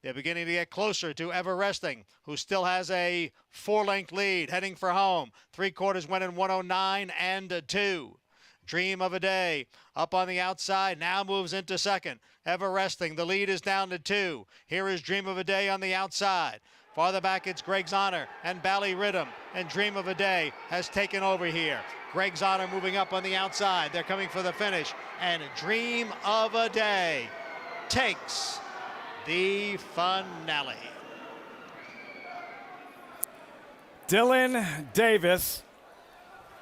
They're beginning to get closer to Ever Resting, who still has a 4-length lead, heading for home. 3/4 went in 109 and 2. Dream of a Day up on the outside, now moves into second. Ever Resting, the lead is down to 2. Here is Dream of a Day on the outside. Farther back, it's Greg's Honor and Bally Rhythm, and Dream of a Day has taken over here. Greg's Honor moving up on the outside. They're coming for the finish, and Dream of a Day takes the finale. Dylan Davis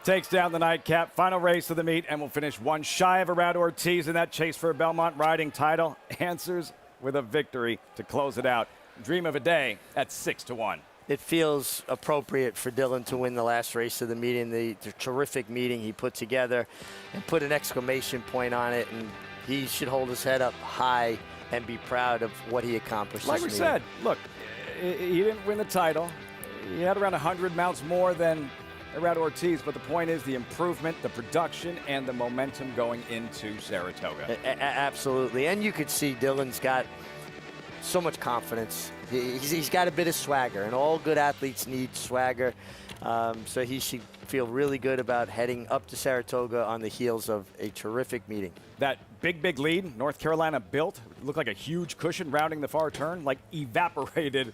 takes down the nightcap. Final race of the meet, and will finish one shy of around Ortiz in that chase for a Belmont riding title. Answers with a victory to close it out. Dream of a Day at 6-1. It feels appropriate for Dylan to win the last race of the meeting, the terrific meeting he put together, and put an exclamation point on it. And he should hold his head up high and be proud of what he accomplished. Like we said, look, he didn't win the title. He had around 100 mounts more than around Ortiz, but the point is the improvement, the production, and the momentum going into Saratoga. Absolutely, and you could see Dylan's got so much confidence. He's got a bit of swagger, and all good athletes need swagger. So he should feel really good about heading up to Saratoga on the heels of a terrific meeting. That big lead North Carolina built, looked like a huge cushion rounding the far turn, like evaporated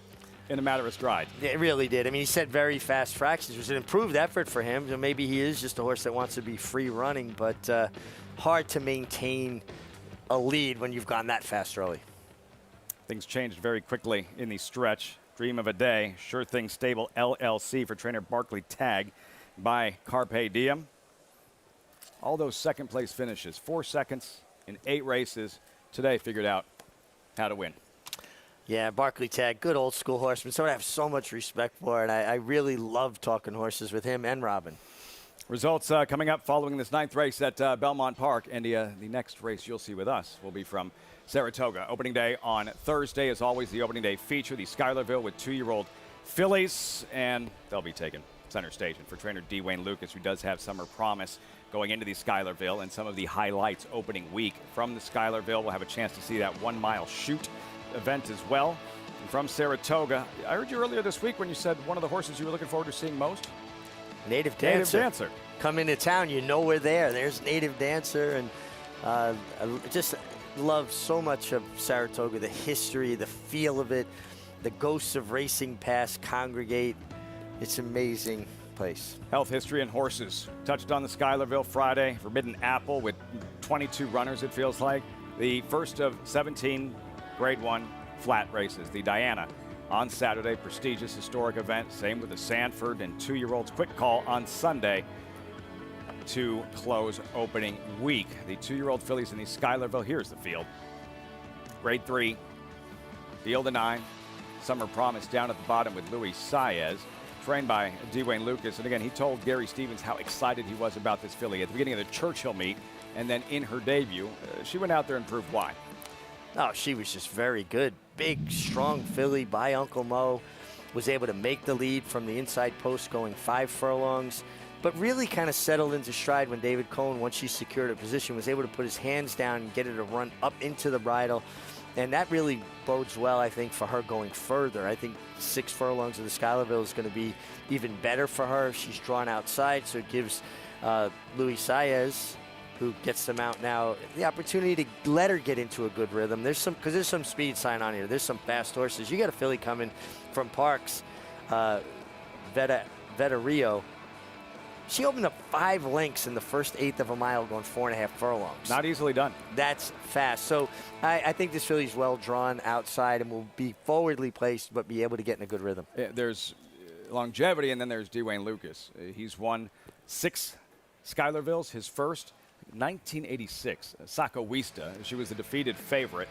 in a matter of stride. It really did. I mean, he set very fast fractions. It was an improved effort for him. So maybe he is just a horse that wants to be free running, but hard to maintain a lead when you've gone that fast early. Things changed very quickly in the stretch. Dream of a Day, Sure Thing Stable LLC for trainer Barkley Tagg by Carpe Diem. All those second place finishes, 4 seconds in 8 races. Today figured out how to win. Yeah, Barkley Tagg, good old school horseman. Someone I have so much respect for, and I really love talking horses with him and Robin. Results coming up following this 9th race at Belmont Park. And the next race you'll see with us will be from Saratoga. Opening day on Thursday. As always, the opening day feature, the Schuylerville with 2-year-old fillies, and they'll be taken center stage. And for trainer D. Wayne Lucas, who does have summer promise going into the Schuylerville, and some of the highlights opening week from the Schuylerville. We'll have a chance to see that 1-mile shoot event as well. And from Saratoga, I heard you earlier this week when you said one of the horses you were looking forward to seeing most? Native Dancer. Native Dancer. Come into town, you know we're there. There's Native Dancer, and I just love so much of Saratoga, the history, the feel of it, the ghosts of racing past congregate. It's an amazing place. Health, history, and horses. Touched on the Schuylerville Friday. Forbidden Apple with 22 runners, it feels like. The first of 17 Grade 1 flat races. The Diana on Saturday, prestigious historic event. Same with the Sanford and 2-year-olds. Quick call on Sunday to close opening week. The 2-year-old fillies in the Schuylerville. Here's the field. Grade 3, field of 9. Summer Promise down at the bottom with Luis Saez, trained by D. Wayne Lucas. And again, he told Gary Stevens how excited he was about this filly at the beginning of the Churchill meet. And then in her debut, she went out there and proved why. Oh, she was just very good. Big, strong filly by Uncle Mo. Was able to make the lead from the inside post going 5 furlongs. But really kind of settled into stride when David Cohn, once she secured a position, was able to put his hands down and get her to run up into the bridle. And that really bodes well, I think, for her going further. I think 6 furlongs of the Schuylerville is going to be even better for her if she's drawn outside. So it gives Luis Saez, who gets them out now, the opportunity to let her get into a good rhythm. There's some speed sign on here. There's some fast horses. You got a filly coming from Parks, Veta Rio. She opened up 5 lengths in the first 1/8 of a mile, going 4.5 furlongs. Not easily done. That's fast. So I think this filly's well drawn outside and will be forwardly placed, but be able to get in a good rhythm. Yeah, there's longevity, and then there's D. Wayne Lucas. He's won 6 Schuylervilles. His first, 1986, Saco Wista. She was the defeated favorite.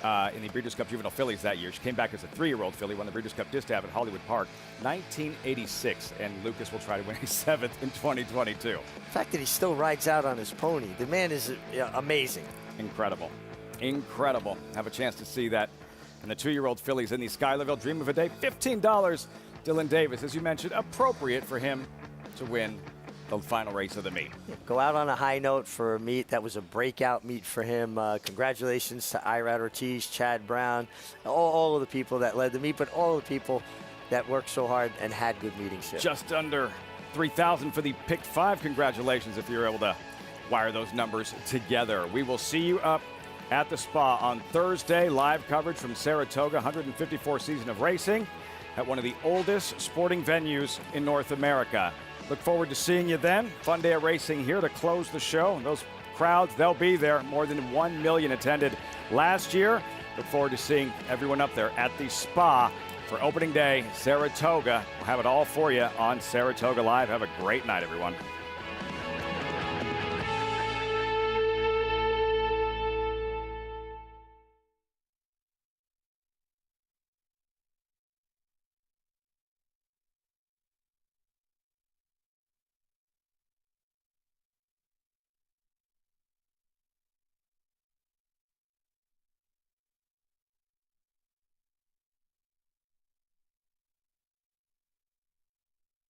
in the Breeders' Cup Juvenile Fillies that year. She came back as a 3-year-old filly, won the Breeders' Cup Distaff at Hollywood Park, 1986, and Lucas will try to win a 7th in 2022. The fact that he still rides out on his pony, the man is amazing. Incredible. Incredible. Have a chance to see that. And the 2-year-old fillies in the Schuylerville Dream of a Day, $15. Dylan Davis, as you mentioned, appropriate for him to win the final race of the meet. Go out on a high note for a meet. That was a breakout meet for him. Congratulations to Irad Ortiz, Chad Brown, all of the people that led the meet, but all of the people that worked so hard and had good meetings here. Just under 3,000 for the picked 5. Congratulations if you're able to wire those numbers together. We will see you up at the spa on Thursday. Live coverage from Saratoga, 154 season of racing at one of the oldest sporting venues in North America. Look forward to seeing you then. Fun day of racing here to close the show. And those crowds, they'll be there. More than 1 million attended last year. Look forward to seeing everyone up there at the spa for opening day, Saratoga. We'll have it all for you on Saratoga Live. Have a great night, everyone.